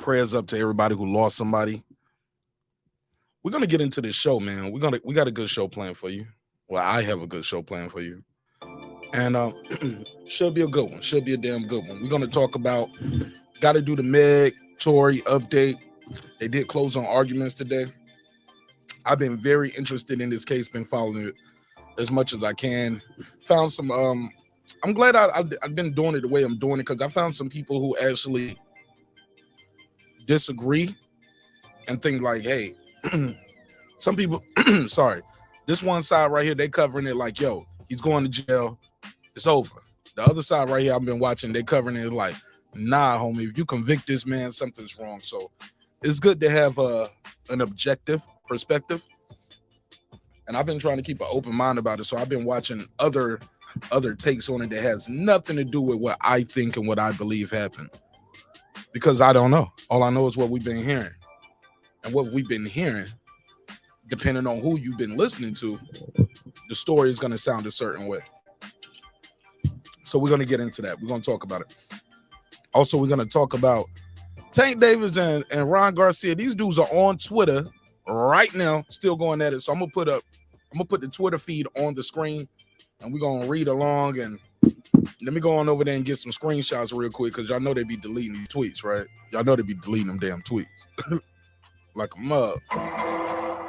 Prayers up to everybody who lost somebody. We're gonna get into this show, man. We got a good show planned for you. Well, I have a good show planned for you, and should be a good one. Should be a damn good one. We're gonna talk about. Got to do the Meg Tory update. They did close on arguments today. I've been very interested in this case. Been following it as much as I can. Found some. I'm glad I've been doing it the way I'm doing it because I found some people who actually disagree and think like, hey, some people, sorry, this one side right here, they covering it like, yo, he's going to jail. It's over. The other side right here, I've been watching, they covering it like, nah, homie, if you convict this man, something's wrong. So it's good to have an objective perspective. And I've been trying to keep an open mind about it. So I've been watching other takes on it that has nothing to do with what I think and what I believe happened. Because I don't know. All I know is what we've been hearing. And what we've been hearing, depending on who you've been listening to, the story is going to sound a certain way. So we're going to get into that. We're going to talk about it. Also, we're going to talk about Tank Davis and Ron Garcia. These dudes are on Twitter right now, still going at it. So I'm gonna put the Twitter feed on the screen, and we're gonna read along. And let me go on over there and get some screenshots real quick, because y'all know they be deleting these tweets, right? Y'all know they be deleting them damn tweets like a mug.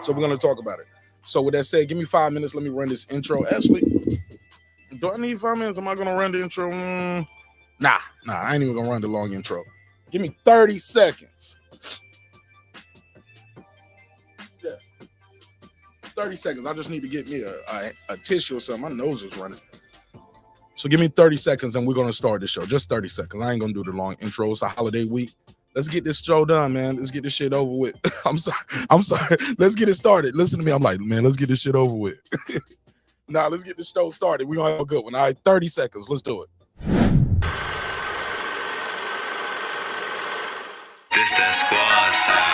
So we're gonna talk about it. So with that said, give me 5 minutes. Let me run this intro. Actually, do I need 5 minutes? Am I gonna run the intro? Nah, I ain't even gonna run the long intro. Give me 30 seconds. Yeah. 30 seconds. I just need to get me a tissue or something. My nose is running. So give me 30 seconds and we're gonna start the show. Just 30 seconds. I ain't gonna do the long intro. It's a holiday week. Let's get this show done, man. Let's get this shit over with. I'm sorry. Let's get it started. Listen to me. I'm like, man, let's get this shit over with. Nah, let's get this show started. We're gonna have a good one. All right, 30 seconds. Let's do it. This that squad sound.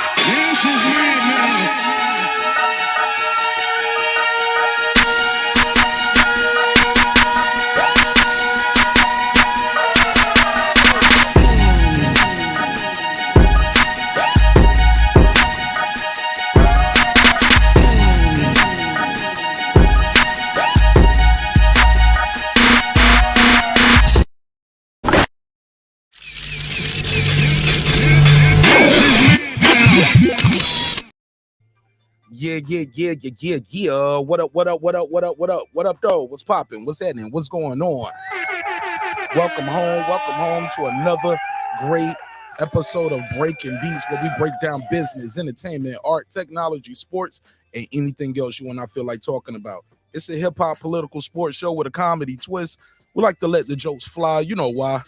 Yeah. What up, though? What's popping? What's happening? What's going on? Welcome home to another great episode of Breaking Beats, where we break down business, entertainment, art, technology, sports, and anything else you and I feel like talking about. It's a hip-hop political sports show with a comedy twist. We like to let the jokes fly. You know why?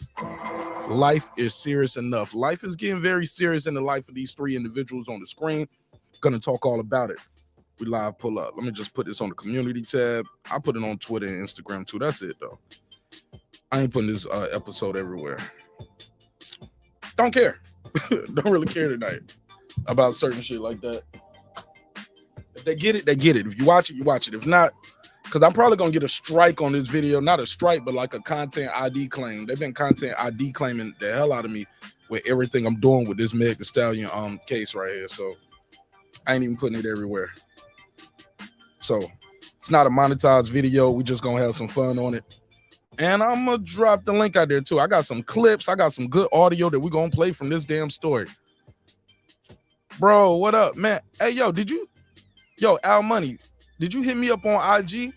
Life is serious enough. Life is getting very serious in the life of these three individuals on the screen. Gonna talk all about it. We live pull up. Let me just put this on the community tab. I put it on Twitter and Instagram too. That's it though. I ain't putting this episode everywhere. Don't care. Don't really care tonight about certain shit like that. If they get it, they get it. If you watch it, you watch it. If not, because I'm probably gonna get a strike on this video. Not a strike, but like a content ID claim. They've been content ID claiming the hell out of me with everything I'm doing with this Meg the Stallion case right here. So I ain't even putting it everywhere. So it's not a monetized video. We just gonna have some fun on it. And I'm gonna drop the link out there too. I got some clips. I got some good audio that we're gonna play from this damn story. Bro, what up, man? Hey, yo, Al Money, did you hit me up on IG?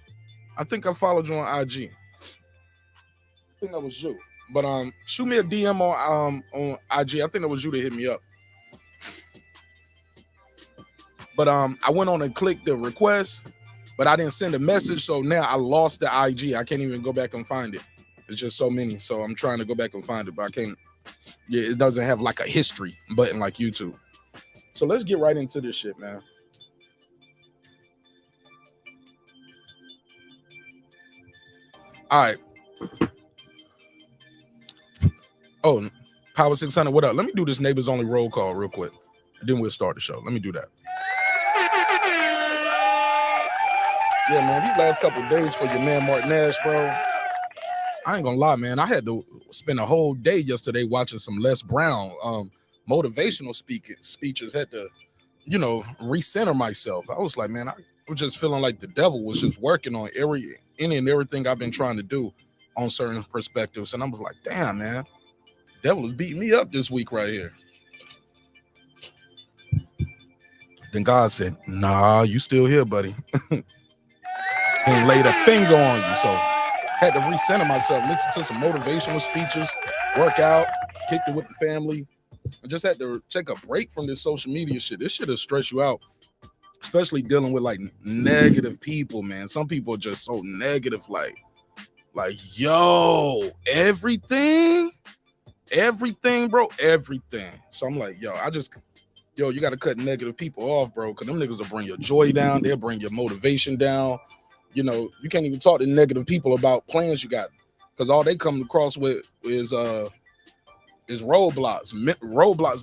I think I followed you on IG. I think that was you. But shoot me a DM on IG. I think that was you that hit me up. But I went on and clicked the request, but I didn't send a message. So now I lost the IG. I can't even go back and find it. It's just so many. So I'm trying to go back and find it, but I can't. Yeah, it doesn't have like a history button like YouTube. So let's get right into this shit, man. All right. Oh, Power 600, what up? Let me do this neighbors only roll call real quick. And then we'll start the show. Let me do that. Yeah, man, these last couple of days for your man Mark Nash, bro. I ain't gonna lie, man. I had to spend a whole day yesterday watching some Les Brown. motivational speeches had to, recenter myself. I was like, man, I was just feeling like the devil was just working on any and everything I've been trying to do on certain perspectives. And I was like, damn, man, the devil is beating me up this week right here. Then God said, nah, you still here, buddy. And laid a finger on you. So had to recenter myself, listen to some motivational speeches, work out, kicked it with the family. I just had to take a break from this social media shit. This shit will stress you out, especially dealing with like negative people, man. Some people are just so negative, like, yo, everything, bro, everything. So I'm like, yo, you got to cut negative people off, bro, because them niggas will bring your joy down. They'll bring your motivation down. You can't even talk to negative people about plans you got, because all they come across with is roadblocks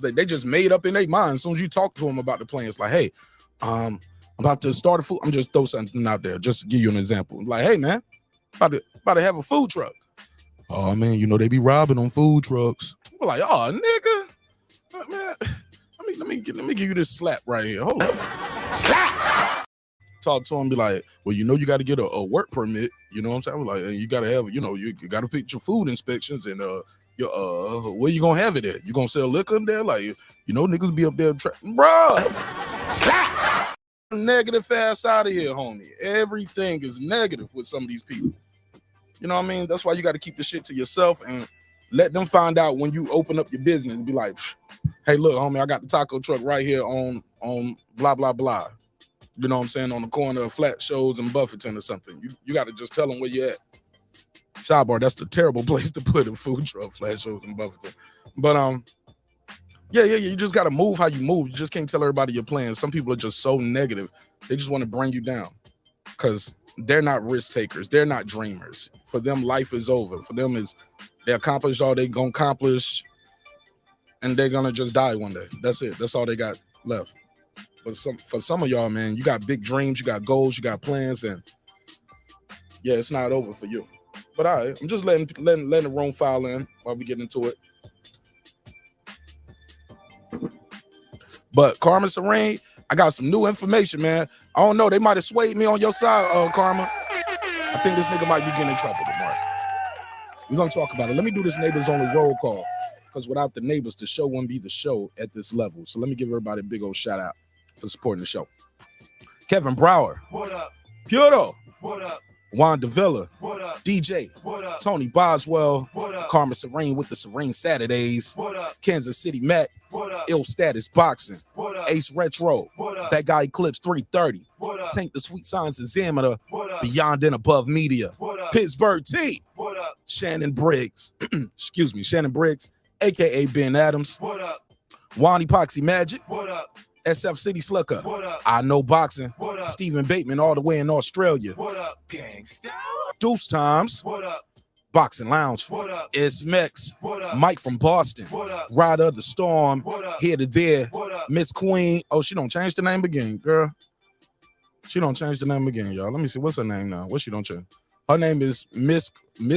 that they just made up in their mind. As soon as you talk to them about the plans, like, hey, I'm about to start a food. I'm just throw something out there, just to give you an example. Like, hey, man, about to have a food truck. Oh man, they be robbing on food trucks. We're like, oh nigga, man, let me give you this slap right here. Hold up. Slap. Talk to him, be like, well, you got to get a work permit. You know what I'm saying? Like, and you got to have, you got to pick your food inspections and where you gonna have it at? You gonna sell liquor in there? Like, niggas be up there, bro. Slap. Negative ass out of here, homie. Everything is negative with some of these people. You know what I mean? That's why you got to keep the shit to yourself and let them find out when you open up your business and be like, hey, look, homie, I got the taco truck right here on blah, blah, blah. You know what I'm saying? On the corner of Flat Shows and Buffington or something. You got to just tell them where you at. Sidebar, that's the terrible place to put a food truck, Flat Shows in Buffington. But yeah, you just got to move how you move. You just can't tell everybody your plans. Some people are just so negative. They just want to bring you down because they're not risk takers. They're not dreamers. For them, life is over. For them, they accomplished all they gonna accomplish, and they're gonna just die one day. That's it. That's all they got left. But for some of y'all, man, you got big dreams, you got goals, you got plans, and yeah, it's not over for you. But all right, I'm just letting the room file in while we get into it. But Karma Serene, I got some new information, man. I don't know, they might have swayed me on your side, Karma. I think this nigga might be getting in trouble tomorrow. We're gonna talk about it. Let me do this neighbors only roll call, because without the neighbors, the show wouldn't be the show at this level. So let me give everybody a big old shout out for supporting the show. Kevin Brower. What up? Puro. What up? Wanda Villa. What up? DJ. What up? Tony Boswell. What up? Karma Serene with the Serene Saturdays. What up? Kansas City Matt. What up? Ill Status Boxing. What up? Ace Retro. What up? That guy Eclipse 330. What up? Tank the Sweet Science Examiner. What up? Beyond and Above Media. What up? Pittsburgh T. What up? Shannon Briggs. Excuse me, Shannon Briggs, aka Ben Adams. What up? Wani Poxy Magic. What up? SF City Slicker. What up? I Know Boxing. What up? Stephen Bateman all the way in Australia. What up? Gangsta. Deuce Times. What up? Boxing Lounge. What up? It's Mex. What up? Mike from Boston. What up? Rider of the Storm. What up? Here to There. What up? Miss Queen. Oh, she don't change the name again, girl. She don't change the name again, y'all. Let me see. What's her name now? What she don't change? Her name is Miss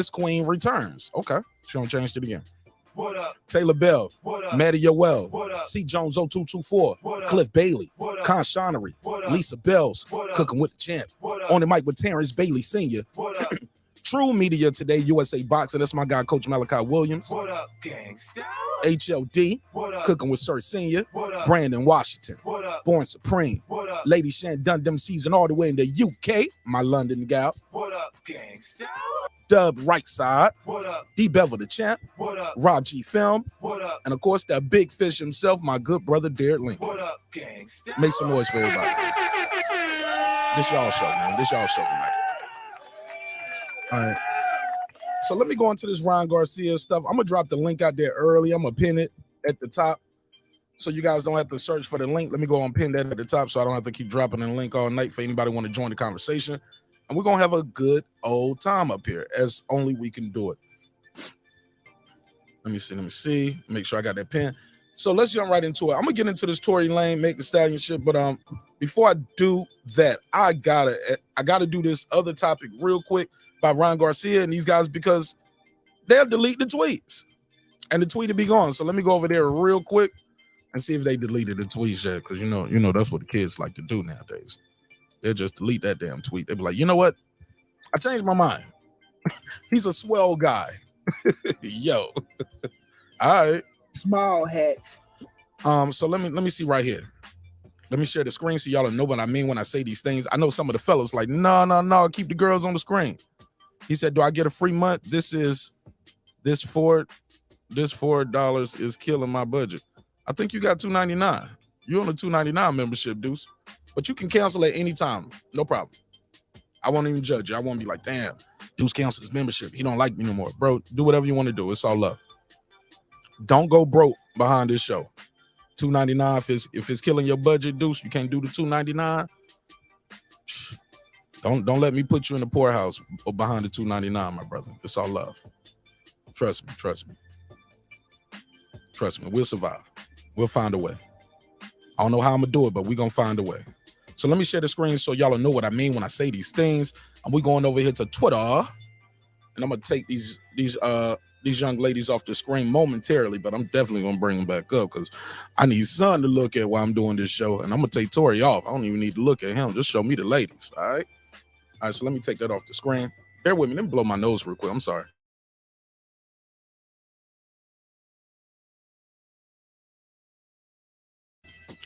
Queen Returns. Okay. She don't change it again. What up? Taylor Bell. What up? Maddie Yoel. What up? C. Jones 0224. What up? Cliff Bailey. What up? Con Shonery. What up? Lisa Bells. What up? Cooking with the Champ. What up? On the mic with Terrence Bailey Sr. What up? True Media Today, USA Boxer. That's my guy, Coach Malachi Williams. What up, gangsta? HLD. What up? Cooking with Sir Senior. What up? Brandon Washington. What up? Born Supreme. What up? Lady Shan Dundam season all the way in the UK. My London gal. What up, gangsta? Dub Right Side. What up? D Bevel the Champ. What up? Rob G Film. What up? And of course, that big fish himself, my good brother Derek Lincoln. What up, gangsta? Make some noise for everybody. This y'all show, man. This y'all show tonight. All right. So let me go into this Ryan Garcia stuff. I'm gonna drop the link out there early. I'm gonna pin it at the top, so you guys don't have to search for the link. Let me go and pin that at the top, so I don't have to keep dropping the link all night for anybody want to join the conversation. And we're gonna have a good old time up here, as only we can do it. Let me see. Make sure I got that pin. So let's jump right into it. I'm gonna get into this Tory Lanez Meg the Stallion shit, but before I do that, I gotta do this other topic real quick by Ryan Garcia and these guys, because they'll delete the tweets and the tweet will be gone. So let me go over there real quick and see if they deleted the tweet yet, because you know that's what the kids like to do nowadays. They'll just delete that damn tweet. They'll be like, you know what? I changed my mind. He's a swell guy. Yo. All right. Small hats. So let me see right here. Let me share the screen so y'all know what I mean when I say these things. I know some of the fellas like, no, keep the girls on the screen. He said, do I get a free month? This $4 is killing my budget. I think you got $2.99. You're on the $2.99 membership, Deuce. But you can cancel at any time. No problem. I won't even judge you. I won't be like, damn, Deuce canceled his membership. He don't like me no more. Bro, do whatever you want to do. It's all love. Don't go broke behind this show. $2.99 if it's killing your budget, Deuce. You can't do the $2.99. Don't let me put you in the poorhouse behind the $2.99, my brother. It's all love. Trust me. We'll survive. We'll find a way. I don't know how I'm gonna do it, but we're gonna find a way. So let me share the screen so y'all know what I mean when I say these things. And we're going over here to Twitter, and I'm gonna take these young ladies off the screen momentarily, but I'm definitely gonna bring them back up because I need something to look at while I'm doing this show. And I'm gonna take Tory off. I don't even need to look at him. Just show me the ladies. All right. So let me take that off the screen. Bear with me. Let me blow my nose real quick. I'm sorry.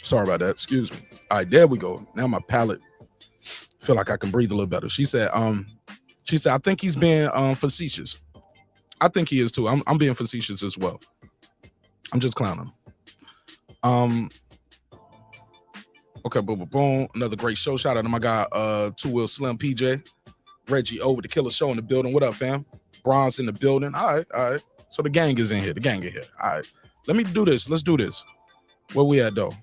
Sorry about that. Excuse me. All right, there we go. Now my palate feel like I can breathe a little better. She said, I think he's being facetious. I think he is too. I'm being facetious as well. I'm just clowning. Okay, boom. Another great show. Shout out to my guy, Two Will Slim PJ. Reggie O with the Killer Show in the building. What up, fam? Bronze in the building. All right. So the gang is in here. All right. Let me do this. Let's do this. Where we at, though?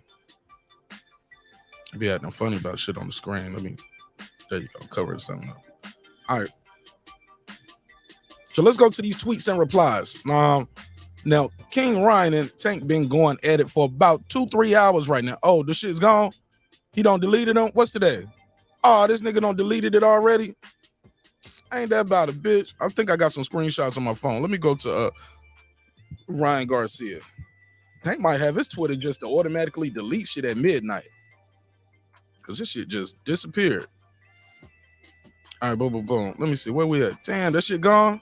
Be acting funny about shit on the screen. There you go. Cover something up. All right. So let's go to these tweets and replies. Now, King Ryan and Tank been going at it for about 2-3 hours right now. Oh, the shit's gone? He don't deleted them? What's today? Oh, this nigga don't deleted it already? Ain't that about a bitch? I think I got some screenshots on my phone. Let me go to Ryan Garcia. Tank might have his Twitter just to automatically delete shit at midnight. Because this shit just disappeared. All right, boom. Let me see. Where we at? Damn, that shit gone?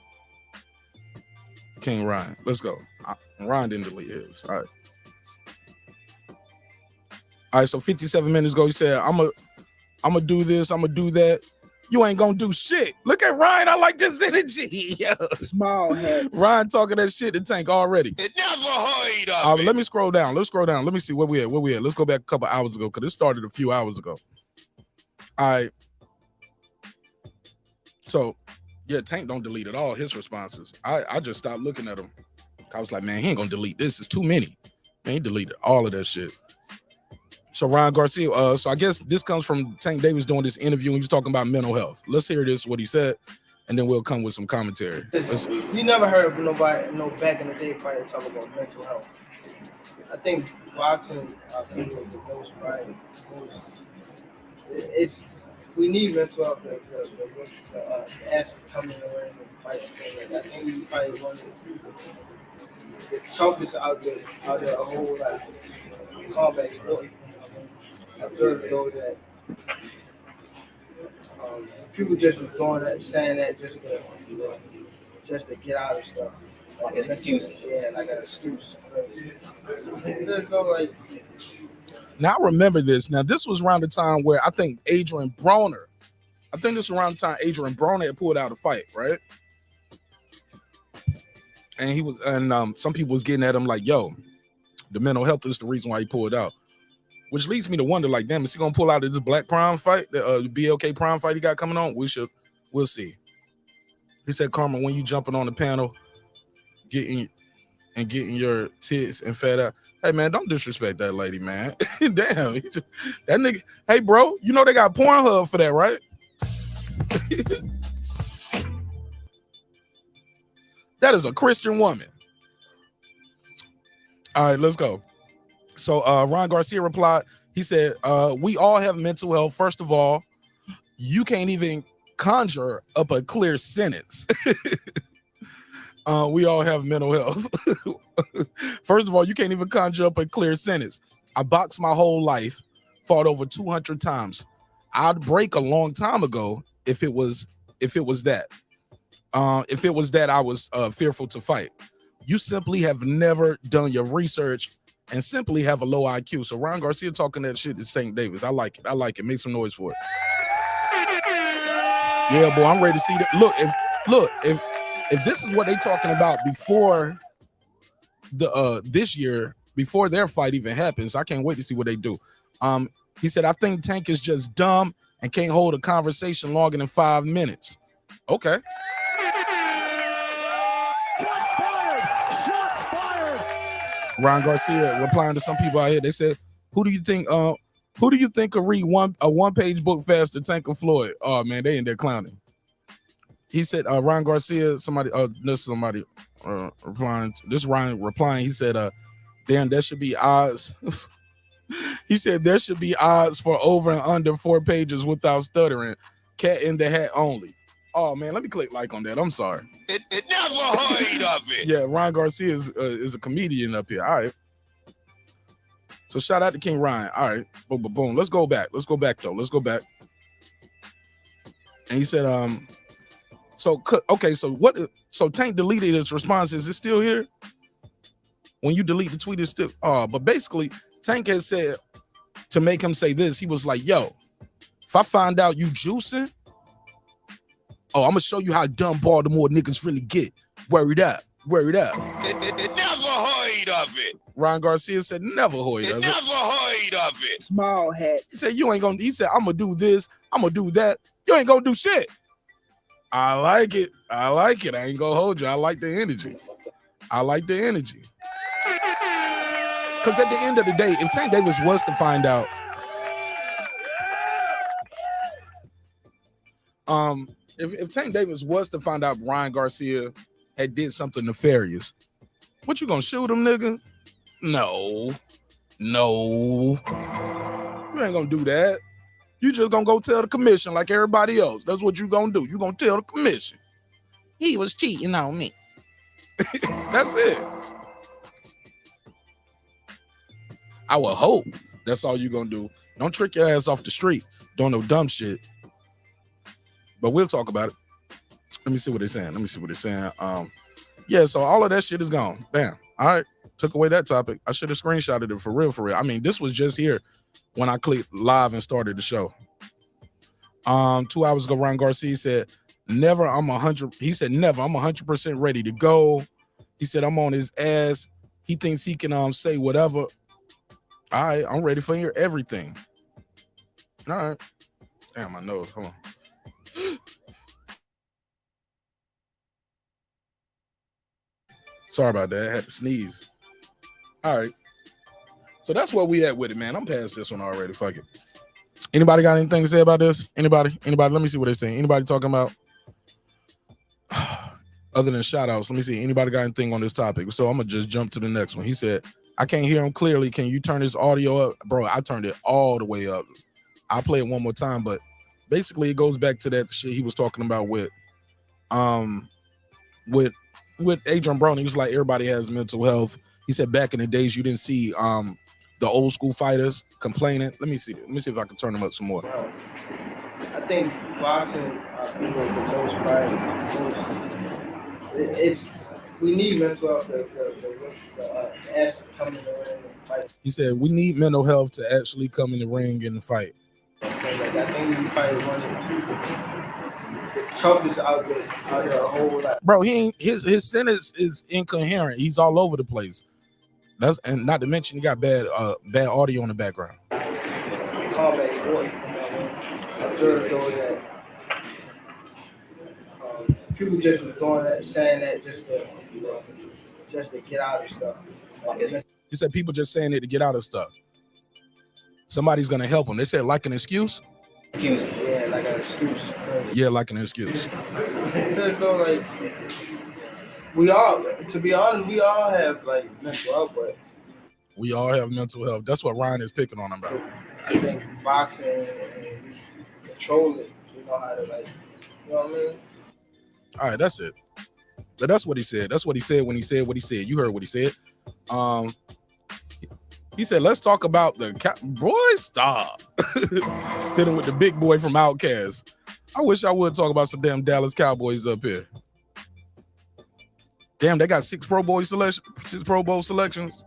King Ryan. Let's go. Ryan didn't delete his. All right, so 57 minutes ago, he said, I'm going to do this. I'm going to do that. You ain't going to do shit. Look at Ryan. I like this energy. Yo. Small head. Ryan talking that shit to Tank already. It never heard of Let me scroll down. Let me see where we at. Let's go back a couple hours ago because it started a few hours ago. All right. So, yeah, Tank don't delete at all his responses. I just stopped looking at him. I was like, man, he ain't going to delete this. It's too many. Man, he deleted all of that shit. So Ryan Garcia, so I guess this comes from Tank Davis doing this interview. And he was talking about mental health. Let's hear this, what he said, and then we'll come with some commentary. You never heard of nobody, back in the day fighter talk about mental health. I think boxing, people the most right. We need mental health as coming around and fighting. I think we probably one of the toughest out there a whole like combat sport. I feel as though that people just was going that saying that just to get out of stuff. Like an excuse. Yeah, like an excuse. There's no like. Now I remember this. Now this was around the time where I think Adrian Broner had pulled out a fight, right? And some people was getting at him like, yo, the mental health is the reason why he pulled out. Which leads me to wonder, like, damn, is he gonna pull out of this Black Prime fight, the BLK Prime fight he got coming on? We'll see. He said, Karma, when you jumping on the panel, getting your tits and fat out. Hey man, don't disrespect that lady, man. Damn, that nigga. Hey bro, you know they got Pornhub for that, right? That is a Christian woman. All right, let's go. So Ron Garcia replied, he said, we all have mental health. First of all, you can't even conjure up a clear sentence. We all have mental health. First of all, you can't even conjure up a clear sentence. I boxed my whole life, fought over 200 times. I'd break a long time ago if it was that. If it was that I was fearful to fight. You simply have never done your research and simply have a low IQ. So Ron Garcia talking that shit at St. Davis. I like it. I like it. Make some noise for it. Yeah, boy, I'm ready to see that. If this is what they talking about before the this year, before their fight even happens, I can't wait to see what they do. He said, I think Tank is just dumb and can't hold a conversation longer than 5 minutes. Okay. Ron Garcia replying to some people out here. They said, who do you think could read a one-page book faster, Tank or Floyd? Oh man, they in there clowning. He said, Ron Garcia, replying. This Ryan replying, he said, damn, there should be odds. He said there should be odds for over and under 4 pages without stuttering. Cat in the hat only. Oh man, let me click like on that. I'm sorry. It never heard of it. Yeah, Ron Garcia is a comedian up here. All right. So shout out to King Ryan. All right. Boom, boom, boom. Let's go back though. Let's go back. And he said, so Tank deleted his response. Is it still here? When you delete the tweet, it's still but basically Tank has said to make him say this, he was like, yo, if I find out you juicing, I'm gonna show you how dumb Baltimore niggas really get. Word up. It never heard of it. Ron Garcia said, never heard of it. Never heard of it. Small hat. He said, he said, I'm gonna do this, I'm gonna do that. You ain't gonna do shit. I like it. I ain't gonna hold you. I like the energy. Because at the end of the day, if Tank Davis was to find out, if Tank Davis was to find out Ryan Garcia had did something nefarious, what you gonna shoot him, nigga? No. You ain't gonna do that. You just gonna go tell the commission like everybody else. That's what you gonna do. You gonna tell the commission. He was cheating on me. That's it. I would hope that's all you gonna do. Don't trick your ass off the street. Don't know dumb shit. But we'll talk about it. Let me see what they're saying. Yeah, so all of that shit is gone. Bam. All right. Took away that topic. I should have screenshotted it for real. I mean, this was just here when I clicked live and started the show. 2 hours ago, Ron Garcia said, never, I'm 100% ready to go. He said, I'm on his ass. He thinks he can say whatever. All right, I'm ready for everything. All right. Damn, my nose. Hold on. Sorry about that. I had to sneeze. All right. So that's where we at with it, man. I'm past this one already. Fuck it. Anybody got anything to say about this? Anybody? Let me see what they're saying. Anybody talking about other than shout outs? Let me see. Anybody got anything on this topic? So I'm gonna just jump to the next one. He said, I can't hear him clearly. Can you turn his audio up? Bro, I turned it all the way up. I'll play it one more time, but basically it goes back to that shit he was talking about with Adrian Brown. He was like, everybody has mental health. He said back in the days you didn't see the old school fighters complaining. Let me see if I can turn them up some more. I think boxing, for the most part, we need mental health to actually come in the ring and fight. He said we need mental health to actually come in the ring and fight. I think we fight one of the toughest out there a whole lot. Bro, his sentence is incoherent. He's all over the place. And not to mention he got bad audio in the background. Combat sport. I feel as though that people just was doing that, saying that just to get out of stuff. He said people just saying it to get out of stuff. Somebody's gonna help them. They said like an excuse. Yeah, like an excuse. Yeah, like an excuse. Because though, like we all, to be honest, we all have like mental health, but we all have mental health. That's what Ryan is picking on about. I think boxing and control it. You know how to you know what I mean? All right, that's it. But that's what he said. That's what he said when he said what he said. You heard what he said. He said, let's talk about the boy, stop. Hit him with the big boy from Outkast. I wish I would talk about some damn Dallas Cowboys up here. Damn, they got 6 Pro Bowl selections.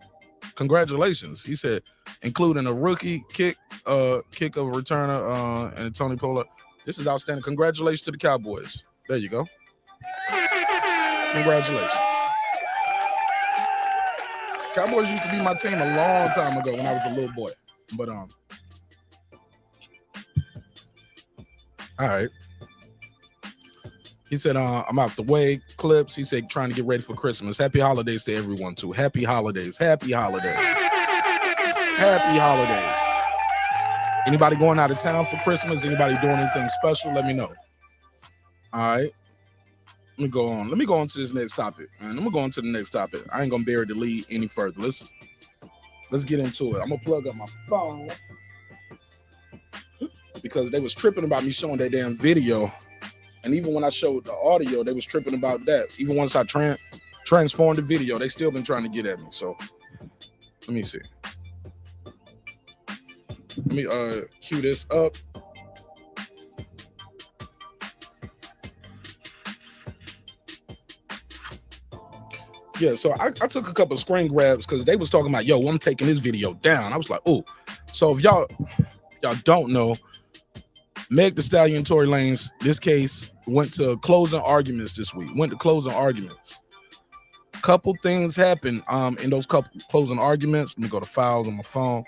Congratulations. He said, including a rookie kick of returner, and a Tony Pollard. This is outstanding. Congratulations to the Cowboys. There you go. Congratulations. Cowboys used to be my team a long time ago when I was a little boy. But all right. He said, I'm out the way. Clips. He said, trying to get ready for Christmas. Happy holidays to everyone, too. Happy holidays. Happy holidays. Happy holidays. Anybody going out of town for Christmas? Anybody doing anything special? Let me know. All right. Let me go on to this next topic, man. I'm gonna go on to the next topic. I ain't gonna bury the lead any further. Let's get into it. I'm gonna plug up my phone because they was tripping about me showing that damn video, and even when I showed the audio, they was tripping about that. Even once I transformed the video, they still been trying to get at me. So let me see. Let me cue this up. Yeah, so I took a couple of screen grabs because they was talking about, yo, I'm taking this video down. I was like, oh. So if y'all don't know, Meg Thee Stallion and Tory Lanez, this case went to closing arguments this week. Couple things happened in those couple closing arguments. Let me go to files on my phone.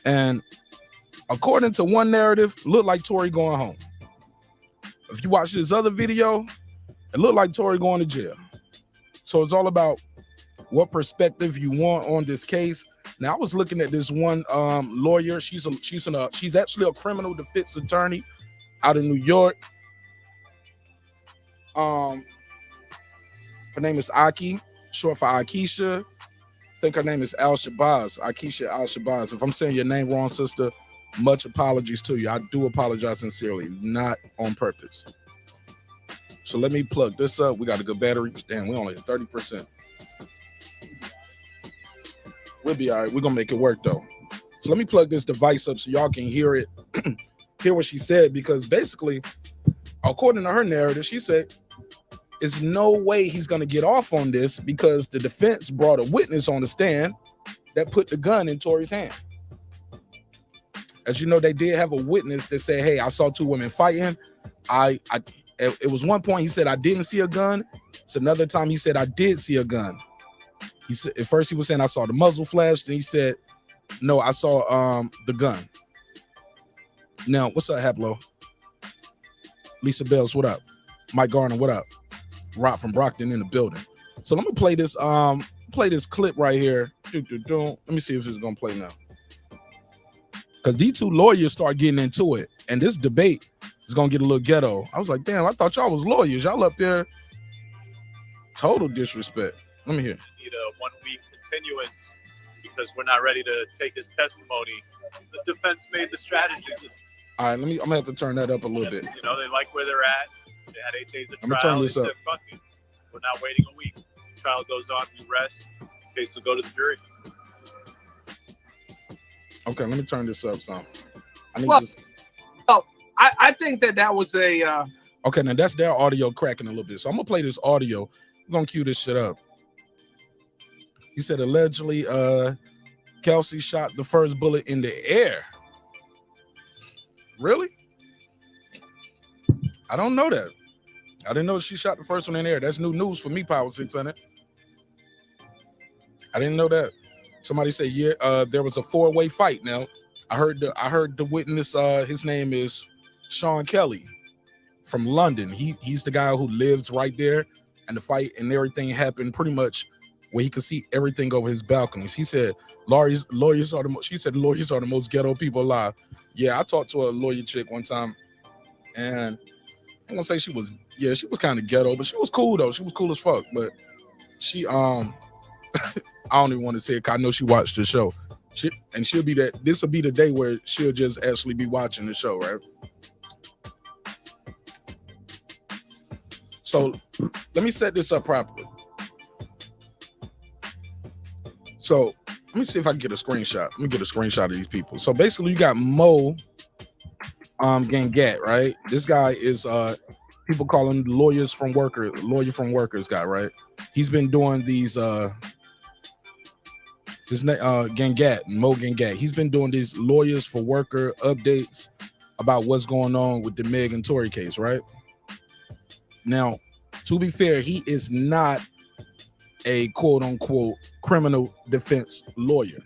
And according to one narrative, looked like Tory going home. If you watch this other video, it looked like Tory going to jail. So it's all about what perspective you want on this case. Now I was looking at this one lawyer. She's actually a criminal defense attorney out of New York. Her name is Aki, short for Akeisha. I think her name is Akeisha Al-Shabazz. If I'm saying your name wrong, sister, much apologies to you. I do apologize sincerely, not on purpose. So let me plug this up. We got a good battery. Damn, we only at 30%. We'll be all right. We're going to make it work, though. So let me plug this device up so y'all can hear it, hear what she said, because basically, according to her narrative, she said, there's no way he's going to get off on this because the defense brought a witness on the stand that put the gun in Tory's hand. As you know, they did have a witness that said, hey, I saw 2 women fighting. It was one point he said I didn't see a gun. It's another time he said I did see a gun. He said at first he was saying I saw the muzzle flash. Then he said, no, I saw the gun. Now, what's up, Hablo? Lisa Bells, what up? Mike Garner, what up? Rock from Brockton in the building. So let me play this clip right here. Let me see if it's gonna play now. Because these 2 lawyers start getting into it, and this debate is gonna get a little ghetto. I was like, damn, I thought y'all was lawyers. Y'all up there, total disrespect. Let me hear. Need a 1-week continuance because we're not ready to take his testimony. The defense made the strategy. All right, I'm gonna have to turn that up a little bit. You know, they like where they're at. They had 8 days of trial. I'm gonna turn this up. Said, fuck it. We're not waiting a week. Trial goes on, we rest. Case will go to the jury. Okay, let me turn this up some. I think that was a okay, now that's their audio cracking a little bit. So I'm gonna play this audio. We're gonna cue this shit up. He said allegedly Kelsey shot the first bullet in the air. Really? I don't know that. I didn't know she shot the first one in the air. That's new news for me, Power 600. I didn't know that. Somebody said, yeah, there was a 4-way fight. Now, I heard the witness, his name is Sean Kelly from London. He's the guy who lives right there, and the fight and everything happened pretty much where he could see everything over his balconies. He said lawyers are the most ghetto people alive. Yeah, I talked to a lawyer chick one time, and I'm gonna say she was kind of ghetto, but she was cool though. She was cool as fuck. But she I don't even want to say it 'cause I know she watched the show. She'll be that. This will be the day where she'll just actually be watching the show, right? So let me set this up properly. So let me see if I can get a screenshot. Let me get a screenshot of these people. So basically, you got Mo Gangat, right? This guy is people call him lawyer from workers guy, right? He's been doing these Gangat, Mo Gangat. He's been doing these lawyers for worker updates about what's going on with the Meg and Tory case, right? Now, to be fair, he is not a quote unquote criminal defense lawyer.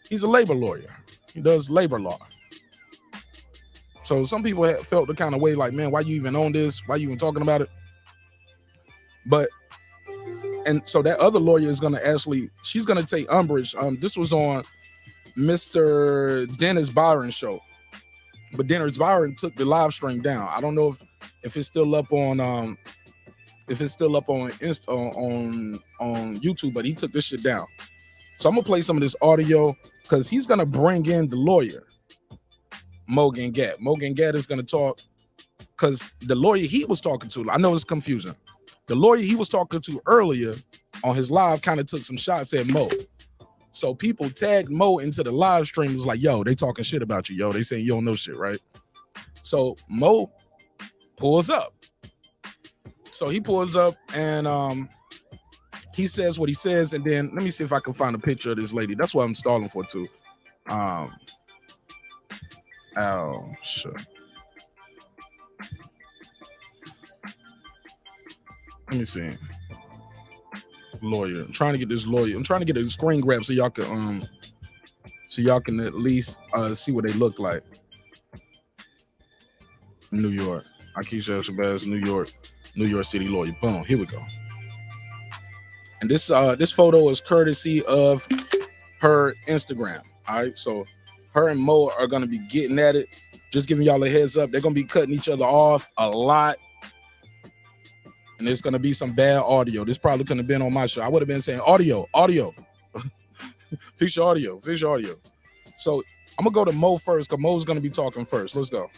He's a labor lawyer. He does labor law. So some people felt the kind of way like, man, why you even on this? Why you even talking about it? But, and so that other lawyer is going to actually, she's going to take umbrage. This was on Mr. Dennis Byron's show. But Dennis Byron took the live stream down. I don't know if it's still up on on YouTube, but he took this shit down. So I'm gonna play some of this audio because he's gonna bring in the lawyer, Mo Gangat. Mo Gangat is gonna talk because the lawyer he was talking to, I know it's confusing. The lawyer he was talking to earlier on his live kind of took some shots at Mo. So people tagged Mo into the live stream. It was like, yo, they talking shit about you, yo. They saying you don't know shit, right? So Mo pulls up. So he pulls up and he says what he says, and then let me see if I can find a picture of this lady. That's what I'm stalling for too. Oh shit. Let me see. Lawyer. I'm trying to get this lawyer. I'm trying to get a screen grab so y'all can at least see what they look like. New York. Akeisha Shabazz, New York City lawyer. Boom. Here we go. And this photo is courtesy of her Instagram. All right. So her and Mo are gonna be getting at it. Just giving y'all a heads up. They're gonna be cutting each other off a lot. And there's gonna be some bad audio. This probably couldn't have been on my show. I would have been saying audio. Fix your audio. So I'm gonna go to Mo first because Mo's gonna be talking first. Let's go.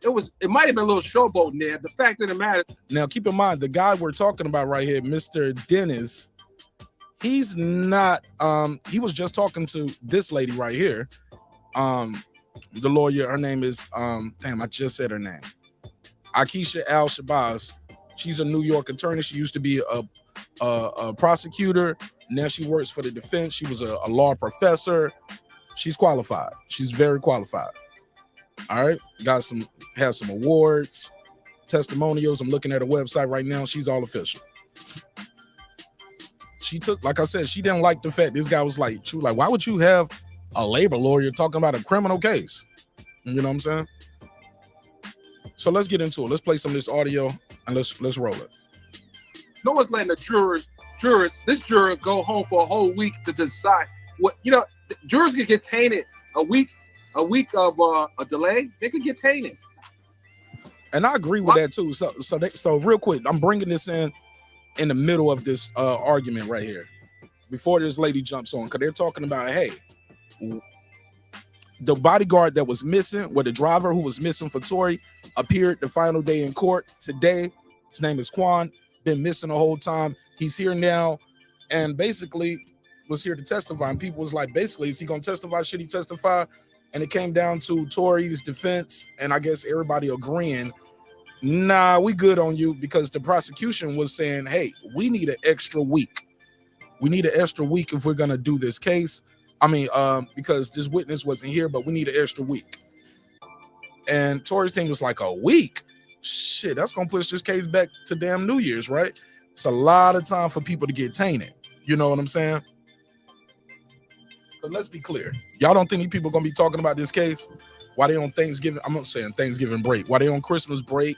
It might have been a little showboating there. The fact of the matter. Now keep in mind the guy we're talking about right here, Mr. Dennis. He's not. He was just talking to this lady right here. The lawyer. Her name is. Damn, I just said her name. Akeisha Al-Shabazz. She's a New York attorney. She used to be a prosecutor. Now she works for the defense. She was a law professor. She's qualified. She's very qualified. All right. Has some awards, testimonials. I'm looking at her website right now. She's all official. She took, like I said, she didn't like the fact this guy was like, why would you have a labor lawyer talking about a criminal case? You know what I'm saying? So let's get into it. Let's play some of this audio and let's roll it. No one's letting the this juror go home for a whole week to decide what, jurors can get tainted a week of a delay. They could get tainted. And I agree with that too. So real quick, I'm bringing this in the middle of this argument right here before this lady jumps on, because they're talking about, hey, the bodyguard that was missing, the driver who was missing for Tory, appeared the final day in court today. His name is Quan. Been missing the whole time. He's here now, and basically was here to testify. And people was like, basically, is he gonna testify? Should he testify? And it came down to Tory's defense, and I guess everybody agreeing, nah, we good on you, because the prosecution was saying, hey, we need an extra week. We need an extra week if we're gonna do this case. I mean, because this witness wasn't here, but we need an extra week. And Tory's team was like, a week? Shit, that's gonna push this case back to damn New Year's, right? It's a lot of time for people to get tainted. You know what I'm saying? But let's be clear. Y'all don't think these people are gonna be talking about this case while they on Thanksgiving? I'm not saying Thanksgiving break. While they on Christmas break?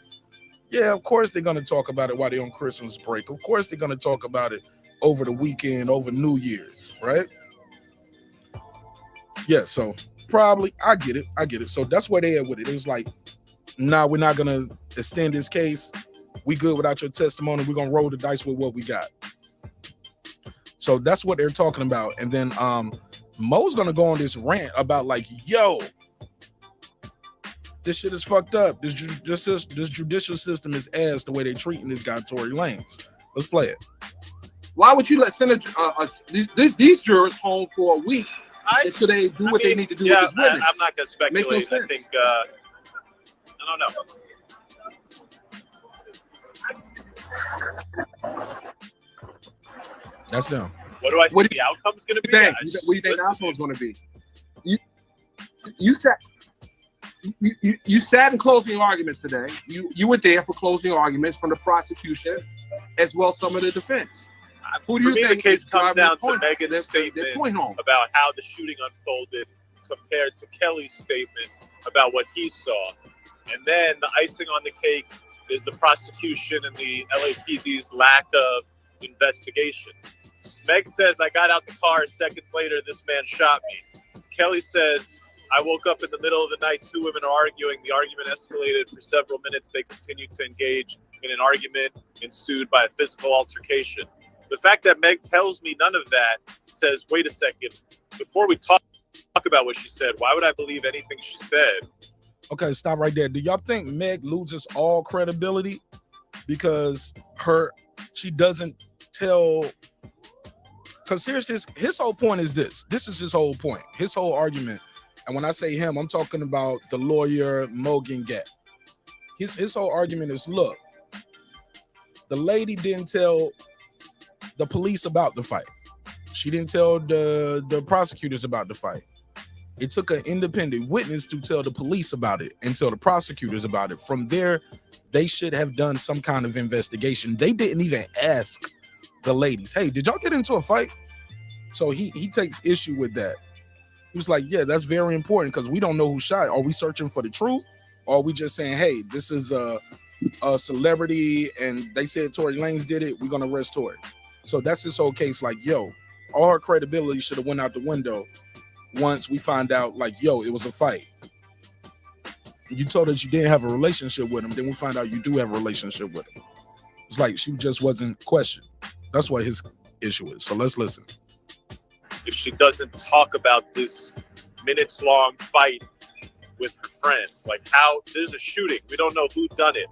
Yeah, of course they're gonna talk about it while they on Christmas break. Of course they're gonna talk about it over the weekend, over New Year's, right? Yeah, so probably I get it. So that's where they at with it. It was like, nah, we're not gonna extend this case. We good without your testimony. We're gonna roll the dice with what we got. So that's what they're talking about. And then Mo's gonna go on this rant about like, yo, This shit is fucked up. This judicial system is ass the way they treating this guy Tory Lanez. Let's play it. Why would you let these jurors home for a week until they do what they need to do with this witness? I'm not going to speculate. I think, I don't know. That's them. What do I think the outcome's going to be? What do you think the outcome's going to be? You sat in closing arguments today. You were there for closing arguments from the prosecution as well as some of the defense. Who do you think the case comes down to point, Megan's statement about how the shooting unfolded compared to Kelly's statement about what he saw. And then the icing on the cake is the prosecution and the LAPD's lack of investigation. Meg says, I got out the car. Seconds later, this man shot me. Kelly says, I woke up in the middle of the night. Two women are arguing. The argument escalated for several minutes. They continued to engage in an argument ensued by a physical altercation. The fact that Meg tells me none of that says, wait a second, before we talk about what she said, why would I believe anything she said? Okay, stop right there. Do y'all think Meg loses all credibility because she doesn't tell? Because here's his whole point is this. This is his whole point. His whole argument. And when I say him, I'm talking about the lawyer Morgan Gatt. His whole argument is, look, the lady didn't tell the police about the fight. She didn't tell the prosecutors about the fight. It took an independent witness to tell the police about it and tell the prosecutors about it. From there, they should have done some kind of investigation. They didn't even ask the ladies, hey, did y'all get into a fight? So he takes issue with that. He was like, yeah, that's very important because we don't know who shot. Are we searching for the truth? Or are we just saying, hey, this is a celebrity and they said Tory Lanez did it, we're going to arrest Tory. So that's his whole case. Like, yo, all her credibility should have went out the window once we find out, like, yo, it was a fight. You told us you didn't have a relationship with him, then we find out you do have a relationship with him. It's like she just wasn't questioned. That's what his issue is. So let's listen. If she doesn't talk about this minutes-long fight with her friend, like how there's a shooting, we don't know who done it,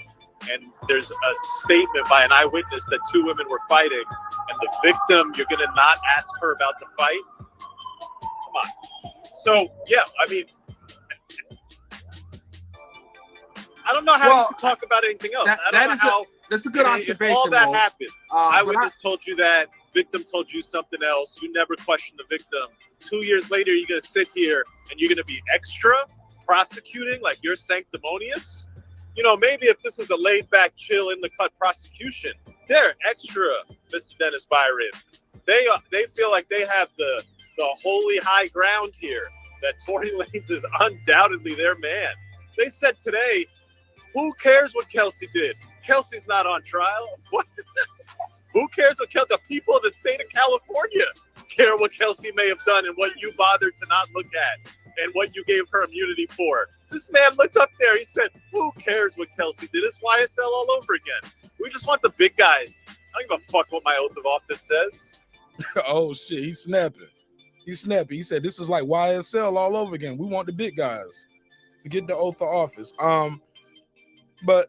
and there's a statement by an eyewitness that two women were fighting, and the victim, you're gonna not ask her about the fight? Come on. So yeah, I mean, I don't know how you can talk about anything else. I don't know how. That's a good observation. If all that happened, eyewitness told you that, victim told you something else, you never questioned the victim. 2 years later, you're going to sit here and you're going to be extra prosecuting like you're sanctimonious? You know, maybe if this is a laid-back, chill, in-the-cut prosecution, they're extra, Mr. Dennis Byron. They feel like they have the holy high ground here, that Tory Lanez is undoubtedly their man. They said today, who cares what Kelsey did? Kelsey's not on trial. What? Who cares what Kelsey? The people of the state of California care what Kelsey may have done and what you bothered to not look at and what you gave her immunity for. This man looked up there. He said, who cares what Kelsey did? It's YSL all over again. We just want the big guys. I don't give a fuck what my oath of office says. Oh, shit. He's snapping. He's snapping. He said, this is like YSL all over again. We want the big guys. Forget the oath of office. But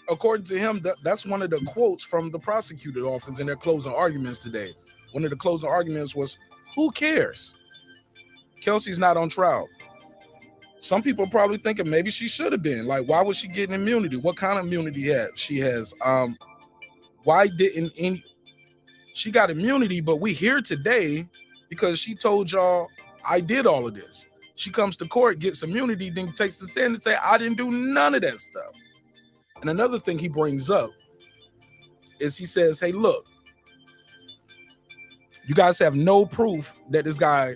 according to him, that's one of the quotes from the prosecutor's office in their closing arguments today. One of the closing arguments was, who cares? Kelsey's not on trial. Some people are probably thinking maybe she should have been. Like, why was she getting immunity? What kind of immunity she has? Why didn't she got immunity, but we here today because she told y'all I did all of this. She comes to court, gets immunity, then takes the stand and say, I didn't do none of that stuff. And another thing he brings up is he says, hey, look, you guys have no proof that this guy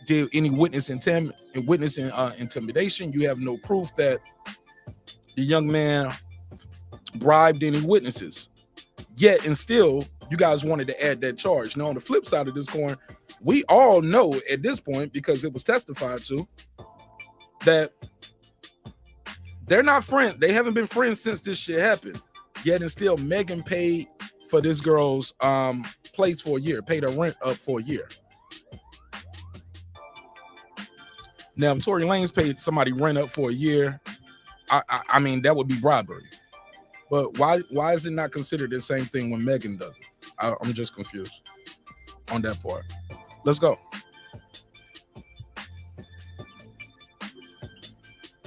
did any intimidation. You have no proof that the young man bribed any witnesses. Yet and still, you guys wanted to add that charge. Now, on the flip side of this coin, we all know at this point, because it was testified to, that they're not friends. They haven't been friends since this shit happened. Yet and still, Megan paid for this girl's place for a year, paid her rent up for a year. Now, if Tory Lanez paid somebody rent up for a year, I mean, that would be bribery. But why is it not considered the same thing when Megan does it? I'm just confused on that part. Let's go.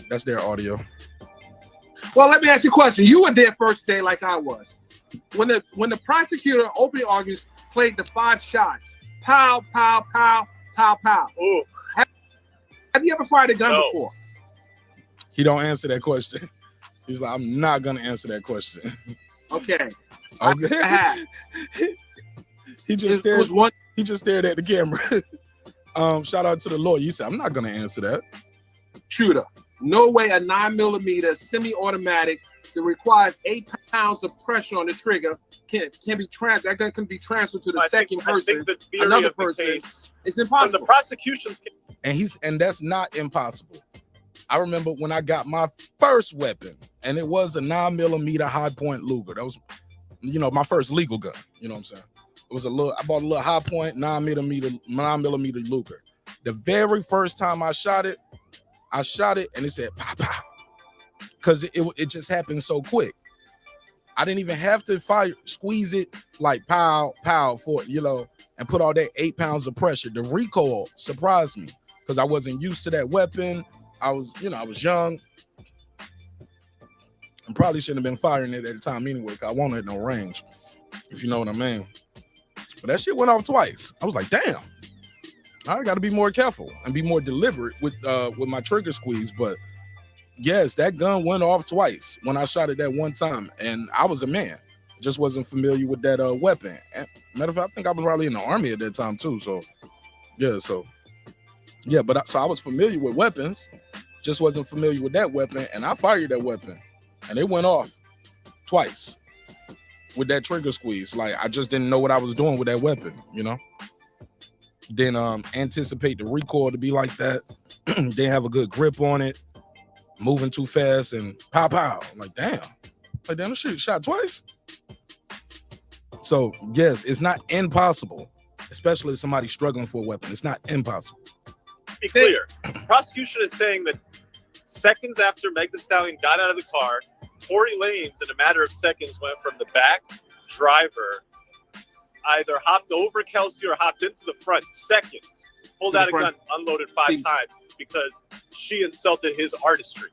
That's their audio. Well, let me ask you a question. You were there first day like I was. When the prosecutor opening arguments played the 5 shots, pow, pow, pow, pow, pow. Ooh. Have you ever fired a gun before? He don't answer that question. He's like, I'm not gonna answer that question. Okay. Okay. He just stared at the camera. Shout out to the lawyer. You said, I'm not gonna answer that. Shooter. No way a 9mm semi-automatic that requires 8 pounds of pressure on the trigger can be transferred. That gun can be transferred to the second person. I think the theory another of the person. case, it's impossible. from the prosecution's case. And that's not impossible. I remember when I got my first weapon, and it was a 9mm high point Luger. That was, my first legal gun. You know what I'm saying? It was I bought a little high point 9mm Luger. The very first time I shot it and it said pow pow, because it just happened so quick. I didn't even have to squeeze it like pow pow for and put all that 8 pounds of pressure. The recoil surprised me because I wasn't used to that weapon. I was young and probably shouldn't have been firing it at the time anyway, because I won't hit no range, if you know what I mean. But that shit went off twice. I was like, damn, I got to be more careful and be more deliberate with my trigger squeeze. But yes, that gun went off twice when I shot it that one time, and I was a man. Just wasn't familiar with that weapon. And matter of fact, I think I was probably in the Army at that time too. So but I was familiar with weapons, just wasn't familiar with that weapon, and I fired that weapon, and it went off twice with that trigger squeeze. Like, I just didn't know what I was doing with that weapon, Then anticipate the recoil to be like that. Didn't have a good grip on it, moving too fast, and pow pow. I'm like, damn, the shit shot twice. So yes, it's not impossible, especially if somebody's struggling for a weapon. It's not impossible. Be clear, prosecution is saying that seconds after Meg Thee Stallion got out of the car, Tory Lanez, in a matter of seconds, went from the back driver, either hopped over Kelsey or hopped into the front, seconds, pulled out a gun, unloaded 5 times because she insulted his artistry.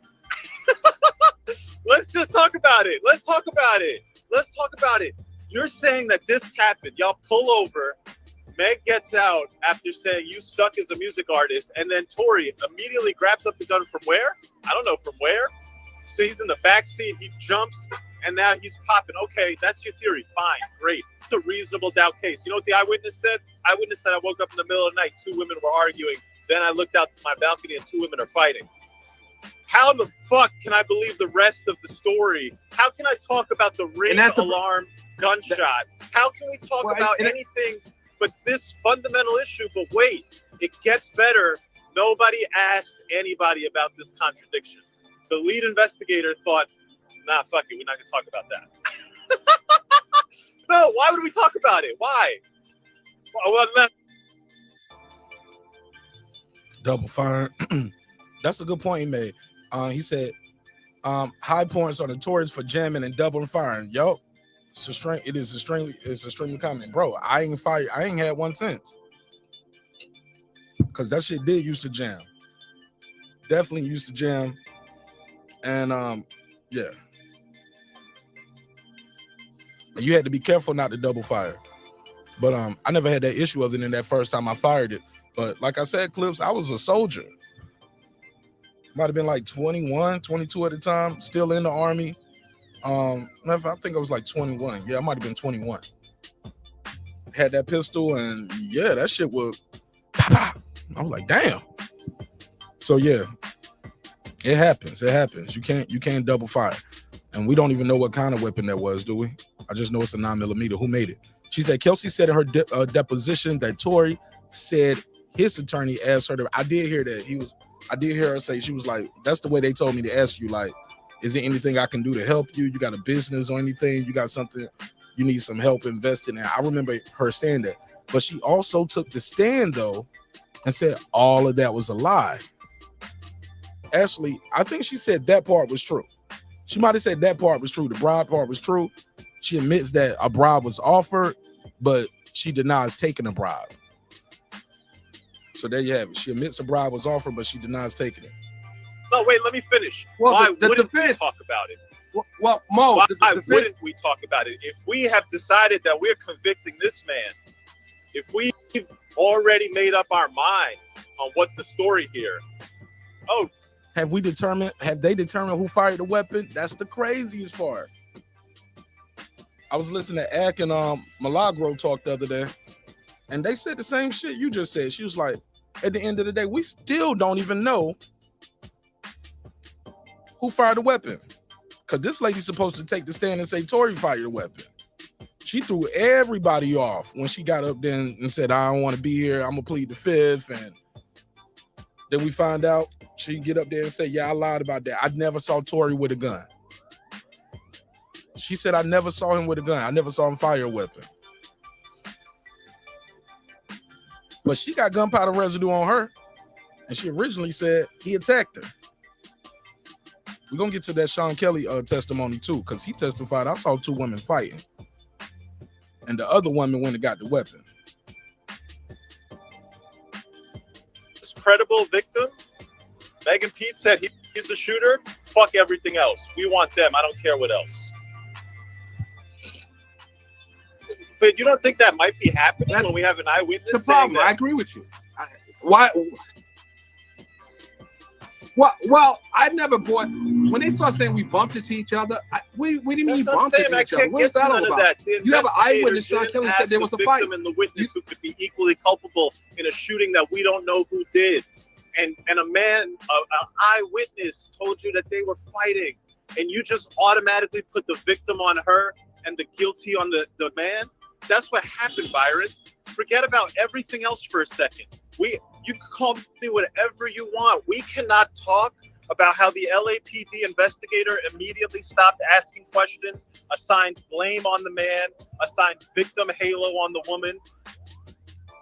Let's just talk about it. Let's talk about it. You're saying that this happened. Y'all pull over. Meg gets out after saying you suck as a music artist, and then Tory immediately grabs up the gun from where? I don't know from where. So he's in the back seat, he jumps, and now he's popping. Okay, that's your theory. Fine, great. It's a reasonable doubt case. You know what the eyewitness said? Eyewitness said, I woke up in the middle of the night, 2 women were arguing. Then I looked out my balcony and 2 women are fighting. How the fuck can I believe the rest of the story? How can I talk about the ring alarm gunshot? How can we talk about anything but this fundamental issue? But wait, it gets better. Nobody asked anybody about this contradiction. The lead investigator thought, nah, fuck it, we're not gonna talk about that. No, why would we talk about it? Why? Well, double fire. That's a good point he made. He said, high points are notorious for jamming and double firing. Yo, it is extremely common, bro. I ain't had one since, because that shit did used to jam. Definitely used to jam. And yeah, you had to be careful not to double fire. But I never had that issue other than that first time I fired it. But like I said, Clips, I was a soldier. Might have been like 21, 22 at the time, still in the Army. I think I was like 21. Yeah, I might have been 21. Had that pistol, and yeah, that shit was pop, pop. I was like, damn. So yeah, it happens. You can't double fire. And we don't even know what kind of weapon that was, do we? I just know it's a 9mm. Who made it? She said Kelsey said in her deposition that Tory said his attorney asked her to. I did hear that. I did hear her say, she was like, that's the way they told me to ask you, like, is there anything I can do to help you? You got a business or anything? You got something you need some help investing in? I remember her saying that. But she also took the stand, though, and said all of that was a lie. Actually, I think she said that part was true. She might have said that part was true. The bribe part was true. She admits that a bribe was offered, but she denies taking a bribe. So there you have it. She admits a bribe was offered, but she denies taking it. No, wait, let me finish. Well, Why the wouldn't we defense- talk about it? Well, Mo, Why the defense- wouldn't we talk about it? If we have decided that we're convicting this man, if we've already made up our mind on what's the story here, Have they determined who fired the weapon? That's the craziest part. I was listening to Ack and Milagro talk the other day, and they said the same shit you just said. She was like, at the end of the day, we still don't even know who fired the weapon. Because this lady's supposed to take the stand and say Tory fired the weapon. She threw everybody off when she got up there and said, I don't want to be here. I'm going to plead the fifth. And then we find out she get up there and say, yeah, I lied about that. I never saw Tory with a gun. She said, I never saw him with a gun. I never saw him fire a weapon. But she got gunpowder residue on her. And she originally said he attacked her. We're going to get to that Sean Kelly testimony too, because he testified, I saw two women fighting. And the other woman went and got the weapon. this credible victim, Megan Pete said he's the shooter. Fuck everything else. We want them. I don't care what else. But you don't think that might be happening when we have an eyewitness? The problem. I agree with you. Why? Well, I never bought. When they start saying we bumped into each other, we didn't even bump into each other. What's that all about? You have an eyewitness. Sean Kelly said there was a fight. And the witness who could be equally culpable in a shooting that we don't know who did, and a man, an eyewitness, told you that they were fighting, and you just automatically put the victim on her and the guilty on the man. That's what happened, Byron. Forget about everything else for a second. You can call me whatever you want. We cannot talk about how the LAPD investigator immediately stopped asking questions, assigned blame on the man, assigned victim halo on the woman,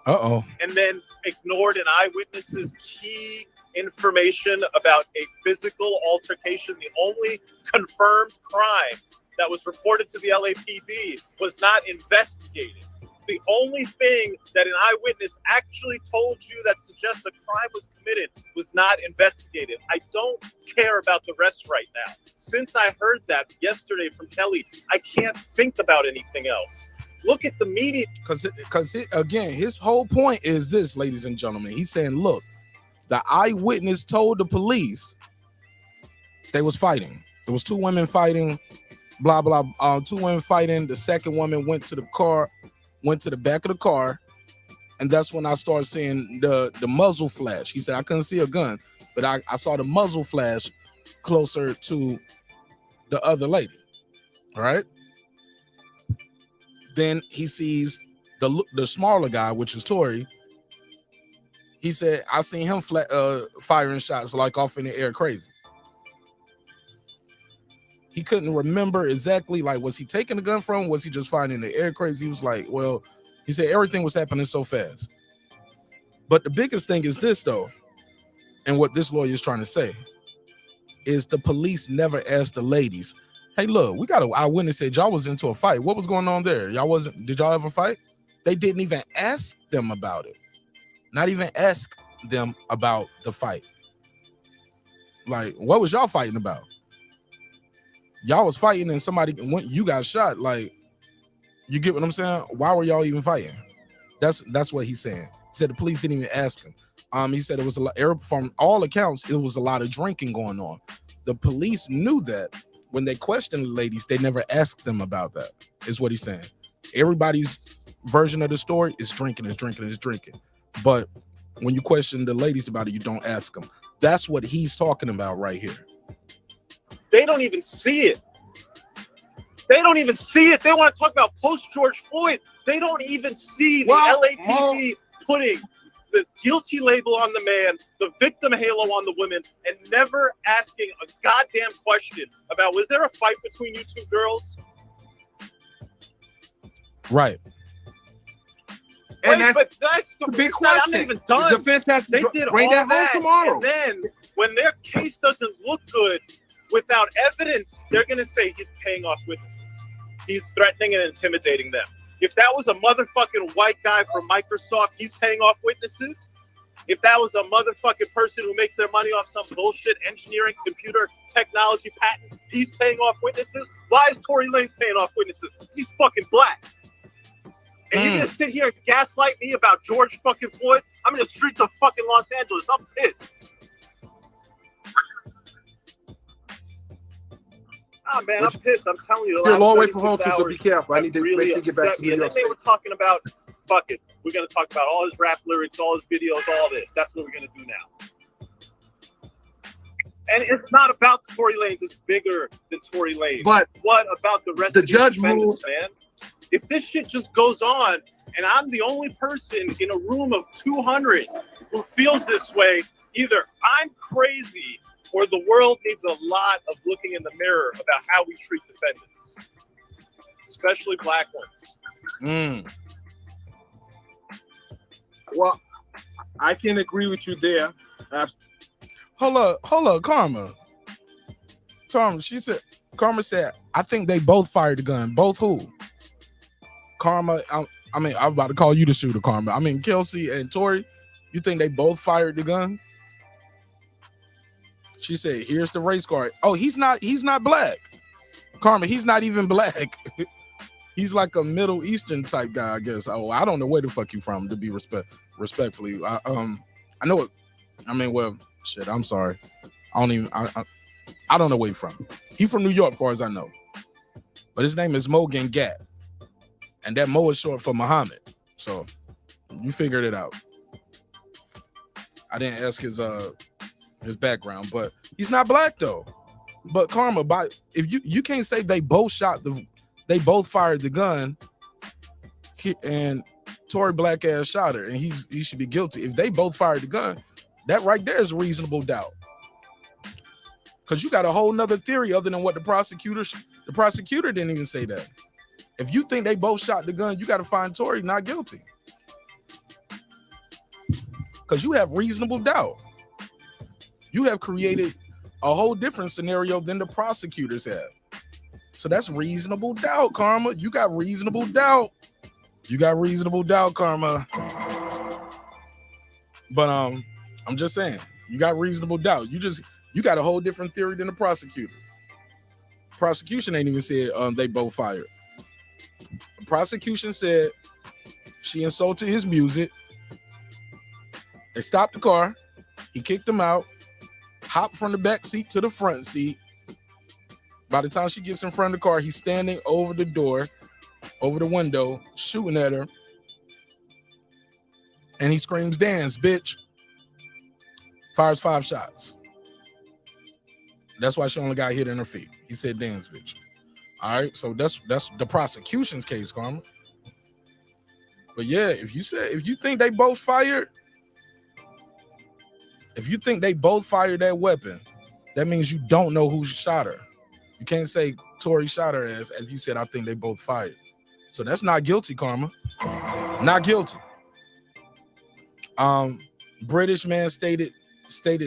and then ignored an eyewitness's key information about a physical altercation. The only confirmed crime that was reported to the LAPD was not investigated. The only thing that an eyewitness actually told you that suggests a crime was committed was not investigated. I don't care about the rest right now. Since I heard that yesterday from Kelly, I can't think about anything else. Look at the media. Because again, his whole point is this, ladies and gentlemen. He's saying, look, the eyewitness told the police they was fighting. There was two women fighting, blah, blah, two women fighting. The second woman went to the car, went to the back of the car, and that's when I started seeing the muzzle flash. He said, I couldn't see a gun, but I saw the muzzle flash closer to the other lady, all right? Then he sees the smaller guy, which is Tory. He said, I seen him firing shots like off in the air crazy. He couldn't remember exactly, like, was he taking the gun from? Was he just firing in the air crazy? He was like, well, he said everything was happening so fast. But the biggest thing is this, though, and what this lawyer is trying to say, is the police never asked the ladies, hey, look, we got an eyewitness said y'all was into a fight. What was going on there? Did y'all ever fight? They didn't even ask them about it. Not even ask them about the fight. Like, what was y'all fighting about? Y'all was fighting and you got shot. Like, you get what I'm saying? Why were y'all even fighting? That's what he's saying. He said the police didn't even ask him. He said it was a lot, from all accounts, it was a lot of drinking going on. The police knew that. When they questioned the ladies, they never asked them about that, is what he's saying. Everybody's version of the story is drinking. But when you question the ladies about it, you don't ask them. That's what he's talking about right here. They don't even see it. They want to talk about post-George Floyd. They don't even see the LAPD putting the guilty label on the man, the victim halo on the women, and never asking a goddamn question about, was there a fight between you two girls? Right. And that's the big question. I'm not even done. The defense has to they did bring all that home tomorrow. And then when their case doesn't look good without evidence, they're going to say he's paying off witnesses. He's threatening and intimidating them. If that was a motherfucking white guy from Microsoft, he's paying off witnesses. If that was a motherfucking person who makes their money off some bullshit engineering, computer technology patent, he's paying off witnesses. Why is Tory Lanez paying off witnesses? He's fucking black. And you're gonna sit here and gaslight me about George fucking Floyd? I'm in the streets of fucking Los Angeles. I'm pissed. Ah, man, I'm pissed. I'm telling you. You're a long way from home, so be careful. I need to really make sure you get back to New and York. then they were talking about, fuck it. We're going to talk about all his rap lyrics, all his videos, all this. That's what we're going to do now. And it's not about Tory Lanez. It's bigger than Tory Lanez. But what about the rest the of the judge defendants, ruled, man? If this shit just goes on, and I'm the only person in a room of 200 who feels this way, either I'm crazy or the world needs a lot of looking in the mirror about how we treat defendants, especially black ones. Well, I can agree with you there. Hold up, Karma. Karma said, I think they both fired the gun. Both who? Karma, I'm about to call you the shooter, Karma. I mean, Kelsey and Tory, you think they both fired the gun? She said, here's the race card. Oh, he's not black. Karma, he's not even black. He's like a Middle Eastern type guy, I guess. Oh, I don't know where the fuck you from, to be respectfully. I know it. I mean, well, shit, I'm sorry. I don't know where he's from. He's from New York, as far as I know. But his name is Mogan Gat. And that Mo is short for Muhammad. So you figured it out. I didn't ask his background, but he's not black though. But Karma, if you can't say they both fired the gun, and Tory black ass shot her, and he should be guilty. If they both fired the gun, that right there is reasonable doubt. Because you got a whole nother theory other than what the prosecutor didn't even say that. If you think they both shot the gun, you got to find Tory not guilty. Because you have reasonable doubt. You have created a whole different scenario than the prosecutors have. So that's reasonable doubt, Karma. You got reasonable doubt. You got reasonable doubt, Karma. But I'm just saying, you got reasonable doubt. You got a whole different theory than the prosecutor. Prosecution ain't even said they both fired. The prosecution said she insulted his music. They stopped the car. He kicked him out. Hopped from the back seat to the front seat. By the time she gets in front of the car, he's standing over the door, over the window, shooting at her. And he screams, "Dance, bitch." Fires 5 shots. That's why she only got hit in her feet. He said, "Dance, bitch." All right, so that's the prosecution's case, Karma. But yeah, if you think they both fired, that weapon, that means you don't know who shot her. You can't say Tory shot her as you said, I think they both fired. So that's not guilty, Karma. Not guilty. British man stated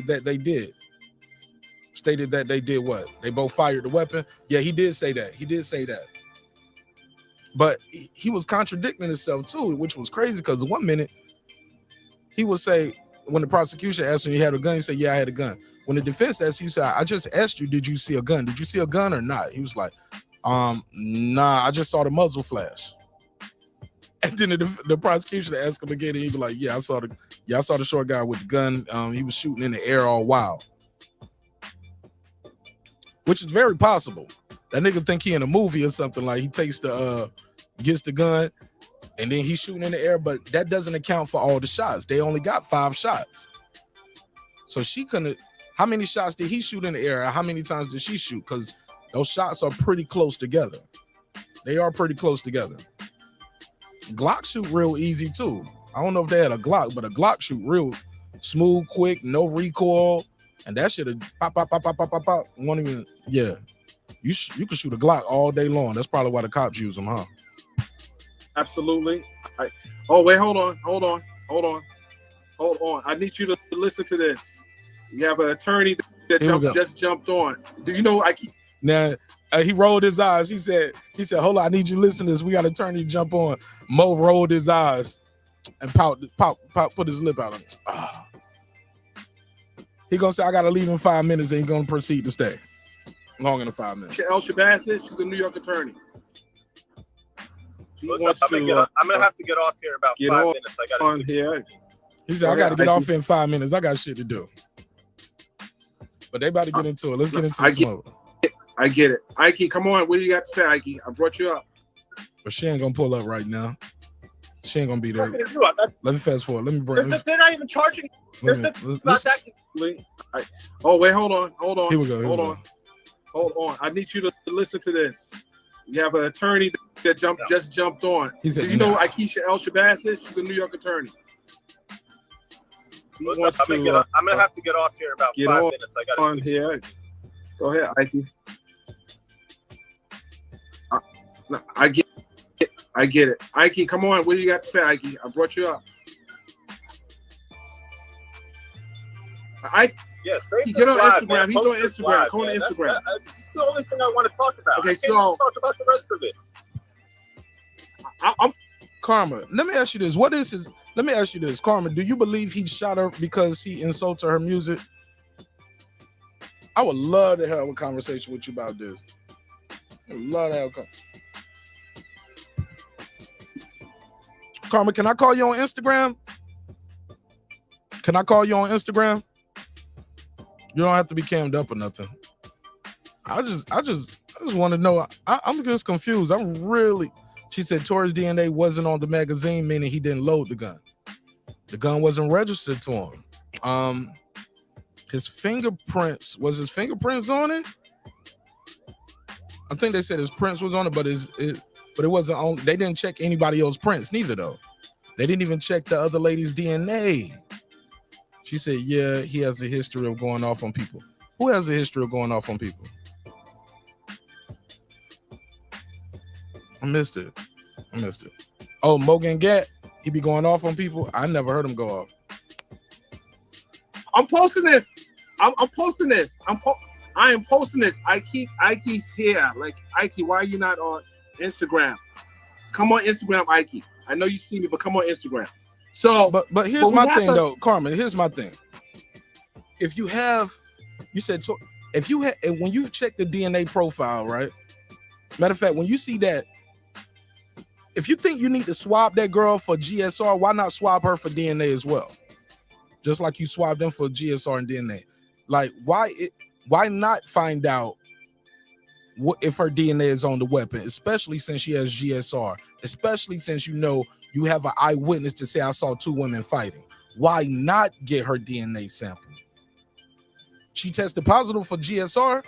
that they did. Stated that they did what? They both fired the weapon. Yeah, he did say that. But he was contradicting himself too, which was crazy because 1 minute he would say, when the prosecution asked him, "You had a gun?" He said, "Yeah, I had a gun." When the defense asked, he said, "I just asked you, did you see a gun? Did you see a gun or not?" He was like, "Nah, I just saw the muzzle flash." And then the prosecution asked him again, and he'd be like, "Yeah, I saw the short guy with the gun. He was shooting in the air all wild," which is very possible. That nigga think he in a movie or something. Like he takes gets the gun, and then he's shooting in the air, but that doesn't account for all the shots. They only got 5 shots. So she couldn't. How many shots did he shoot in the air? How many times did she shoot? Because those shots are pretty close together. They are pretty close together. Glock shoot real easy too. I don't know if they had a Glock, but a Glock shoot real smooth, quick, no recoil, and that shit pop. Won't even. Yeah, you can shoot a Glock all day long. That's probably why the cops use them, huh? Absolutely. Oh, wait, hold on. I need you to listen to this. You have an attorney that just jumped on. Do you know? Now he rolled his eyes. He said, "Hold on, I need you to listen to this. We got an attorney to jump on." Mo rolled his eyes and put his lip out. He gonna say, "I gotta leave in 5 minutes," and he's gonna proceed to stay longer than 5 minutes. El Shabazz is, she's a New York attorney. I'm gonna have to get off here in about 5 minutes. I got on here. He said, "I got to get off in 5 minutes. I got shit to do." But they about to get into it. Let's get into the smoke. I get it. Ike, come on. What do you got to say, Ike? I brought you up. But she ain't gonna pull up right now. She ain't gonna be there. Let me fast forward. Let me bring. They're not even charging. Oh wait, hold on. Here we go. Hold on. I need you to listen to this. You have an attorney that just jumped on. He said, "Do you know who Akeisha El Shabazz is? She's a New York attorney." I'm gonna have to get off here in about 5 minutes. I got on here. Go ahead, Ike. I get it. Ike, come on. What do you got to say, Ike? I brought you up. Ike, get on Instagram. He's on Instagram. Go on Instagram. That's the only thing I want to talk about. Okay, I can't talk about the rest of it. I'm Karma. Let me ask you this. Let me ask you this, Karma. Do you believe he shot her because he insulted her music? I would love to have a conversation with you about this. I would love to have a conversation. Karma, can I call you on Instagram? Can I call you on Instagram? You don't have to be cammed up or nothing. I just want to know. I'm just confused. She said Tory's DNA wasn't on the magazine, meaning he didn't load the gun. The gun wasn't registered to him. His fingerprints on it? I think they said his prints was on it, but it wasn't on. They didn't check anybody else's prints neither, though. They didn't even check the other lady's DNA. She said, "Yeah, he has a history of going off on people." Who has a history of going off on people? I missed it. Oh, Mogan Gat, he be going off on people. I never heard him go off. I'm posting this. I am posting this. Ike's here. Like, Ike, why are you not on Instagram? Come on Instagram, Ike. I know you see me, but come on Instagram. So, but here's my thing though, Carmen. Here's my thing. If you have, when you check the DNA profile, right? Matter of fact, when you see that, if you think you need to swab that girl for GSR, why not swab her for DNA as well? Just like you swabbed them for GSR and DNA. Like, why not find out what if her DNA is on the weapon, especially since she has GSR, especially since you have an eyewitness to say I saw two women fighting. Why not get her DNA sample? She tested positive for GSR.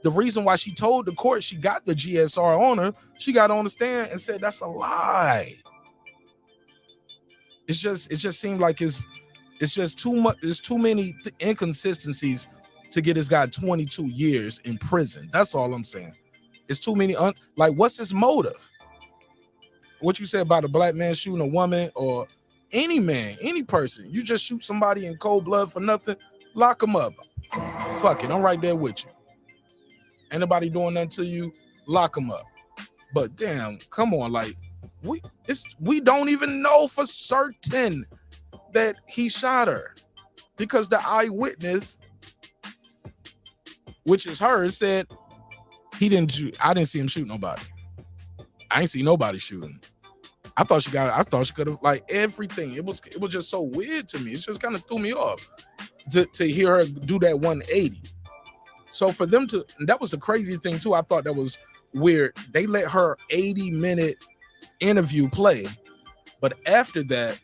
The reason why she told the court she got the GSR on her, she got on the stand and said that's a lie. It just seemed like it's just too much. There's too many inconsistencies to get this guy 22 years in prison. That's all I'm saying. It's too many. What's his motive? What you said about a black man shooting a woman or any man, any person. You just shoot somebody in cold blood for nothing, lock them up. Fuck it, I'm right there with you. Anybody doing nothing to you, lock them up. But damn, come on, we don't even know for certain that he shot her because the eyewitness, which is her, said he didn't shoot. I didn't see him shoot nobody. I ain't see nobody shooting. I thought she could have everything. It was just so weird to me. It just kind of threw me off to hear her do that 180. So for them to, and that was a crazy thing too. I thought that was weird. They let her 80-minute interview play, but after that,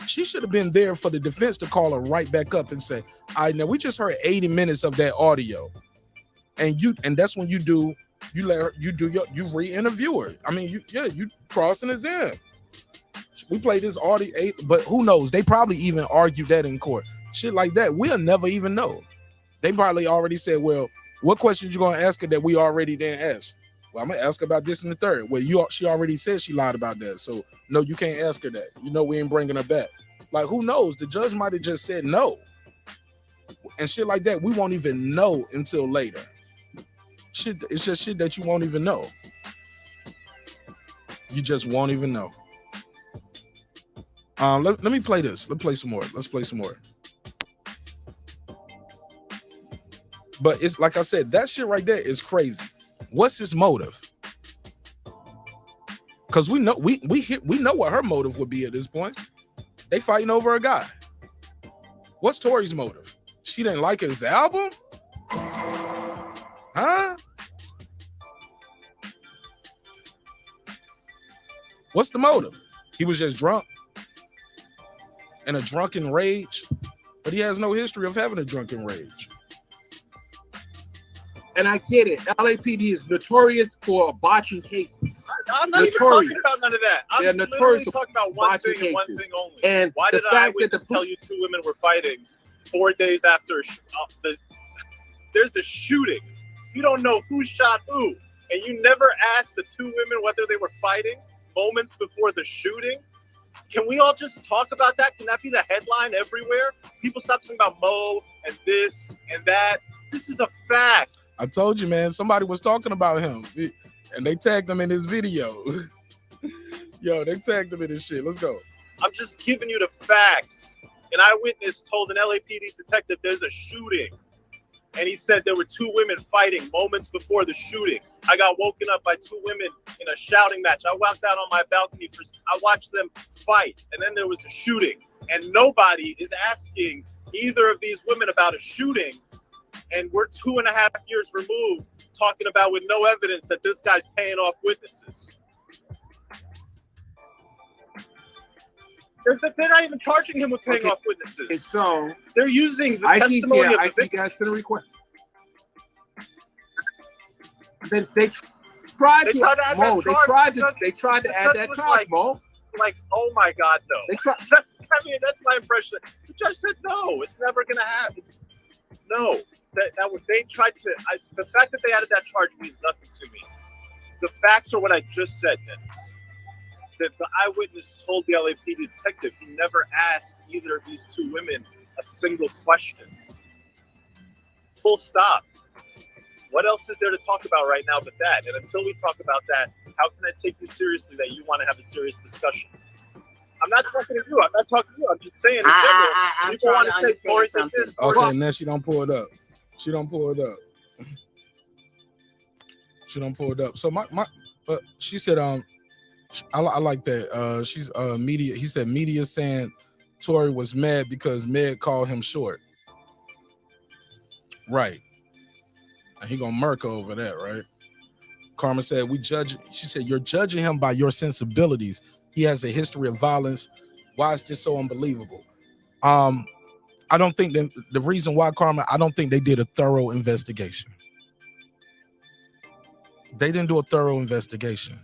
she should have been there for the defense to call her right back up and say, "All right, now we just heard 80 minutes of that audio," and that's when you re-interview her. I mean, you crossing his in. We played this audio, but who knows? They probably even argued that in court. Shit like that, we'll never even know. They probably already said, "Well, what questions you gonna ask her that we already didn't ask?" "Well, I'm gonna ask her about this and the third." "Well, she already said she lied about that, so no, you can't ask her that. We ain't bringing her back." Who knows? The judge might have just said no. and shit like that, we won't even know until later. Shit, it's just shit that you won't even know. You just won't even know. Let me play this. Let's play some more. But it's like I said, that shit right there is crazy. What's his motive? Because we know we know what her motive would be at this point. They fighting over a guy. What's Tory's motive? She didn't like his album? Huh? What's the motive? He was just drunk. In a drunken rage. But he has no history of having a drunken rage. And I get it. LAPD is notorious for botching cases. I'm not even talking about none of that. They're I'm notorious literally talking about one thing and one thing only. And why the did fact I that tell you 2 women were fighting 4 days after there's a shooting? You don't know who shot who, and you never asked the 2 women whether they were fighting moments before the shooting. Can we all just talk about that? Can that be the headline everywhere? People stop talking about Mo and this and that. This is a fact. I told you, man, somebody was talking about him and they tagged him in his video. Yo, they tagged him in his shit. Let's go. I'm just giving you the facts. An eyewitness told an LAPD detective there's a shooting. And he said there were 2 women fighting moments before the shooting. I got woken up by 2 women in a shouting match. I walked out on my balcony. I watched them fight. And then there was a shooting. And nobody is asking either of these women about a shooting. And we're 2.5 years removed talking about with no evidence that this guy's paying off witnesses. They're not even charging him with paying off witnesses. And so they're using the testimony of the victim. guys to the request. They tried to add that charge, Mo. Like, oh my God, no. That's my impression. The judge said no. It's never gonna happen. No. They tried to. The fact that they added that charge means nothing to me. The facts are what I just said, Dennis. That the eyewitness told the LAPD detective he never asked either of these 2 women a single question. Full stop. What else is there to talk about right now but that? And until we talk about that, how can I take you seriously that you want to have a serious discussion? I'm not talking to you. I'm just saying in general. People want to say stories like this. Okay, and then she don't pull it up. She don't pull it up. So she said, I like that. She's media. He said media saying Tory was mad because Meg called him short. Right. And he gonna murk over that, right? Karma said, she said, you're judging him by your sensibilities. He has a history of violence. Why is this so unbelievable? I don't think that the reason why, Karma, I don't think they did a thorough investigation. They didn't do a thorough investigation.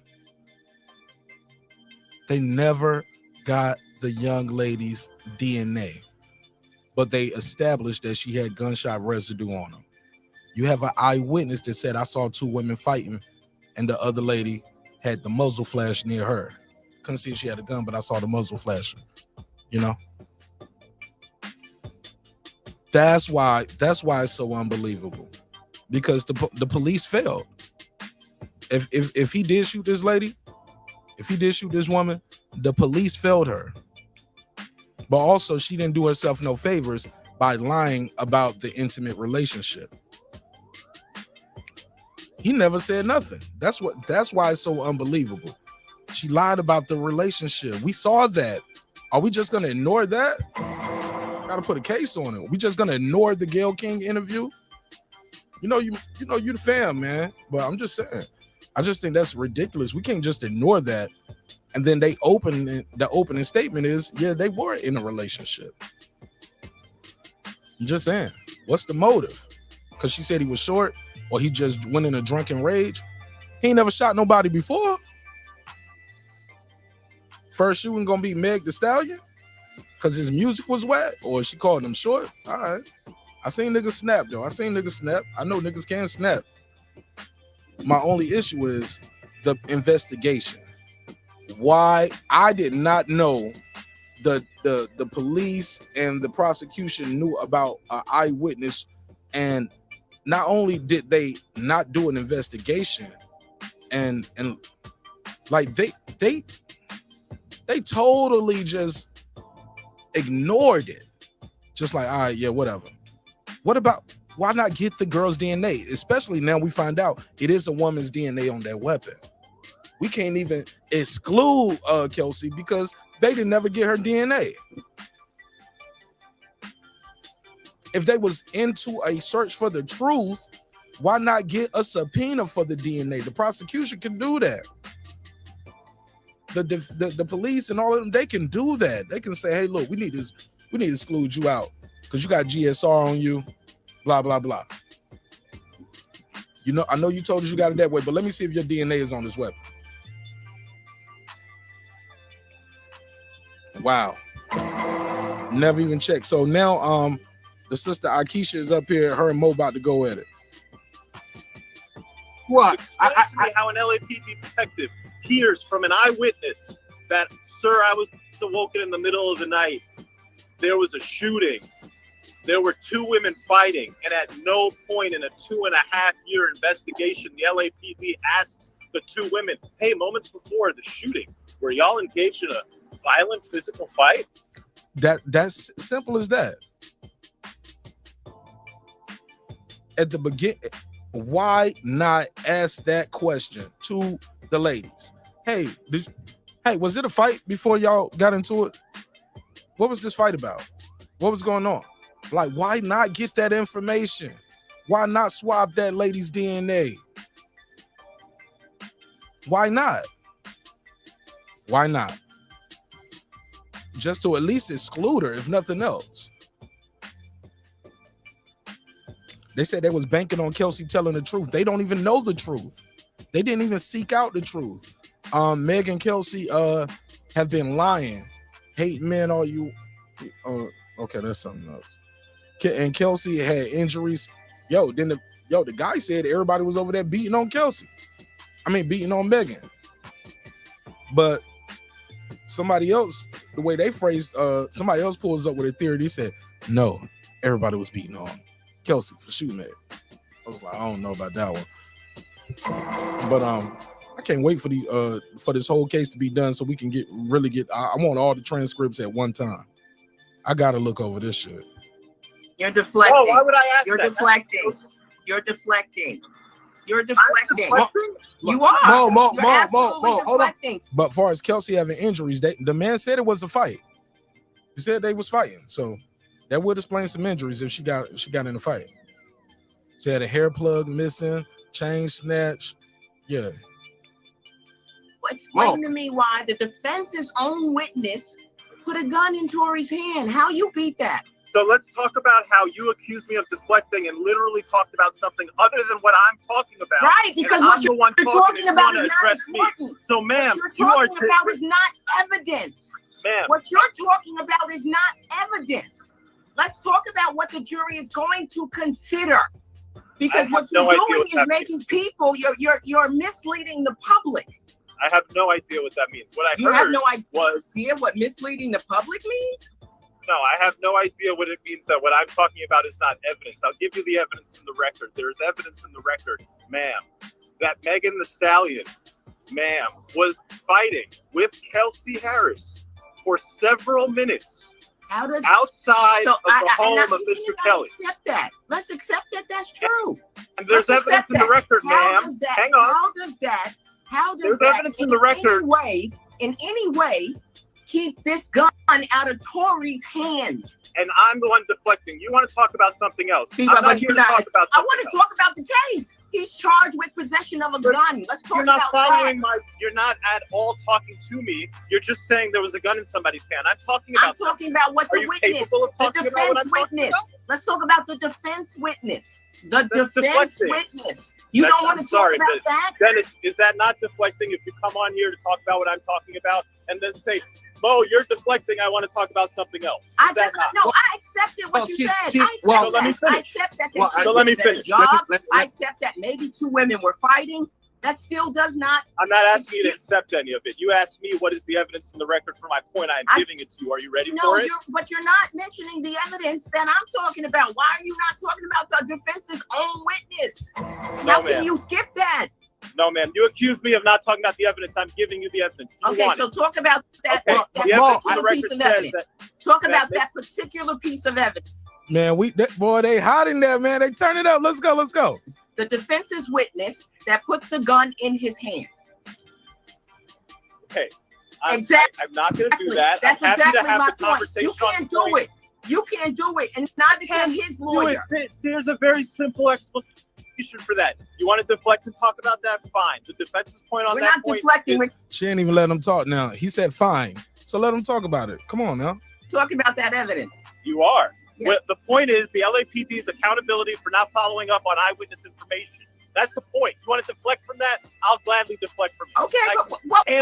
They never got the young lady's DNA, but they established that she had gunshot residue on her. You have an eyewitness that said, I saw 2 women fighting and the other lady had the muzzle flash near her. Couldn't see if she had a gun, but I saw the muzzle flashing, you know? That's why it's so unbelievable, because the police failed. If he did shoot this lady, if he did shoot this woman, the police failed her. But also, she didn't do herself no favors by lying about the intimate relationship. He never said nothing. That's why it's so unbelievable. She lied about the relationship. We saw that. Are we just gonna ignore that? Gotta put a case on it. We just gonna ignore the Gayle King interview? You know you the fam, man. But I'm just saying, I just think that's ridiculous. We can't just ignore that. And then the opening statement is, yeah, they were in a relationship. I'm just saying, what's the motive? Because she said he was short, or he just went in a drunken rage. He ain't never shot nobody before. First shooting gonna be Meg the Stallion because his music was wet, or she called him short. All right. I seen niggas snap, though. I know niggas can snap. My only issue is the investigation. Why? I did not know the police and the prosecution knew about an eyewitness, and not only did they not do an investigation, and like they totally just ignored it, just like, all right, yeah, whatever. What about, why not get the girl's DNA? Especially now we find out it is a woman's DNA on that weapon. We can't even exclude Kelsey because they didn't never get her DNA. If they was into a search for the truth, why not get a subpoena for the DNA? The prosecution can do that. The police and all of them, they can do that. They can say, hey, look, we need to exclude you out because you got GSR on you, blah, blah, blah. You know, I know you told us you got it that way, but let me see if your DNA is on this weapon. Wow. Never even checked. So now the sister Akeisha is up here, her and Mo about to go at it. What? Explain to me how an LAPD detective hears from an eyewitness that, sir, I was awoken in the middle of the night. There was a shooting. There were two women fighting. And at no point in a 2.5-year investigation, the LAPD asks the two women, hey, moments before the shooting, were y'all engaged in a violent physical fight? That's simple as that. At the beginning, why not ask that question to the ladies? Hey, was it a fight before y'all got into it? What was this fight about? What was going on? Like, why not get that information? Why not swab that lady's DNA? Why not? Why not? Just to at least exclude her, if nothing else. They said they was banking on Kelsey telling the truth. They don't even know the truth. They didn't even seek out the truth. Meg and Kelsey have been lying. Hate men, all you. Okay, that's something else. And Kelsey had injuries. The guy said everybody was over there beating on Kelsey. I mean, beating on Megan. But somebody else, the way they phrased, somebody else pulls up with a theory. They said, no, everybody was beating on Kelsey for shooting Meg. I was like, I don't know about that one. But I can't wait for this whole case to be done so we can really get. I want all the transcripts at one time. I gotta look over this shit. You're deflecting. Oh, why would I ask You're that? deflecting. You're deflecting. You're deflecting. You are. Mo, You're absolutely hold on. deflecting. But far as Kelsey having injuries, the man said it was a fight. He said they was fighting, so that would explain some injuries if she got in a fight. She had a hair plug missing, chain snatch. Yeah. Explain to me why the defense's own witness put a gun in Tory's hand. How you beat that? So let's talk about how you accused me of deflecting and literally talked about something other than what I'm talking about. Right, because what you're talking about is not important. So, ma'am, what you're talking about is not evidence. Ma'am, what you're talking about is not evidence. Let's talk about what the jury is going to consider. Because what you're doing is making people, you're misleading the public. I have no idea what that means. What I heard have no idea what misleading the public means? No, I have no idea what it means that what I'm talking about is not evidence. I'll give you the evidence in the record. There is evidence in the record, ma'am, that Megan the Stallion, ma'am, was fighting with Kelsey Harris for several minutes outside of the home of Mr. Kelly. Accept that. Let's accept that that's true. And there's evidence in the record, ma'am. Hang on. How does there's that evidence in the record. In any way, keep this gun out of Tory's hand? And I'm the one deflecting. You want to talk about something else? I want to talk about the case. He's charged with possession of a gun. Let's talk about that. You're not at all talking to me. You're just saying there was a gun in somebody's hand. I'm talking about what the witness, the defense witness. Let's talk about the defense witness. The defense witness. You don't want to talk about that? Dennis, is that not deflecting if you come on here to talk about what I'm talking about and then say, Mo, you're deflecting. I want to talk about something else. I accepted what you said. I accept that. So let me finish. I accept that maybe two women were fighting. That still does not. I'm not asking you to accept any of it. You asked me what is the evidence in the record for my point. I'm giving it to you. Are you ready for it? But you're not mentioning the evidence that I'm talking about. Why are you not talking about the defense's own witness? How can you skip that? No, ma'am. You accuse me of not talking about the evidence. I'm giving you the evidence. Okay, so talk about that. Okay. The evidence piece of evidence. Talk about that particular piece of evidence. Man, they hiding there, man. They turn it up. Let's go. The defense's witness that puts the gun in his hand. Okay. Exactly. I'm not going to do that. That's I'm happy exactly to have my the conversation. You can't do it. You can't do it, and neither can his lawyer. There's a very simple explanation for that. You want to deflect and talk about that? Fine. The defense's point on that point. We're not deflecting. She ain't even let him talk now. He said fine. So let him talk about it. Come on now. Talk about that evidence. You are. Yeah. Well, the point is the LAPD's accountability for not following up on eyewitness information. That's the point. You want to deflect from that? I'll gladly deflect from it. Okay, but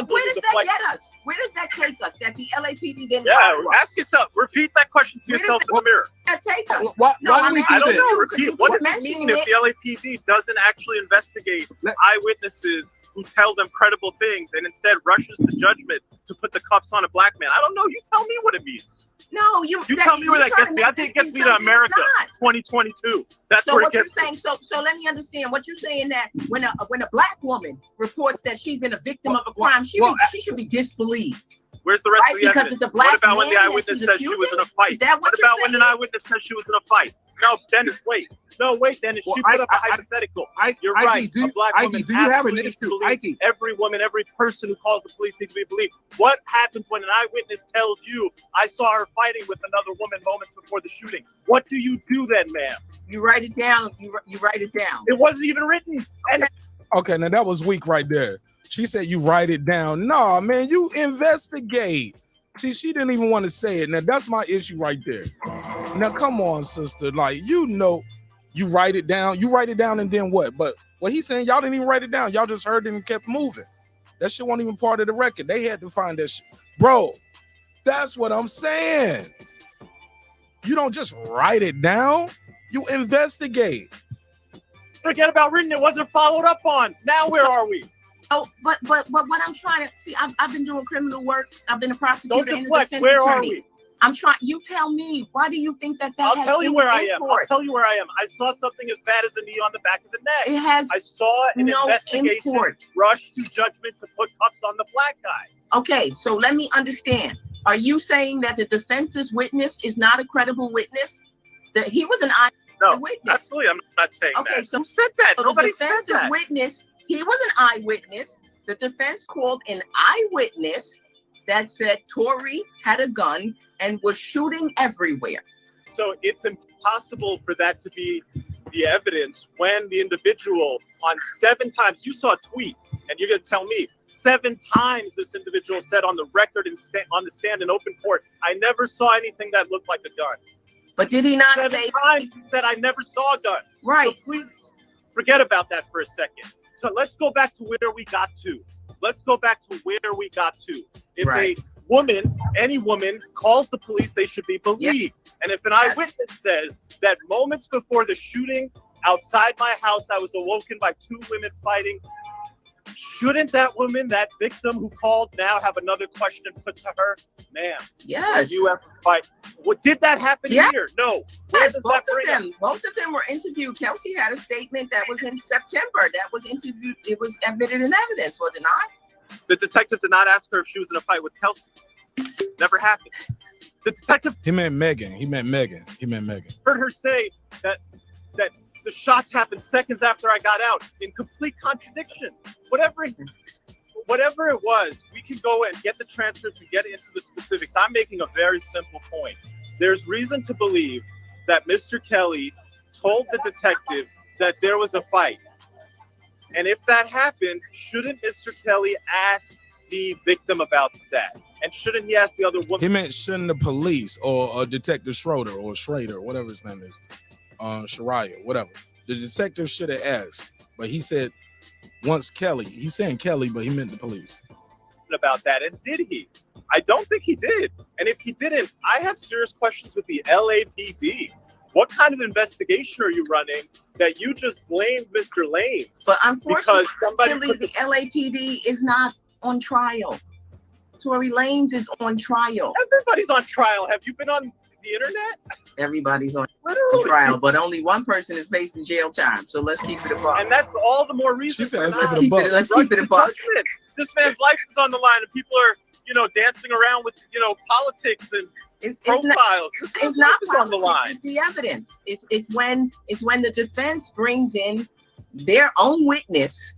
where does that get us? Where does that take us? That the LAPD didn't follow up? Ask yourself. Repeat that question to yourself in the mirror. That take us? Why do we do I don't this? know. Repeat. What does it mean if the LAPD doesn't actually investigate eyewitnesses who tell them credible things and instead rushes to judgment to put the cuffs on a black man? I don't know. You tell me what it means. No, you tell me where that gets me. I think it gets me to America 2022. That's so where what it gets you're saying. So let me understand what you're saying, that when a black woman reports that she's been a victim of a crime, she should be disbelieved. Where's the rest of the because evidence? it's a black What about when the man eyewitness said she was in a fight? Is that what about when an eyewitness said she was in a fight? No, Dennis, wait. No, wait, Dennis. She put up a hypothetical. You're right. A black woman. Do you have an issue? Every woman, every person who calls the police needs to be believed. What happens when an eyewitness tells you, I saw her fighting with another woman moments before the shooting? What do you do then, ma'am? You write it down. You write it down. It wasn't even written. Okay, now that was weak right there. She said you write it down. No, man, you investigate. See, she didn't even want to say it. Now, that's my issue right there. Now, come on, sister. Like, you write it down. You write it down and then what? But what he's saying, y'all didn't even write it down. Y'all just heard it and kept moving. That shit wasn't even part of the record. They had to find that shit. Bro, that's what I'm saying. You don't just write it down. You investigate. Forget about written. It wasn't followed up on. Now where are we? Oh, but what I'm trying to see, I've been doing criminal work. I've been a prosecutor. Don't deflect. Where are we? I'm trying. You tell me. Why do you think that I'll tell you where I am. I'll tell you where I am. I saw something as bad as a knee on the back of the neck. It has. I saw an investigation rush to judgment to put cuffs on the black guy. Okay, so let me understand. Are you saying that the defense's witness is not a credible witness? That he was an eyewitness? No, absolutely. I'm not saying that. Okay, so who said that? So Nobody the defense's said that. Witness. He was an eyewitness. The defense called an eyewitness that said Tory had a gun and was shooting everywhere. So it's impossible for that to be the evidence when the individual on 7 times, you saw a tweet, and you're going to tell me 7 times this individual said on the record and on the stand in open court, I never saw anything that looked like a gun. But did he not 7 say? times he said, I never saw a gun. Right. So please forget about that for a second. So let's go back to where we got to. If a woman, any woman, calls the police, they should be believed. Yes. And if an eyewitness says that moments before the shooting outside my house, I was awoken by 2 women fighting, shouldn't that woman, that victim who called now, have another question put to her? Ma'am, yes. You ever fight? What did that happen here? No. Yes, both of them were interviewed. Kelsey had a statement that was in September. That was interviewed. It was admitted in evidence, was it not? The detective did not ask her if she was in a fight with Kelsey. Never happened. The detective. He meant Megan. Heard her say that the shots happened seconds after I got out, in complete contradiction. Whatever it was, we can go and get the transcripts and get into the specifics. I'm making a very simple point. There's reason to believe that Mr. Kelly told the detective that there was a fight. And if that happened, shouldn't Mr. Kelly ask the victim about that? And shouldn't he ask the other woman? He meant shouldn't the police or Detective Schroeder or Schrader, whatever his name is, Shariah, whatever. The detective should have asked, but he said once Kelly. He's saying Kelly, but he meant the police. About that, and did he? I don't think he did. And if he didn't, I have serious questions with the LAPD. What kind of investigation are you running that you just blamed Mr. Lanez? But unfortunately, because the LAPD is not on trial. Tory Lanez is on trial. Everybody's on trial. Have you been on the internet? Everybody's on Literally. trial, but only one person is facing jail time. So let's keep it a buck. And that's all the more reason. She said, for let's not. keep it a buck. Let's keep it a buck. This man's life is on the line, and people are, dancing around with, politics and profiles. It's not politics on the line. It's the evidence. It's when the defense brings in their own witness,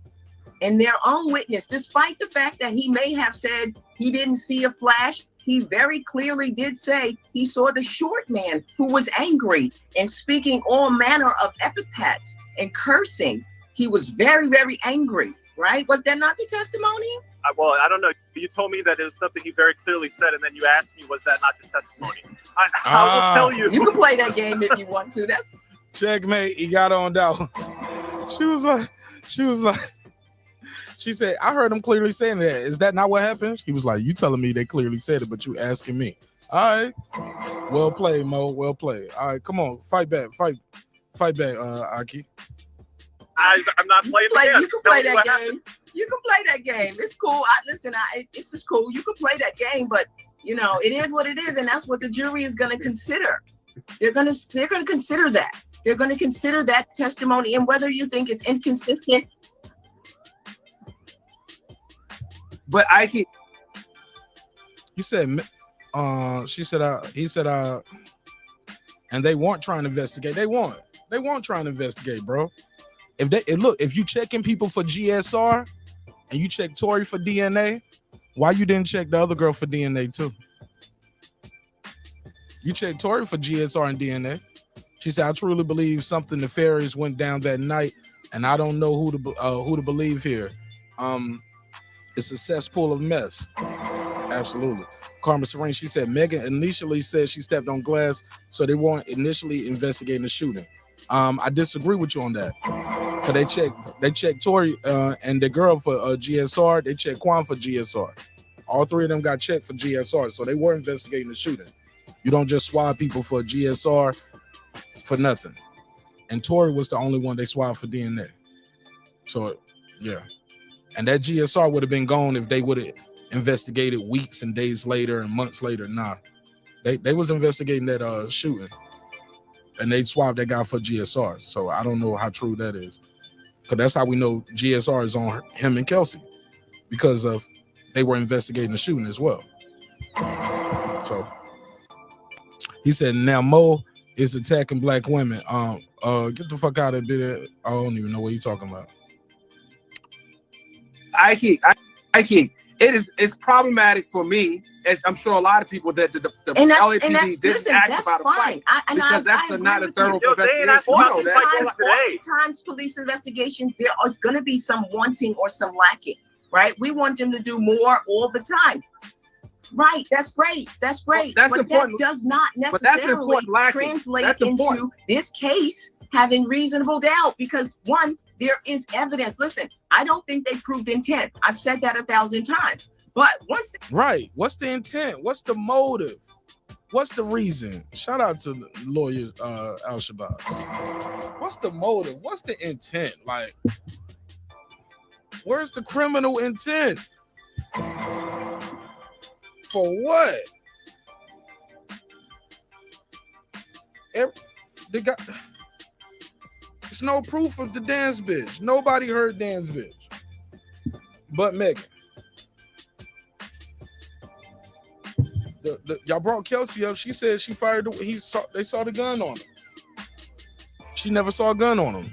despite the fact that he may have said he didn't see a flash. He very clearly did say he saw the short man who was angry and speaking all manner of epithets and cursing. He was very, very angry, right? Was that not the testimony? Well, I don't know. You told me that it was something he very clearly said, and then you asked me, was that not the testimony? I will tell you. You can play that game if you want to. That's checkmate. He got on down. She was like, she said, I heard him clearly saying that. Is that not what happened? He was like, you telling me they clearly said it, but you asking me. All right. Well played, Mo. Well played. All right, come on. Fight back. Fight back, Aki. I'm not playing the game. You can play that game. You can play that game. It's cool. It's just cool. You can play that game, but it is what it is, and that's what the jury is going to consider. They're going to consider that. They're going to consider that testimony, and whether you think it's inconsistent. But you said, she said, he said, and they weren't trying to investigate. They weren't trying to investigate, bro. If you checking people for GSR and you check Tory for DNA, why you didn't check the other girl for DNA too? You checked Tory for GSR and DNA. She said, I truly believe something nefarious went down that night, and I don't know who to believe here. It's a cesspool of mess. Absolutely. Karma Serene, she said, Megan initially said she stepped on glass, so they weren't initially investigating the shooting. I disagree with you on that. Cause they checked Tory and the girl for GSR. They checked Quan for GSR. All three of them got checked for GSR, so they were investigating the shooting. You don't just swab people for GSR for nothing. And Tory was the only one they swabbed for DNA. So yeah. And that GSR would have been gone if they would have investigated weeks and days later and months later. Nah, they was investigating that shooting, and they swabbed that guy for GSR. So I don't know how true that is, because that's how we know GSR is on him and Kelsey, because of they were investigating the shooting as well. So he said, now Mo is attacking black women. Get the fuck out of it. I don't even know what you're talking about. It's problematic for me, as I'm sure a lot of people, that the LAPD didn't ask about a fight, because that's not a thorough investigation. Oftentimes, police investigations, there is going to be some wanting or some lacking, right? We want them to do more all the time. Right, that's great. Well, that's but important. That does not necessarily translate into this case having reasonable doubt, because one, there is evidence. Listen, I don't think they proved intent. I've said that 1,000 times. But once right, what's the intent? What's the motive? What's the reason? Shout out to the lawyer Al Shabazz. What's the motive? What's the intent? Like, where's the criminal intent? For what? They got. There's no proof of the dance bitch. Nobody heard dance bitch, but Megan. Y'all brought Kelsey up. She said she fired. They saw the gun on him. She never saw a gun on him.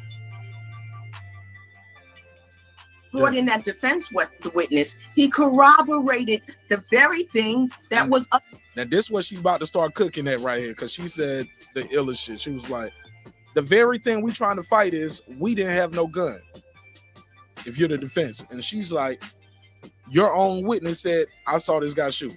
Brought in that defense witness. He corroborated the very thing that was up. Now this is what she's about to start cooking at right here, because she said the illest shit. She was like, the very thing we trying to fight is we didn't have no gun. If you're the defense. And she's like, your own witness said, I saw this guy shooting.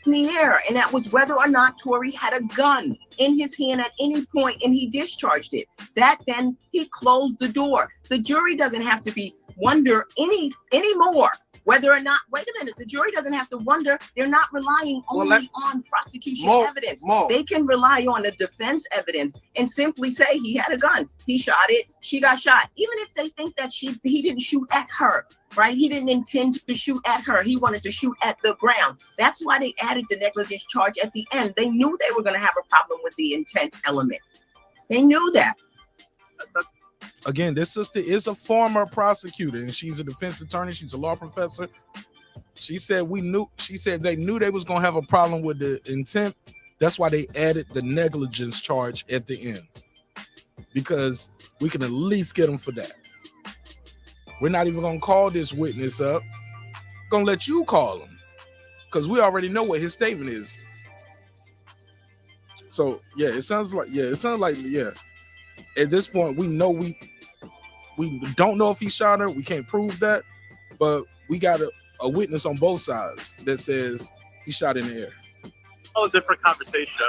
In the air, and that was whether or not Tory had a gun in his hand at any point, and he discharged it. That then he closed the door. The jury doesn't have to wonder anymore Whether or not, wait a minute, the jury doesn't have to wonder. They're not relying only on prosecution evidence. They can rely on the defense evidence and simply say he had a gun, he shot it, she got shot. Even if they think that he didn't shoot at her, right? He didn't intend to shoot at her. He wanted to shoot at the ground. That's why they added the negligence charge at the end. They knew they were going to have a problem with the intent element. They knew that. Again, this sister is a former prosecutor and she's a defense attorney. She's a law professor. She said they knew they was going to have a problem with the intent. That's why they added the negligence charge at the end, because we can at least get them for that. We're not even going to call this witness up. Going to let you call him because we already know what his statement is. So, it sounds like at this point, we know we don't know if he shot her. We can't prove that, but we got a witness on both sides that says he shot in the air. Oh, a different conversation.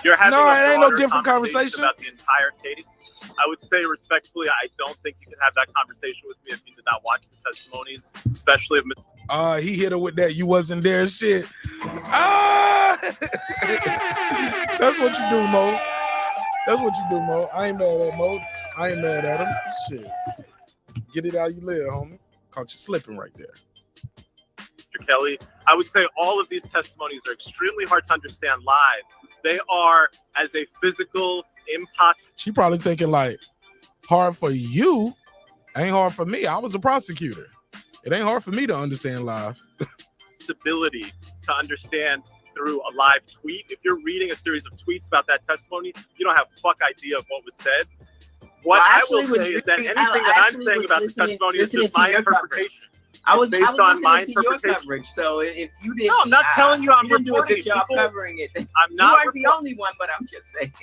You're having it ain't no different conversation about the entire case. I would say respectfully, I don't think you can have that conversation with me if you did not watch the testimonies, especially if he hit her with that "you wasn't there" shit. That's what you do, Mo. That's what you do, Mo. I ain't mad at Mo. I ain't mad at him. Shit. Get it how you live, homie. Caught you slipping right there. Mr. Kelly, I would say all of these testimonies are extremely hard to understand live. They are as a physical impact. She probably thinking like, hard for you, ain't hard for me. I was a prosecutor. It ain't hard for me to understand live. Ability to understand through a live tweet. If you're reading a series of tweets about that testimony, you don't have fuck idea of what was said. What I will say is that anything that I'm saying about the testimony is just my interpretation. I was based on my interpretation. Your coverage, so if you didn't, no, I'm not telling you I'm doing a reporting good job people, covering it. I'm not. You aren't the only one, but I'm just saying.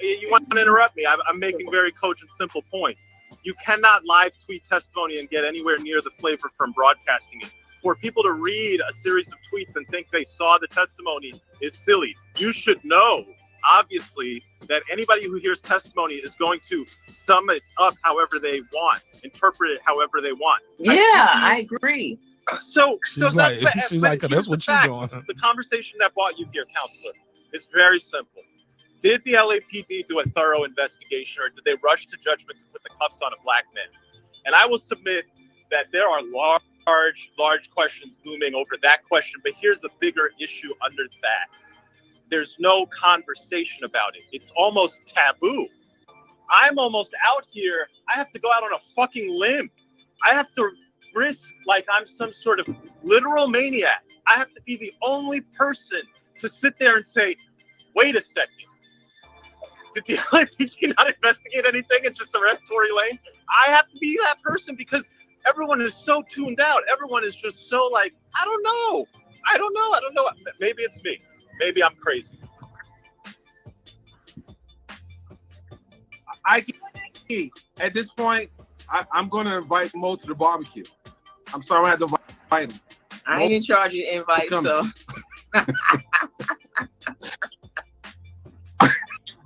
You want to interrupt me? I'm making very cogent, simple points. You cannot live tweet testimony and get anywhere near the flavor from broadcasting it. For people to read a series of tweets and think they saw the testimony is silly. You should know, obviously, that anybody who hears testimony is going to sum it up however they want, interpret it however they want. Yeah, I agree. So she's like, that's what you're doing. The conversation that brought you here, counselor, is very simple. Did the LAPD do a thorough investigation, or did they rush to judgment to put the cuffs on a black man? And I will submit that there are large questions looming over that question. But here's the bigger issue under that. There's no conversation about it. It's almost taboo. I'm almost out here. I have to go out on a fucking limb. I have to risk like I'm some sort of literal maniac. I have to be the only person to sit there and say, wait a second. Did the LAPD not investigate anything and just arrest Tory Lanez? I have to be that person because everyone is so tuned out. Everyone is just so like, I don't know. Maybe it's me. Maybe I'm crazy. At this point, I'm going to invite Mo to the barbecue. I'm sorry I had to invite him. I ain't in charge of the invite, so.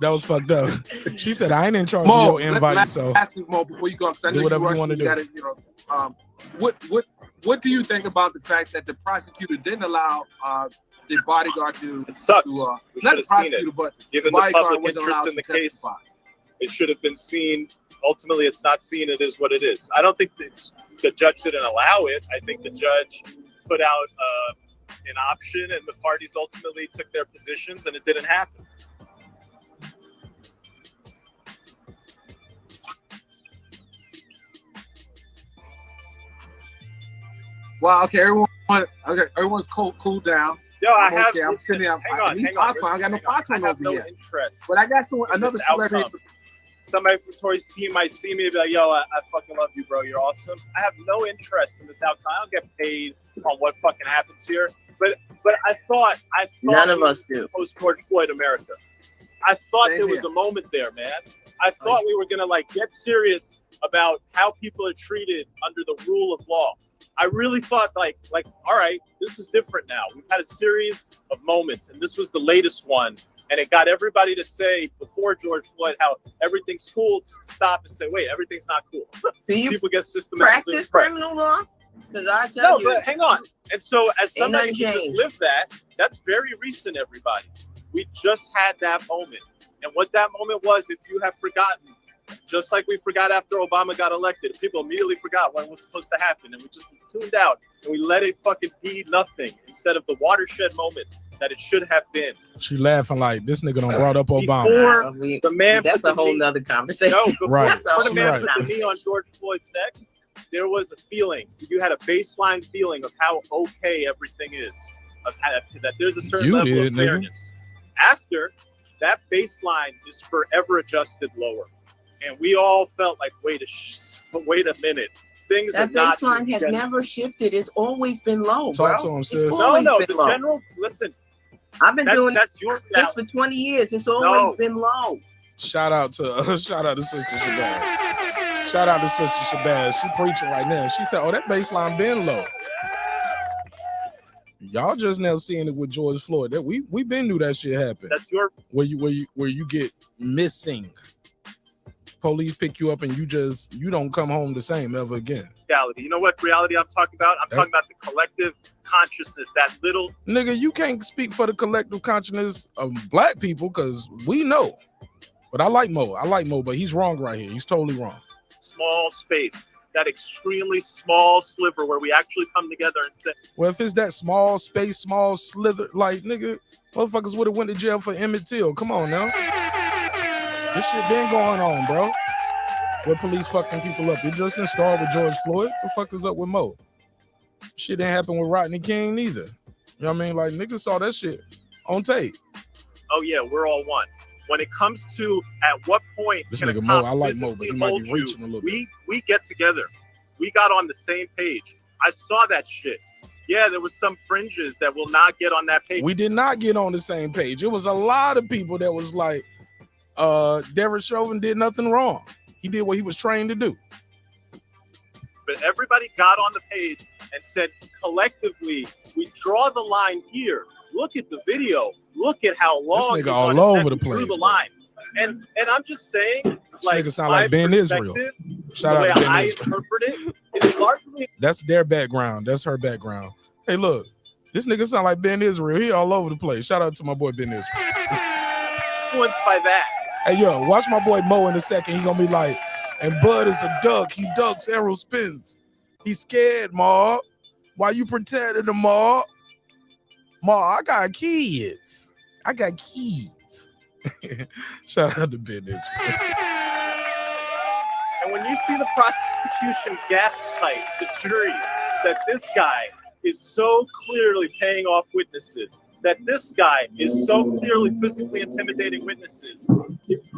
That was fucked up. She said, I ain't in charge of your invite, so. Ask me, Mo, before you go, because I know do whatever you want to do. What do you think about the fact that the prosecutor didn't allow the bodyguard to? It sucks. We should have seen it. But given the public interest in the case, it should have been seen. Ultimately, it's not seen. It is what it is. I don't think the judge didn't allow it. I think the judge put out an option, and the parties ultimately took their positions, and it didn't happen. Well, okay, everyone's cooled down. Yo, I'm sitting there. I need popcorn. I got no popcorn over here. Interest. But I got another celebrity. Somebody from Tory's team might see me and be like, yo, I fucking love you, bro. You're awesome. I have no interest in this outcome. I don't get paid on what fucking happens here. But I thought none of us do. Post George Floyd America. I thought there was a moment there, man. I thought we were gonna like get serious about how people are treated under the rule of law. I really thought like, all right, this is different now. We've had a series of moments, and this was the latest one. And it got everybody to say before George Floyd how everything's cool, to stop and say, wait, everything's not cool. Do you people get systematically practice criminal law? Because I tell you. No, but hang on. And so, as somebody who nothing just changed. lived that, that's very recent, everybody. We just had that moment. And what that moment was, if you have forgotten, just like we forgot after Obama got elected, people immediately forgot what was supposed to happen. And we just tuned out and we let it fucking be nothing instead of the watershed moment that it should have been. She laughing like this nigga done brought up Obama. Before the man That's put the a whole knee- nother conversation. No, before, Right. before the She man right. put the knee on George Floyd's neck, there was a feeling. You had a baseline feeling of how okay everything is, of how, that there's a certain You level did, of nigga. fairness. After, that baseline is forever adjusted lower, and we all felt like, wait a minute, things That are not. baseline has never shifted. It's always been low, Talk bro. to him, It's sis. always No, been the low. general. Listen, I've been doing that's your this reality. for 20 years. It's always been low. Shout out to Sister Shabazz. Shout out to Sister Shabazz. She preaching right now. She said, "Oh, that baseline been low." Y'all just now seeing it with George Floyd. That we been knew that shit happened. That's your Where you get missing. Police pick you up and you don't come home the same ever again. reality. You know what reality I'm talking about? I'm talking about the collective consciousness, that little. Nigga, you can't speak for the collective consciousness of black people because we know. But I like Mo, but he's wrong right here. He's totally wrong. Small space, that extremely small sliver where we actually come together and say, Well, if it's that small space, small slither, like, nigga, motherfuckers would have went to jail for Emmett Till. Come on now. This shit been going on, bro. Where police fucking people up. It just didn't start with George Floyd. The fuck is up with Mo? Shit didn't happen with Rodney King neither. You know what I mean? Like, niggas saw that shit on tape. oh yeah, we're all one. When it comes to at what point This can a nigga cop Mo, I like Mo, but he physically might hold be you, reaching a little bit. we get together. We got on the same page. I saw that shit. Yeah, there was some fringes that will not get on that page. We did not get on the same page. It was a lot of people that was like, Derek Chauvin did nothing wrong. He did what he was trained to do. But everybody got on the page and said, collectively, we draw the line here. Look at the video. Look at how long This nigga he's all on over his the neck through place, the bro. line. And I'm just saying, This like, nigga sound my like Ben Israel. perspective, Shout the out way to Ben I Israel. interpret it is largely That's their background. That's her background. Hey, look, this nigga sound like Ben Israel. He all over the place. Shout out to my boy Ben Israel. influenced by that. Hey, yo, watch my boy Mo in a second. He gonna be like, and Bud is a duck. He ducks, arrow spins. He's scared, Ma. Why you protecting him, Ma? Ma, I got kids. I got kids. Shout out to Ben Israel. And when you see the prosecution gaslight the jury that this guy is so clearly paying off witnesses, that this guy is so clearly physically intimidating witnesses,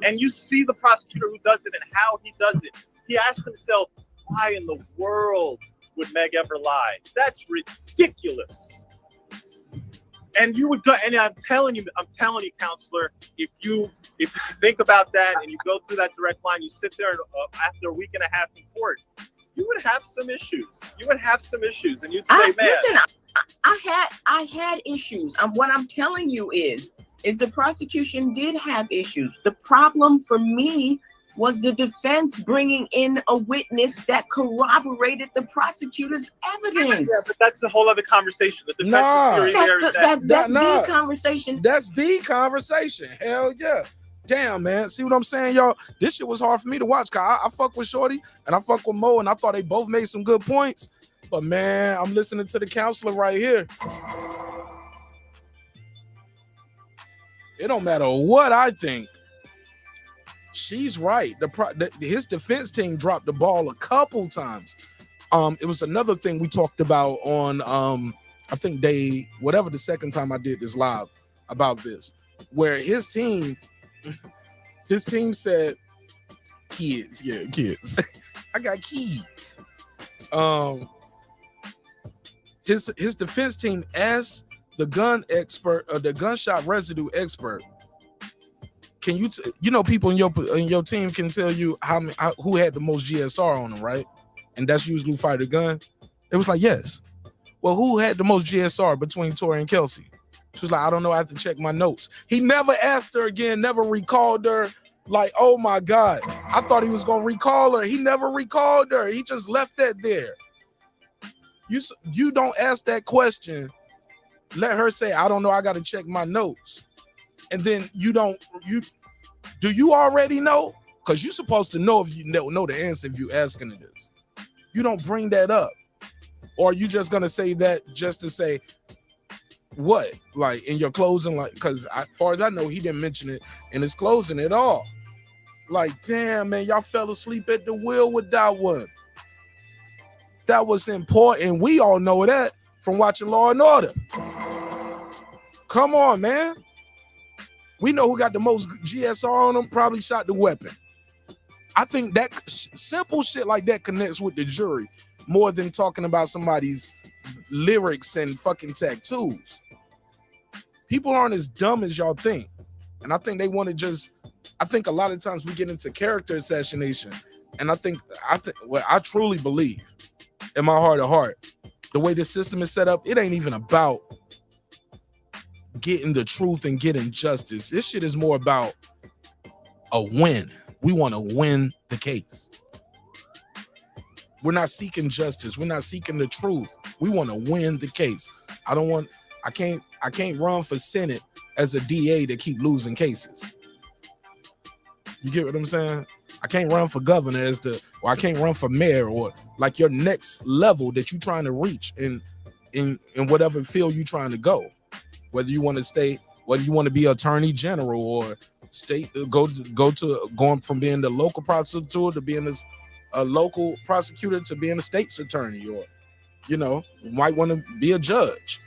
and you see the prosecutor who does it and how he does it, he asks himself, why in the world would Meg ever lie? That's ridiculous. And you would go, and I'm telling you, counselor, if you think about that and you go through that direct line, you sit there after a week and a half in court, you would have some issues. You would have some issues, and you'd say, man. Listen, I had issues. What I'm telling you is the prosecution did have issues. The problem for me was the defense bringing in a witness that corroborated the prosecutor's evidence. Yeah, but that's a whole other conversation. The defense theory there is That's Nah. the conversation. That's the conversation. Hell yeah. Damn, man. See what I'm saying, y'all? This shit was hard for me to watch. Cause I fuck with Shorty and I fuck with Mo, and I thought they both made some good points. But man, I'm listening to the counselor right here. It don't matter what I think. She's right. His defense team dropped the ball a couple times. It was another thing we talked about on I think whatever the second time I did this live about this, where his team said kids. I got kids. His defense team asked the gun expert or the gunshot residue expert, can you people in your team can tell you who had the most GSR on them, right? And that's usually who fired a gun. It was like, yes. Well, who had the most GSR between Tory and Kelsey? She was like, I don't know. I have to check my notes. He never asked her again, never recalled her. Like, oh my God. I thought he was going to recall her. He never recalled her. He just left that there. You don't ask that question. Let her say, I don't know, I got to check my notes. And then do you already know? Because you're supposed to know if you know the answer if you asking it this. You don't bring that up. Or are you just going to say that just to say what? Like in your closing, like, because as far as I know, he didn't mention it in his closing at all. Like, damn, man, y'all fell asleep at the wheel with that one. That was important. We all know that from watching Law and Order. Come on, man. We know who got the most GSR on them, probably shot the weapon. I think that simple shit like that connects with the jury more than talking about somebody's lyrics and fucking tattoos. People aren't as dumb as y'all think. And I think they want to just, I think a lot of times we get into character assassination. And I think what I truly believe in my heart of heart, the way the system is set up, it ain't even about getting the truth and getting justice. This shit is more about a win. We want to win the case. We're not seeking justice. We're not seeking the truth. We want to win the case. I can't run for Senate as a DA to keep losing cases. You get what I'm saying? I can't run for governor or I can't run for mayor, or like your next level that you're trying to reach in whatever field you're trying to go. Whether you want to stay, whether you want to be attorney general or state, going from being the local prosecutor to being a local prosecutor to being a state's attorney, or might want to be a judge.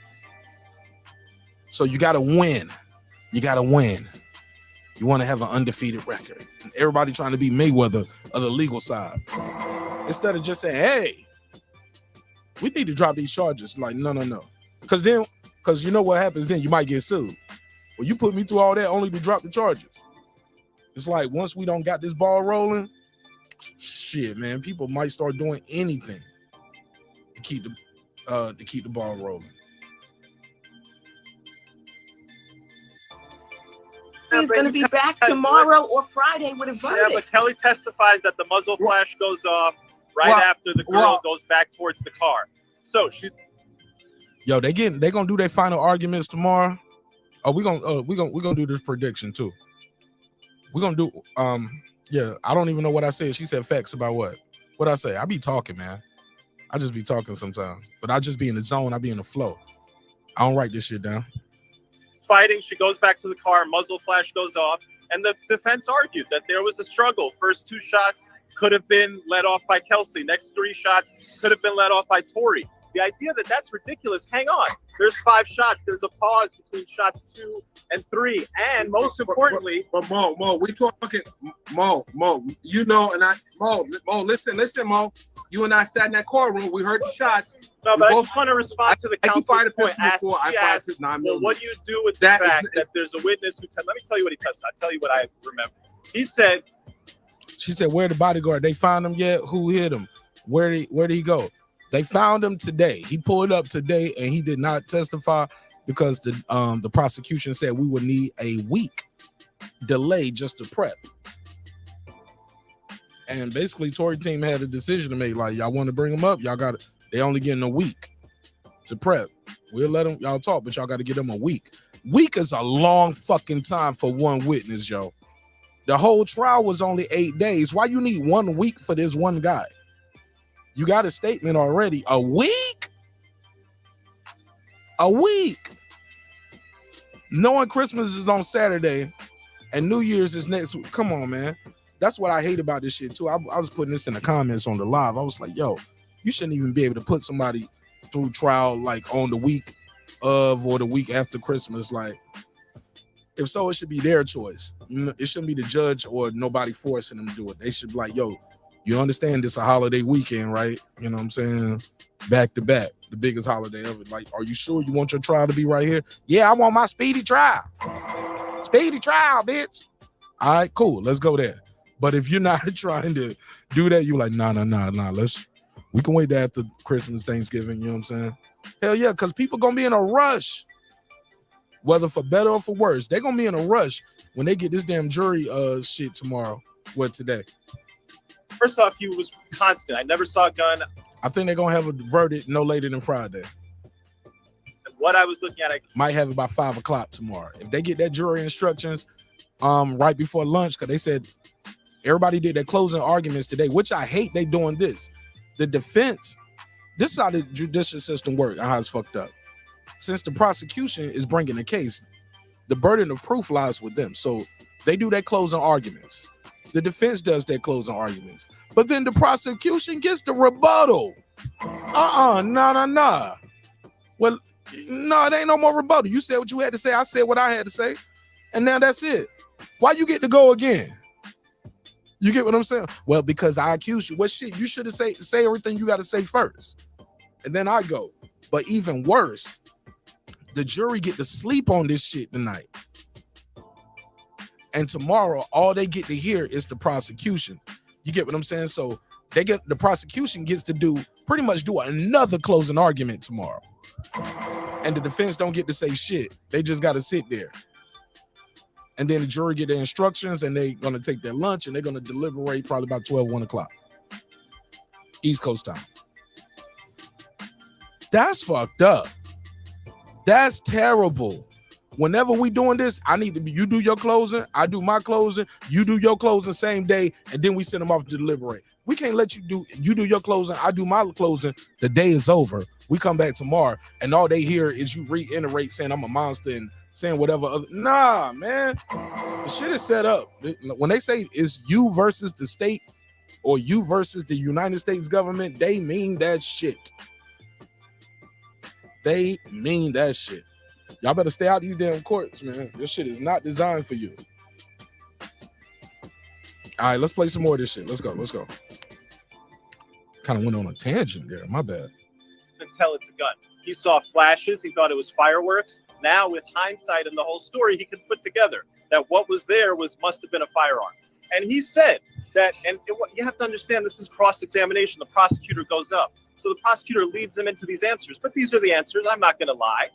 So you got to win. You got to win. You want to have an undefeated record. Everybody trying to be Mayweather of the legal side. Instead of just saying, hey, we need to drop these charges. Like, no. Because you know what happens then? You might get sued. Well, you put me through all that only to drop the charges. It's like once we don't got this ball rolling, shit, man, people might start doing anything to keep the ball rolling. He's going to be back tomorrow or Friday with a verdict. Yeah, but Kelly testifies that the muzzle flash goes off after the girl goes back towards the car. So they gonna do their final arguments tomorrow. Oh, we gonna do this prediction too. We're gonna do I don't even know what I said. She said facts about what I say. I be talking, man. I just be talking sometimes, but I just be in the zone. I be in the flow. I don't write this shit down. Fighting, she goes back to the car, muzzle flash goes off, and the defense argued that there was a struggle. First 2 shots could have been let off by Kelsey. Next 3 shots could have been let off by Tory. The idea that that's ridiculous. Hang on. There's 5 shots. There's a pause between shots 2 and 3. And most importantly, but Mo, we talking Mo, listen, Mo. You and I sat in that courtroom. We heard the shots. No, but I just want to respond to the counsel's point. She asked, well, what do you do with the fact that there's a witness who let me tell you what he testified. I'll tell you what I remember. She said, where the bodyguard? They found him yet? Who hit him? Where did he go? They found him today. He pulled up today, and he did not testify because the prosecution said we would need a week delay just to prep. And basically, Tory team had a decision to make. Like, y'all want to bring him up? Y'all got it. They only getting a week to prep. We'll let them y'all talk, but y'all got to give them a week. Week is a long fucking time for one witness, yo. The whole trial was only 8 days. Why you need 1 week for this one guy? You got a statement already. A week? A week. Knowing Christmas is on Saturday and New Year's is next week. Come on, man. That's what I hate about this shit, too. I was putting this in the comments on the live. I was like, yo, you shouldn't even be able to put somebody through trial like on the week of or the week after Christmas. Like, if so, it should be their choice. It shouldn't be the judge or nobody forcing them to do it. They should be like, yo, you understand this a holiday weekend, right? You know what I'm saying? Back to back, the biggest holiday ever. Like, are you sure you want your trial to be right here? Yeah, I want my speedy trial. Speedy trial, bitch. All right, cool. Let's go there. But if you're not trying to do that, you're like, nah. We can wait after Christmas, Thanksgiving, you know what I'm saying? Hell yeah, because people going to be in a rush. Whether for better or for worse, they're going to be in a rush when they get this damn jury shit tomorrow. Today? First off, he was constant. I never saw a gun I think they're gonna have a verdict no later than Friday. What I was looking at, I might have it by 5 o'clock tomorrow. If they get that jury instructions right before lunch, because they said everybody did their closing arguments today, which I hate they doing this. The defense, this is how the judicial system works and how it's fucked up. Since the prosecution is bringing the case, the burden of proof lies with them. So they do their closing arguments. The defense does their closing arguments. But then the prosecution gets the rebuttal. Nah. Well, no, it ain't no more rebuttal. You said what you had to say. I said what I had to say. And now that's it. Why you get to go again? You get what I'm saying? Well, because I accused you. Well, shit, you should have say everything you got to say first. And then I go. But even worse, the jury get to sleep on this shit tonight. And tomorrow, all they get to hear is the prosecution. You get what I'm saying? So the prosecution gets to pretty much do another closing argument tomorrow. And the defense don't get to say shit. They just got to sit there. And then the jury get their instructions and they're going to take their lunch and they're going to deliberate probably about 1 o'clock. East Coast time. That's fucked up. That's terrible. Whenever we doing this, I need to be, you do your closing, I do my closing, you do your closing same day, and then we send them off to deliberate. We can't let you do your closing, I do my closing, the day is over. We come back tomorrow, and all they hear is you reiterate saying I'm a monster and saying whatever other. Nah, man. The shit is set up. When they say it's you versus the state or you versus the United States government, they mean that shit. They mean that shit. Y'all better stay out of these damn courts, man. This shit is not designed for you. All right, let's play some more of this shit. Let's go. Kind of went on a tangent there. My bad. Tell it's a gun. He saw flashes. He thought it was fireworks. Now, with hindsight and the whole story, he can put together that what was there must have been a firearm. And he said that, and you have to understand, this is cross-examination. The prosecutor goes up. So the prosecutor leads him into these answers. But these are the answers. I'm not going to lie.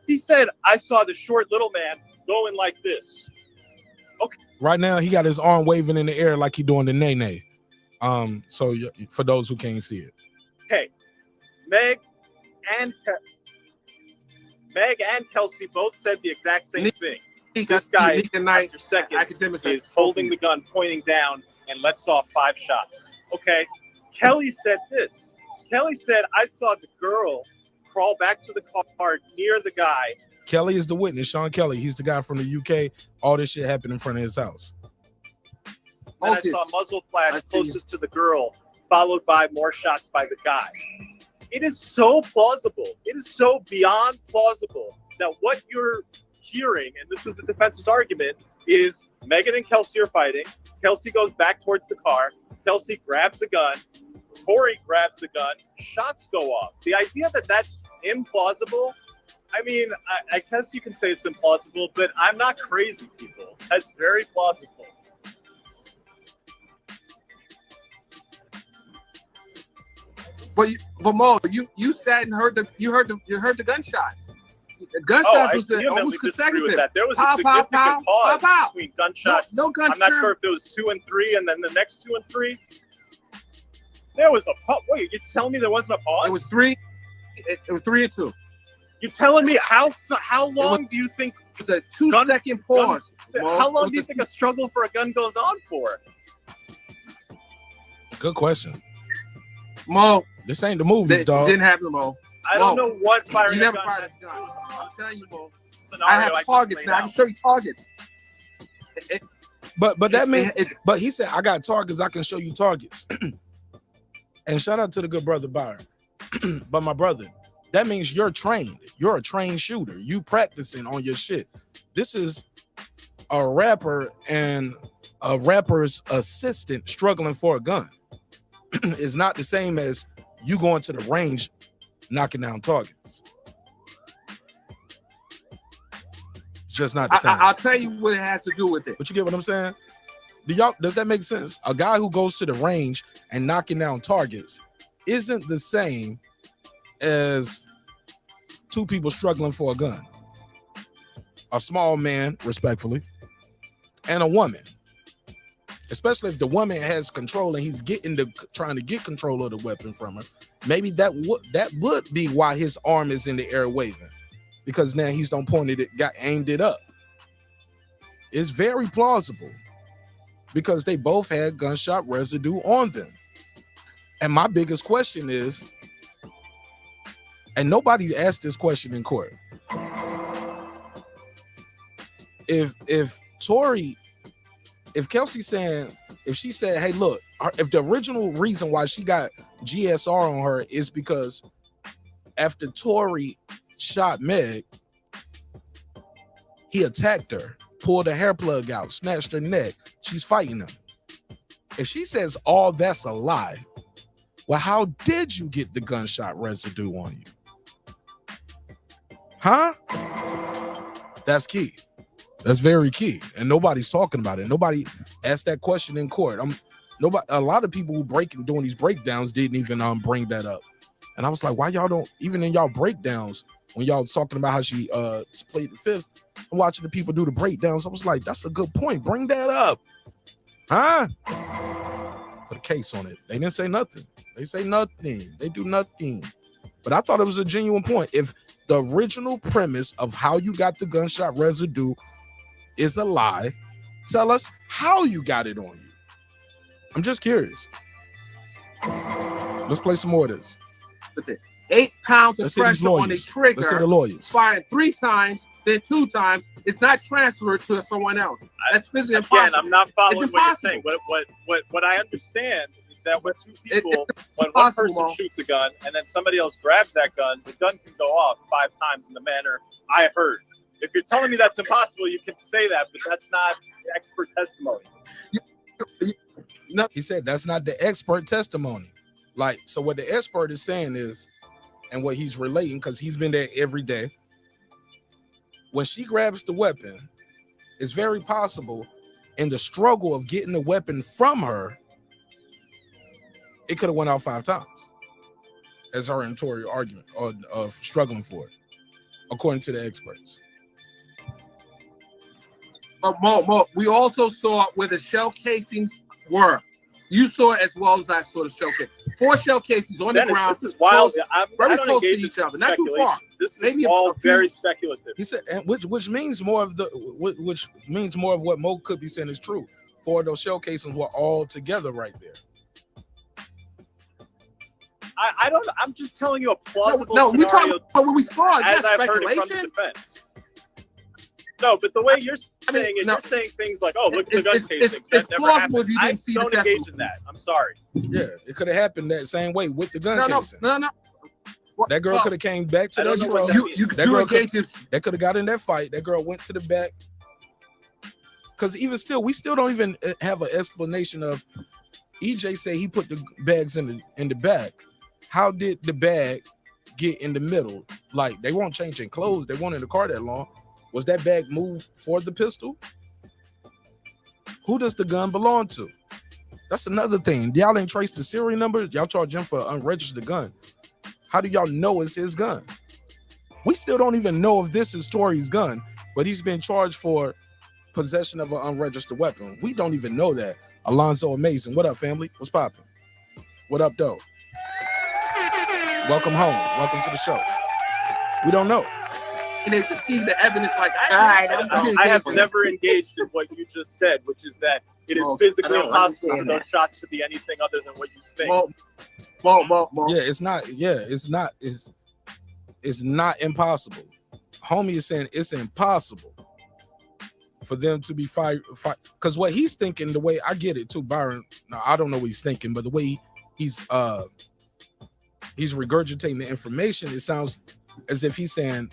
He said, I saw the short little man going like this. Okay. Right now, he got his arm waving in the air like he doing the nay-nay. So for those who can't see it. Okay. Meg and Kelsey both said the exact same thing. This guy, after seconds, is holding the gun, pointing down, and lets off 5 shots. Okay. Kelly said this. Kelly said, I saw the girl crawl back to the car near the guy. Kelly is the witness. Sean Kelly. He's the guy from the UK. All this shit happened in front of his house. And I saw a muzzle flash closest to the girl, followed by more shots by the guy. It is so plausible. It is so beyond plausible that what you're hearing, and this was the defense's argument, is Megan and Kelsey are fighting. Kelsey goes back towards the car. Kelsey grabs a gun. Tory grabs the gun. Shots go off. The idea that that's implausible, I mean, I guess you can say it's implausible, but I'm not crazy, people. That's very plausible. But Mo, you sat and heard the gunshots. The gunshots was almost consecutive. That. There was a significant pause between gunshots. No gunshots. I'm not sure if it was 2 and 3, and then the next 2 and 3. There was a pause. Wait, you're telling me there wasn't a pause? It was 3. It was 3 and 2. You're telling me how long do you think it was a 2-second pause? How long do you think a struggle for a gun goes on for? Good question. Mo, this ain't the movies, dog. It didn't happen, Mo. I don't know what firing a gun. I'm telling you, Mo. I have targets now. I can show you targets. But that means, but he said, I got targets. I can show you targets. And shout out to the good brother Byron. But my brother, that means you're trained. You're a trained shooter. You practicing on your shit. This is a rapper and a rapper's assistant struggling for a gun. It's not the same as you going to the range knocking down targets. It's just not the same. I'll tell you what it has to do with it. But you get what I'm saying? Does that make sense? A guy who goes to the range and knocking down targets isn't the same as 2 people struggling for a gun. A small man, respectfully, and a woman. Especially if the woman has control and he's trying to get control of the weapon from her. Maybe that would be why his arm is in the air waving, because now he's done pointed it, got aimed it up. It's very plausible because they both had gunshot residue on them. And my biggest question is, and nobody asked this question in court, if Kelsey saying, if she said, hey, look, if the original reason why she got GSR on her is because after Tory shot Meg, he attacked her, pulled a hair plug out, snatched her neck, she's fighting him. If she says all that's a lie, well, how did you get the gunshot residue on you? Huh? That's key. That's very key. And nobody's talking about it. Nobody asked that question in court. A lot of people who doing these breakdowns didn't even bring that up. And I was like, why y'all don't, even in y'all breakdowns, when y'all talking about how she played the fifth, I'm watching the people do the breakdowns. I was like, that's a good point. Bring that up. Huh? Put a case on it. They didn't say nothing. They say nothing. They do nothing. But I thought it was a genuine point. If the original premise of how you got the gunshot residue is a lie, tell us how you got it on you. I'm just curious. Let's play some more of this. 8 pounds of pressure on a trigger. Let's see the lawyers. Fired 3 times, then 2 times. It's not transferred to someone else. That's physically impossible. Again, I'm not following what you're saying. What I understand is that when two people, when one person shoots a gun and then somebody else grabs that gun, the gun can go off 5 times in the manner I heard. If you're telling me that's impossible, you can say that, but that's not expert testimony. No, he said that's not the expert testimony. Like, so what the expert is saying is, and what he's relating, because he's been there every day, when she grabs the weapon, it's very possible in the struggle of getting the weapon from her, it could have went out 5 times, as her and Tory argument or of struggling for it, according to the experts. Mo, we also saw where the shell casings were. You saw it as well as I saw the shell casing. 4 shell casings on the ground. This is wild. I Very don't close to engage each in other. Not too far. This is maybe all very speculative. He said, and which means more of what Mo could be saying is true. 4 of those shell casings were all together right there. I don't. I'm just telling you a plausible scenario. We talking about what we saw. As I've heard it from the defense. No, but the way you're saying it, you're saying things like, "Oh, look at the gun casing." That never happened. I don't engage in that. I'm sorry. Yeah, it could have happened that same way with the gun casing. No. That girl could have came back to that truck. That could have got in that fight. That girl went to the back. Because even still, we still don't even have an explanation of. EJ say he put the bags in the back. How did the bag get in the middle? Like, they weren't changing clothes. They weren't in the car that long. Was that bag moved for the pistol? Who does the gun belong to? That's another thing. Y'all ain't traced the serial numbers. Y'all charge him for unregistered gun. How do y'all know it's his gun? We still don't even know if this is Tory's gun, but he's been charged for possession of an unregistered weapon. We don't even know that. Alonzo Amazing. What up, family? What's poppin'? What up, though? Welcome home. Welcome to the show. We don't know. And able to see the evidence like I have never engaged in what you just said, which is that it is physically impossible for those shots to be anything other than what you think. Yeah, it's not. Yeah, it's not. It's not impossible. Homie is saying it's impossible for them to be fired. Because what he's thinking, the way I get it too, Byron. Now I don't know what he's thinking, but the way he's regurgitating the information, it sounds as if he's saying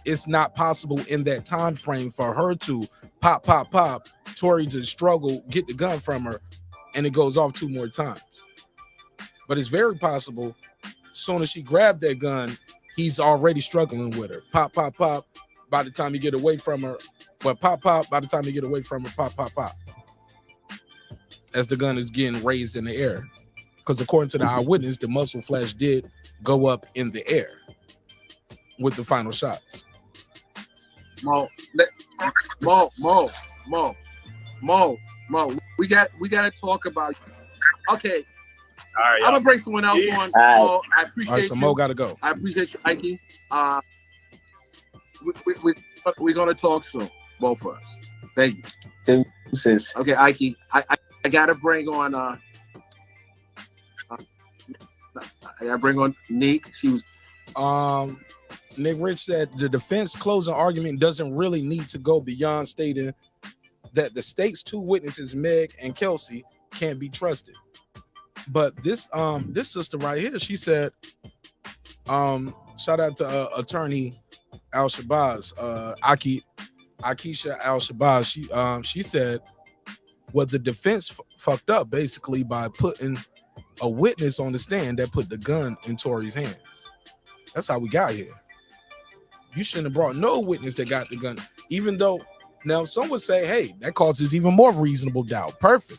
it's not possible in that time frame for her to pop, Tory to struggle, get the gun from her, and it goes off 2 more times. But it's very possible, as soon as she grabbed that gun, he's already struggling with her. Pop, by the time you get away from her. But pop, by the time you get away from her, pop. As the gun is getting raised in the air. Because according to the eyewitness, the muzzle flash did go up in the air with the final shots. Mo. We got to talk about. Okay, I'm gonna bring someone else on. Right. I appreciate All right, so you. Mo got to go. I appreciate you, Ike. We're gonna talk soon, both of us. Thank you. Deuces. Okay, Ike. I gotta bring on. I gotta bring on Neek. She was. Nick Rich said the defense closing argument doesn't really need to go beyond stating that the state's two witnesses, Meg and Kelsey, can't be trusted. But this sister right here, she said, shout out to attorney Al Shabazz, Akeisha Al Shabazz. She said, well, the defense fucked up basically by putting a witness on the stand that put the gun in Tory's hands. That's how we got here. You shouldn't have brought no witness that got the gun, even though now some would say, hey, that causes even more reasonable doubt. Perfect.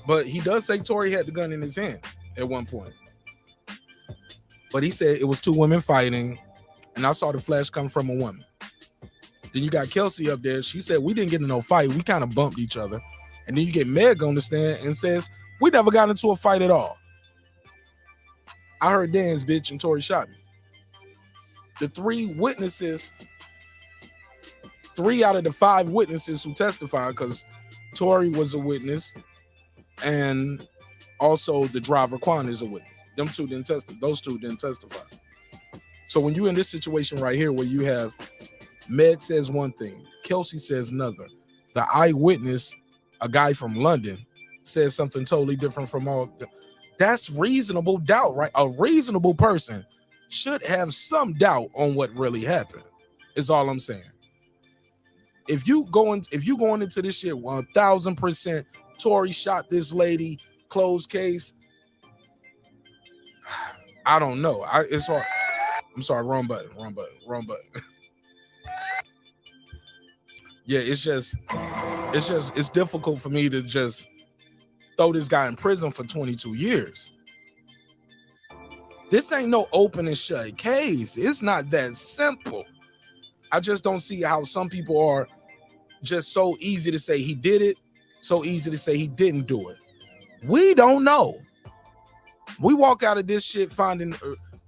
But he does say Tory had the gun in his hand at one point. But he said it was two women fighting, and I saw the flash come from a woman. Then you got Kelsey up there. She said, we didn't get in no fight. We kind of bumped each other. And then you get Meg on the stand and says, we never got into a fight at all. I heard Dan's bitch and Tory shot me. The three witnesses, 3 out of the 5 witnesses who testified, because Tory was a witness and also the driver Quan is a witness. Those two didn't testify. So when you're in this situation right here where you have Meg says one thing, Kelsey says another, the eyewitness, a guy from London, says something totally different from all. That's reasonable doubt, right? A reasonable person should have some doubt on what really happened. Is all I'm saying. If you going into this shit 1,000%, Tory shot this lady, closed case. I don't know. It's hard. I'm sorry, wrong button. Yeah, it's difficult for me to just throw this guy in prison for 22 years. This ain't no open and shut case. It's not that simple. I just don't see how some people are just so easy to say he did it, so easy to say he didn't do it. We don't know. We walk out of this shit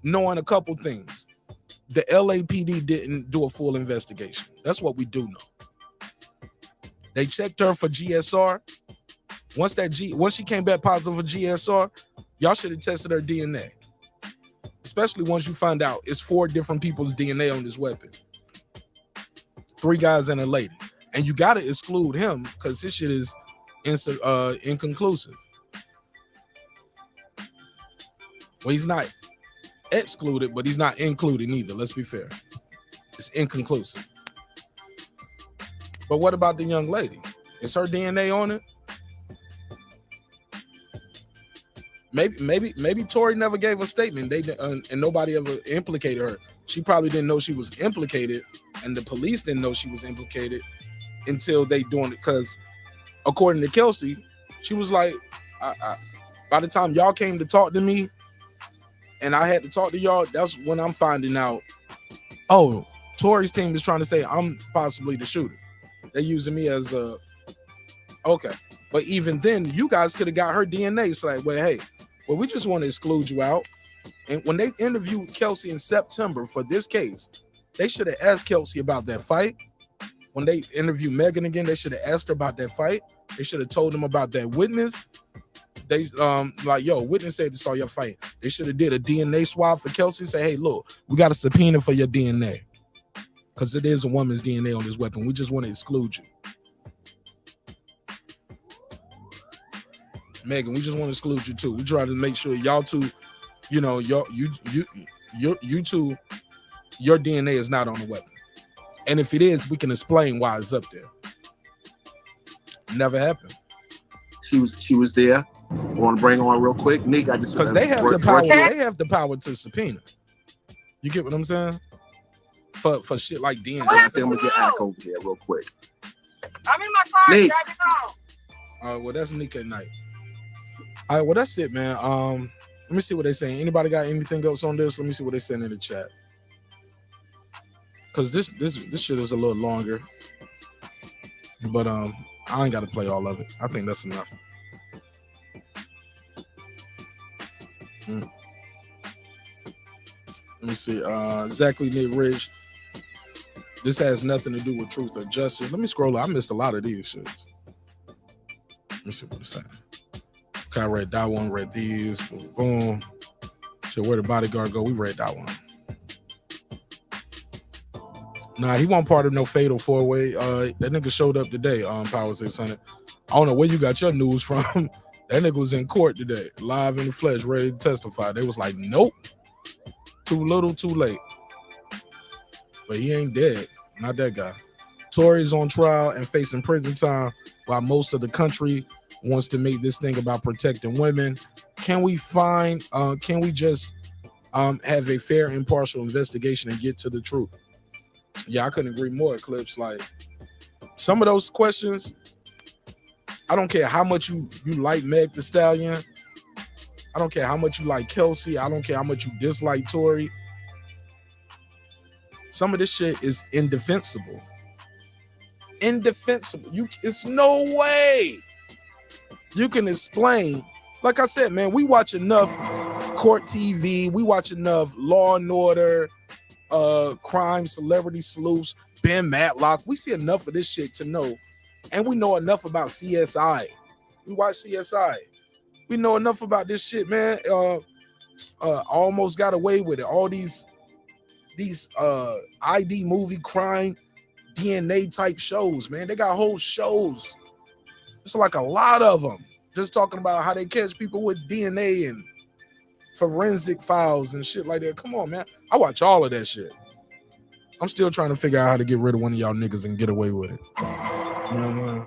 knowing a couple things. The LAPD didn't do a full investigation. That's what we do know. They checked her for GSR. Once she came back positive for GSR, y'all should have tested her DNA. Especially once you find out it's 4 different people's DNA on this weapon. 3 guys and a lady. And you got to exclude him because this shit is inconclusive. Well, he's not excluded, but he's not included neither. Let's be fair. It's inconclusive. But what about the young lady? Is her DNA on it? Maybe Tory never gave a statement. And nobody ever implicated her. She probably didn't know she was implicated, and the police didn't know she was implicated until they doing it. Because according to Kelsey, she was like, by the time y'all came to talk to me, and I had to talk to y'all, that's when I'm finding out, oh, Tory's team is trying to say I'm possibly the shooter. They're using me as a, okay. But even then, you guys could have got her DNA. It's like, well, hey, well, we just want to exclude you out. And when they interviewed Kelsey in September for this case, they should have asked Kelsey about that fight. When they interviewed Megan again, they should have asked her about that fight. They should have told them about that witness. They like, yo, witness said they saw your fight. They should have did a DNA swab for Kelsey. Say, hey, look, we got a subpoena for your DNA because it is a woman's DNA on this weapon. We just want to exclude you. Megan, we just want to exclude you too. We try to make sure y'all two, you know, you two, your DNA is not on the weapon. And if it is, we can explain why it's up there. Never happened. She was there. I want to bring her on real quick. Nick, I just because they have the power. They have the power to subpoena. You get what I'm saying? For shit like DNA. I think I'm gonna get Ack over here real quick. I'm in my car Nick. driving home. All right, well, that's Nick at night. All right, well, that's it, man. Let me see what they're saying. Anybody got anything else on this? Let me see what they're saying in the chat. Because this shit is a little longer. But I ain't got to play all of it. I think that's enough. Let me see. Exactly, Nick Rich. This has nothing to do with truth or justice. Let me scroll. I missed a lot of these shits. Let me see what it's saying. Okay, I read that one. Read these. Boom. So where the bodyguard go? We read that one. Nah, he wasn't part of no fatal four-way. That nigga showed up today on Power 600. I don't know where you got your news from. That nigga was in court today, live in the flesh, ready to testify. They was like, nope. Too little, too late. But he ain't dead. Not that guy. Tory's on trial and facing prison time while most of the country wants to make this thing about protecting women. Can we just have a fair, impartial investigation and get to the truth? Yeah, I couldn't agree more, Clips. Like, some of those questions, I don't care how much you like Meg the Stallion. I don't care how much you like Kelsey. I don't care how much you dislike Tory. Some of this shit is indefensible. Indefensible. It's no way you can explain. Like I said, man, we watch enough court TV. We watch enough Law and Order, crime, celebrity sleuths, Ben Matlock. We see enough of this shit to know. And we know enough about CSI. We watch CSI. We know enough about this shit, man. Almost Got Away with It. All these ID movie crime DNA type shows, man. They got whole shows. It's like a lot of them. Just talking about how they catch people with DNA and forensic files and shit like that. Come on, man. I watch all of that shit. I'm still trying to figure out how to get rid of one of y'all niggas and get away with it. You know what I mean?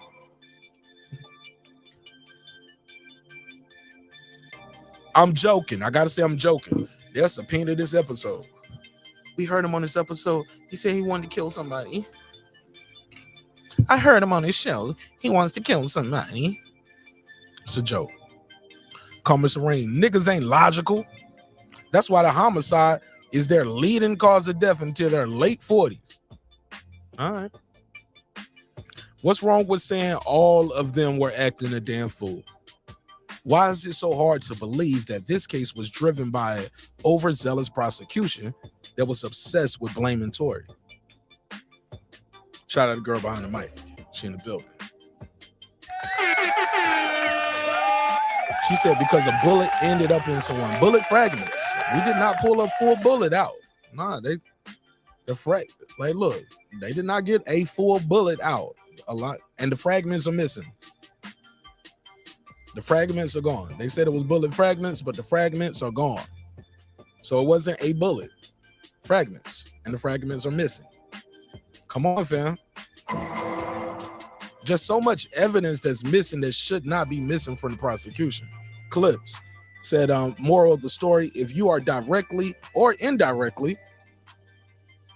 I'm joking. I gotta say I'm joking. They'll subpoena this episode. We heard him on this episode. He said he wanted to kill somebody. I heard him on his show. He wants to kill somebody. It's a joke. Commerce Rain. Niggas ain't logical. That's why the homicide is their leading cause of death until their late 40s. All right. What's wrong with saying all of them were acting a damn fool? Why is it so hard to believe that this case was driven by an overzealous prosecution that was obsessed with blaming Tory? Shout out to the girl behind the mic. She in the building. She said because a bullet ended up in someone. Bullet fragments. We did not pull a full bullet out. Nah, they did not get a full bullet out. A lot, and the fragments are missing. The fragments are gone. They said it was bullet fragments, but the fragments are gone. So it wasn't a bullet. Fragments, and the fragments are missing. Come on, fam. Just so much evidence that's missing that should not be missing from the prosecution. Clips said, moral of the story, if you are directly or indirectly,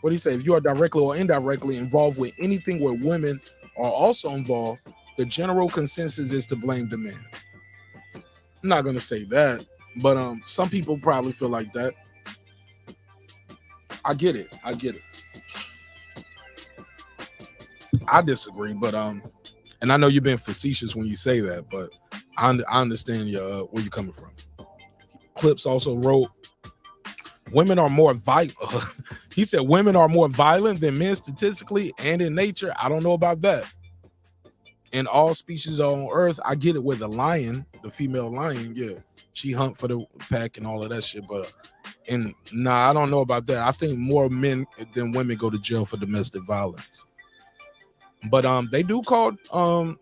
what do you say? If you are directly or indirectly involved with anything where women are also involved, the general consensus is to blame the man. I'm not going to say that, but some people probably feel like that. I get it. I disagree, but and I know you're being facetious when you say that, but I understand where you're coming from. Clips also wrote, women are more violent. He said women are more violent than men statistically and in nature. I don't know about that. In all species on earth, I get it with the lion, the female lion, yeah. She hunt for the pack and all of that shit, but I don't know about that. I think more men than women go to jail for domestic violence. But they do call and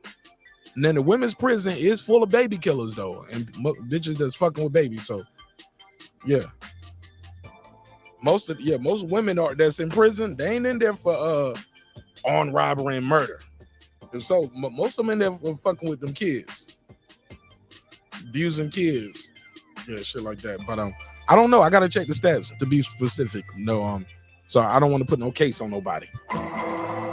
then the women's prison is full of baby killers though, and bitches that's fucking with babies. So yeah, most women that's in prison, they ain't in there for armed robbery and murder. And so most of them in there for fucking with them kids, abusing kids, yeah, shit like that. But I don't know. I gotta check the stats to be specific. No, so I don't want to put no case on nobody.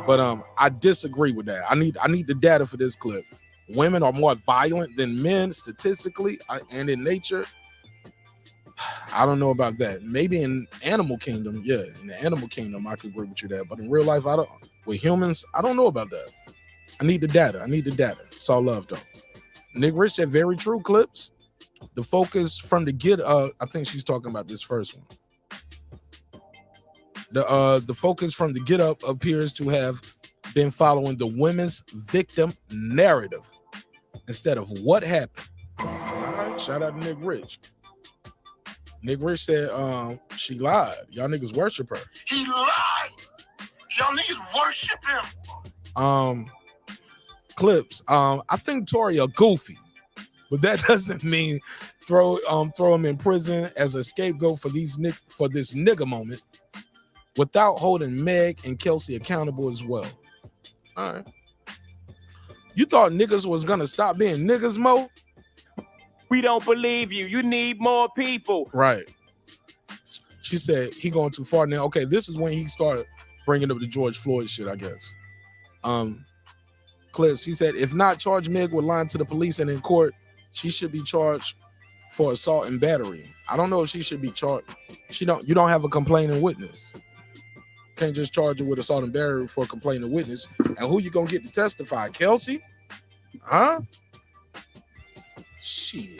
But I disagree with that. I need the data for this clip. Women are more violent than men statistically and in nature. I don't know about that. Maybe in animal kingdom, yeah. In the animal kingdom, I could agree with you there. But in real life, with humans, I don't know about that. I need the data. It's all love though. Nick Rich said very true, Clips. The focus from the get I think she's talking about this first one. The focus from the get up appears to have been following the women's victim narrative instead of what happened. All right, shout out to Nick Rich. Nick Rich said she lied. Y'all niggas worship her. He lied. Y'all niggas worship him. Clips. I think Tory a goofy, but that doesn't mean throw him in prison as a scapegoat for this nigga moment without holding Meg and Kelsey accountable as well. All right. You thought niggas was gonna stop being niggas, Mo? We don't believe you. You need more people. Right. She said he going too far now. Okay, this is when he started bringing up the George Floyd shit, I guess. Clips. He said, if not, charge Meg with lying to the police and in court, she should be charged for assault and battery. I don't know if she should be charged. You don't have a complaining witness. Can't just charge her with assault and battery for a complaining witness. And who you gonna get to testify? Kelsey? Huh? Shit.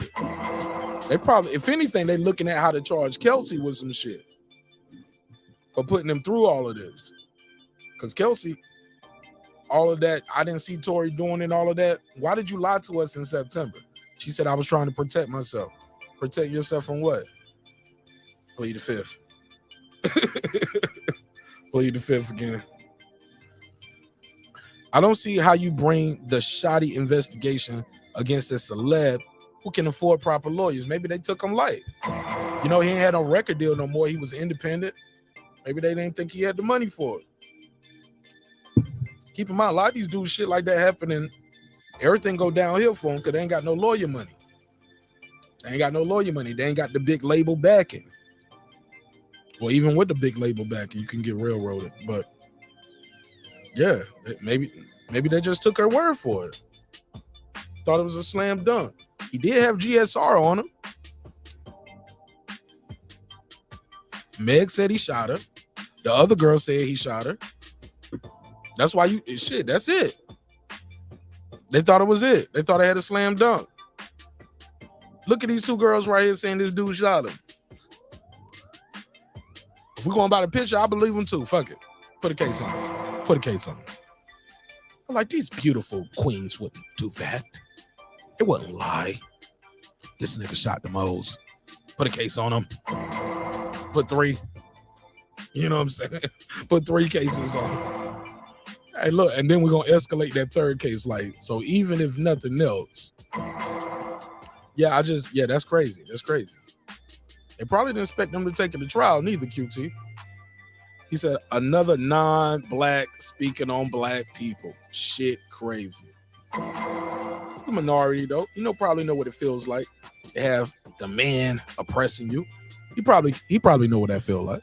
They probably, if anything, they looking at how to charge Kelsey with some shit for putting them through all of this. Because Kelsey, all of that, I didn't see Tory doing and all of that. Why did you lie to us in September? She said, I was trying to protect myself. Protect yourself from what? Plead the fifth. Plead the fifth again. I don't see how you bring the shoddy investigation against a celeb who can afford proper lawyers. Maybe they took him light. You know, he ain't had no record deal no more. He was independent. Maybe they didn't think he had the money for it. Keep in mind, a lot of these dudes, shit like that happening, everything go downhill for them because they ain't got no lawyer money. They ain't got no lawyer money. They ain't got the big label backing. Or even with the big label backing, you can get railroaded. But yeah, maybe they just took her word for it. Thought it was a slam dunk. He did have GSR on him. Meg said he shot her. The other girl said he shot her. That's why that's it. They thought it was it. They thought I had a slam dunk. Look at these two girls right here saying this dude shot him. If we're going by the picture, I believe him too. Fuck it. Put a case on it. Put a case on it. I'm like, these beautiful queens wouldn't do that. It wouldn't lie. This nigga shot the moles. Put a case on him. Put 3. You know what I'm saying? Put 3 cases on him. Hey, look, and then we're going to escalate that third case. Like, so even if nothing else. Yeah, that's crazy. That's crazy. They probably didn't expect them to take it to trial, neither, QT. He said, another non-black speaking on black people. Shit crazy. The minority, though, probably know what it feels like to have the man oppressing you. He probably know what that feels like.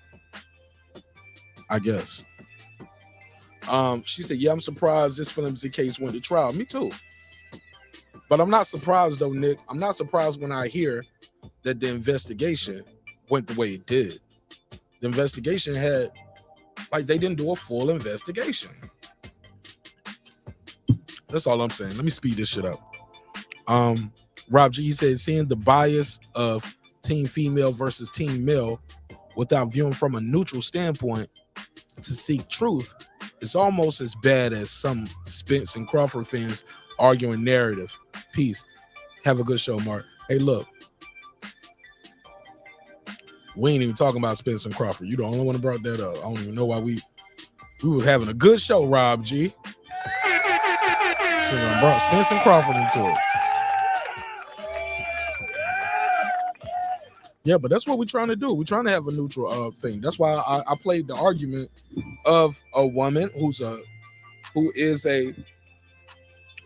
I guess. She said, yeah, I'm surprised this flimsy case went to trial. Me too. But I'm not surprised, though, Nick. I'm not surprised when I hear that the investigation went the way it did. The investigation had, they didn't do a full investigation. That's all I'm saying. Let me speed this shit up. Rob G, he said, seeing the bias of team female versus team male without viewing from a neutral standpoint to seek truth is almost as bad as some Spence and Crawford fans arguing narrative. Peace. Have a good show, Mark. Hey, look. We ain't even talking about Spence and Crawford. You the only one who brought that up. I don't even know why we were having a good show, Rob G. So I brought Spence and Crawford into it. Yeah, but that's what we're trying to do. We're trying to have a neutral thing. That's why I played the argument of a woman who is a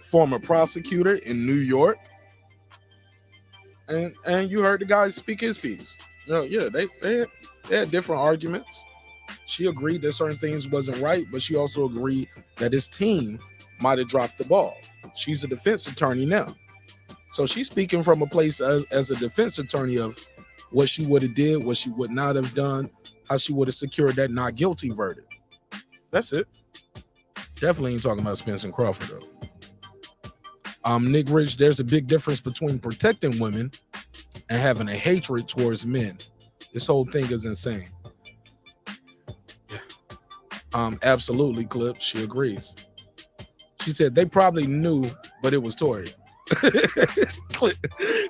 former prosecutor in New York. And you heard the guy speak his piece. Yeah, they had different arguments. She agreed that certain things wasn't right, but she also agreed that his team might have dropped the ball. She's a defense attorney now. So she's speaking from a place as a defense attorney of what she would have did, what she would not have done, how she would have secured that not guilty verdict. That's it. Definitely ain't talking about Spence and Crawford, though. Nick Rich, there's a big difference between protecting women and having a hatred towards men. This whole thing is insane. Yeah. Absolutely, Clip. She agrees. She said they probably knew, but it was Tory.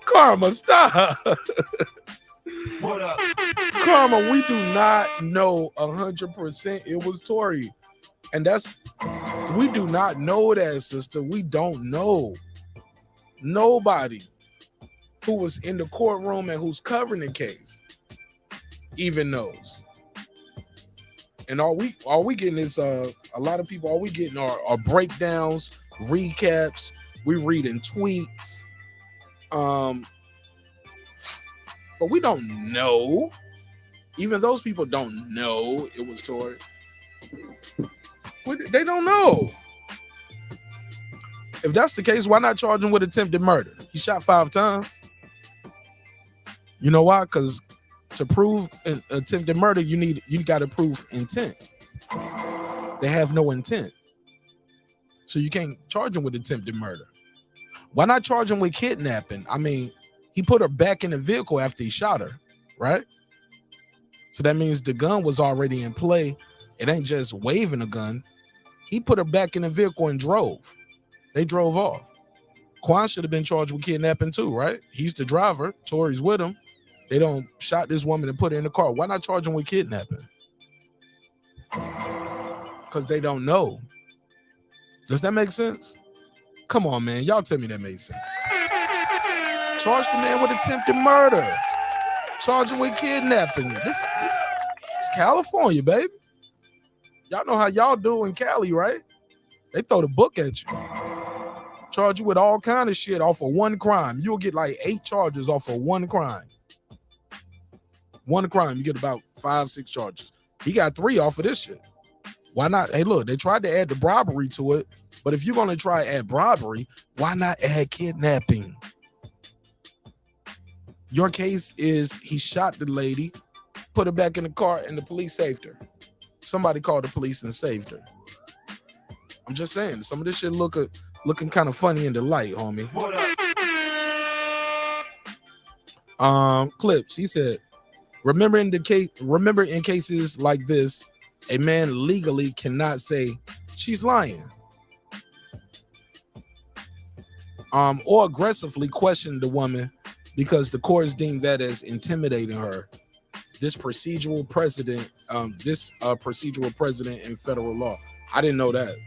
Karma, stop. What up? Karma, we do not know 100% it was Tory. And we do not know that, sister. We don't know. Nobody who was in the courtroom and who's covering the case even knows. And all we getting is a lot of people, all we getting are breakdowns, recaps, we reading tweets. But we don't know. Even those people don't know it was Tory. They don't know. If that's the case, why not charge him with attempted murder? He shot 5 times. You know why? Because to prove an attempted murder, you got to prove intent. They have no intent. So you can't charge him with attempted murder. Why not charge him with kidnapping? I mean, he put her back in the vehicle after he shot her, right? So that means the gun was already in play. It ain't just waving a gun. He put her back in the vehicle and drove. They drove off. Quan should have been charged with kidnapping too, right? He's the driver. Tory's with him. They don't shot this woman and put her in the car. Why not charge him with kidnapping? Because they don't know. Does that make sense? Come on, man. Y'all tell me that makes sense. Charge the man with attempted murder. Charge him with kidnapping. This it's California, baby. Y'all know how y'all do in Cali, right? They throw the book at you. Charge you with all kind of shit off of one crime. You'll get like 8 charges off of one crime. One crime, you get about 5, 6 charges. He got 3 off of this shit. Why not? Hey, look, they tried to add the bribery to it, but if you're going to try add bribery, why not add kidnapping? Your case is he shot the lady, put her back in the car, and the police saved her. Somebody called the police and saved her. I'm just saying, some of this shit looking kind of funny in the light, homie. What up? Clips, he said, remember in cases like this, a man legally cannot say she's lying. Or aggressively question the woman because the courts deemed that as intimidating her. This procedural precedent in federal law. I didn't know that.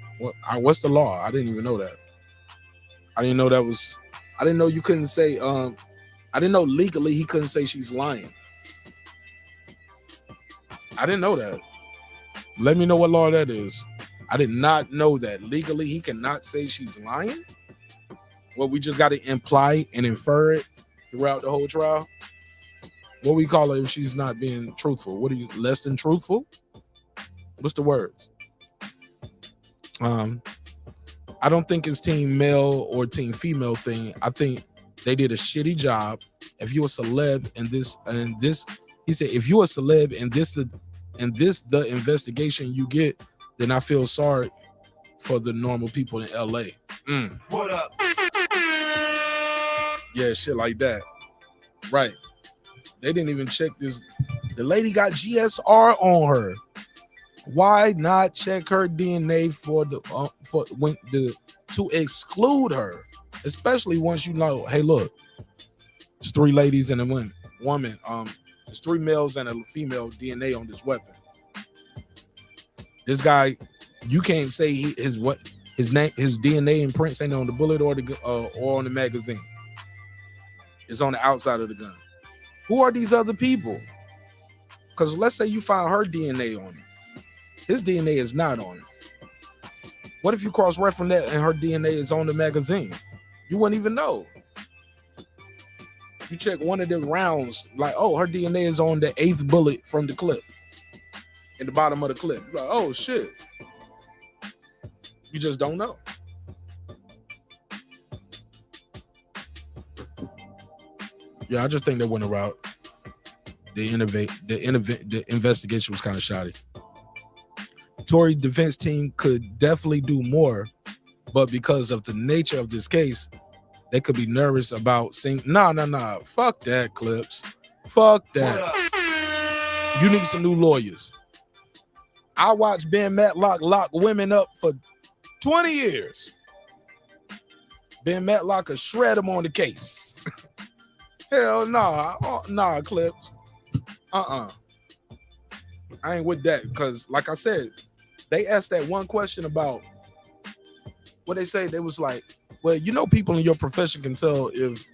What's the law? I didn't even know that. I didn't know you couldn't say, I didn't know legally he couldn't say she's lying. I didn't know that. Let me know what law that is. I did not know that. Legally, he cannot say she's lying? Well, we just got to imply and infer it throughout the whole trial. What we call it if she's not being truthful? What are you, less than truthful? What's the words? I don't think it's team male or team female thing. I think they did a shitty job. If you're a celeb and this, he said, if you're a celeb and this the investigation you get, then I feel sorry for the normal people in LA. What up? Yeah, shit like that. Right. They didn't even check this. The lady got GSR on her. Why not check her DNA to exclude her? Especially once you know, hey, look, it's 3 ladies and a woman. There's 3 males and a female DNA on this weapon. This guy, you can't say his DNA imprints ain't on the bullet or on the magazine. It's on the outside of the gun. Who are these other people? Because let's say you find her DNA on it. His DNA is not on it. What if you cross-reference that and her DNA is on the magazine? You wouldn't even know. You check one of the rounds, like, oh, her DNA is on the 8th bullet from the clip. In the bottom of the clip. You're like, oh, shit. You just don't know. Yeah, I just think they went a route. The investigation was kind of shoddy. Tory defense team could definitely do more, but because of the nature of this case, They could be nervous about saying, nah. Fuck that, Clips. Fuck that. You need some new lawyers. I watched Ben Matlock lock women up for 20 years. Ben Matlock could shred them on the case. Hell nah. Nah, Clips. I ain't with that, because like I said, they asked that one question about what they say. They was like, well, you know, people in your profession can tell if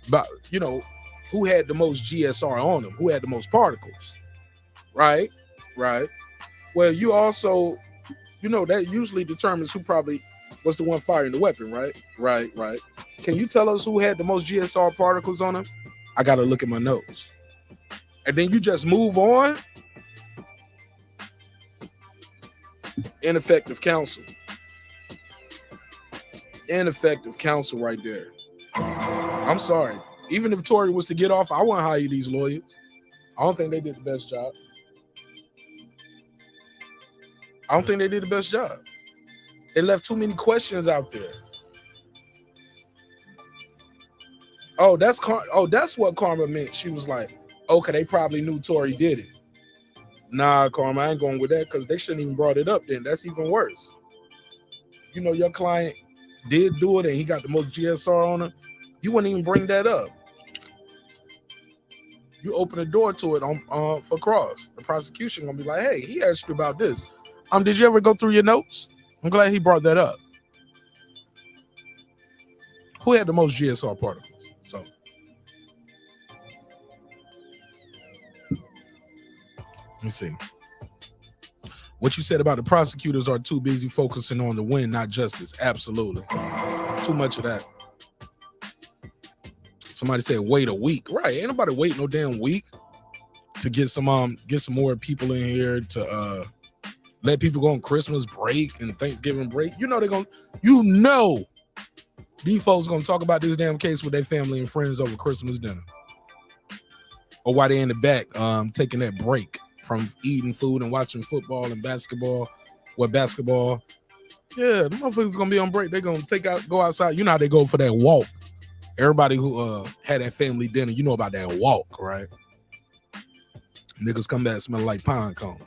about, you know, who had the most GSR on them, who had the most particles. Right. Well, you also, you know, that usually determines who probably was the one firing the weapon, right? Right. Can you tell us who had the most GSR particles on them? I got to look at my notes. And then you just move on? Ineffective counsel. Ineffective counsel right there. I'm sorry. Even if Tory was to get off, I wouldn't hire these lawyers. I don't think they did the best job. They left too many questions out there. Oh, that's what Karma meant. She was like, okay, they probably knew Tory did it. Nah, Karma, I ain't going with that, because they shouldn't even brought it up then. That's even worse. You know, your client did do it and he got the most GSR on him. You wouldn't even bring that up. You open the door to it on for cross. The prosecution gonna be like, hey, he asked you about this. Did you ever go through your notes? I'm glad he brought that up. Who had the most GSR particles? So let me see. What you said about the prosecutors are too busy focusing on the win, not justice. Absolutely. Too much of that. Somebody said wait a week. Right. Ain't nobody wait no damn week to get some more people in here to let people go on Christmas break and Thanksgiving break. You know these folks gonna talk about this damn case with their family and friends over Christmas dinner. Or while they in the back taking that break from eating food and watching football and basketball. Basketball. Yeah, the motherfuckers gonna be on break. They're gonna go outside. You know how they go for that walk. Everybody who had that family dinner, you know about that walk, right? Niggas come back smelling like pine cones.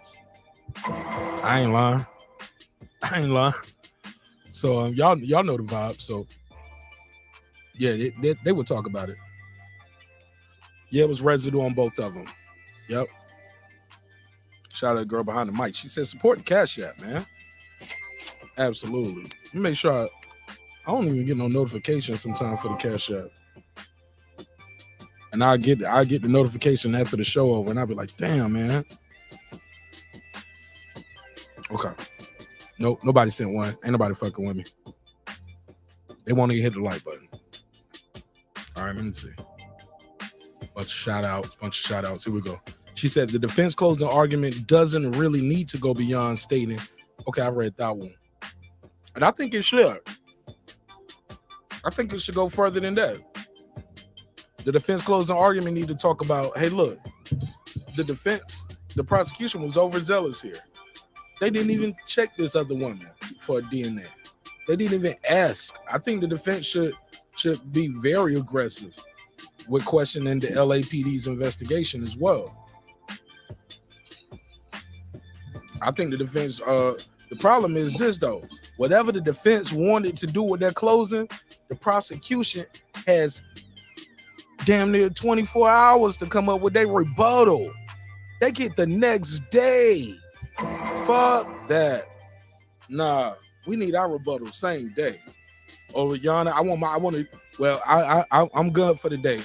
I ain't lying. So y'all know the vibe. So yeah, they would talk about it. Yeah, it was residue on both of them. Yep. Shout out to the girl behind the mic. She said, support the Cash App, man. Absolutely. Let me make sure I don't even get no notification sometimes for the Cash App. And I get the notification after the show over, and I'll be like, damn, man. Okay. Nope, nobody sent one. Ain't nobody fucking with me. They won't even hit the like button. All right, let me see. Bunch of shout outs. Here we go. She said the defense closing argument doesn't really need to go beyond stating, okay, I read that one. And I think it should. I think it should go further than that. The defense closing argument need to talk about, hey, look, the prosecution was overzealous here. They didn't even check this other woman for DNA. They didn't even ask. I think the defense should be very aggressive with questioning the LAPD's investigation as well. I think the defense, the problem is this though, whatever the defense wanted to do with their closing, the prosecution has damn near 24 hours to come up with their rebuttal. They get the next day. Fuck that. Nah, we need our rebuttal same day. Oh, Yana, I'm good for the day.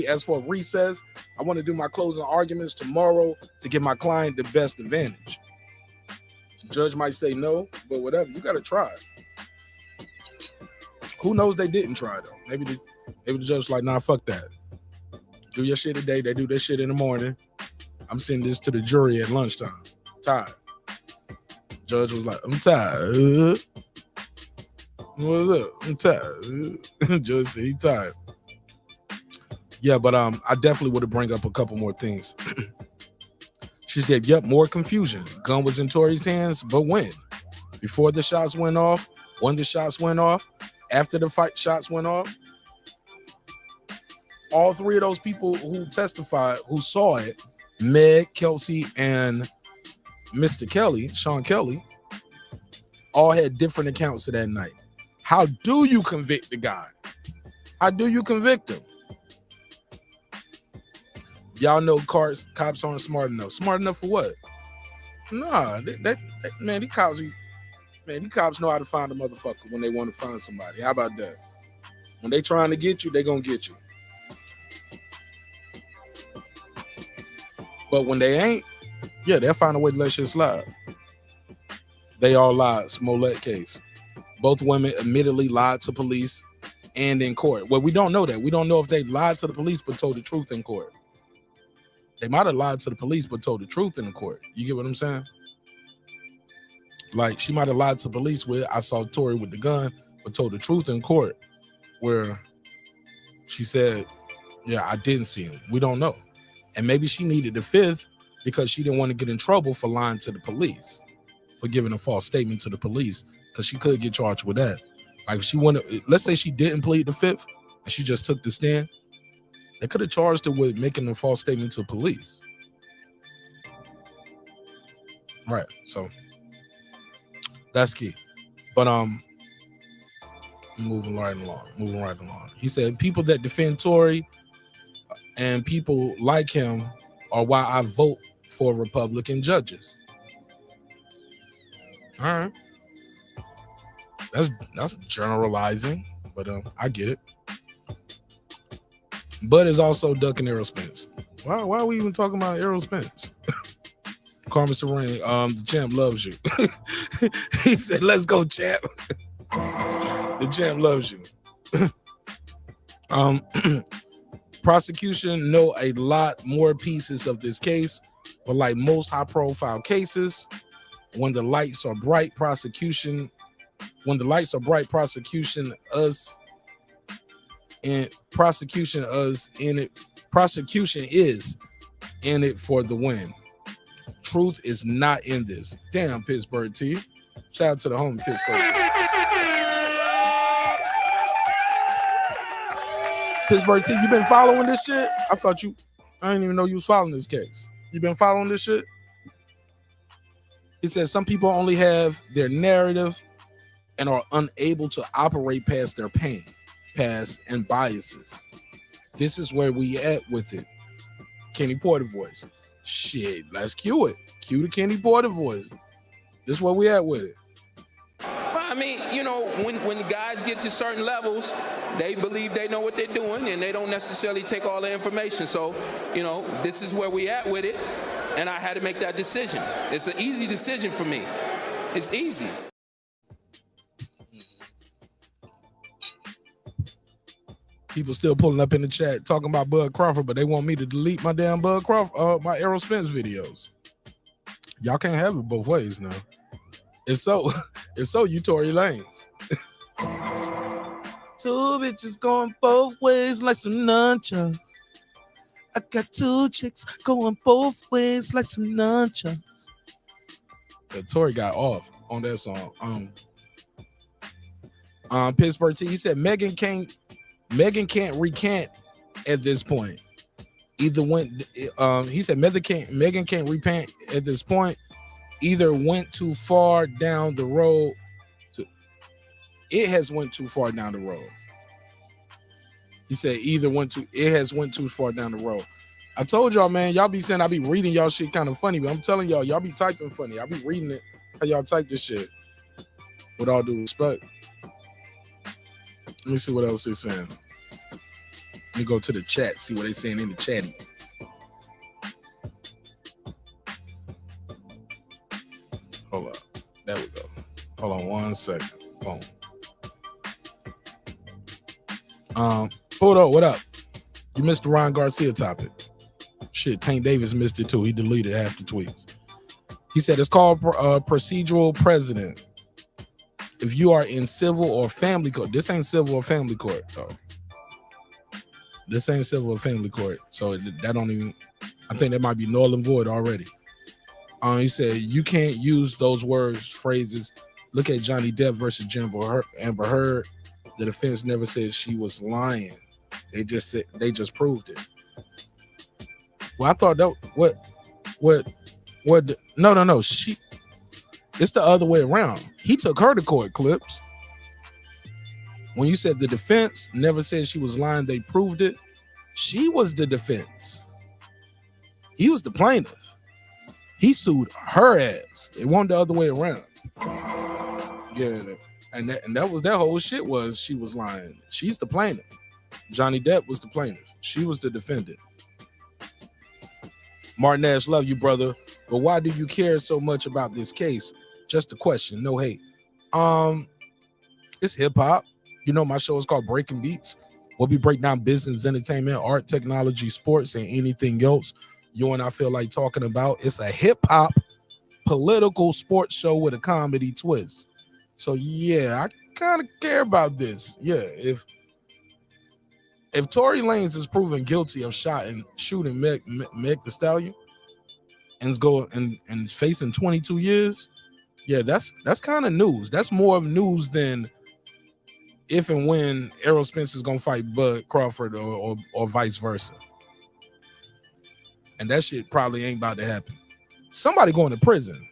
As for recess, I want to do my closing arguments tomorrow to give my client the best advantage. Judge might say no, but whatever, you gotta try. Who knows they didn't try though? Maybe the judge's like, nah, fuck that. Do your shit today. They do their shit in the morning. I'm sending this to the jury at lunchtime. Tired. Judge was like, I'm tired. What's up? I'm tired. Judge said he tired. Yeah, but I definitely would have bring up a couple more things. She said, yep, more confusion. Gun was in Tory's hands, but when? Before the shots went off, when the shots went off, after the shots went off. all three of those people who testified, who saw it, Meg, Kelsey, and Mr. Kelly, Sean Kelly, all had different accounts of that night. How do you convict the guy? How do you convict him? Y'all know cops aren't smart enough. Smart enough for what? Nah, man, these cops know how to find a motherfucker when they want to find somebody. How about that? When they trying to get you, they gonna get you. But when they ain't, yeah, they'll find a way to let shit slide. They all lied. Smollett case. Both women admittedly lied to police and in court. Well, we don't know that. We don't know if they lied to the police but told the truth in court. They might have lied to the police but told the truth in the court. You get what I'm saying? Like, she might have lied to police with, I saw Tory with the gun, but told the truth in court, where she said, yeah, I didn't see him. We don't know. And maybe she needed the fifth because she didn't want to get in trouble for lying to the police, for giving a false statement to the police, because she could get charged with that. Like, if she wanted, let's say she didn't plead the fifth and she just took the stand, they could have charged her with making a false statement to police. Right. So that's key. But moving right along. He said people that defend Tory and people like him are why I vote for Republican judges. All right. That's generalizing, but I get it. Bud is also ducking Errol Spence. Why are we even talking about Errol Spence? Carmen Serene, the champ loves you. He said, let's go, champ. The champ loves you. Prosecution know a lot more pieces of this case, but like most high-profile cases, when the lights are bright, prosecution is in it for the win. Truth is not in this. Damn, Pittsburgh T. Shout out to the home Pittsburgh. Pittsburgh T, you been following this shit? I didn't even know you was following this case. You been following this shit? He says some people only have their narrative and are unable to operate past their pain, past and biases. This is where we at with it. Kenny Porter voice. Shit, let's cue it. Cue the Kenny Porter voice. This is where we at with it. I mean, you know, when the guys get to certain levels, they believe they know what they're doing and they don't necessarily take all the information. So, you know, this is where we at with it. And I had to make that decision. It's an easy decision for me. It's easy. People still pulling up in the chat talking about Bud Crawford, but they want me to delete my damn Bud Crawford, my Errol Spence videos. Y'all can't have it both ways now. If so, you Tory Lanez. Two bitches going both ways like some nunchucks. I got two chicks going both ways like some nunchucks. Yeah, Tory got off on that song. Pittsburgh T, he said Megan can't recant at this point. He said Megan can't repent at this point. Either went too far down the road. It has went too far down the road. He said it has went too far down the road. I told y'all, man, y'all be saying I be reading y'all shit kind of funny, but I'm telling y'all be typing funny. I be reading it how y'all type this shit. With all due respect. Let me see what else they're saying. Let me go to the chat, see what they're saying in the chatty. Hold up. There we go. Hold on 1 second. Boom. Hold up, what up? You missed the Ron Garcia topic. Shit, Tank Davis missed it too. He deleted half the tweets. He said it's called procedural precedent. If you are in civil or family court, this ain't civil or family court though. This ain't civil or family court, so that don't even. I think that might be null and void already. He said you can't use those words, phrases. Look at Johnny Depp versus Amber Heard. The defense never said she was lying. They just proved it. Well, I thought that no. It's the other way around. He took her to court, Clips. When you said the defense never said she was lying, they proved it. She was the defense. He was the plaintiff. He sued her ass. It wasn't the other way around. Yeah, and that was that whole shit was she was lying. She's the plaintiff. Johnny Depp was the plaintiff. She was the defendant. Martin Nash, love you, brother. But why do you care so much about this case? Just a question, no hate. It's hip hop. You know, my show is called Breaking Beats. We'll be breaking down business, entertainment, art, technology, sports, and anything else you and I feel like talking about. It's a hip hop political sports show with a comedy twist. So yeah, I kind of care about this. Yeah, if Tory Lanez is proven guilty of shooting Meg the Stallion and is facing 22 years, yeah, that's kind of news. That's more of news than if and when Errol Spencer's gonna fight Bud Crawford or vice versa. And that shit probably ain't about to happen. Somebody going to prison,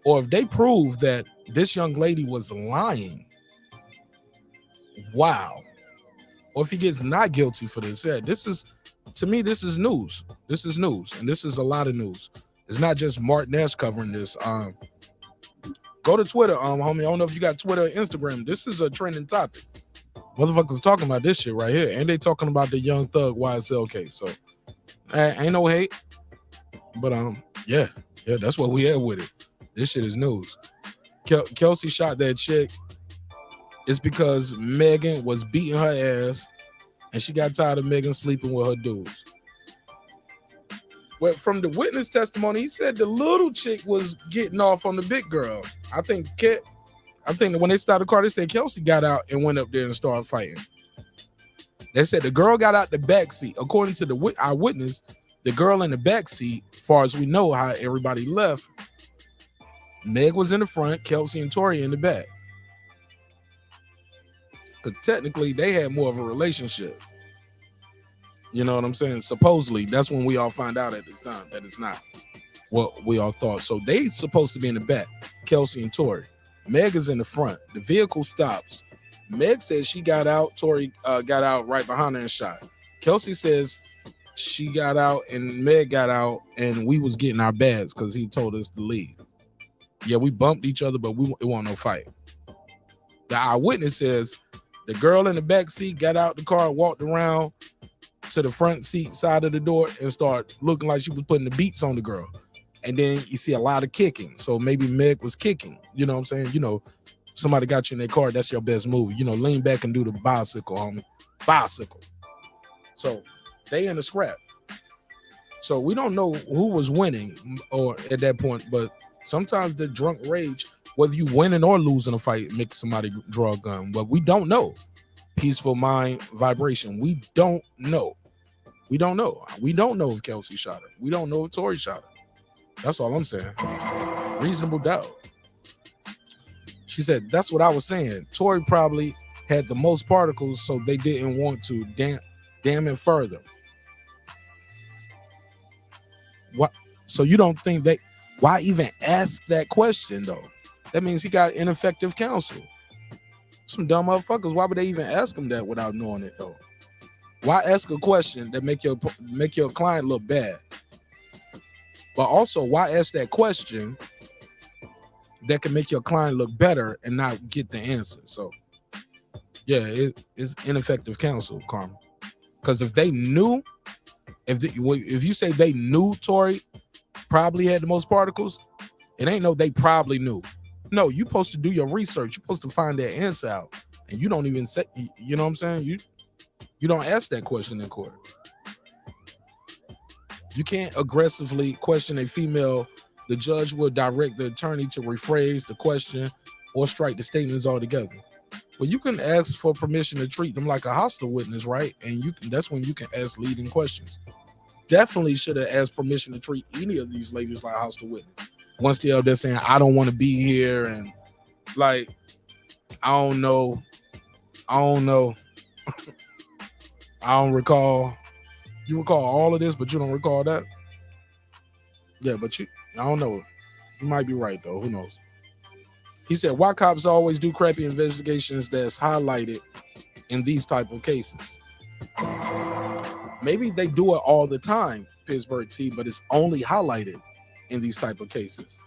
or if they prove that this young lady was lying, wow. Or if he gets not guilty for this, yeah, to me, this is news. This is news, and this is a lot of news. It's not just Martin Nash covering this. Go to Twitter, homie. I don't know if you got Twitter or Instagram. This is a trending topic. Motherfuckers talking about this shit right here, and they talking about the Young Thug YSL case. So, ain't no hate, but yeah, that's what we had with it. This shit is news. Kelsey shot that chick. It's because Megan was beating her ass, and she got tired of Megan sleeping with her dudes. Well, from the witness testimony, he said the little chick was getting off on the big girl. I think that when they started the car, they said Kelsey got out and went up there and started fighting. They said the girl got out the back seat. According to the eyewitness, the girl in the back seat, as far as we know how everybody left, Meg was in the front, Kelsey and Tory in the back. But technically, they had more of a relationship. You know what I'm saying? Supposedly, that's when we all find out at this time that it's not what we all thought. So they supposed to be in the back, Kelsey and Tory. Meg is in the front. The vehicle stops. Meg says she got out. Tory got out right behind her and shot. Kelsey says she got out and Meg got out and we was getting our bags because he told us to leave. Yeah, we bumped each other, but it wasn't no fight. The eyewitness says the girl in the back seat got out the car, walked around to the front seat side of the door and started looking like she was putting the beats on the girl. And then you see a lot of kicking. So maybe Meg was kicking. You know what I'm saying? You know, somebody got you in their car, that's your best move. You know, lean back and do the bicycle, homie. Bicycle. So they in a scrap. So we don't know who was winning or at that point, but sometimes the drunk rage, whether you winning or losing a fight, makes somebody draw a gun. But we don't know. Peaceful mind vibration. We don't know. We don't know. We don't know if Kelsey shot her. We don't know if Tory shot her. That's all I'm saying. Reasonable doubt. She said, that's what I was saying. Tory probably had the most particles, so they didn't want to damn it further. What? So you don't think why even ask that question though? That means he got ineffective counsel. Some dumb motherfuckers. Why would they even ask him that without knowing it though? Why ask a question that make your client look bad? But also, why ask that question that can make your client look better and not get the answer? So, yeah, it's ineffective counsel, Carmen. Because if they knew, if you say they knew Tory probably had the most particles, it ain't no they probably knew. No, you supposed to do your research. You're supposed to find that answer out. And you don't even say, you know what I'm saying? You don't ask that question in court. You can't aggressively question a female. The judge will direct the attorney to rephrase the question or strike the statements altogether. Well, you can ask for permission to treat them like a hostile witness, right? And that's when you can ask leading questions. Definitely should have asked permission to treat any of these ladies like a hostile witness. Once they're up there saying, I don't want to be here, and like, I don't know. I I don't recall. You recall all of this, but you don't recall that? Yeah, but I don't know. You might be right, though. Who knows? He said, why cops always do crappy investigations that's highlighted in these type of cases? Maybe they do it all the time, Pittsburgh T, but it's only highlighted in these type of cases.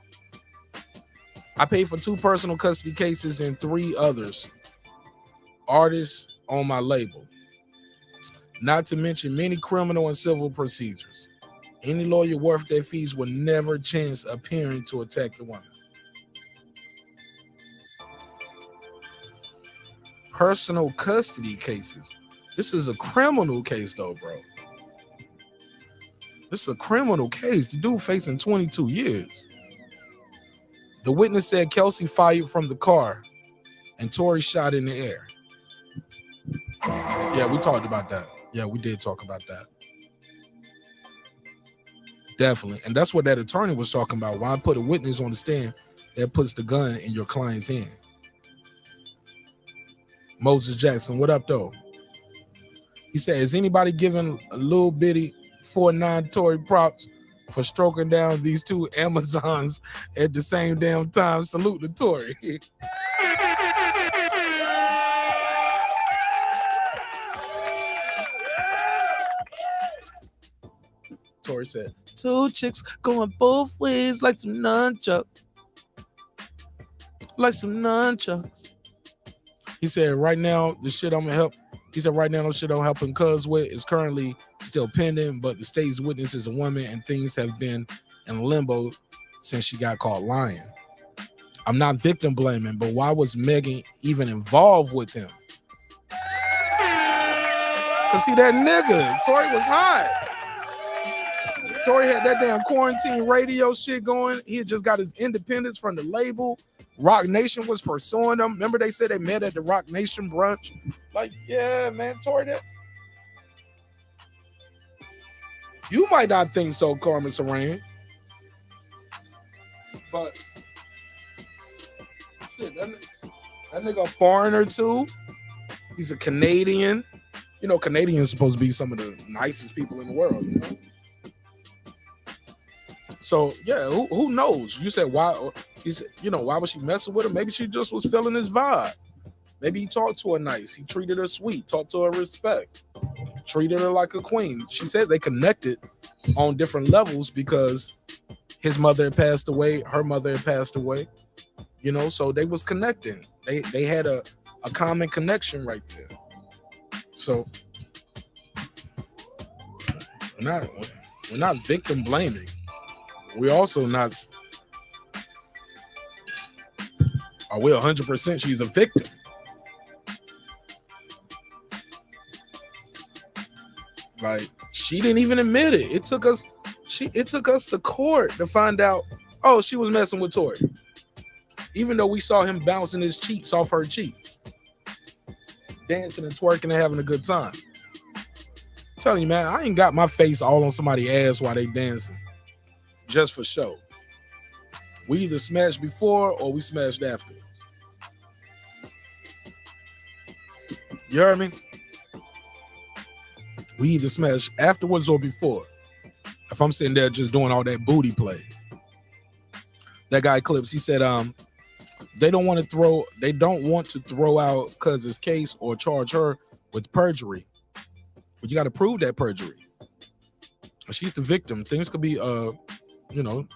I paid for 2 personal custody cases and 3 others. Artists on my label. Not to mention many criminal and civil procedures. Any lawyer worth their fees would never chance appearing to attack the woman. Personal custody cases. This is a criminal case, though, bro. This is a criminal case. The dude facing 22 years. The witness said Kelsey fired from the car and Tory shot in the air. Yeah, we talked about that. Yeah, we did talk about that. Definitely. And that's what that attorney was talking about. Why put a witness on the stand that puts the gun in your client's hand? Moses Jackson, what up, though? He said, is anybody giving a little bitty 4'9" Tory props for stroking down these 2 Amazons at the same damn time? Salute to Tory. Tory said, 2 chicks going both ways like some nunchucks. Like some nunchucks. He said, right now, the shit I'm gonna help. He said, right now, the shit I'm helping cuz with is currently still pending, but the state's witness is a woman and things have been in limbo since she got caught lying. I'm not victim blaming, but why was Megan even involved with him? Cause see, that nigga, Tory was hot. Tory had that damn quarantine radio shit going. He had just got his independence from the label. Rock Nation was pursuing them. Remember they said they met at the Rock Nation brunch? Like, yeah, man, Tory, that. You might not think so, Carmen Saran. But shit, that nigga a foreigner too. He's a Canadian. You know, Canadians supposed to be some of the nicest people in the world, you know? So yeah, who knows? You said why? He said, you know, why was she messing with him? Maybe she just was feeling his vibe. Maybe he talked to her nice. He treated her sweet. Talked to her respect. Treated her like a queen. She said they connected on different levels because his mother had passed away. Her mother had passed away. You know, so they was connecting. They had a common connection right there. So we're not victim blaming. We also not. Are we 100% she's a victim? Like, she didn't even admit it. It took us to court to find out, oh, she was messing with Tory. Even though we saw him bouncing his cheeks off her cheeks. Dancing and twerking and having a good time. I'm telling you, man, I ain't got my face all on somebody's ass while they dancing. Just for show. We either smashed before or we smashed after. You heard me? We either smash afterwards or before. If I'm sitting there just doing all that booty play. That guy Clips, he said, they don't want to throw out Cuz's case or charge her with perjury. But you got to prove that perjury. She's the victim. Things could be you know,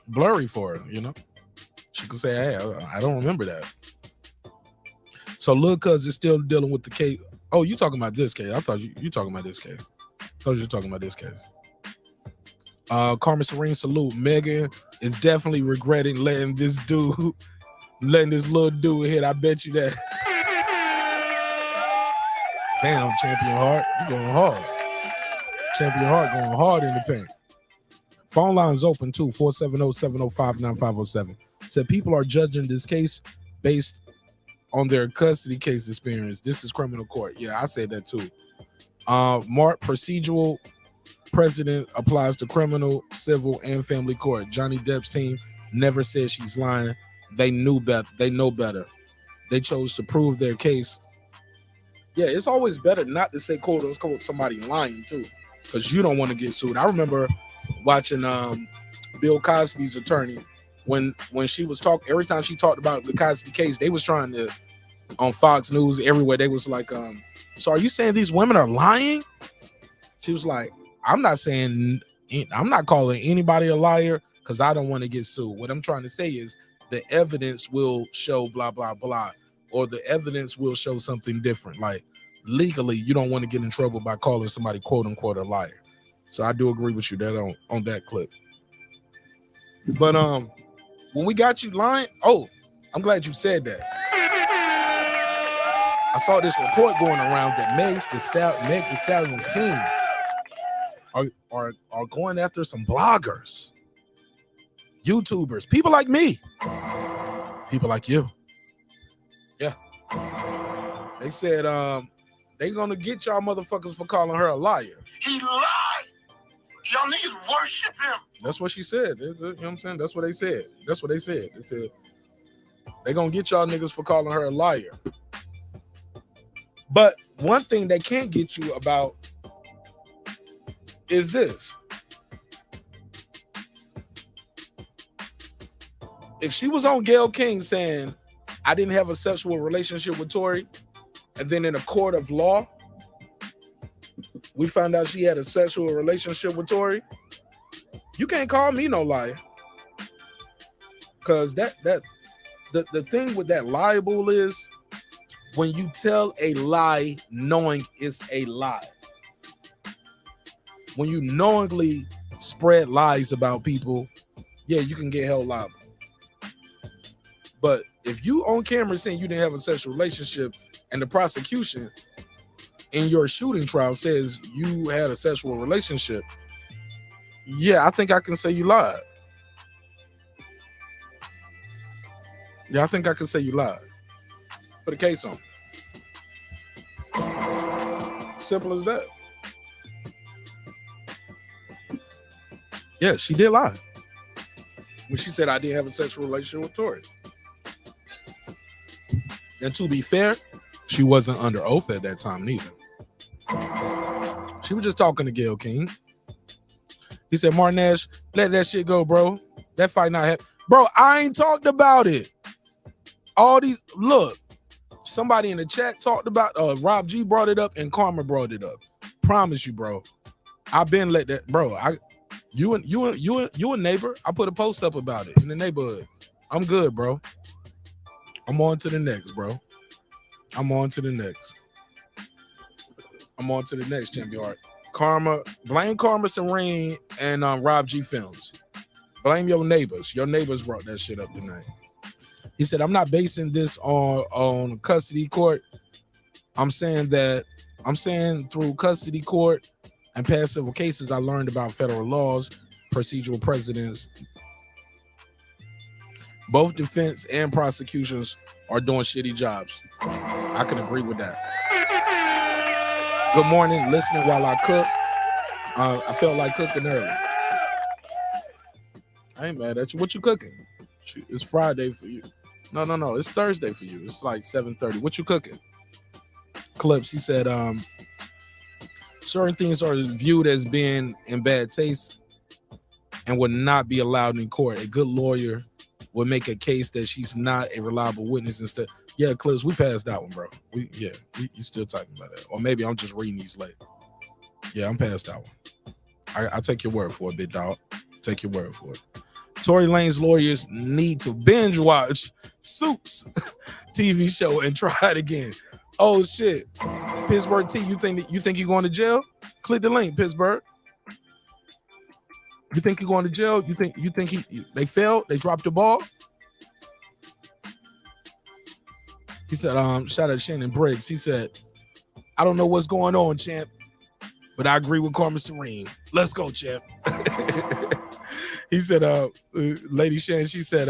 blurry for her, you know. She could say, hey, I don't remember that. So Lil Cuz is still dealing with the case. Oh, you talking about this case? I thought you talking about this case. I thought you were talking about this case. Carmen Serene, salute. Megan is definitely regretting letting this little dude hit. I bet you that. Damn, Champion Heart, you going hard. Champion Heart going hard in the paint. Phone lines open too, 470-705-9507. Said people are judging this case based on their custody case experience. This is criminal court. Yeah, I said that too. Mark, procedural precedent applies to criminal, civil, and family court. Johnny Depp's team never said she's lying. They knew better. They know better. They chose to prove their case Yeah, it's always better not to say quote unquote somebody lying too, because you don't want to get sued. I remember watching Bill Cosby's attorney when she was talking. Every time she talked about the Cosby case, they was trying to on Fox News everywhere. They was like, so are you saying these women are lying? She was like, I'm not calling anybody a liar because I don't want to get sued. What I'm trying to say is the evidence will show blah, blah, blah, or the evidence will show something different. Like legally, you don't want to get in trouble by calling somebody quote unquote a liar. So I do agree with you that on that clip. But when we got you lying, I'm glad you said that. I saw this report going around that Meg the Stallion's team are going after some bloggers, YouTubers, people like me, people like you. Yeah. They said they gonna get y'all motherfuckers for calling her a liar. He lied. Y'all niggas worship him. That's what she said. You know what I'm saying? That's what they said. They said they gonna get y'all niggas for calling her a liar. But one thing they can't get you about is this. If she was on Gayle King saying, I didn't have a sexual relationship with Tory, and then in a court of law, we found out she had a sexual relationship with Tory, you can't call me no liar. Because the thing with that liable is when you tell a lie knowing it's a lie. When you knowingly spread lies about people, yeah, you can get held liable. But if you on camera saying you didn't have a sexual relationship and the prosecution in your shooting trial says you had a sexual relationship, yeah, I think I can say you lied. Yeah, I think I can say you lied. Put a case on. Simple as that. Yeah, she did lie when she said I didn't have a sexual relationship with Tory. And to be fair, she wasn't under oath at that time neither. She was just talking to Gayle King. He said, Martin Ash, let that shit go, bro. That fight not happen. Bro, I ain't talked about it. All these, look, somebody in the chat talked about, Rob G brought it up and Karma brought it up. Promise you, bro. I've been let that, bro. You a neighbor. I put a post up about it in the neighborhood. I'm good, bro. I'm on to the next, bro. I'm on to the next, Champion Art. Karma, blame Karma Serene and Rob G Films. Blame your neighbors. Your neighbors brought that shit up tonight. He said, I'm not basing this on custody court. I'm saying through custody court and past civil cases, I learned about federal laws, procedural precedents. Both defense and prosecutions are doing shitty jobs. I can agree with that. Good morning, listening while I cook. I felt like cooking early. I ain't mad at you. What you cooking? It's Friday for you. No. It's Thursday for you. It's like 7:30. What you cooking? Clips. He said, certain things are viewed as being in bad taste and would not be allowed in court. A good lawyer would make a case that she's not a reliable witness instead. Yeah, Clips, we passed that one, bro. You still talking about that. Or maybe I'm just reading these late. Yeah, I'm past that one. I take your word for it, big dog. Take your word for it. Tory Lanez lawyers need to binge watch Suits TV show and try it again. Oh shit. Pittsburgh T, you think you're going to jail? Click the link, Pittsburgh. You think you're going to jail? You think they failed? They dropped the ball? He said, shout out Shannon Briggs. He said, I don't know what's going on, champ, but I agree with Karma Serene. Let's go, champ. He said, Lady Shannon, she said,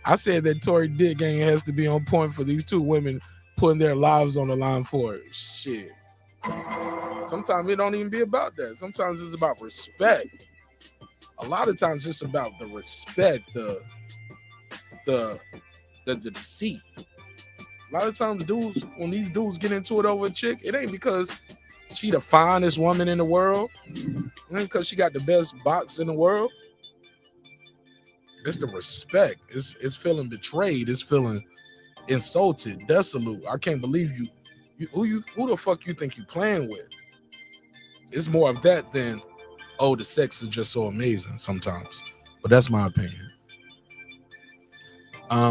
I said that Tory Dick Gang has to be on point for these two women putting their lives on the line for it. Shit. Sometimes it don't even be about that. Sometimes it's about respect. A lot of times it's about the respect, the deceit. A lot of times dudes, when these dudes get into it over a chick, it ain't because she the finest woman in the world. It ain't because she got the best box in the world. It's the respect. It's feeling betrayed. It's feeling insulted, desolate. I can't believe you. Who the fuck you think you playing with? It's more of that than, oh, the sex is just so amazing sometimes. But that's my opinion.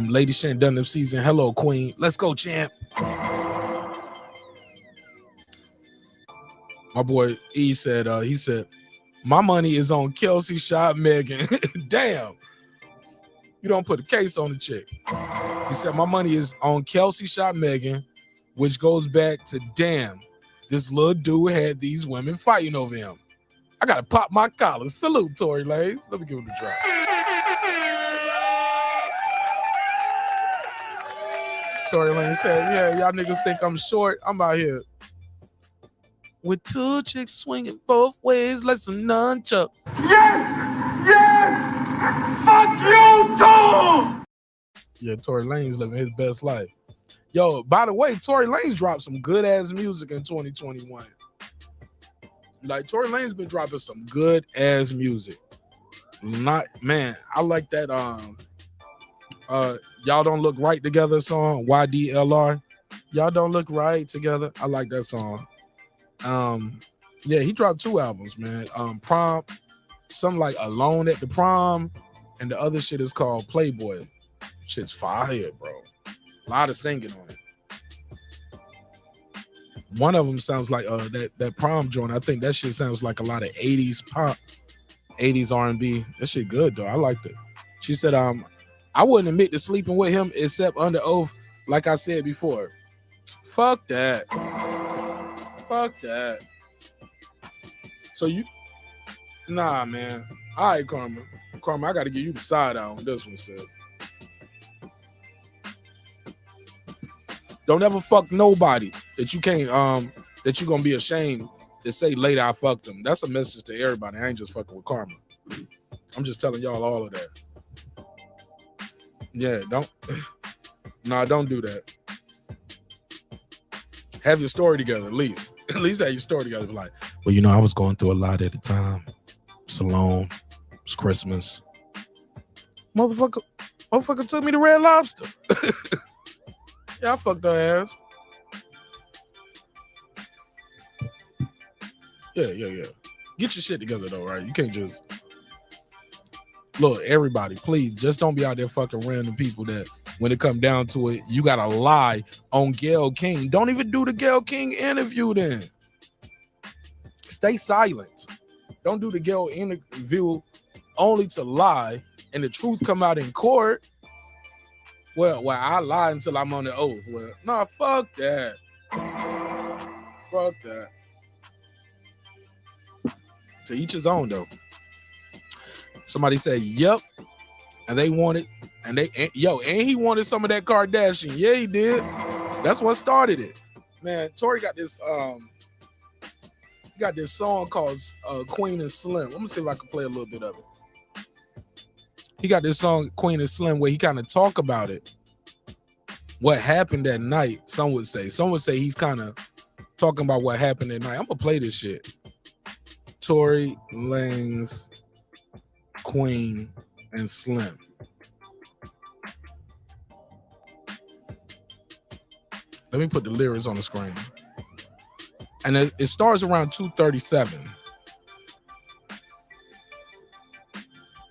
Lady Shan Dunham season. Hello, Queen. Let's go, champ. My boy E said, he said, my money is on Kelsey shot Megan. Damn. You don't put a case on the chick. He said, my money is on Kelsey shot Megan, which goes back to, damn, this little dude had these women fighting over him. I got to pop my collar. Salute, Tory Lanez. Let me give him the drop. Tory Lanez said, yeah, y'all niggas think I'm short. I'm out here with two chicks swinging both ways like some nunchucks. Yes! Yes! Fuck you too! Yeah, Tory Lanez living his best life. Yo, by the way, Tory Lanez dropped some good ass music in 2021. Like, Tory Lanez been dropping some good ass music. Man, I like that Y'all Don't Look Right Together song, YDLR. Y'all Don't Look Right Together. I like that song. Yeah, he dropped 2 albums, man. Prom, something like Alone at the Prom, and the other shit is called Playboy. Shit's fire, bro. A lot of singing on it. One of them sounds like that Prom joint. I think that shit sounds like a lot of 80s pop, 80s R&B. That shit good though. I liked it. She said, I wouldn't admit to sleeping with him except under oath, like I said before. Fuck that. Fuck that. So nah, man. All right, Karma. Karma, I got to give you the side eye on this one, sis. Don't ever fuck nobody that you can't, that you're gonna be ashamed to say later I fucked them. That's a message to everybody. I ain't just fucking with Karma. I'm just telling y'all all of that. Yeah, don't do that. Have your story together, at least. At least have your story together. Be like, well, you know, I was going through a lot at the time. It's alone. It's Christmas. Motherfucker took me to Red Lobster. Yeah, I fucked her ass. Yeah. Get your shit together though, right? You can't just look, everybody, please just don't be out there fucking random people that when it come down to it, you gotta lie on Gayle King. Don't even do the Gayle King interview then. Stay silent. Don't do the Gayle interview only to lie and the truth come out in court. Well, I lie until I'm on the oath. Well, nah, fuck that. Fuck that. To each his own, though. Somebody said, yep. And they wanted, and he wanted some of that Kardashian. Yeah, he did. That's what started it. Man, Tory got this song called Queen and Slim. Let me see if I can play a little bit of it. He got this song, Queen and Slim, where he kind of talk about it. What happened that night, some would say. Some would say he's kind of talking about what happened that night. I'm going to play this shit. Tory Lanez, Queen, and Slim. Let me put the lyrics on the screen. And it starts around 2:37.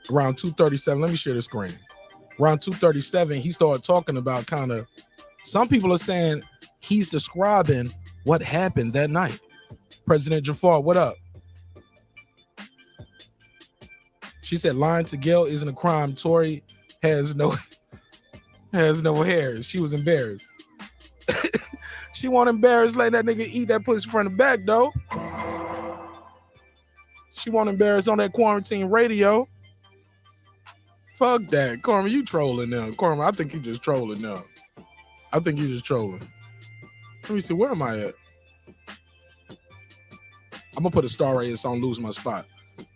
Around 2:37, let me share the screen. Around 2:37, he started talking about kind of, some people are saying he's describing what happened that night. President Jafar, what up? She said, lying to Gayle isn't a crime. Tory has no hair. She was embarrassed. She wasn't embarrassed letting that nigga eat that pussy from the back, though. She wasn't embarrassed on that quarantine radio. Fuck that. Karma, you trolling now. Karma, I think you just trolling now. I think you just trolling. Let me see, where am I at? I'm going to put a star right here so I don't lose my spot.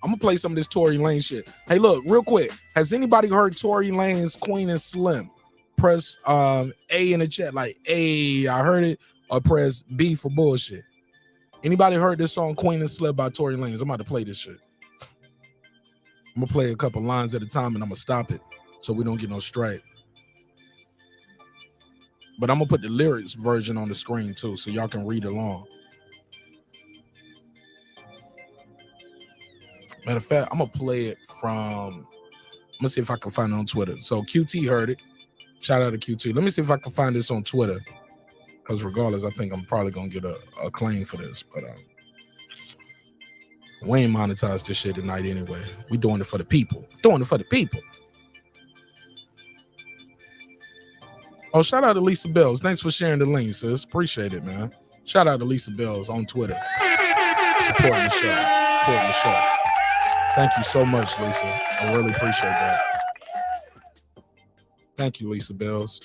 I'm going to play some of this Tory Lanez shit. Hey, look, real quick. Has anybody heard Tory Lanez, Queen and Slim? press A in the chat, like A, I heard it, or press B for bullshit. Anybody heard this song Queen and Slim by Tory Lanez? I'm about to play this shit. I'm gonna play a couple lines at a time and I'm gonna stop it so we don't get no strike. But I'm gonna put the lyrics version on the screen too so y'all can read along. Matter of fact, I'm gonna play it from, I'm gonna see if I can find it on Twitter. So QT heard it. Shout out to QT. Let me see if I can find this on Twitter. Because regardless, I think I'm probably gonna get a claim for this. But we ain't monetized this shit tonight anyway. We doing it for the people. Doing it for the people. Oh, shout out to Lisa Bells. Thanks for sharing the link, sis. Appreciate it, man. Shout out to Lisa Bells on Twitter. Supporting the show. Supporting the show. Thank you so much, Lisa. I really appreciate that. Thank you, Lisa Bells.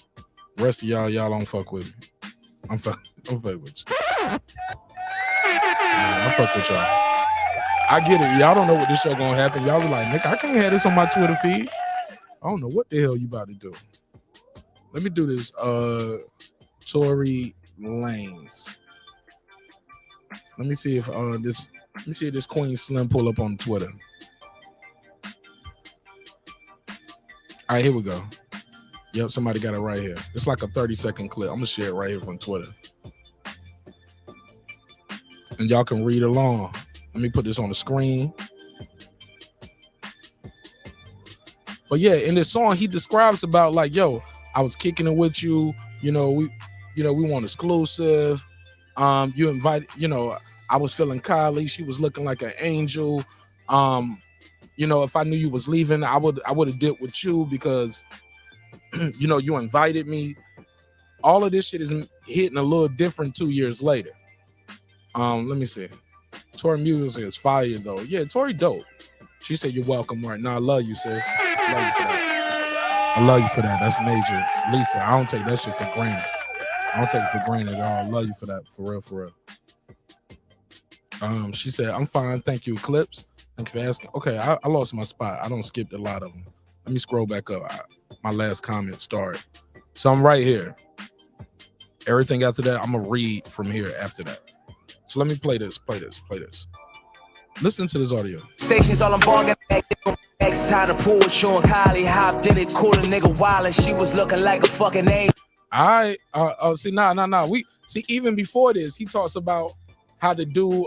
Rest of y'all don't fuck with me. I'm fuck with you. Yeah, I fuck with y'all. I get it. Y'all don't know what this show gonna happen. Y'all be like, Nick, I can't have this on my Twitter feed. I don't know what the hell you about to do. Let me do this. Tory Lanez. Let me see if this Queen Slim pull up on Twitter. All right, here we go. Yep, somebody got it right here. It's like a 30-second clip. I'm gonna share it right here from Twitter. And y'all can read along. Let me put this on the screen. But yeah, in this song, he describes about like, yo, I was kicking it with you. We want exclusive. You invited, I was feeling Kylie. She was looking like an angel. If I knew you was leaving, I would have dealt with you because you invited me. All of this shit is hitting a little different 2 years later. Let me see. Tory music is fire though. Yeah, Tory dope. She said you're welcome, right? No, I love you, sis. I love you for that. I love you for that. That's major. Lisa, I don't take that shit for granted. I don't take it for granted at all. I love you for that. For real, for real. She said, I'm fine. Thank you, Eclipse. Thank you for asking. Okay, I lost my spot. I don't skip a lot of them. Let me scroll back up. My last comment started. So I'm right here. Everything after that, I'm going to read from here after that. So let me play this. Listen to this audio. Stations all I'm bargaining. Next time the pool was showing Kylie hopped in it, cool a nigga wild, and she was looking like a fucking angel. All right. See, nah. We see even before this, he talks about how the dude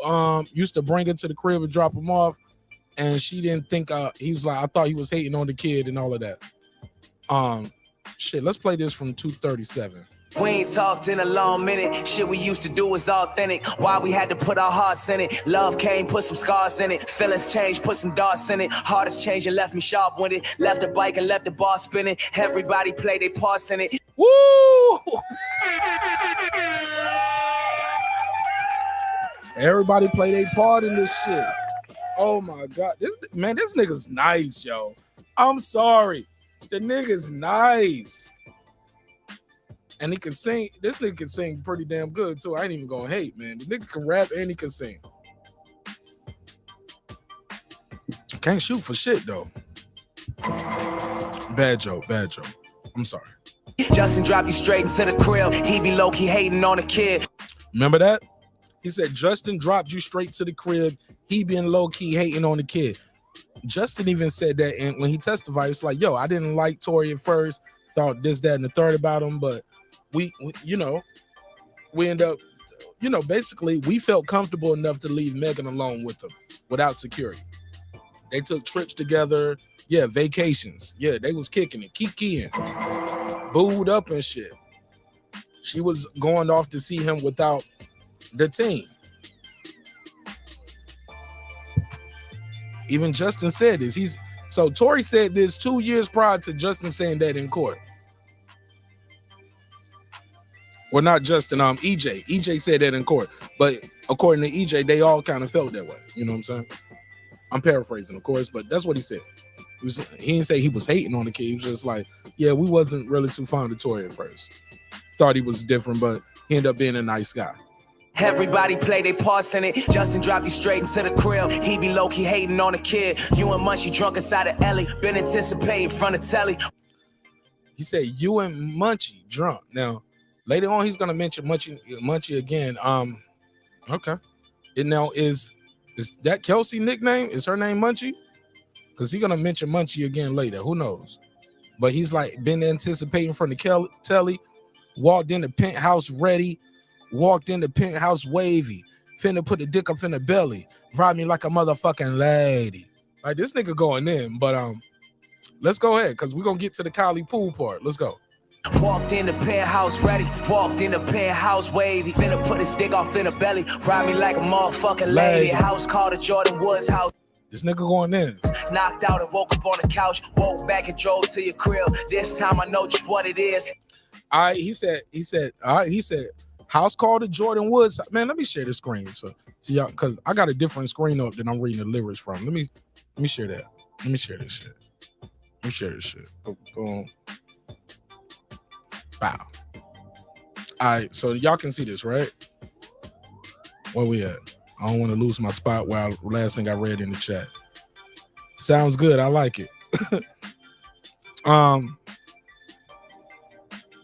used to bring her to the crib and drop him off, and she didn't think he was like, I thought he was hating on the kid and all of that. Shit, let's play this from 237. We ain't talked in a long minute. Shit we used to do was authentic. Why we had to put our hearts in it. Love came, put some scars in it. Feelings changed, put some darts in it. Heart has changed and left me sharp with it. Left the bike and left the bar spinning. Everybody play their parts in it. Woo! Everybody play their part in this shit. Oh my God. This nigga's nice, yo. I'm sorry. The nigga's nice. And he can sing. This nigga can sing pretty damn good too. I ain't even gonna hate, man. The nigga can rap and he can sing. Can't shoot for shit though. Bad joke. I'm sorry. Justin dropped you straight into the crib. He be low-key hating on the kid. Remember that? He said Justin dropped you straight to the crib. He been low-key hating on the kid. Justin even said that, and when he testified, it's like, yo, I didn't like Tory at first. Thought this, that, and the third about him, but we end up, basically we felt comfortable enough to leave Megan alone with him without security. They took trips together. Yeah, vacations. Yeah, they was kicking it, kikiing, booed up and shit. She was going off to see him without the team. Even Justin said this. So Tory said this 2 years prior to Justin saying that in court. Well, not Justin, EJ. EJ said that in court. But according to EJ, they all kind of felt that way. You know what I'm saying? I'm paraphrasing, of course, but that's what he said. He didn't say he was hating on the kid. He was just like, yeah, we wasn't really too fond of Tory at first. Thought he was different, but he ended up being a nice guy. Everybody play their parts in it. Justin dropped you straight into the crib. He be low-key hating on the kid. You and Munchie drunk inside of Ellie. Been anticipating in front of Telly. He said you and Munchie drunk. Now, later on, he's gonna mention Munchie again. Okay. It now is that Kelsey nickname? Is her name Munchie? Because he's gonna mention Munchie again later. Who knows? But he's like been anticipating from the telly. Walked in the penthouse ready. Walked in the penthouse wavy. Finna put the dick up in the belly. Ride me like a motherfucking lady. Like this nigga going in, but let's go ahead because we're gonna get to the Kylie pool part. Let's go. Walked in the penthouse ready, walked in the penthouse wavy. Finna put his dick off in the belly, ride me like a motherfucking lady. House called the Jordan Woods house. This nigga going in. Knocked out and woke up on the couch, woke back and drove to your crib. This time I know just what it is. All right, he said, house called the Jordan Woods. Man, let me share the screen so y'all, because I got a different screen up than I'm reading the lyrics from. Let me share that. Let me share this shit. Let me share this shit. Boom. Wow. All right, so y'all can see this, right? Where we at? I don't want to lose my spot where last thing I read in the chat. Sounds good. I like it.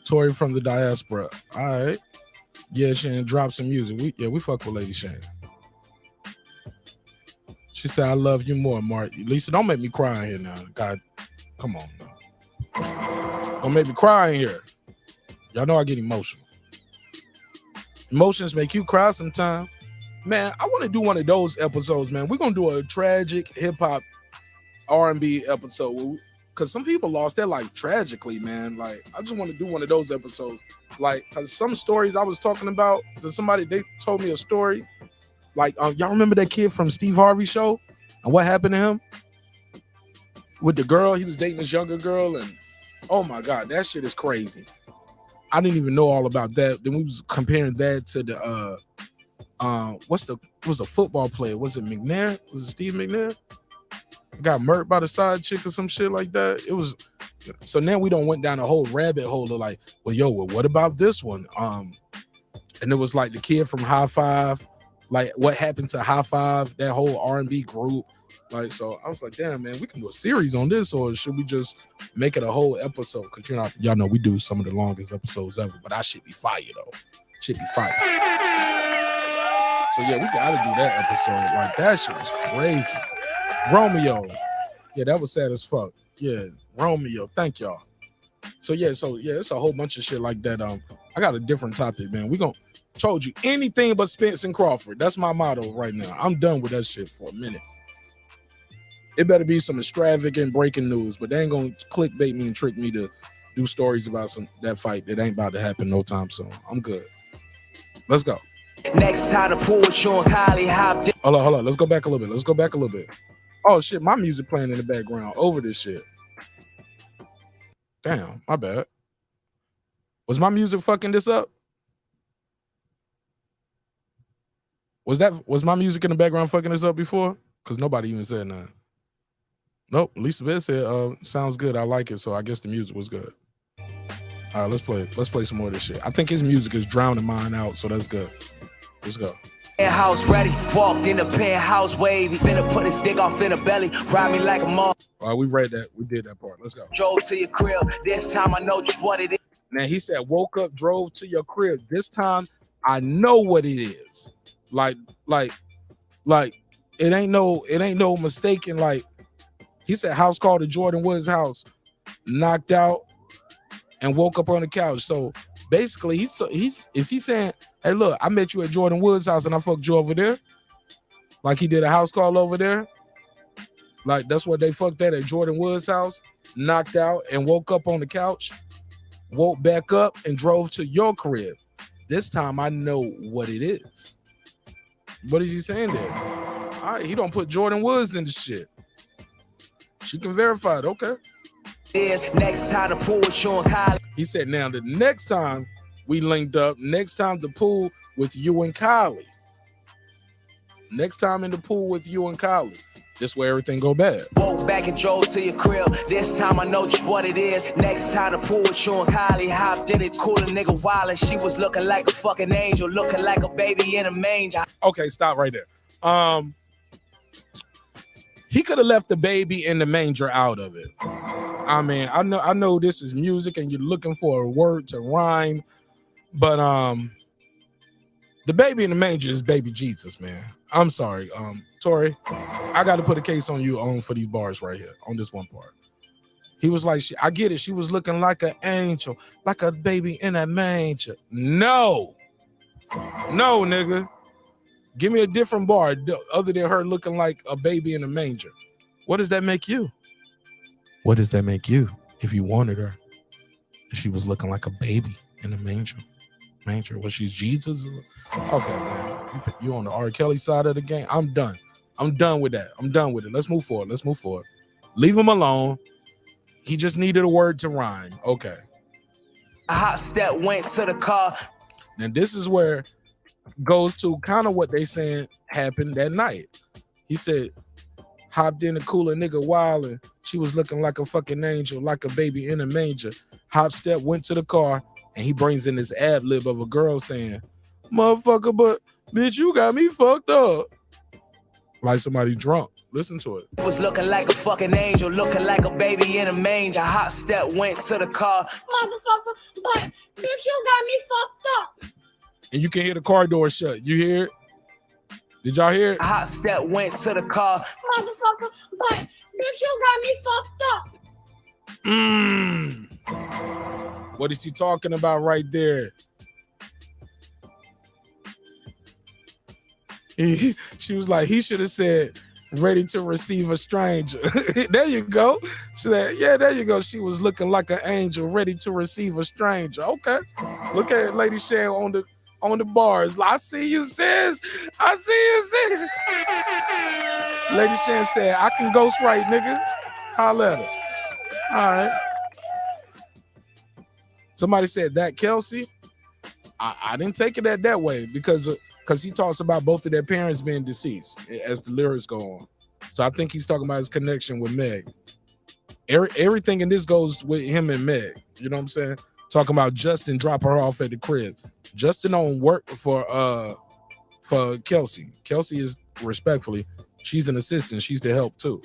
Tory from the diaspora. All right. Yeah, Shane, drop some music. We fuck with Lady Shane. She said, I love you more, Mark. Lisa, don't make me cry in here now. God, come on now. Don't make me cry in here. Y'all know I get emotional. Emotions make you cry sometimes. Man, I want to do one of those episodes, man. We're going to do a tragic hip-hop R&B episode because some people lost their life tragically, man. Like, I just want to do one of those episodes. Like, because some stories I was talking about to somebody, they told me a story. Like, y'all remember that kid from Steve Harvey's show and what happened to him? With the girl, he was dating this younger girl, and oh my God, that shit is crazy. I didn't even know all about that. Then we was comparing that to the was the football player? Was it McNair? Was it Steve McNair? Got murked by the side chick or some shit like that. It was so now we don't went down a whole rabbit hole of like, well, what about this one? And it was like the kid from High Five, like what happened to High Five, that whole R&B group. Like, so I was like, damn, man, we can do a series on this, or should we just make it a whole episode? Because y'all know we do some of the longest episodes ever, but I should be fire though. Should be fire. So yeah, we gotta do that episode. Like that shit was crazy. Romeo. Yeah, that was sad as fuck. Yeah, Romeo. Thank y'all. So yeah, it's a whole bunch of shit like that. I got a different topic, man. We gonna told you anything but Spence and Crawford. That's my motto right now. I'm done with that shit for a minute. It better be some extravagant breaking news, but they ain't gonna clickbait me and trick me to do stories about that fight that ain't about to happen no time soon. I'm good. Let's go. Next time the pool with Sean Kylie hopped in. Hold on. Let's go back a little bit. Oh shit, my music playing in the background over this shit. Damn, my bad. Was my music fucking this up? Was my music in the background fucking this up before? Because nobody even said nothing. Nope, Lisa Beth said, sounds good. I like it. So I guess the music was good. All right, let's play some more of this shit. I think his music is drowning mine out, so that's good. Let's go. Penthouse ready, walked in the penthouse wavy. Finna put his dick off in the belly, ride me like a mom. All right, we read that. We did that part. Let's go. Drove to your crib. This time I know just what it is. Now he said, woke up, drove to your crib. This time I know what it is. Like it ain't no mistaken. Like he said, house called the Jordan Woods house, knocked out, and woke up on the couch. So basically, is he saying, hey, look, I met you at Jordan Woods' house and I fucked you over there? Like he did a house call over there? Like that's what they fucked at Jordan Woods' house, knocked out and woke up on the couch, woke back up and drove to your crib. This time I know what it is. What is he saying there? All right, he don't put Jordan Woods in the shit. She can verify it, okay. Next time the pool with Sean Kylie. He said, now the next time we linked up, next time the pool with you and Kylie. Next time in the pool with you and Kylie. This where everything go bad. Woke back and drove to your crib. This time I know just what it is. Next time the pool with Sean Kylie. Hopped in it, cool a nigga wild. And she was looking like a fucking angel. Looking like a baby in a manger. Okay, stop right there. He could have left the baby in the manger out of it. I mean, I know this is music and you're looking for a word to rhyme, but the baby in the manger is baby Jesus, man. I'm sorry, Tory, I got to put a case on you for these bars right here on this one part. He was like, I get it. She was looking like an angel, like a baby in a manger. No, nigga. Give me a different bar other than her looking like a baby in a manger. What does that make you? What does that make you if you wanted her? She was looking like a baby in a manger. Well, she's Jesus. Okay, man. You on the R. Kelly side of the game? I'm done. I'm done with that. I'm done with it. Let's move forward. Leave him alone. He just needed a word to rhyme. Okay. A hot step went to the car. Now this is where goes to kind of what they saying happened that night. He said, hopped in a cooler nigga wildin'. She was looking like a fucking angel, like a baby in a manger. Hop step went to the car, and he brings in this ad lib of a girl saying, motherfucker, but bitch, you got me fucked up. Like somebody drunk. Listen to it. Was looking like a fucking angel, looking like a baby in a manger. Hop step went to the car. Motherfucker, but bitch, you got me fucked up. And you can hear the car door shut. You hear it? Did y'all hear it? Hop step went to the car. Motherfucker, but bitch, you got me fucked up. What is he talking about right there? She was like, he should have said, ready to receive a stranger. There you go. She said, yeah, there you go. She was looking like an angel, ready to receive a stranger. Okay. Look at Lady Shan on the bars. I see you, sis. I see you, sis. Lady Shan said, I can ghostwrite, nigga. Holla at her. All right. Somebody said that, Kelsey. I didn't take it that way because he talks about both of their parents being deceased as the lyrics go on. So I think he's talking about his connection with Meg. Everything in this goes with him and Meg. You know what I'm saying? Talking about Justin dropping her off at the crib. Justin on work for Kelsey. Kelsey is respectfully, she's an assistant. She's the help too.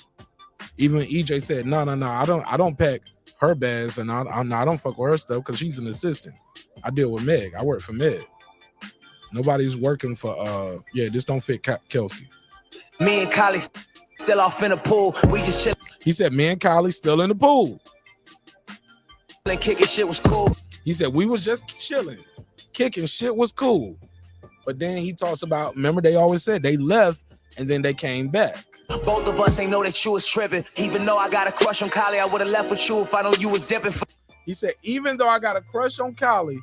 Even EJ said, no, I don't pack her bags and I don't fuck with her stuff because she's an assistant. I deal with Meg. I work for Meg. Nobody's working for this don't fit Kelsey. Me and Kylie still off in the pool. We just chill. He said me and Kylie still in the pool. And kicking shit was cool. He said we was just chilling. Kicking shit was cool. But then he talks about, remember they always said they left and then they came back. Both of us ain't know that you was tripping. Even though I got a crush on Kylie, I would have left with you if I know you was dipping. He said, even though I got a crush on Kylie,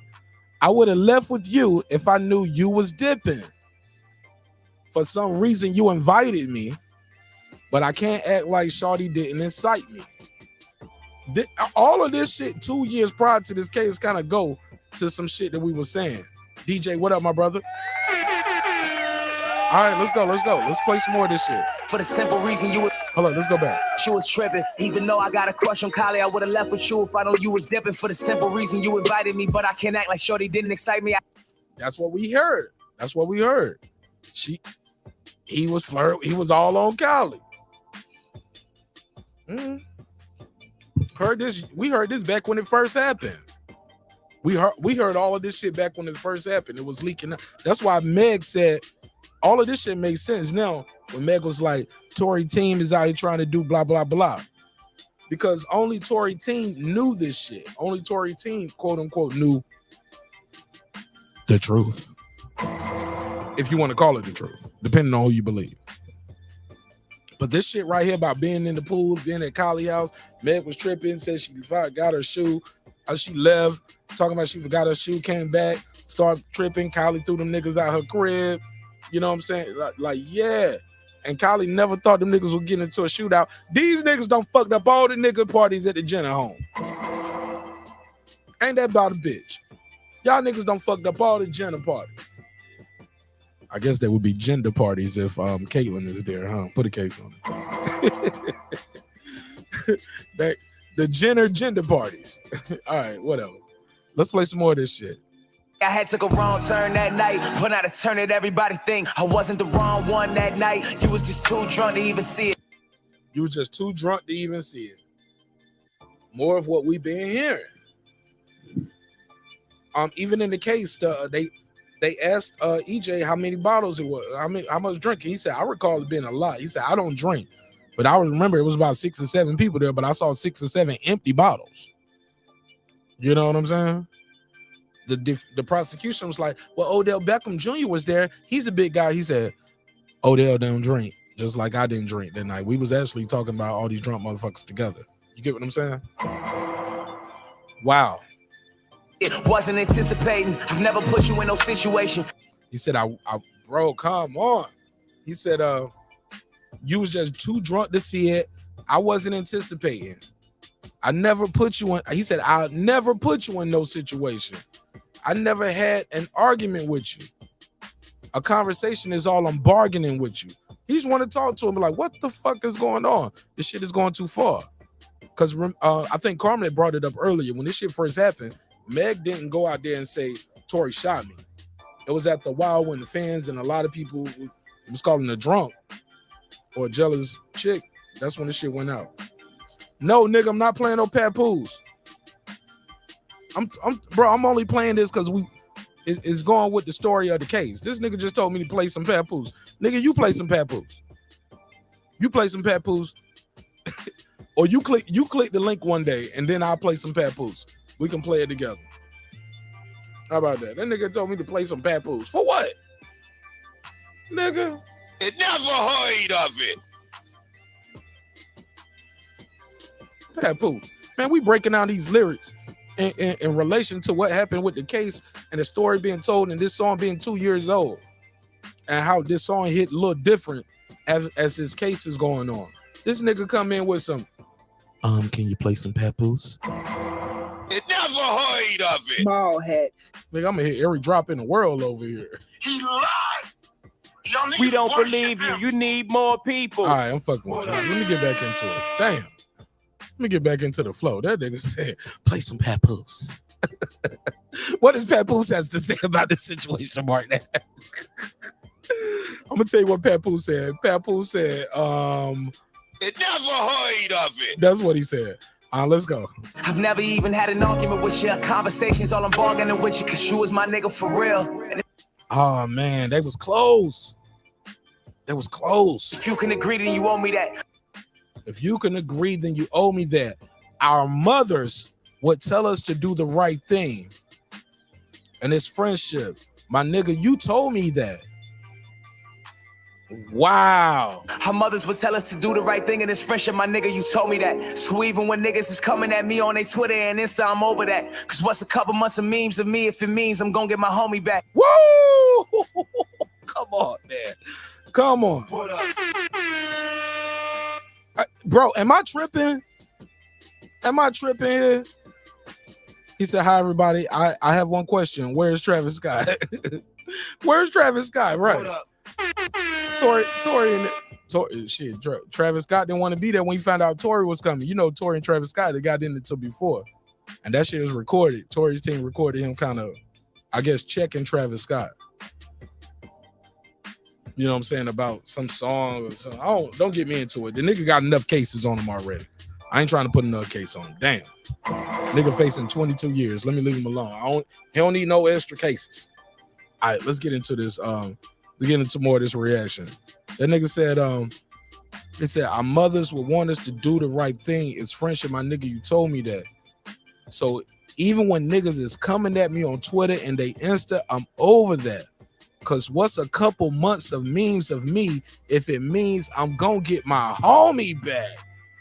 I would have left with you if I knew you was dipping. For some reason, you invited me, but I can't act like Shawty didn't incite me. All of this shit 2 years prior to this case kind of go to some shit that we were saying. DJ, what up, my brother? All right, let's go. Let's play some more of this shit. For the simple reason you were... Hold on, let's go back. She was tripping. Even though I got a crush on Kylie, I would have left with you if I know you was dipping. For the simple reason you invited me, but I can't act like Shorty didn't excite me. That's what we heard. He was flirting. He was all on Kylie. We heard this back when it first happened. We heard all of this shit back when it first happened. It was leaking out. That's why Meg said all of this shit makes sense now. When Meg was like, Tory team is out here trying to do blah, blah, blah. Because only Tory team knew this shit. Only Tory team, quote unquote, knew the truth. If you want to call it the truth, depending on who you believe. But this shit right here about being in the pool, being at Kylie's house, Meg was tripping, said she got her shoe. She left, talking about she forgot her shoe, came back, started tripping. Kylie threw them niggas out her crib. You know what I'm saying? Like, yeah. And Kylie never thought them niggas would get into a shootout. These niggas done fucked up all the nigga parties at the Jenner home. Ain't that about a bitch? Y'all niggas done fucked up all the Jenner parties. I guess there would be gender parties if Caitlyn is there, huh? Put a case on it. The Jenner gender parties. All right, whatever. Let's play some more of this shit. I had took a wrong turn that night, but not a turn that everybody think. I wasn't the wrong one that night. You was just too drunk to even see it. You was just too drunk to even see it. More of what we've been hearing. Even in the case, they asked EJ how many bottles it was. How much drinking? He said, I recall it being a lot. He said, I don't drink, but I remember it was about 6 or 7 people there, but I saw 6 or 7 empty bottles. You know what I'm saying? The prosecution was like, well, Odell Beckham Jr. was there. He's a big guy. He said, Odell don't drink, just like I didn't drink that night. We was actually talking about all these drunk motherfuckers together. You get what I'm saying? Wow. It wasn't anticipating. I've never put you in no situation. He said, bro, come on. He said, you was just too drunk to see it. I wasn't anticipating. I never put you in. He said, I'll never put you in no situation. I never had an argument with you. A conversation is all I'm bargaining with you. He just want to talk to him like, what the fuck is going on? This shit is going too far. Because I think Carmen had brought it up earlier. When this shit first happened, Meg didn't go out there and say, Tory shot me. It was at the wild when the fans and a lot of people was calling a drunk or a jealous chick. That's when this shit went out. No, nigga, I'm not playing no papoose. I'm only playing this because it's going with the story of the case. This nigga just told me to play some papoose. Nigga, you play some papoose. You play some papoose. Or you click the link one day and then I'll play some papoose. We can play it together. How about that? That nigga told me to play some papoose. For what? Nigga. It never heard of it. Papoose. Man, we breaking down these lyrics in relation to what happened with the case and the story being told and this song being 2 years old and how this song hit a little different as this case is going on. This nigga come in with some, can you play some papoose? It never heard of it. Small hats. Nigga, I'm gonna hit every drop in the world over here. He lied. Y'all need We to don't worship believe you. him. You need more people. All right, I'm fucking with you. Let me get back into it. Damn. Let me get back into the flow. That nigga said, play some papoose. What does papoose has to say about this situation, Martin? I'm gonna tell you what papoose said. Papoose said, It never heard of it. that's what he said. Let's go. I've never even had an argument with you. Conversations all I'm bargaining with you because you was my nigga for real. Oh man, they was close. They was close. If you can agree, then you owe me that. If you can agree, then you owe me that. Our mothers would tell us to do the right thing. And it's friendship. My nigga, you told me that. Wow. Our mothers would tell us to do the right thing in this friendship, my nigga, you told me that. So even when niggas is coming at me on their Twitter and Insta, I'm over that. Cause what's a couple months of memes of me if it means I'm gonna get my homie back? Woo! Come on, man. Come on. What up? Bro, am I tripping? Am I tripping here? He said, hi, everybody. I have one question. Where's Travis Scott? Where's Travis Scott? Right. What up? Travis Scott didn't want to be there when he found out Tory was coming. You know, Tory and Travis Scott, they got into before. And that shit was recorded. Tory's team recorded him kind of, I guess, checking Travis Scott. You know what I'm saying? About some song or something. Don't get me into it. The nigga got enough cases on him already. I ain't trying to put another case on him. Damn. Nigga facing 22 years. Let me leave him alone. He don't need no extra cases. All right, let's get into this. We get into more of this reaction. That nigga said, he said, our mothers would want us to do the right thing. It's friendship, my nigga. You told me that. So even when niggas is coming at me on Twitter and they Insta, I'm over that. Cause what's a couple months of memes of me if it means I'm gonna get my homie back?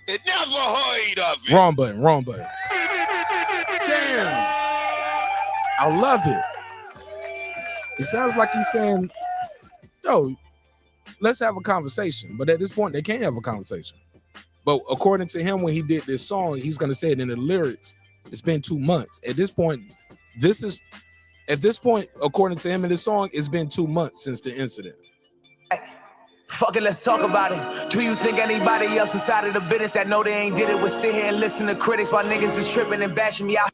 It never heard of it. Wrong button. Damn. I love it. It sounds like he's saying, yo, let's have a conversation. But at this point, they can't have a conversation. But according to him, when he did this song, he's gonna say it in the lyrics. It's been 2 months. At this point, according to him in this song, it's been 2 months since the incident. Fuck it, let's talk about it. Do you think anybody else inside of the business that know they ain't did it would sit here and listen to critics while niggas is tripping and bashing me out?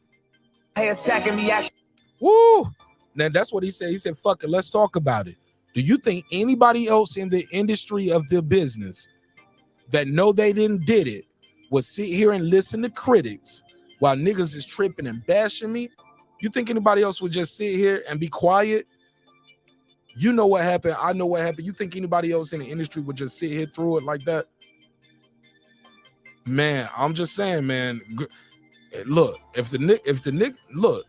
Hey, attacking me, actually. Woo! Now that's what he said. He said, fuck it, let's talk about it. Do you think anybody else in the industry of the business that know they didn't did it would sit here and listen to critics while niggas is tripping and bashing me, you think anybody else would just sit here and be quiet? You know what happened. I know what happened. You think anybody else in the industry would just sit here through it like that? Man, I'm just saying, man. Look, if the look,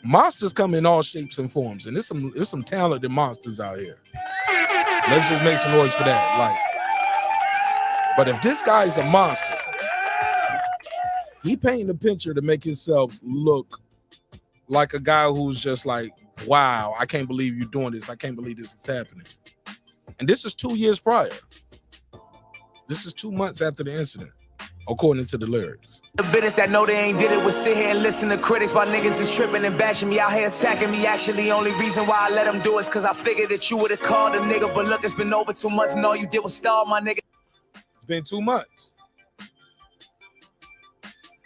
monsters come in all shapes and forms, and there's some talented monsters out here. Let's just make some noise for that. Like, but if this guy is a monster, he painting a picture to make himself look like a guy who's just like, wow, I can't believe you're doing this. I can't believe this is happening. And this is 2 years prior. This is 2 months after the incident, according to the lyrics. The business that know they ain't did it was sit here and listen to critics while niggas is tripping and bashing me out here attacking me. Actually, only reason why I let them do it is because I figured that you would have called a nigga. But look, it's been over 2 months and all you did was stall my nigga. It's been 2 months.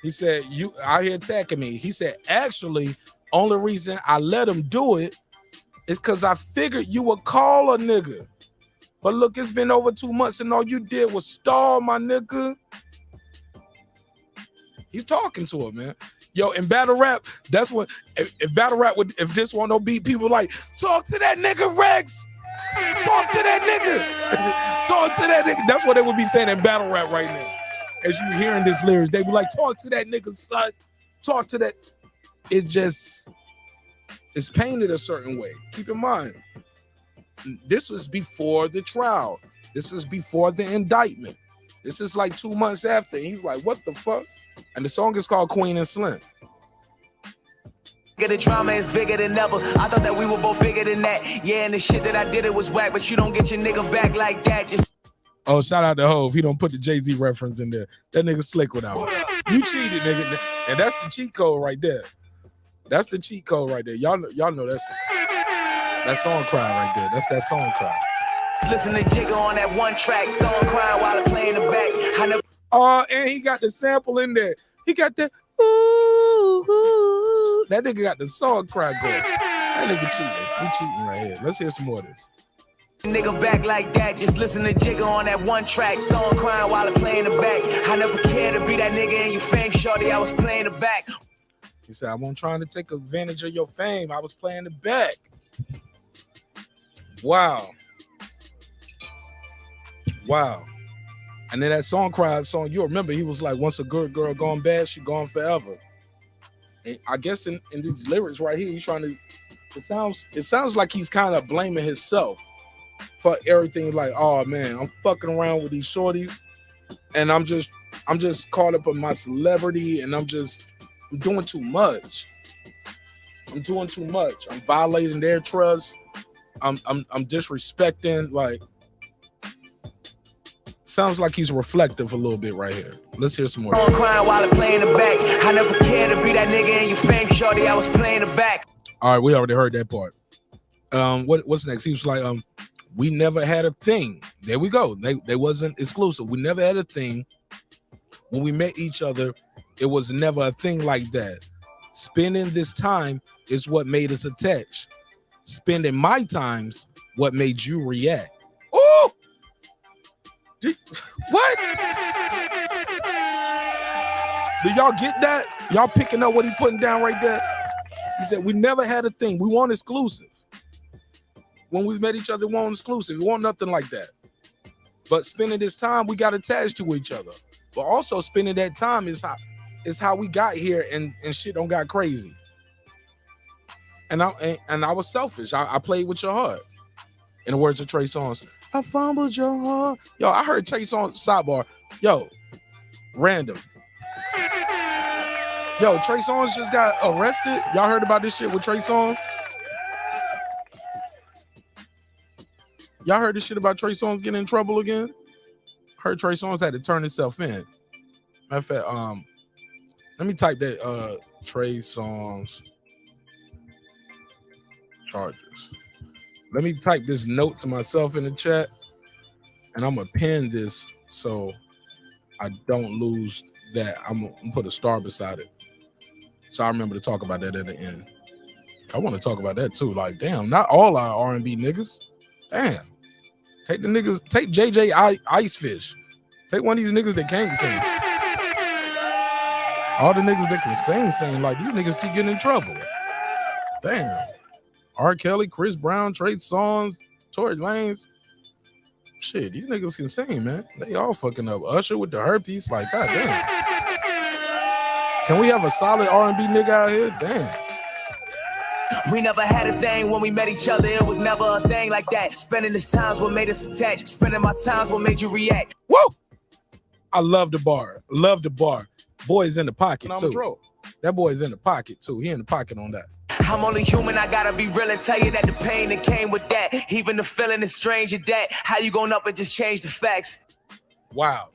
He said, you out here attacking me. He said, actually, only reason I let him do it is because I figured you would call a nigga. But look, it's been over 2 months and all you did was stall my nigga. He's talking to him, man. Yo, in battle rap, that's what, if battle rap would, if this one don't beat, people like, talk to that nigga, Rex. Talk to that nigga. Talk to that nigga. That's what they would be saying in battle rap right now. As you hearing this lyrics, they be like, talk to that nigga, son. Talk to that. It just, it's painted a certain way. Keep in mind, this was before the trial. This is before the indictment. This is like 2 months after. He's like, what the fuck? And the song is called Queen and Slim. The drama is bigger than ever. I thought that we were both bigger than that. Yeah, and the shit that I did, it was whack, but you don't get your nigga back like that. Just oh, shout out to Hov. He don't put the Jay-Z reference in there. That nigga slick without it. You cheated, nigga. And that's the cheat code right there. That's the cheat code right there. Y'all know that's that song cry right there. That's that song cry. Listen to Jigga on that one track, song crying while I play in the back. I never. And he got the sample in there. He got the ooh, ooh. That nigga got the song cry going. That nigga cheating. He cheating right here. Let's hear some more of this. Nigga back like that, just listen to Jigga on that one track, song crying while I play in the back. I never cared to be that nigga in your fame, shorty. I was playing the back. He said, I wasn't trying to take advantage of your fame. I was playing the back. Wow. Wow. And then that song cry song, you remember, he was like, once a good girl gone bad, she gone forever. And I guess in these lyrics right here, he's trying to, it sounds like he's kind of blaming himself for everything. Like, oh man, I'm fucking around with these shorties and I'm just caught up in my celebrity and I'm doing too much. I'm doing too much. I'm violating their trust. I'm disrespecting, like, sounds like he's reflective a little bit right here. Let's hear some more. I'm crying while I play in the back. I never cared to be that nigga in your fame, shorty. I was playing the back. All right, we already heard that part. What's next? He was like, we never had a thing. There we go. They wasn't exclusive. We never had a thing. When we met each other, it was never a thing like that. Spending this time is what made us attach. Spending my time's what made you react. Oh! What? Do y'all get that? Y'all picking up what he putting down right there? He said, we never had a thing. We weren't exclusive. When we met each other, we weren't exclusive. We want nothing like that. But spending this time, we got attached to each other. But also spending that time is how we got here and shit don't got crazy. And I was selfish. I played with your heart. In the words of Trey Songz, I fumbled your heart. Yo, I heard Trey Songz sidebar. Yo, random. Yo, Trey Songz just got arrested. Y'all heard about this shit with Trey Songz? Y'all heard this shit about Trey Songz getting in trouble again? Heard Trey Songz had to turn himself in. Matter of fact, let me type that Trey Songz charges. Let me type this note to myself in the chat, and I'm gonna pin this so I don't lose that. I'm gonna put a star beside it, so I remember to talk about that at the end. I want to talk about that too. Like, damn, not all our R&B niggas. Damn, take the niggas, take JJ Icefish. Take one of these niggas that can't sing. All the niggas that can sing, like these niggas keep getting in trouble. Damn. R. Kelly, Chris Brown, Trey Songz, Tory Lanez. Shit, these niggas can sing, man. They all fucking up. Usher with the herpes, like, god damn. Can we have a solid R&B nigga out here? Damn. We never had a thing when we met each other. It was never a thing like that. Spending this time's what made us attached. Spending my time's what made you react. Woo! I love the bar. Love the bar. Boy's in the pocket, too. That boy's in the pocket, too. He in the pocket on that. I'm only human, I gotta be real and tell you that the pain that came with that, even the feeling is strange at that. How you going up and just change the facts? Wow.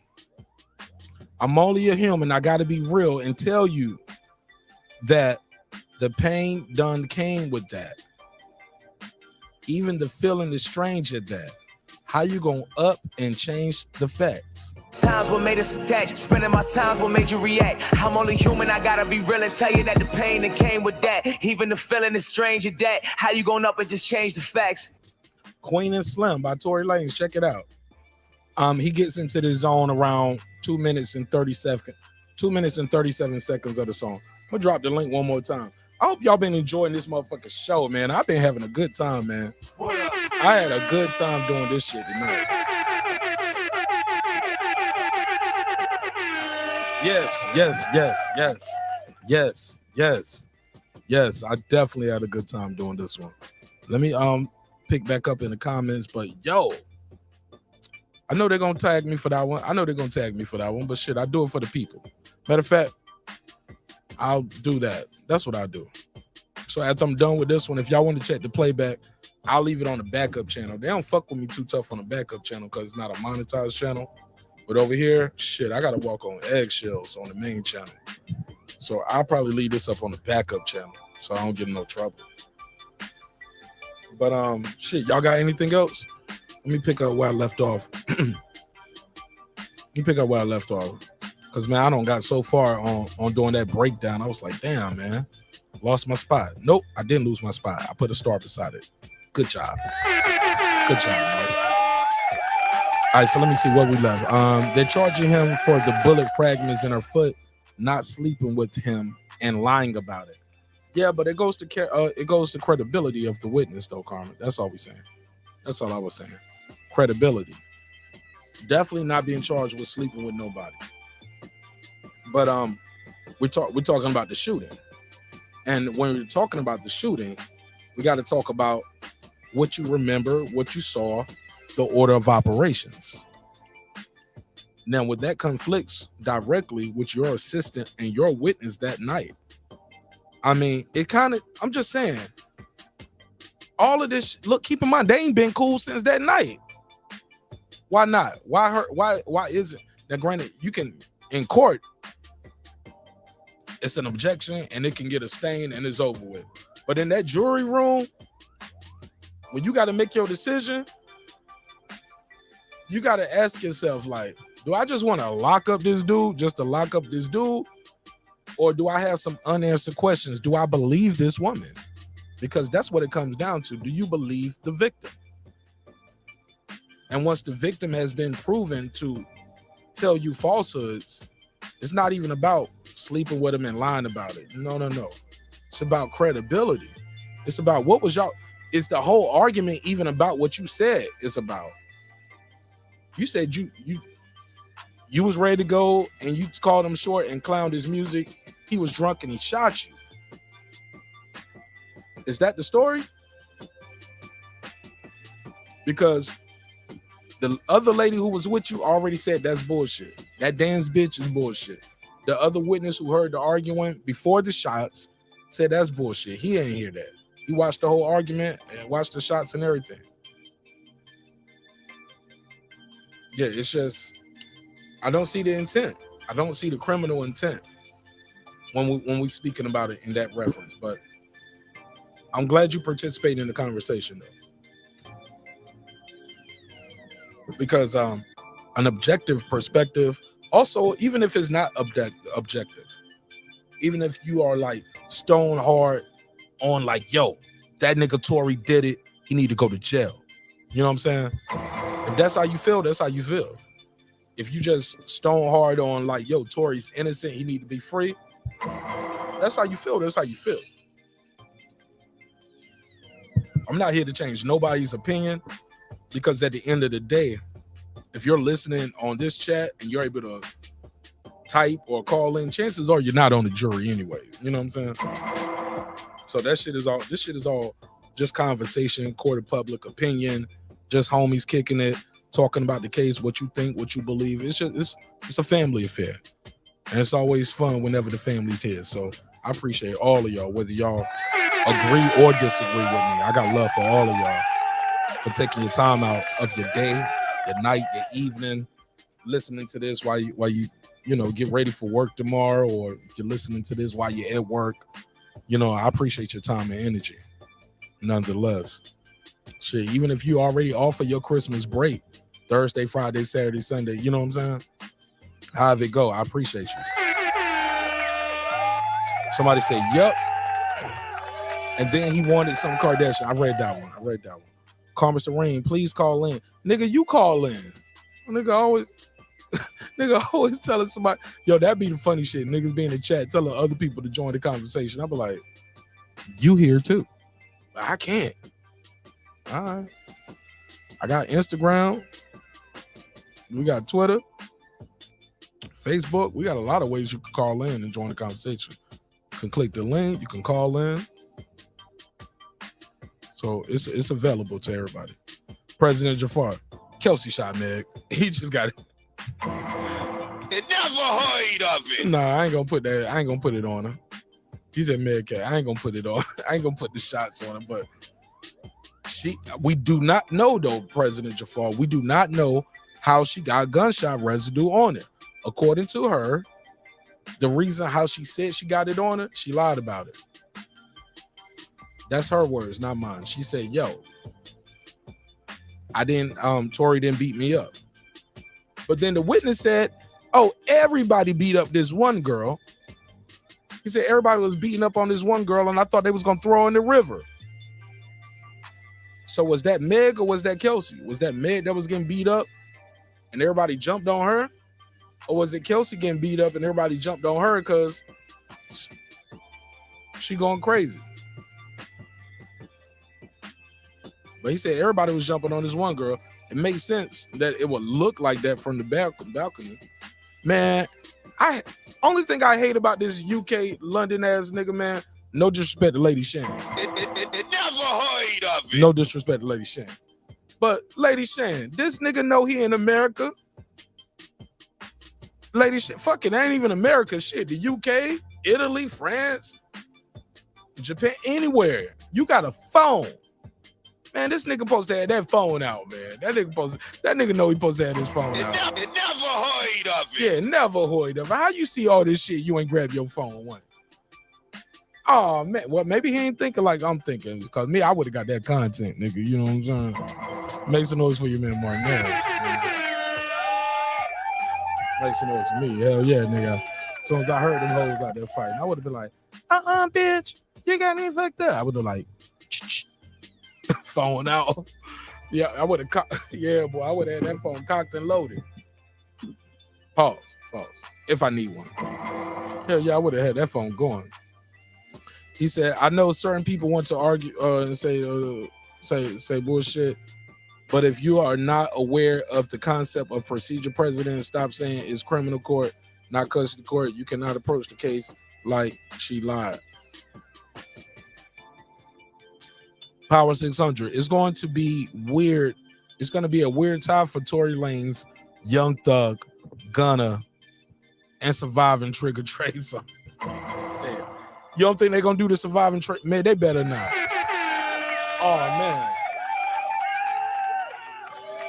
I'm only a human, I gotta be real and tell you that the pain done came with that. Even the feeling is strange at that. How you gonna up and change the facts? Times what made us attached. Spending my times what made you react. I'm only human, I gotta be real and tell you that the pain that came with that, even the feeling is strange at that. How you going up and just change the facts? Queen and Slim by Tory Lanez. Check it out. He gets into the zone around 2 minutes and 37 seconds of the song. I'm gonna drop the link one more time. I hope y'all been enjoying this motherfucking show, man. I've been having a good time, man. I had a good time doing this shit tonight. Yes. I definitely had a good time doing this one. Let me pick back up in the comments, but yo, I know they're gonna tag me for that one. But shit, I do it for the people. Matter of fact, I'll do that. That's what I do. So after I'm done with this one, if y'all want to check the playback, I'll leave it on the backup channel. They don't fuck with me too tough on the backup channel because it's not a monetized channel. But over here, shit, I gotta walk on eggshells on the main channel. So I'll probably leave this up on the backup channel so I don't get in no trouble. But shit, y'all got anything else? Let me pick up where I left off. Because, man, I don't got so far on doing that breakdown. I was like, damn, man, lost my spot. Nope, I didn't lose my spot. I put a star beside it. Good job. Good job, man. All right, so let me see what we left. They're charging him for the bullet fragments in her foot, not sleeping with him and lying about it. Yeah, but it goes to credibility of the witness, though, Carmen. That's all we're saying. That's all I was saying. Credibility. Definitely not being charged with sleeping with nobody. But we're talking about the shooting. And when we're talking about the shooting, we got to talk about what you remember, what you saw, the order of operations. Now, when that conflicts directly with your assistant and your witness that night, I mean, I'm just saying, all of this, look, keep in mind, they ain't been cool since that night. Why not? Why her? Why is it? Now, granted, you can, in court, it's an objection and it can get a stain and it's over with. But in that jury room, when you got to make your decision, you got to ask yourself, like, do I just want to lock up this dude just to lock up this dude? Or do I have some unanswered questions? Do I believe this woman? Because that's what it comes down to. Do you believe the victim? And once the victim has been proven to tell you falsehoods, it's not even about sleeping with him and lying about it. No. It's about credibility. It's about what was y'all. It's the whole argument even about what you said is about. You said you was ready to go and you called him short and clowned his music. He was drunk and he shot you. Is that the story? Because the other lady who was with you already said that's bullshit. That dance bitch is bullshit. The other witness who heard the argument before the shots said that's bullshit. He ain't hear that. He watched the whole argument and watched the shots and everything. Yeah, it's just, I don't see the intent. I don't see the criminal intent when we speaking about it in that reference. But I'm glad you participate in the conversation, though. Because an objective perspective, also, even if it's not objective, even if you are like stone hard on like, yo, that nigga Tory did it, he need to go to jail. You know what I'm saying? If that's how you feel, that's how you feel. if you just stone hard on like, yo, Tory's innocent, he need to be free. That's how you feel. That's how you feel. I'm not here to change nobody's opinion, because at the end of the day, if you're listening on this chat and you're able to type or call in, chances are you're not on the jury anyway. You know what I'm saying? So this shit is all just conversation, court of public opinion, just homies kicking it, talking about the case, what you think, what you believe. It's a family affair. And it's always fun whenever the family's here. So I appreciate all of y'all, whether y'all agree or disagree with me. I got love for all of y'all for taking your time out of your day, your night, your evening, listening to this while you get ready for work tomorrow, or if you're listening to this while you're at work. I appreciate your time and energy. Nonetheless, shit, even if you already off of your Christmas break, Thursday, Friday, Saturday, Sunday, you know what I'm saying? However it go, I appreciate you. Somebody said, yep. And then he wanted some Kardashian. I read that one. Karma Serene, please call in. Nigga, you call in. Nigga always telling somebody, yo, that be the funny shit. Niggas be in the chat telling other people to join the conversation. I be like, you here too. I can't. All right. I got Instagram. We got Twitter, Facebook. We got a lot of ways you can call in and join the conversation. You can click the link. You can call in. So it's available to everybody. President Jafar, Kelsey shot Meg. He just got it. You never heard of it. Nah, I ain't gonna put that. I ain't gonna put it on her. He said Medcat. I ain't gonna put it on. I ain't gonna put the shots on her. But we do not know though, President Jafar. We do not know how she got gunshot residue on it. According to her, the reason how she said she got it on her, she lied about it. That's her words, not mine. She said, yo, Tory didn't beat me up. But then the witness said, oh, everybody beat up this one girl. He said everybody was beating up on this one girl, and I thought they was going to throw her in the river. So was that Meg or was that Kelsey? Was that Meg that was getting beat up and everybody jumped on her? Or was it Kelsey getting beat up and everybody jumped on her because she going crazy? But he said everybody was jumping on this one girl. It makes sense that it would look like that from the balcony. Man, only thing I hate about this UK London ass nigga, man, no disrespect to Lady Shan. Never heard of it. No disrespect to Lady Shan. But Lady Shan, this nigga know he in America. Lady Shan, fucking ain't even America shit. The UK, Italy, France, Japan, anywhere. You got a phone. Man, this nigga supposed to have that phone out, man. That nigga know he supposed to have his phone out. Never heard of it. Yeah, never heard of it. How you see all this shit, you ain't grab your phone once? Oh, man. Well, maybe he ain't thinking like I'm thinking. Because me, I would have got that content, nigga. You know what I'm saying? Make some noise for your man, Martin. Make some noise for me. Hell yeah, nigga. As soon as I heard them hoes out there fighting, I would have been like, bitch, you got me fucked up. I would have like, phone out. Yeah, I would have I would have had that phone cocked and loaded. Pause. If I need one. Hell yeah, I would have had that phone going. He said, I know certain people want to argue and say bullshit, but if you are not aware of the concept of procedure precedent, stop saying it's criminal court, not custody court. You cannot approach the case like she lied. Power 600. It's going to be weird. It's going to be a weird time for Tory Lanez, Young Thug, Gunna, and Surviving Trigger Trace. Damn. You don't think they're going to do the Surviving Trigger? Man, they better not. Oh, man.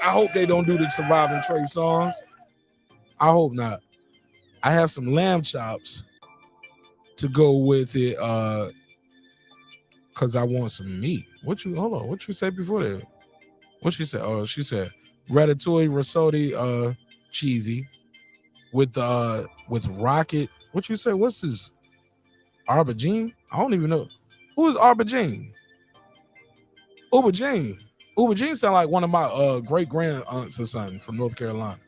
I hope they don't do the Surviving Trey songs. I hope not. I have some lamb chops to go with it because I want some meat. What you say before that? What she said? Oh, she said ratatouille, risotto, cheesy with rocket. What you say? What's this? Aubergine? I don't even know. Who is Aubergine? Aubergine sound like one of my great grand aunts or something from North Carolina.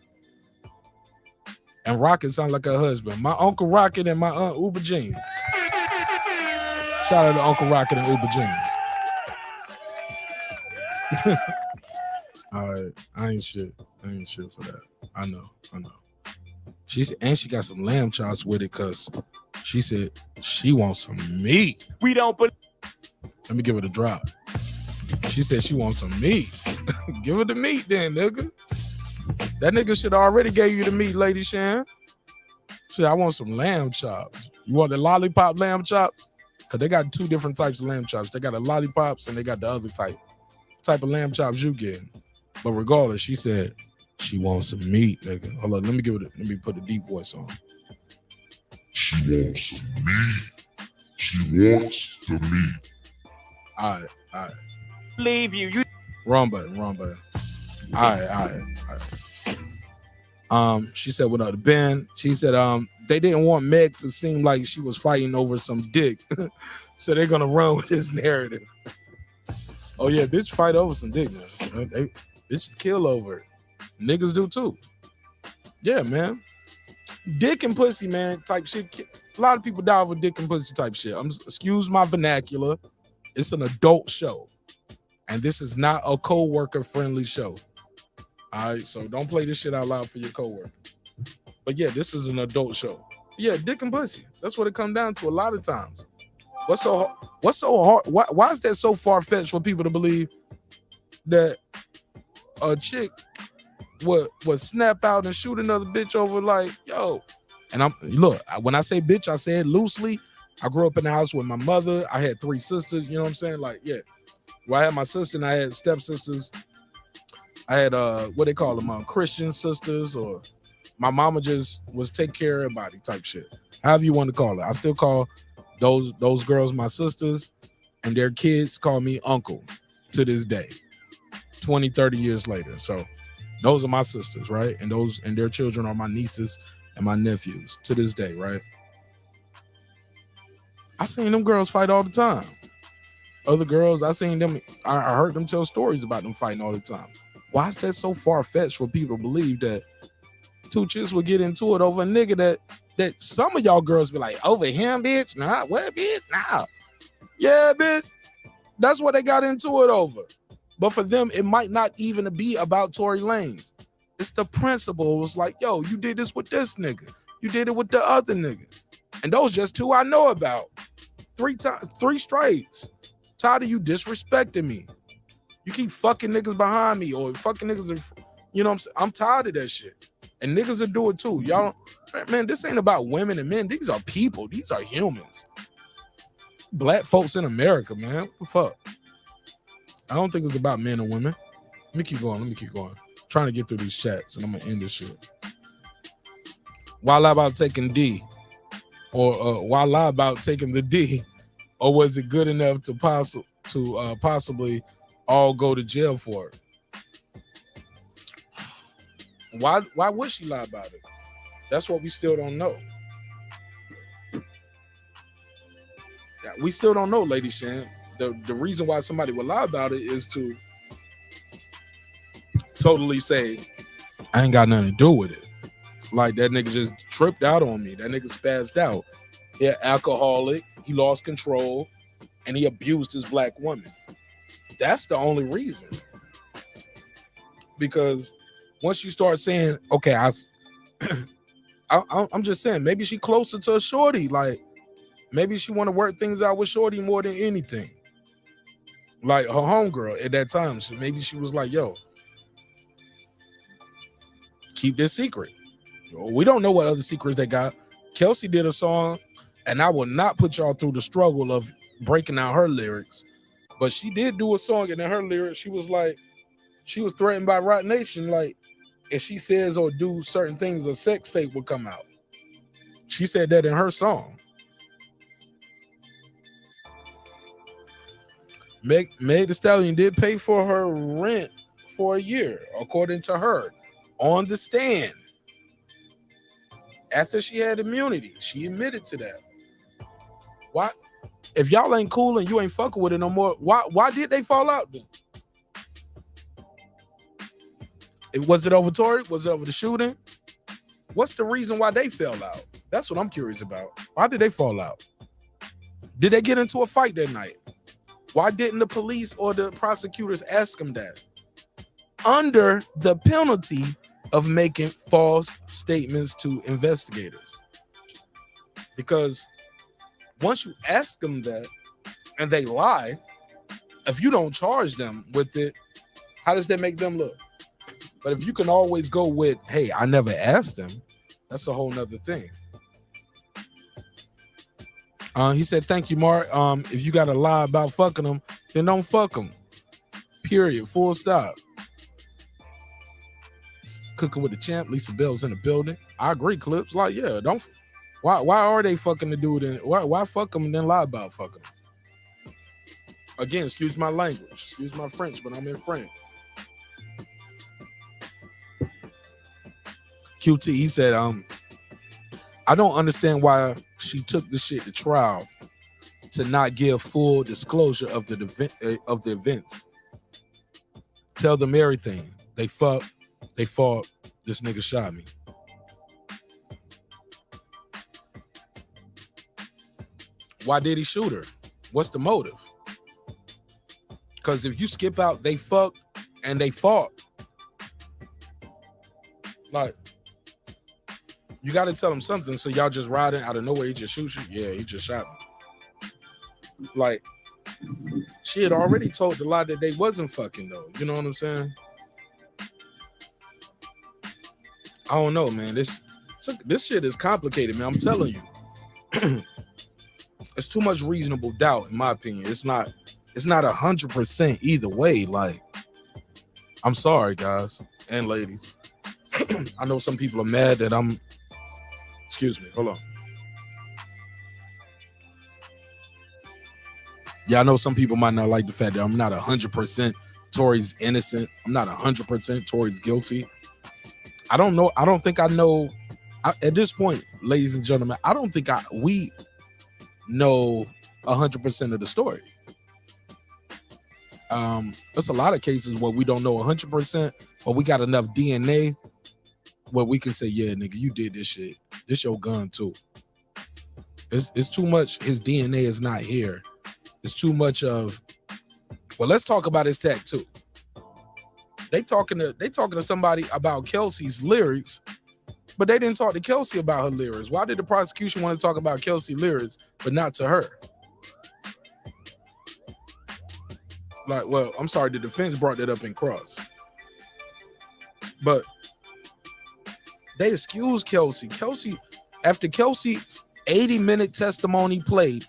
And Rocket sound like her husband. My Uncle Rocket and my Aunt Uber Jean. Shout out to Uncle Rocket and Uber Jean. All right, I ain't shit for that. I know. She got some lamb chops with it because she said she wants some meat. We don't believe. Let me give it a drop. She said she wants some meat. Give her the meat then, nigga. That nigga should already gave you the meat, Lady Shan. Shit, I want some lamb chops. You want the lollipop lamb chops? Because they got 2 different types of lamb chops. They got the lollipops and they got the other type of lamb chops you get. But regardless, she said she wants some meat, nigga. Hold on, let me put a deep voice on. She wants some meat. She wants the meat. All right. Leave you. Wrong button. All right. She said, what up, Ben? She said, they didn't want Meg to seem like she was fighting over some dick. So they're gonna run with this narrative. Oh yeah, bitch fight over some dick, man. Bitches kill over it. Niggas do too. Yeah, man. Dick and pussy, man, type shit. A lot of people die over dick and pussy type shit. Excuse my vernacular. It's an adult show. And this is not a co-worker friendly show. All right, so don't play this shit out loud for your co-workers. But yeah, this is an adult show. Yeah, dick and pussy. That's what it comes down to a lot of times. What's so hard? Why is that so far-fetched for people to believe that a chick would snap out and shoot another bitch over like, yo? And when I say bitch, I say it loosely. I grew up in the house with my mother. I had 3 sisters, you know what I'm saying? Like, yeah. Well, I had my sister and I had stepsisters. I had what they call them, Christian sisters, or my mama just was take care of everybody type shit. However you want to call it. I still call those girls my sisters, and their kids call me uncle to this day, 20, 30 years later. So those are my sisters, right? And their children are my nieces and my nephews to this day, right? I seen them girls fight all the time. Other girls, I seen them, I heard them tell stories about them fighting all the time. Why is that so far-fetched for people to believe that 2 chicks will get into it over a nigga that some of y'all girls be like, over him, bitch? Nah, what, bitch? Nah. Yeah, bitch. That's what they got into it over. But for them, it might not even be about Tory Lanez. It's the principle. It was like, yo, you did this with this nigga. You did it with the other nigga. And those just 2 I know about. 3 straights. Tired of you disrespecting me. You keep fucking niggas behind me or fucking niggas, you know what I'm saying? I'm tired of that shit. And niggas will do it too. Y'all, man, this ain't about women and men. These are people. These are humans. Black folks in America, man. What the fuck? I don't think it's about men and women. Let me keep going. Trying to get through these chats and I'm going to end this shit. Why lie about taking D? Or why lie about taking the D? Or was it good enough to possibly all go to jail for it? Why would she lie about it? That's what we still don't know. We still don't know, Lady Shan. The reason why somebody would lie about it is to totally say, I ain't got nothing to do with it. Like that nigga just tripped out on me. That nigga spazzed out. They're alcoholic. He lost control and he abused his black woman. That's the only reason. Because once you start saying, okay, I'm just saying, maybe she closer to a shorty. Like, maybe she want to work things out with shorty more than anything. Like her homegirl at that time. So maybe she was like, yo, keep this secret. We don't know what other secrets they got. Kelsey did a song, and I will not put y'all through the struggle of breaking out her lyrics. But she did do a song, and in her lyrics, she was like, she was threatened by Roc Nation, like, if she says or do certain things, a sex tape will come out. She said that in her song. Meg the Stallion did pay for her rent for a year, according to her, on the stand. After she had immunity, she admitted to that. Why? If y'all ain't cool and you ain't fucking with it no more, why did they fall out then? Was it over Tory? Was it over the shooting? What's the reason why they fell out? That's what I'm curious about. Why did they fall out? Did they get into a fight that night? Why didn't the police or the prosecutors ask them that? Under the penalty of making false statements to investigators. Because once you ask them that and they lie, if you don't charge them with it, how does that make them look? But if you can always go with, hey, I never asked them, that's a whole nother thing. He said, thank you, Mark. If you got to lie about fucking them, then don't fuck them. Period. Full stop. Cooking with the champ. Lisa Bell's in the building. I agree, Clips. Like, yeah, don't. Why are they fucking the dude? And why fuck them and then lie about fucking them? Again, excuse my language. Excuse my French, but I'm in France. QT, he said, I don't understand why she took the shit to trial to not give full disclosure of the events. Tell them everything. They fucked, they fought, this nigga shot me. Why did he shoot her? What's the motive? Because if you skip out, they fucked and they fought. Like, you got to tell them something. So y'all just riding out of nowhere, he just shoots you? Yeah, he just shot me. Like, she had already told the lie that they wasn't fucking, though. You know what I'm saying? I don't know, man. This shit is complicated, man. I'm telling you. It's too much reasonable doubt, in my opinion. It's not 100% either way. Like, I'm sorry, guys and ladies. I know some people are mad that I'm. Excuse me. Hold on. Yeah, I know some people might not like the fact that I'm not 100% Tory's innocent. I'm not 100% Tory's guilty. I don't know. I don't think I know. At this point, ladies and gentlemen, I don't think we know 100% of the story. There's a lot of cases where we don't know 100%, but we got enough DNA where we can say, yeah, nigga, you did this shit. This your gun too. It's too much. His DNA is not here. It's too much of, well, let's talk about his tattoo. They talking to somebody about Kelsey's lyrics, but they didn't talk to Kelsey about her lyrics. Why did the prosecution want to talk about Kelsey lyrics, but not to her? Like, well, I'm sorry, the defense brought that up in cross. But they excused Kelsey. After Kelsey's 80-minute testimony played,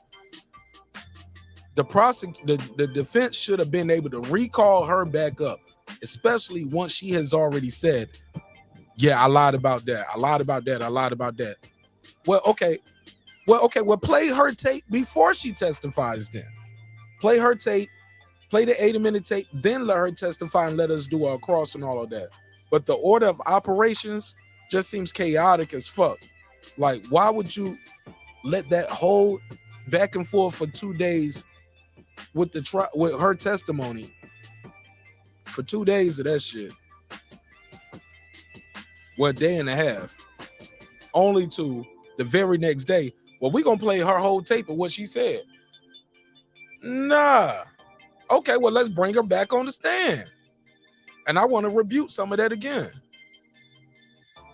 the defense should have been able to recall her back up, especially once she has already said, yeah, I lied about that. I lied about that. I lied about that. Well, okay. Well, play her tape before she testifies then. Play her tape, play the 80-minute tape, then let her testify and let us do our cross and all of that. But the order of operations just seems chaotic as fuck. Like, why would you let that whole back and forth for 2 days with with her testimony for 2 days of that shit? Well, a day and a half. Only to the very next day, well, we're gonna play her whole tape of what she said. Nah. Okay, well, let's bring her back on the stand. And I want to rebuke some of that again.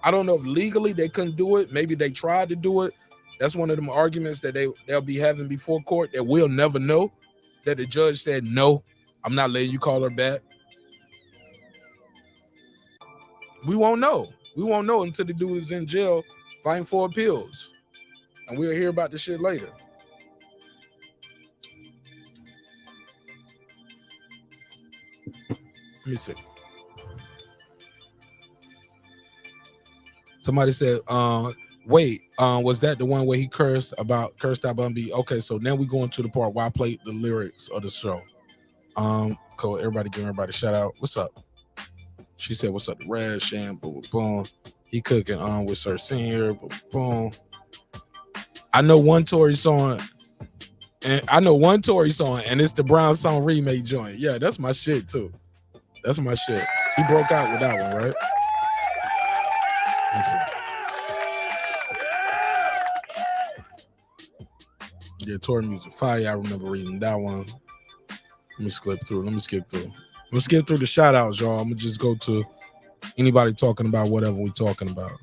I don't know if legally they couldn't do it. Maybe they tried to do it. That's one of them arguments that they'll be having before court that we'll never know. That the judge said, no, I'm not letting you call her back. We won't know. We won't know until the dude is in jail fighting for appeals. And we'll hear about the shit later. Let me see. Somebody said, wait, was that the one where he cursed out Bun B? Okay, so now we going to the part where I played the lyrics of the show. Cool. Everybody give everybody a shout out. What's up? She said, what's up? The Red Sham, boom, boom. He cooking with Sir Senior, boom, boom. I know one Tory song, and it's the Brown Song remake joint. Yeah, that's my shit too. That's my shit. He broke out with that one, right? Let's see. Yeah, Tory music fire. I remember reading that one. Let me skip through. Let's skip through the shout outs, y'all. I'm gonna just go to anybody talking about whatever we're talking about.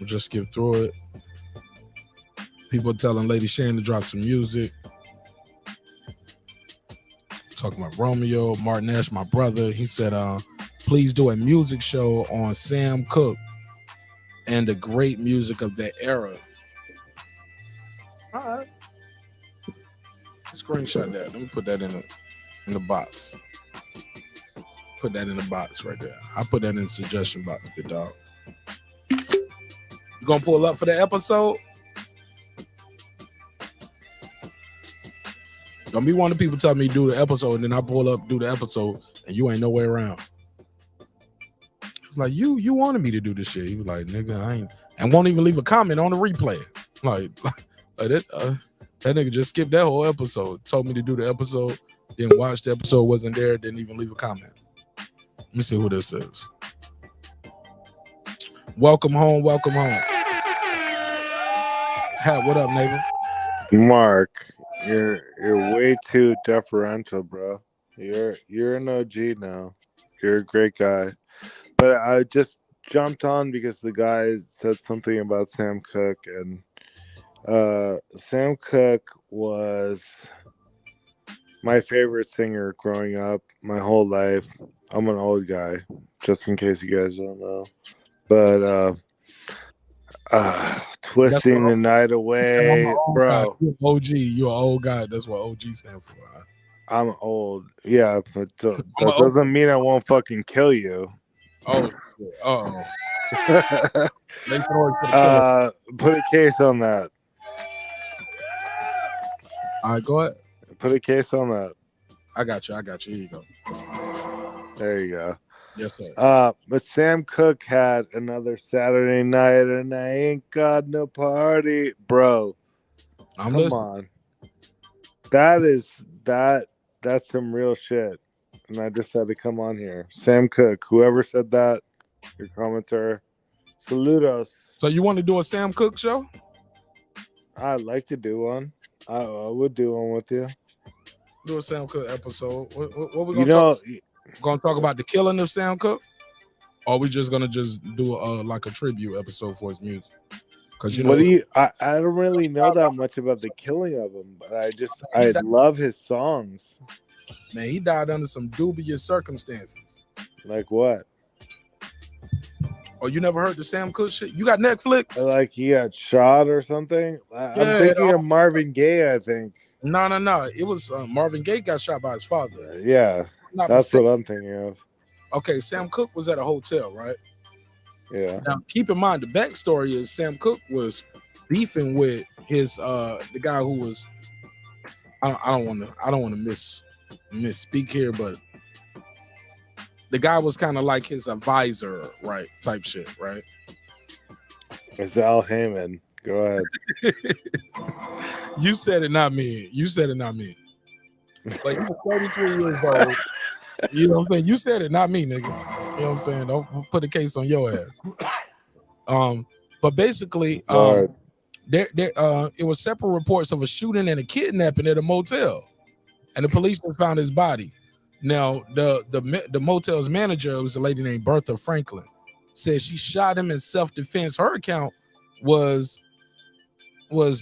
We'll just skip through it. People telling Lady Shan to drop some music. Talking about Romeo, Martin Ash, my brother. He said, please do a music show on Sam Cooke and the great music of that era. All right. Screenshot that. Let me put that in the box. Put that in the box right there. I put that in the suggestion box, good dog. You gonna pull up for the episode? Don't be one of the people tell me do the episode and then I pull up, do the episode, and you ain't nowhere around. Like, you wanted me to do this shit. He was like, nigga, I ain't, and won't even leave a comment on the replay. Like that nigga just skipped that whole episode. Told me to do the episode, then watched the episode, wasn't there, didn't even leave a comment. Let me see who this is. Welcome home, welcome home. Hat, what up, neighbor? Mark, you're way too deferential, bro. You're an OG now. You're a great guy. But I just jumped on because the guy said something about Sam Cooke, and Sam Cooke was my favorite singer growing up my whole life. I'm an old guy, just in case you guys don't know. But Twisting the Night Away, bro. OG, you're an old guy. That's what OG stands for. Huh? I'm old. Yeah, but that doesn't mean I won't fucking kill you. Oh, put a case on that. All right, go ahead. Put a case on that. I got you. Here you go. There you go. Yes, sir. But Sam Cooke had another Saturday night, and I ain't got no party, bro. Come on. That's some real shit. And I just had to come on here. Sam Cooke, whoever said that, your commenter, saludos. So you want to do a Sam Cooke show? I'd like to do one. I would do one with you. Do a Sam Cooke episode. What we gonna gonna talk about the killing of Sam Cooke? Or are we just gonna do like a tribute episode for his music? Because I don't really know that much about the killing of him, but I love his songs. Man, he died under some dubious circumstances. Like what? Oh, you never heard the Sam Cooke shit? You got Netflix? Like he got shot or something? I'm thinking of Marvin Gaye, I think. No. It was Marvin Gaye got shot by his father. Yeah, that's what I'm thinking of. Okay, Sam Cooke was at a hotel, right? Yeah. Now, keep in mind, the backstory is Sam Cooke was beefing with his the guy who was I don't want to misspeak here, but the guy was kind of like his advisor, right? Type shit, right? It's Al Heyman. Go ahead. You said it, not me. Like, he was 33 years old. You know what I'm saying? You said it, not me, nigga. You know what I'm saying? Don't put a case on your ass. But basically, it was separate reports of a shooting and a kidnapping at a motel, and the police found his body. Now, the motel's manager, was a lady named Bertha Franklin, said she shot him in self-defense. Her account was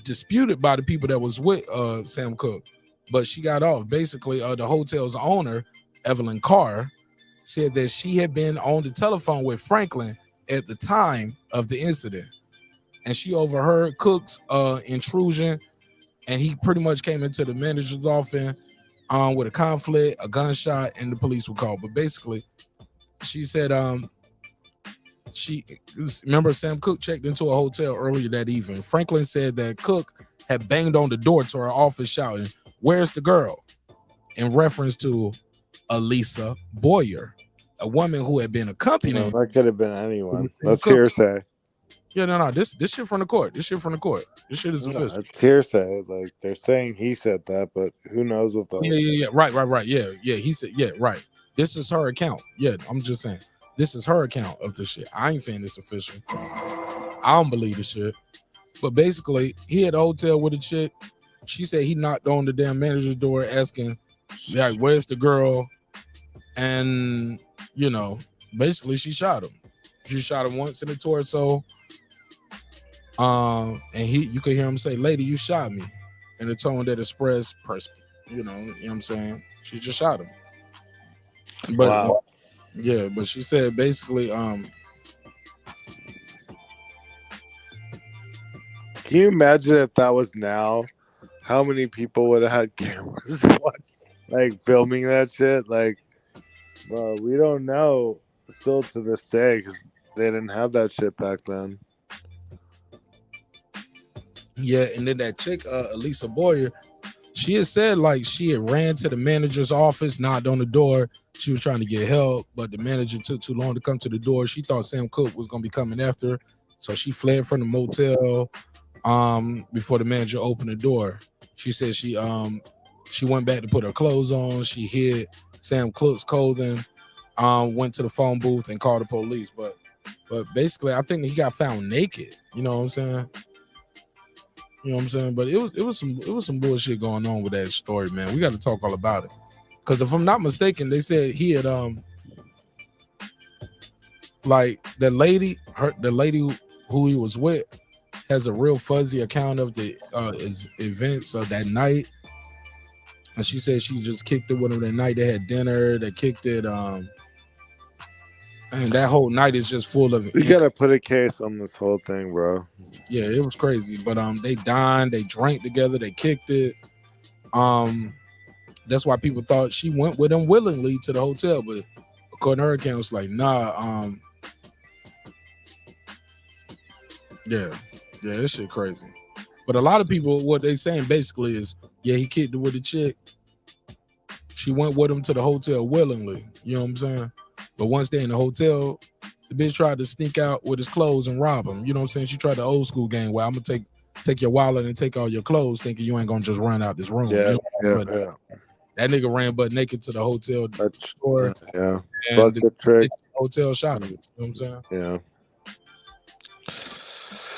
disputed by the people that was with Sam Cooke, but she got off. Basically, the hotel's owner, Evelyn Carr, said that she had been on the telephone with Franklin at the time of the incident, and she overheard Cooke's intrusion, and he pretty much came into the manager's office with a conflict, a gunshot, and the police were called. But basically, she said remember Sam Cooke checked into a hotel earlier that evening. Franklin said that Cooke had banged on the door to her office shouting, "Where's the girl?" in reference to Elisa Boyer, a woman who had been accompanying. That could have been anyone. That's hearsay. Yeah, no. This shit from the court. This shit is official. It's hearsay. Like, they're saying he said that, but who knows if that. Yeah. Right. Yeah. He said, yeah, right. This is her account. Yeah, I'm just saying. This is her account of the shit. I ain't saying it's official. I don't believe the shit. But basically, he at a hotel with a chick. She said he knocked on the damn manager's door asking, like, where's the girl? And, you know, basically she shot him. She shot him once in the torso. And you could hear him say, lady, you shot me. In a tone that expressed, you know what I'm saying? She just shot him. But wow. Yeah, but she said basically, can you imagine if that was now? How many people would have had cameras like filming that shit? Like, bro, we don't know still to this day because they didn't have that shit back then. Yeah, and then that chick, Elisa Boyer, she had said like she had ran to the manager's office, knocked on the door. She was trying to get help, but the manager took too long to come to the door. She thought Sam Cooke was gonna be coming after her, so she fled from the motel before the manager opened the door. She said she went back to put her clothes on. She hid Sam Cooke's clothing, went to the phone booth and called the police. But basically, I think he got found naked. You know what I'm saying? You know what I'm saying? But it was some bullshit going on with that story, man. We got to talk all about it. Because if I'm not mistaken, they said he had like the lady who he was with has a real fuzzy account of the events of that night. And she said she just kicked it with him that night. They had dinner, they kicked it, and that whole night is just full of. We gotta put a case on this whole thing, bro. Yeah, it was crazy. But they dined, they drank together, they kicked it. That's why people thought she went with him willingly to the hotel, but according to her account, it's like, nah, yeah, this shit crazy. But a lot of people, what they saying basically is, yeah, he kicked it with a chick. She went with him to the hotel willingly. You know what I'm saying? But once they're in the hotel, the bitch tried to sneak out with his clothes and rob him. You know what I'm saying? She tried the old school game where I'm gonna take your wallet and take all your clothes, thinking you ain't gonna just run out this room. Yeah, you know? That nigga ran butt naked to the hotel store. Yeah. And the hotel shot him. You know what I'm saying? Yeah.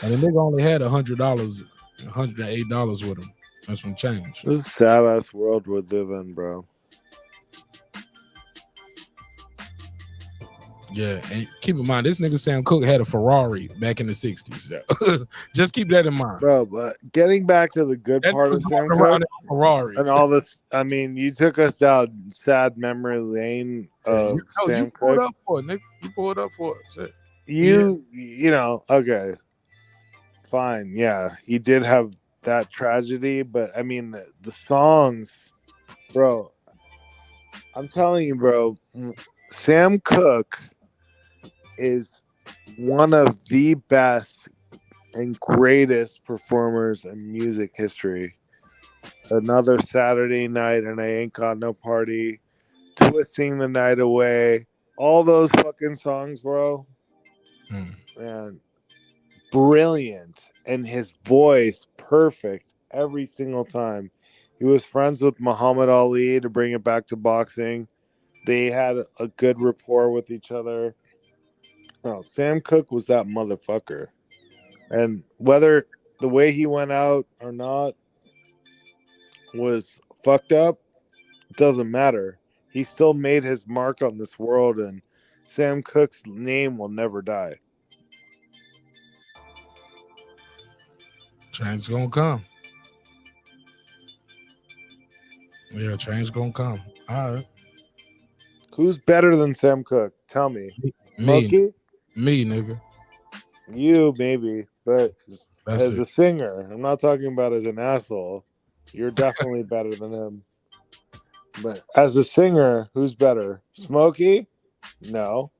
And the nigga only had $100, $108 with him. That's some change. This is a sad ass world we live in, bro. Yeah, and keep in mind, this nigga Sam Cooke had a Ferrari back in the 60s. So just keep that in mind. Bro, but getting back to the good part of Sam Cooke Ferrari and all this, I mean, you took us down sad memory lane of Sam Cooke. Pulled up for it, nigga. You pulled up for it. Shit. You know, okay. Fine, yeah. He did have that tragedy, but I mean, the songs, bro, I'm telling you, bro, Sam Cooke is one of the best and greatest performers in music history. Another Saturday Night and I Ain't Got No Party, Twisting the Night Away, all those fucking songs, bro. Man, brilliant. And his voice, perfect every single time. He was friends with Muhammad Ali to bring it back to boxing. They had a good rapport with each other. Oh, Sam Cooke was that motherfucker. And whether the way he went out or not was fucked up, it doesn't matter. He still made his mark on this world, and Sam Cooke's name will never die. Change gonna come. Yeah, change gonna come. All right. Who's better than Sam Cooke? Tell me. Monkey? Me, nigga. You, maybe. But That's as it. a singer, I'm not talking about as an asshole. You're definitely better than him. But as a singer, who's better? Smokey? No.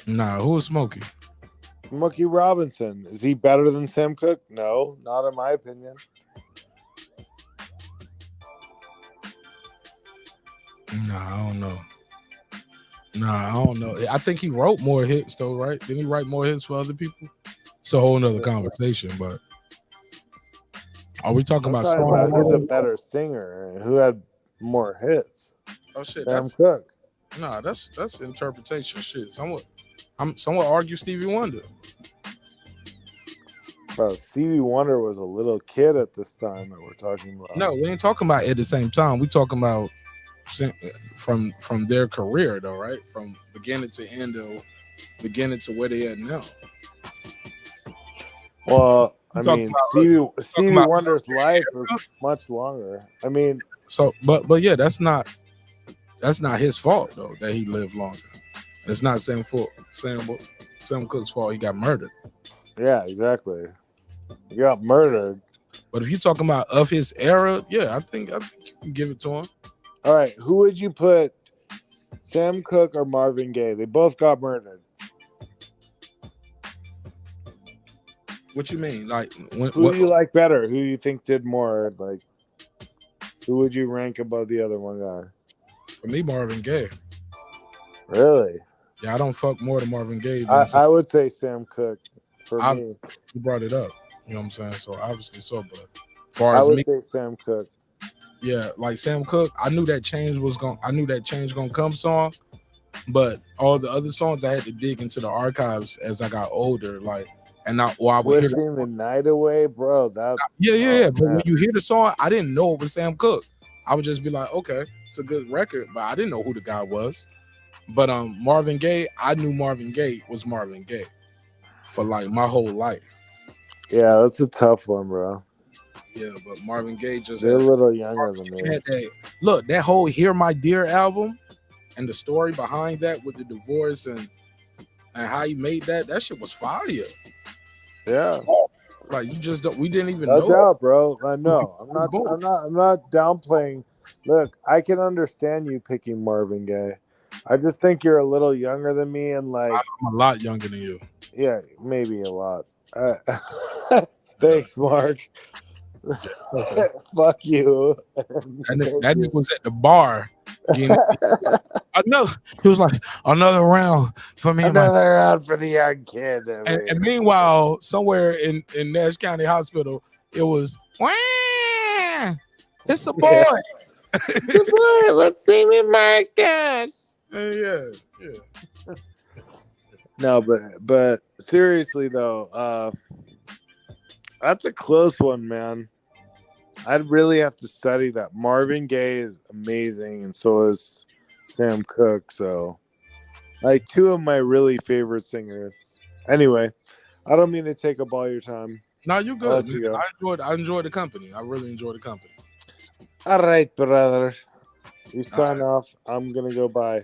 Nah, who is Smokey? Smokey Robinson. Is he better than Sam Cooke? No, not in my opinion. Nah, I don't know. I think he wrote more hits though, right? Didn't he write more hits for other people? It's a whole nother conversation, but are we talking about who's a better singer? Who had more hits? Oh shit, Sam Cooke. Nah, that's interpretation shit. Someone argue Stevie Wonder. Bro, Stevie Wonder was a little kid at this time that we're talking about. No, we ain't talking about at the same time. We talking about from their career though, right? From beginning to end, or beginning to where they at now. Well, I mean, Stevie Wonder's life was much longer. I mean, so but yeah, that's not his fault though that he lived longer. It's not Sam Cooke's fault he got murdered. Yeah, exactly. He got murdered. But if you're talking about of his era, yeah, I think you can give it to him. All right, who would you put, Sam Cooke or Marvin Gaye? They both got murdered. What you mean? Like, who do you like better? Who do you think did more? Like, who would you rank above the other one guy? For me, Marvin Gaye. Really? Yeah, I don't fuck more than Marvin Gaye. I would say Sam Cooke for me. You brought it up. You know what I'm saying? So obviously so, but as far I as would me, say Sam Cooke. Yeah, like Sam Cooke, I knew that change gonna come song, but all the other songs I had to dig into the archives as I got older, like, and I would hear the night away, bro. That yeah. But when you hear the song, I didn't know it was Sam Cooke. I would just be like, okay, it's a good record, but I didn't know who the guy was. But Marvin Gaye, I knew Marvin Gaye was Marvin Gaye for like my whole life. Yeah, that's a tough one, bro. Yeah, but Marvin Gaye they're a little younger than me. Look, that whole "Hear My Dear" album and the story behind that with the divorce and how he made that shit was fire. Yeah, like you just don't. We didn't even no know. Doubt, bro. I know. I'm not downplaying. Look, I can understand you picking Marvin Gaye. I just think you're a little younger than me, and like I'm a lot younger than you. Yeah, maybe a lot. Thanks, Mark. Okay. Fuck you. That nigga was at the bar. He was like, another round for me. Another round for the young kid. And meanwhile, somewhere in Nash County Hospital, it was, wah, it's a boy. Yeah. It's a boy. Let's name him Mark Dash. Yeah. No, but seriously though, that's a close one, man. I'd really have to study that. Marvin Gaye is amazing, and so is Sam Cooke. So, like, two of my really favorite singers. Anyway, I don't mean to take up all your time. No, you're good. I enjoyed the company. I really enjoyed the company. All right, brother. You sign off. I'm gonna go bye.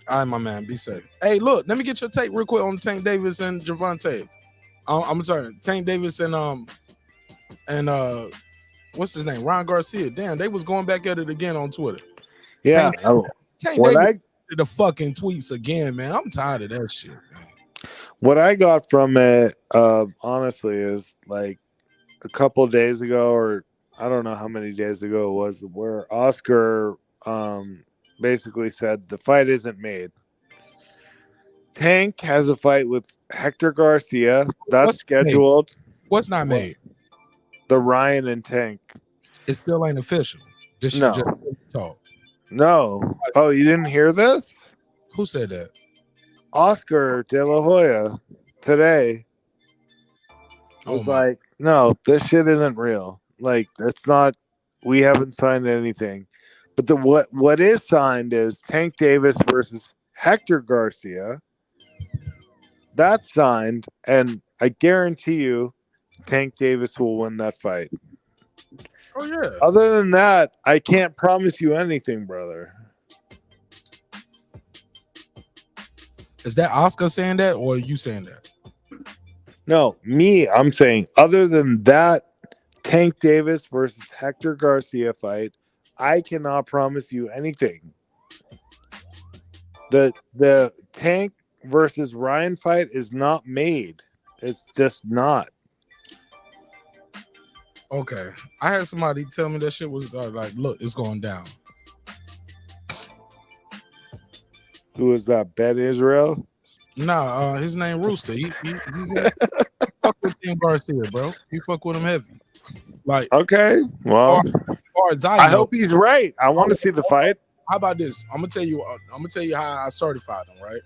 All right, my man. Be safe. Hey, look, let me get your take real quick on Tank Davis and Javante. I'm sorry, Tank Davis and what's his name? Ron Garcia. Damn, they was going back at it again on Twitter. Yeah. Tank Davis did the fucking tweets again, man. I'm tired of that shit, man. What I got from it, honestly, is like a couple days ago, or I don't know how many days ago it was, where Oscar basically said the fight isn't made. Tank has a fight with Hector Garcia. That's scheduled. What's not made? The Ryan and Tank. It still ain't official. This shit just talk. No. Oh, you didn't hear this? Who said that? Oscar De La Hoya today was like, no, this shit isn't real. Like, that's not, we haven't signed anything. But what is signed is Tank Davis versus Hector Garcia. That's signed, and I guarantee you Tank Davis will win that fight. Oh, yeah. Other than that, I can't promise you anything, brother. Is that Oscar saying that, or are you saying that? No, me. I'm saying other than that Tank Davis versus Hector Garcia fight, I cannot promise you anything. The Tank versus Ryan fight is not made. It's just not. Okay. I had somebody tell me that shit was like, look, it's going down. Who is that? Bet Israel? Nah, his name Rooster. He fuck with Team Garcia, bro. He fuck with him heavy. Like, okay, well, far as I hope he's right. I want to see the fight. How about this? I'm gonna tell you how I certified him. Right?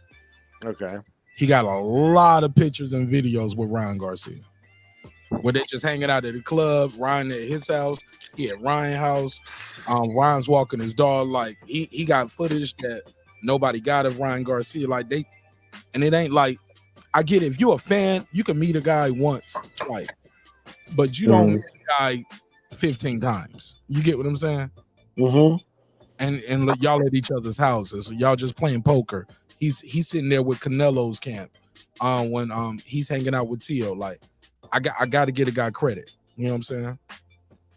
Okay. He got a lot of pictures and videos with Ryan Garcia, where they just hanging out at the club. Ryan at his house. He at Ryan's house. Ryan's walking his dog. Like he got footage that nobody got of Ryan Garcia. Like and it ain't like, I get it. If you're a fan, you can meet a guy once, twice, but you don't meet a guy 15 times. You get what I'm saying? Mm-hmm. And y'all at each other's houses. Y'all just playing poker. He's sitting there with Canelo's camp when he's hanging out with Tio. Like, I got to get a guy credit. You know what I'm saying?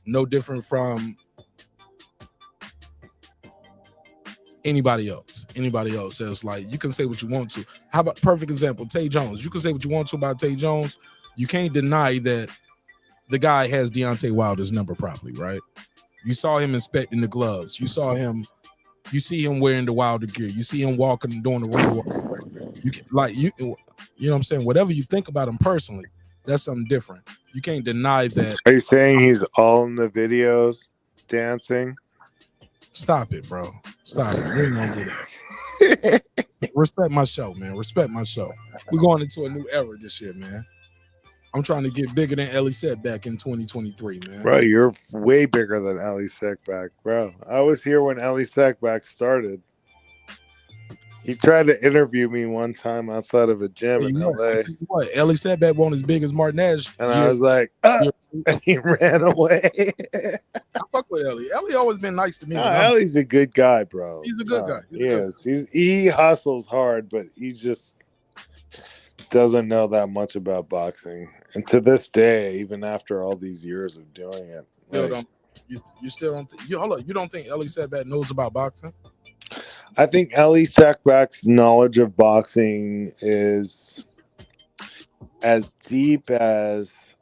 No different from anybody else. So it's like, you can say what you want to. How about perfect example, Tay Jones? You can say what you want to about Tay Jones. You can't deny that the guy has Deontay Wilder's number probably, right? You saw him inspecting the gloves. You see him wearing the Wilder gear. You see him walking, doing the ring walk. You know what I'm saying? Whatever you think about him personally, that's something different. You can't deny that. Are you saying he's all in the videos dancing? Stop it, bro. Stop it. We ain't gonna do that. Respect my show, man. Respect my show. We're going into a new era this year, man. I'm trying to get bigger than Ellie Setback in 2023, man. Bro, you're way bigger than Ellie Setback, bro. I was here when Ellie Setback started. He tried to interview me one time outside of a gym in LA. What? Ellie Setback wasn't as big as Martin Nash. And I was like, and he ran away. I fuck with Ellie. Ellie always been nice to me. No, Ellie's a good guy, bro. He's a good guy. He hustles hard, but he just doesn't know that much about boxing. And to this day, even after all these years of doing it, you still don't you don't think Ellie Setback knows about boxing? I think Ellie Setback's knowledge of boxing is as deep as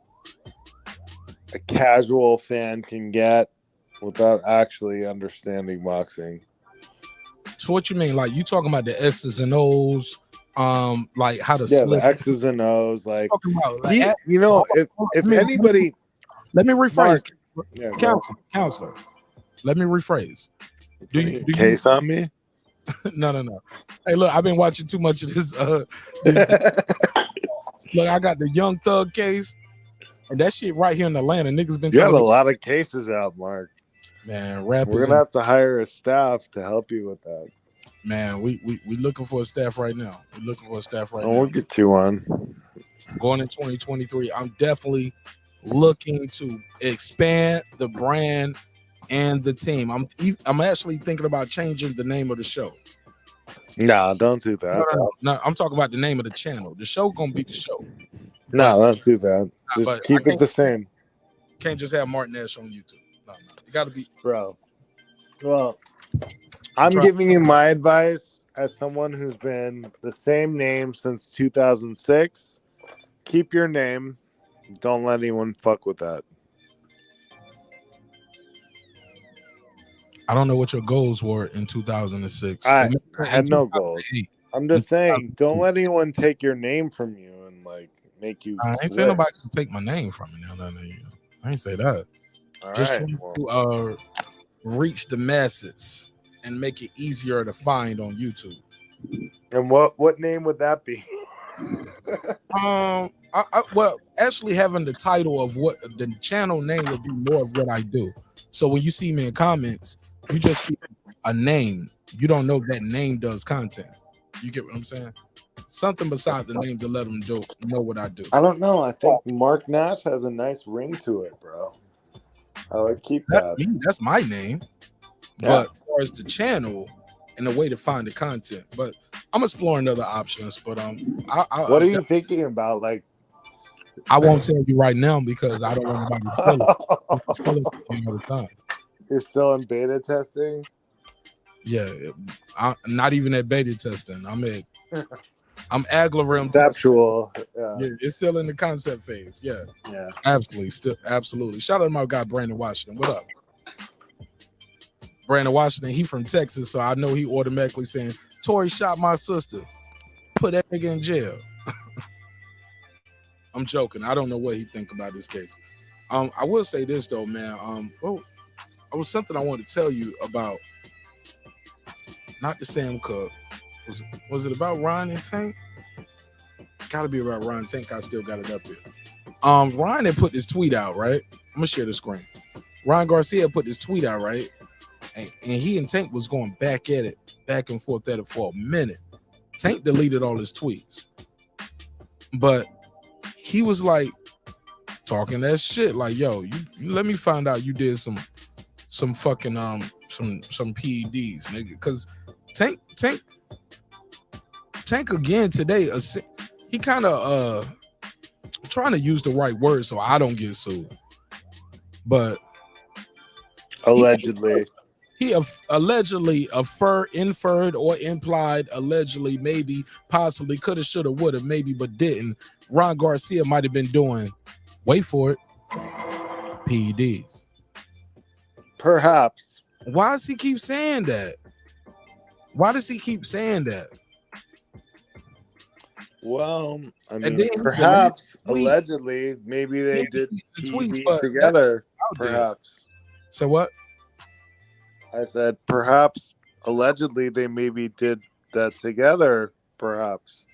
a casual fan can get without actually understanding boxing. So what you mean? Like, you talking about the X's and O's, like how to the X's and O's, like if anybody, let me rephrase. Mark, counselor, let me rephrase. Do you case on me? No. Hey, look, I've been watching too much of this. Look, I got the Young Thug case, and that shit right here in Atlanta. Niggas been. You have a lot of cases out, Mark. Man, rappers. We're gonna have to hire a staff to help you with that. Man, we looking for a staff right now. We're looking for a staff right now. We'll get you one. Going in 2023, I'm definitely looking to expand the brand and the team. I'm actually thinking about changing the name of the show. No, don't do that. No, I'm talking about the name of the channel. The show gonna be the show. No, don't do that. Just keep it the same. Can't just have Martin Nash on YouTube. No. It gotta be, bro. Well, I'm giving you my advice as someone who's been the same name since 2006. Keep your name. Don't let anyone fuck with that. I don't know what your goals were in 2006. I had no goals. I'm just saying, don't let anyone take your name from you and like make you. I ain't saying nobody can take my name from me. No. I ain't say that. Just trying to reach the masses and make it easier to find on YouTube. And what name would that be? Well, actually having the title of what the channel name would be more of what I do. So when you see me in comments, you just see a name. You don't know that name does content. You get what I'm saying? Something besides the name to let them know what I do. I don't know. I think Mark Nash has a nice ring to it, bro. I would keep that. That's my name. Yeah. But as far as the channel and the way to find the content, but I'm exploring other options. But what are you thinking about? Like, I won't tell you right now because I don't want anybody to steal it all the time. You're still in beta testing? Yeah, not even at beta testing. I'm algorithm conceptual. Yeah, it's still in the concept phase. Yeah, yeah, absolutely. Shout out to my guy Brandon Washington. What up, Brandon Washington? He from Texas, so I know he automatically saying Tory shot my sister. Put that nigga in jail. I'm joking. I don't know what he think about this case. I will say this though, man. It was something I wanted to tell you about not the Sam Cook. Was it about Ryan and Tank? Gotta be about Ryan and Tank. I still got it up here. Ryan had put this tweet out, right? I'm gonna share the screen. Ryan Garcia put this tweet out, right? And he and Tank was going back and forth at it for a minute. Tank deleted all his tweets, but he was like talking that shit, like, yo, you let me find out you did some fucking some PEDs, nigga, because Tank again today, he kind of trying to use the right word so I don't get sued, but allegedly he allegedly inferred or implied, allegedly, maybe, possibly, coulda, shoulda, woulda, maybe, but didn't. Ron Garcia might have been doing, wait for it, PEDs. Perhaps. Why does he keep saying that? Why does he keep saying that? Well, I mean, perhaps, allegedly, maybe they did PEDs together. Perhaps. So what? I said, perhaps, allegedly, they maybe did that together, perhaps.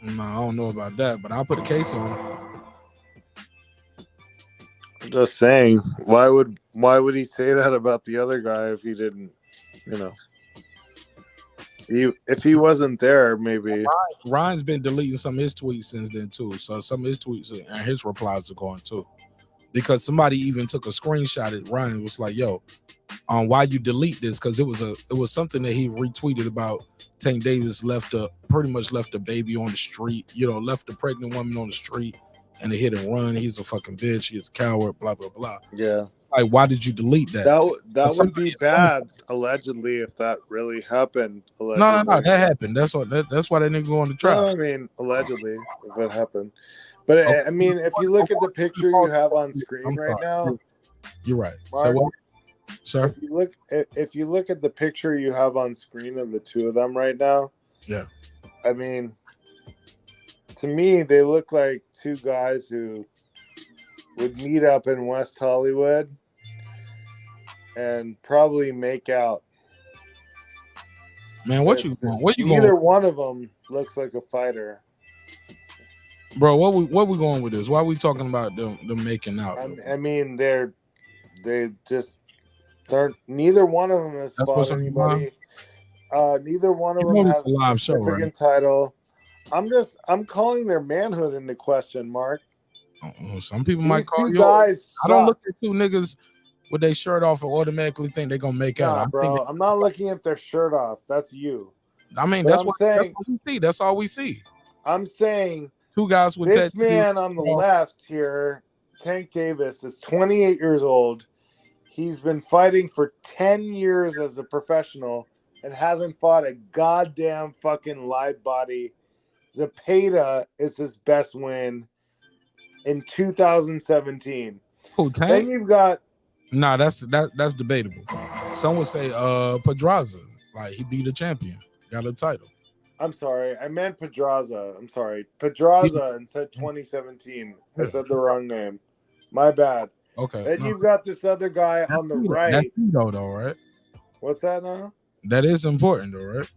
No, I don't know about that, but I'll put a case on it. I'm just saying, why would he say that about the other guy if he didn't, you know? If he wasn't there, maybe. Ryan's been deleting some of his tweets since then, too. So some of his tweets and his replies are going, too. Because somebody even took a screenshot at Ryan, was like, yo, why you delete this? Because it was something that he retweeted about Tank Davis pretty much left a baby on the street, left a pregnant woman on the street and a hit and run. He's a fucking bitch, he's a coward, blah, blah, blah. Yeah. Like, why did you delete that? That would be bad, allegedly, if that really happened. Allegedly. No, that happened. That's why that nigga going to trial. No, I mean, allegedly, if it happened. But I mean, if you look at the picture you have on screen right now, you're right. Mark, so what, sir? If you look at the picture you have on screen of the two of them right now, yeah. I mean, to me, they look like two guys who would meet up in West Hollywood and probably make out. Man, what you going? Neither one of them looks like a fighter. Bro, what we going with this? Why are we talking about them making out? I mean, they're neither one of them has fought anybody. Neither one of them has a live show, right? Title. I'm calling their manhood into question, Mark. Some people might call you. Guys, I don't look at two niggas with their shirt off and automatically think they're gonna make out. Bro, I'm not looking at their shirt off. That's you. I mean, that's what we see. That's all we see. I'm saying two guys with this man on the left here, Tank Davis, is 28 years old. He's been fighting for 10 years as a professional and hasn't fought a goddamn fucking live body. Zapata is his best win in 2017. Who, Tank? Then you've got that's debatable. Some would say Pedraza, like he beat a champion, got a title. I'm sorry, I meant Pedraza. I'm sorry, Pedraza, and said 2017. I said the wrong name. My bad. Okay. Then you've got this other guy on the right. That's Tito, though, right? What's that now? That is important, though, right?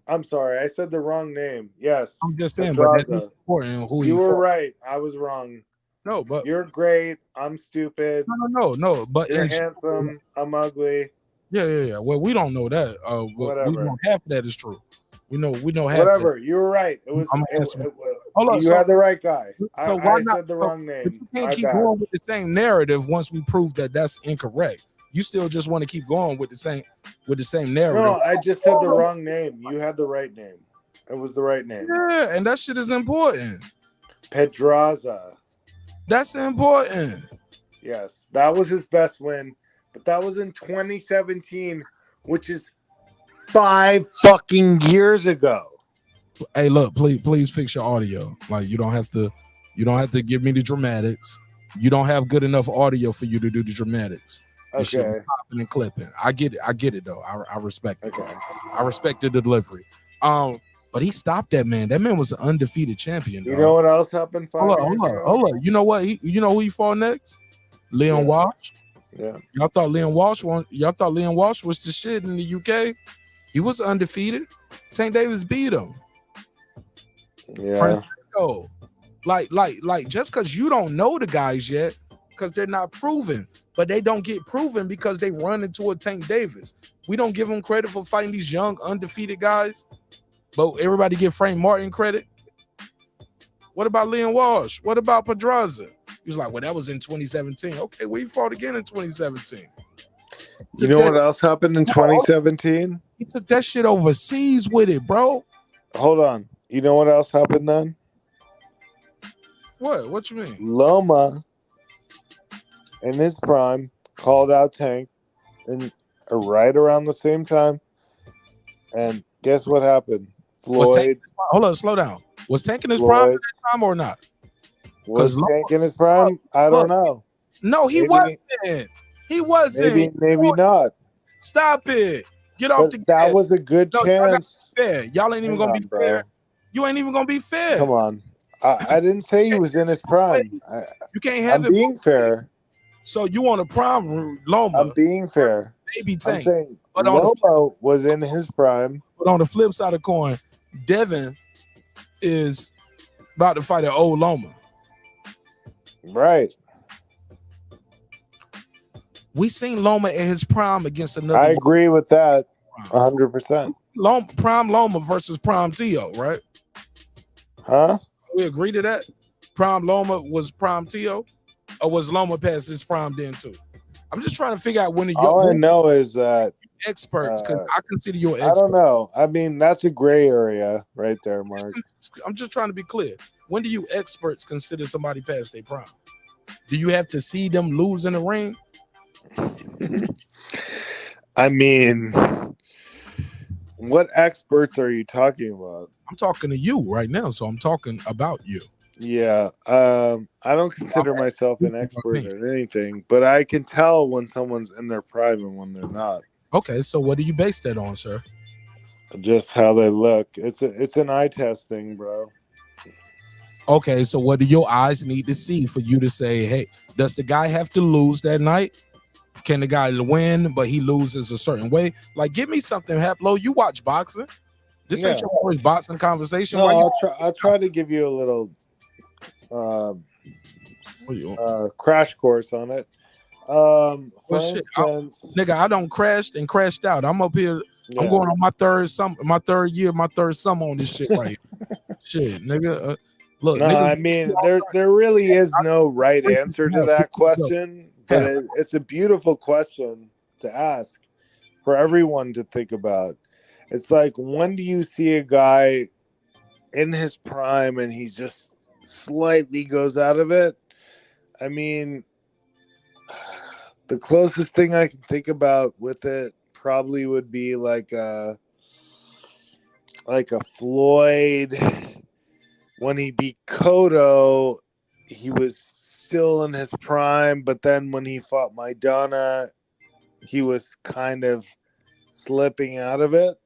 I'm sorry, I said the wrong name. Yes, I'm just saying, but that's important. Who you were right. I was wrong. No, but you're great. I'm stupid. No. But you're handsome. I'm ugly. Yeah. Well, we don't know that. Whatever. We know half of that is true. We know half. Whatever. You were right. It was. You had the right guy. I said the wrong name. But you can't keep going with the same narrative once we prove that that's incorrect. You still just want to keep going with the same narrative. No, I just said the wrong name. You had the right name. It was the right name. Yeah, and that shit is important. Pedraza. That's important. Yes, that was his best win, but that was in 2017, which is 5 fucking years ago. Hey, look, please fix your audio. Like you don't have to give me the dramatics. You don't have good enough audio for you to do the dramatics. Okay. Popping and clipping. I get it though. I respect it. Okay. I respect the delivery. But he stopped that man. That man was an undefeated champion. You know what else happened? Hold on. You know what? You know who he fought next? Leon Walsh. Yeah. Y'all thought Liam Walsh was the shit in the UK. He was undefeated. Tank Davis beat him. Yeah. Francisco. Like just because you don't know the guys yet, because they're not proven, but they don't get proven because they run into a Tank Davis. We don't give them credit for fighting these young undefeated guys, but everybody give Frank Martin credit. What about Liam Walsh? What about Pedraza? He was like, well, that was in 2017. Okay, we fought again in 2017. You know what else happened in 2017? He took that shit overseas with it, bro. Hold on. You know what else happened then? What? What you mean? Loma, in his prime, called out Tank, and right around the same time. And guess what happened? Floyd. Hold on, slow down. Was Tank in his prime at that time or not? Was Tank in his prime? I don't know. No, he wasn't. He wasn't. Maybe not. Stop it. Get off the That was a good chance. Y'all ain't even gonna be fair. You ain't even gonna be fair. Come on. I didn't say he was in his prime. You can't have I'm being fair. So you want a prime Loma? I'm being fair. Maybe Tank. I'm saying But Loma was in his prime. But on the flip side of the coin, Devin is about to fight an old Loma. Right. We seen Loma in his prime against another. I agree with that 100%. Prime Loma versus Prime Tio, right? Huh? We agree to that? Prime Loma was Prime Tio? Or was Loma past his prime then too? I'm just trying to figure out when the All I know is that experts, because I consider you an expert. I don't know. I mean, that's a gray area right there, Mark. I'm just trying to be clear. When do you experts consider somebody past their prime? Do you have to see them lose in the ring? I mean, what experts are you talking about? I'm talking to you right now, so I'm talking about you. Yeah, I don't consider myself an expert at anything, but I can tell when someone's in their prime and when they're not. Okay, so what do you base that on, sir? Just how they look. It's an eye test thing, bro. Okay, so what do your eyes need to see for you to say, hey, does the guy have to lose that night? Can the guy win, but he loses a certain way? Like, give me something, Haplo. You watch boxing. This ain't your first boxing conversation. No, I'll try to give you a little crash course on it. Shit, nigga, I don't crashed and crashed out. I'm up here. Yeah. I'm going on my third summer on this shit right here. Shit, nigga. Look, no, I mean, there really is no right answer to that question, but it's a beautiful question to ask for everyone to think about. It's like, when do you see a guy in his prime and he just slightly goes out of it? I mean, the closest thing I can think about with it probably would be like a Floyd. When he beat Cotto, he was still in his prime, but then when he fought Maidana, he was kind of slipping out of it.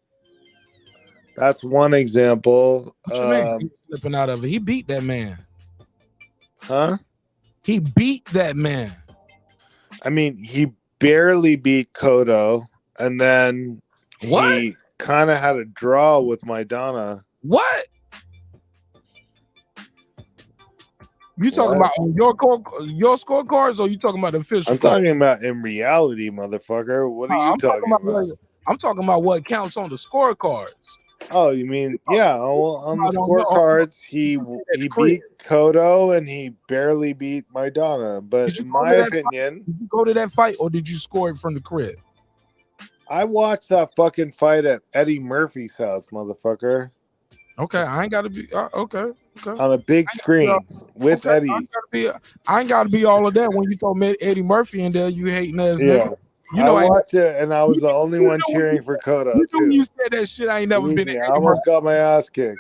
That's one example. What you mean he was slipping out of it? He beat that man. Huh? He beat that man. I mean, he barely beat Cotto, and then he kind of had a draw with Maidana. What? You talking about on your scorecards, or you talking about the official? I'm talking about in reality, motherfucker. What are you talking about? I'm talking about what counts on the scorecards. Oh, you mean Well, on the scorecards, he beat Cotto and he barely beat Maidana. But in my opinion, did you go to that fight or did you score it from the crib? I watched that fucking fight at Eddie Murphy's house, motherfucker. Okay, I ain't got to be okay. On a big screen with Eddie. I ain't got to be all of that. When you throw Eddie Murphy in there, you hating ass nigga. You know, I watched it, and I was the only one cheering for Cotto. You said that shit. I ain't never been in. I almost got my ass kicked.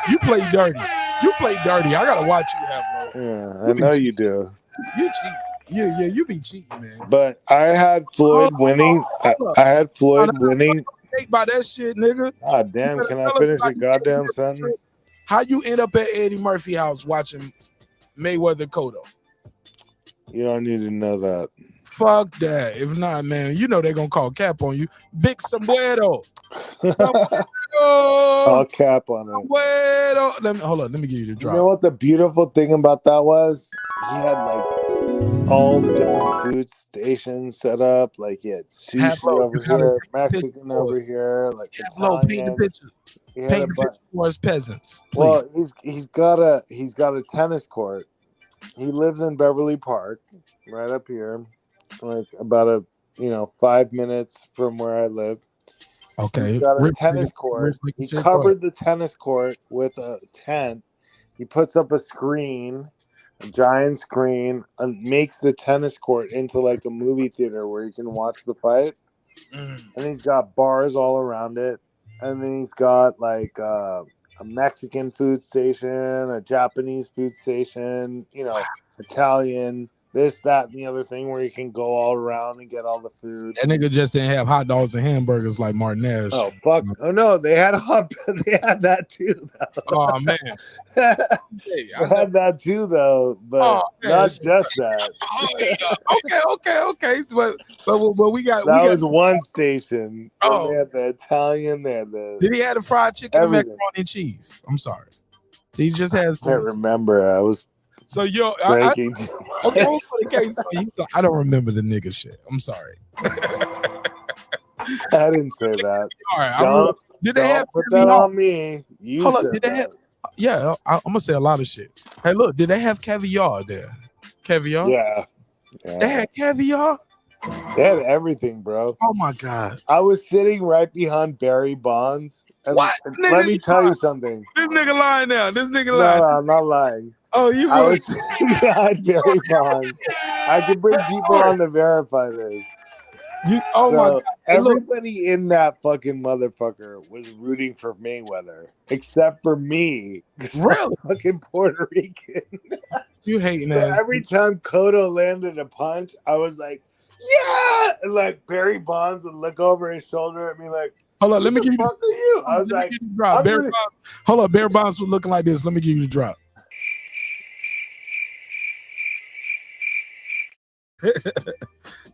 You play dirty. I gotta watch you have, bro. Yeah, I know you do. You cheat. Yeah, you be cheating, man. But I had Floyd winning. I had Floyd winning. By that shit, nigga. God damn! Can I finish a goddamn sentence? How you end up at Eddie Murphy house watching Mayweather Cotto? You don't need to know that. Fuck that. If not, man, you know they're gonna call cap on you. Big sombrero. All cap on it. Hold on, let me give you the drop. You know what the beautiful thing about that was? He had like all the different food stations set up. Like he had sushi over here, Mexican over here, like Italian. Paint the picture. Paint the picture for us peasants. Please. Well, he's got a tennis court. He lives in Beverly Park, right up here, like about 5 minutes from where I live. Okay. He's got a tennis court. He covered the tennis court with a tent. He puts up a screen, a giant screen, and makes the tennis court into like a movie theater where you can watch the fight. And he's got bars all around it. And then he's got like a Mexican food station, a Japanese food station, Italian, this, that, and the other thing where you can go all around and get all the food. That nigga just didn't have hot dogs and hamburgers like Martinez. Oh fuck! Oh no, they had that too. Though. Oh man, they had that too though, but not just that. Okay. But we got was one station. Oh, they had the Italian. They had the. Did he have the fried chicken and macaroni and cheese? I'm sorry. He just has. I can't remember. I was. So I don't remember the nigga shit. I'm sorry. I didn't say that. All right. Did they have put that on me? Hold on. Did they have? Yeah, I'm gonna say a lot of shit. Hey, look. Did they have caviar there? Caviar? Yeah. They had caviar. They had everything, bro. Oh my god. I was sitting right behind Barry Bonds. And what? Let me tell you something. This nigga lying now. This nigga lying. No, I'm not lying. Oh, you I was sitting behind Barry Bonds. I could bring people on to verify this. My god. Everybody in that fucking motherfucker was rooting for Mayweather, except for me. Really? I'm fucking Puerto Rican. You hating so ass. Every time Cotto landed a punch, I was like, yeah! And like Barry Bonds would look over his shoulder at me like, hold on, let me give you. Fuck are you? I was like, drop. Hold on, Barry Bonds was looking like this. Let me give you the drop.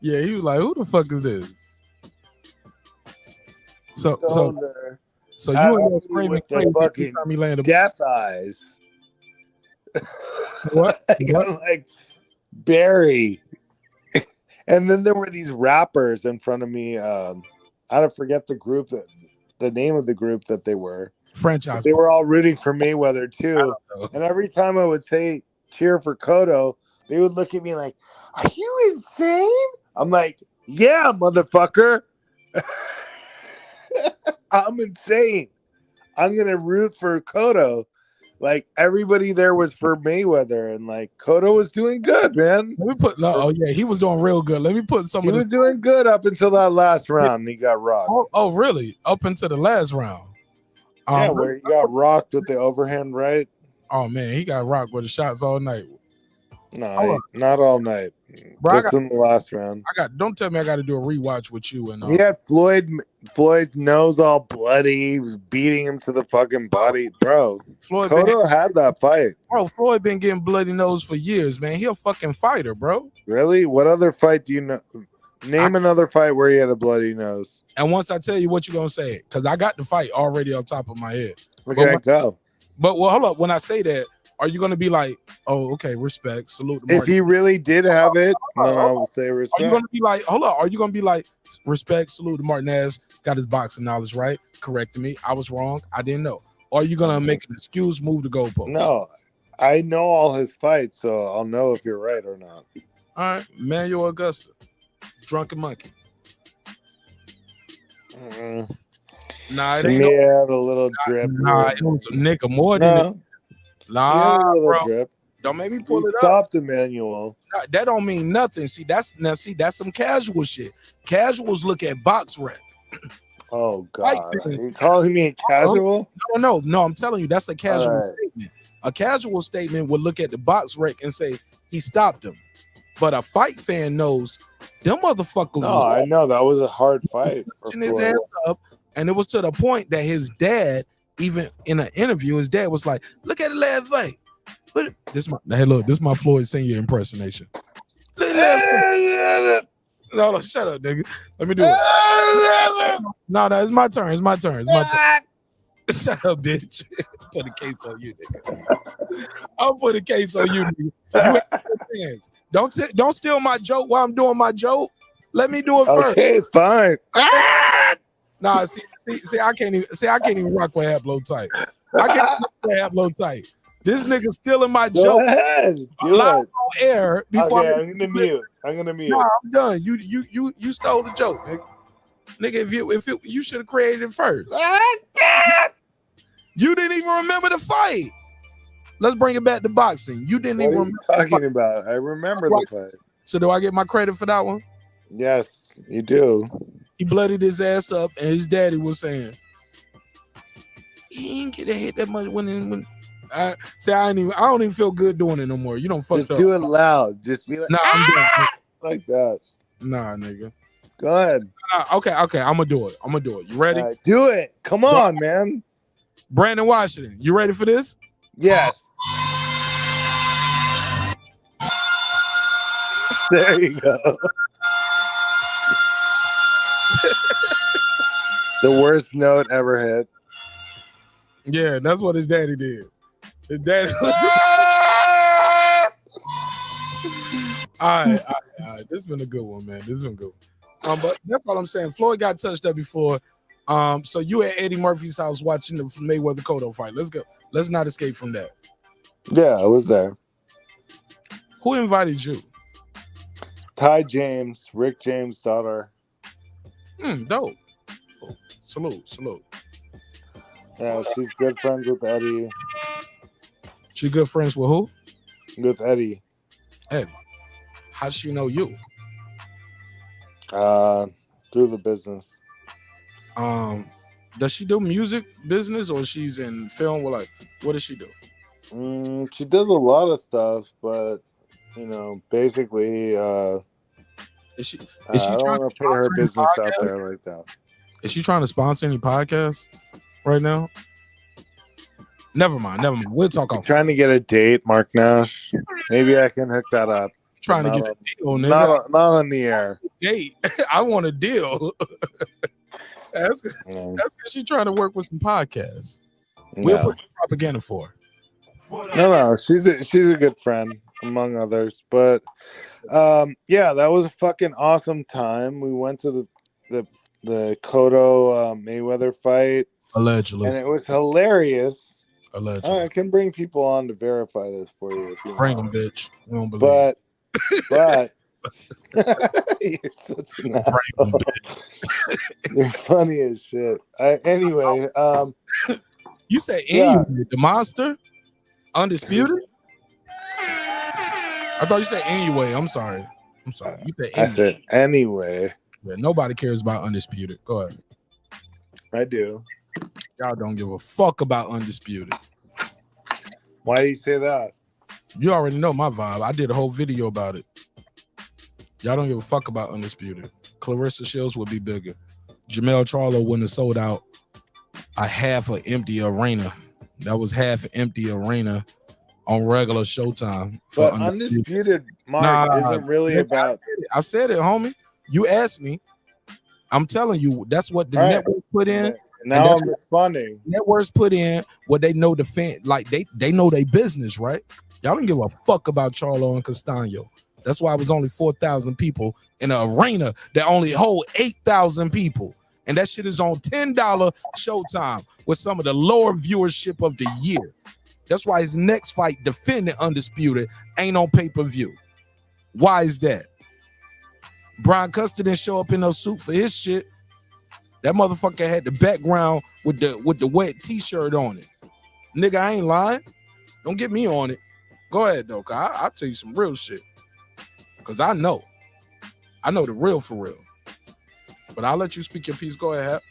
Yeah, he was like, "Who the fuck is this?" So you and your screaming crazy fucking time he landed death eyes. What? Like Barry. And then there were these rappers in front of me. I don't forget the name of the group that they were. Franchise. They were all rooting for Mayweather too. And every time I would say cheer for Cotto, they would look at me like, "Are you insane?" I'm like, "Yeah, motherfucker. I'm insane. I'm gonna root for Cotto." Like everybody there was for Mayweather, and like Cotto was doing good, man. Let me put. He was doing real good. Let me put some. He was doing good up until that last round. And he got rocked. Oh, really? Up until the last round. Where he got rocked with the overhand right. Oh man, he got rocked with the shots all night. No, not all night. Bro, just in the last round. Don't tell me I got to do a rewatch with you. And he had Floyd's nose all bloody. He was beating him to the fucking body, bro. Cotto had that fight. Bro, Floyd been getting bloody nose for years, man. He a fucking fighter, bro. Really? What other fight do you know? Name another fight where he had a bloody nose. And once I tell you what you're gonna say, because I got the fight already on top of my head. Okay, go. But hold up. When I say that, are you gonna be like, "Oh, okay, respect, salute"? If he really did have it, then I would say respect. Are you gonna be like, hold up? Are you gonna be like, respect, salute to Martinez? Got his boxing knowledge right. Corrected me. I was wrong. I didn't know. Or are you gonna make an excuse, move the goalpost? No, I know all his fights, so I'll know if you're right or not. All right, Manuel Augusta, Drunken Monkey. Nah, it ain't. He had a little drip. Nah, it was a nigga more than that. Nah, bro. Drip. Don't make me pull it up. Stopped Emmanuel. That don't mean nothing. See, that's some casual shit. Casuals look at box rep. Oh God, are you calling me casual? No. I'm telling you, that's a casual statement. A casual statement would look at the box rec and say he stopped him. But a fight fan knows them motherfuckers. No, I know that was a hard fight. His ass up, and it was to the point that his dad, even in an interview, his dad was like, "Look at the last fight." But this is my Floyd Senior impersonation. No, shut up, nigga. Let me do it. No, it's my turn. It's my turn. Shut up, bitch. Put a case on you, nigga. I'll put a case on you, nigga. You don't steal my joke while I'm doing my joke. Let me do it first. Okay, fine. Nah, see, I can't even rock with hat blow tight. I can't rock with hat blow tight. This nigga stealing my joke. Go ahead. Live on air before I'm gonna mute. Nah, I'm done. You stole the joke, nigga. Nigga, you should have created it first. You didn't even remember the fight. Let's bring it back to boxing. You didn't even remember. What are you talking about? I remember the fight. So do I get my credit for that one? Yes, you do. He bloodied his ass up, and his daddy was saying he ain't get hit that much when. I don't even feel good doing it no more. You don't fuck up. Just do it loud. Just be like, nah, I'm done. Like that. Nah, nigga. Go ahead. Okay. I'm gonna do it. You ready? Do it. Come on, man. Brandon Washington, you ready for this? Yes. There you go. The worst note ever hit. Yeah, that's what his daddy did. His daddy. All right. This has been a good one, man. This has been good. But that's all I'm saying. Floyd got touched up before. So you at Eddie Murphy's house watching the Mayweather Cotto fight. Let's go. Let's not escape from that. Yeah, I was there. Who invited you? Ty James, Rick James' daughter. Dope. Salute. Yeah, she's good friends with Eddie. She good friends with who? With Eddie. Eddie. How'd she know you? Through the business. Does she do music business or she's in film? What does she do? She does a lot of stuff, but basically, is she I don't want to put her business out there like that. Is she trying to sponsor any podcasts right now? Never mind. We'll talk off. Trying to get a date, Mark Nash. Maybe I can hook that up. Trying to get a deal, nigga. Not on the air. Date. I want a deal. That's because she's trying to work with some podcasts. We'll put propaganda for her. No, she's a good friend among others. But yeah, that was a fucking awesome time. We went to the Cotto Mayweather fight. Allegedly. And it was hilarious. Allegedly. I can bring people on to verify this for you if you bring want. them, bitch. We don't believe. But you're such an asshole. You're funny as shit. Anyway, you said anyway, the monster? Undisputed? I thought you said anyway. I'm sorry. You said anyway. I said anyway. Yeah, nobody cares about Undisputed. Go ahead. I do. Y'all don't give a fuck about Undisputed. Why do you say that? You already know my vibe. I did a whole video about it. Y'all don't give a fuck about Undisputed. Clarissa Shields would be bigger. Jamel Charlo wouldn't have sold out a half an empty arena. That was half an empty arena on regular Showtime. But Undisputed, Mark, isn't really about... I said it, homie. You asked me. I'm telling you, that's what the network put in. Now I'm responding. Networks put in what they know the fan, like they know their business, right? Y'all don't give a fuck about Charlo and Castano. That's why it was only 4,000 people in an arena that only hold 8,000 people. And that shit is on $10 Showtime with some of the lower viewership of the year. That's why his next fight, defending Undisputed, ain't on pay-per-view. Why is that? Brian Custer didn't show up in no suit for his shit. That motherfucker had the background with the wet t-shirt on it. Nigga, I ain't lying. Don't get me on it. Go ahead, though, cause I'll tell you some real shit. Cause I know the real for real. But I'll let you speak your piece. Go ahead.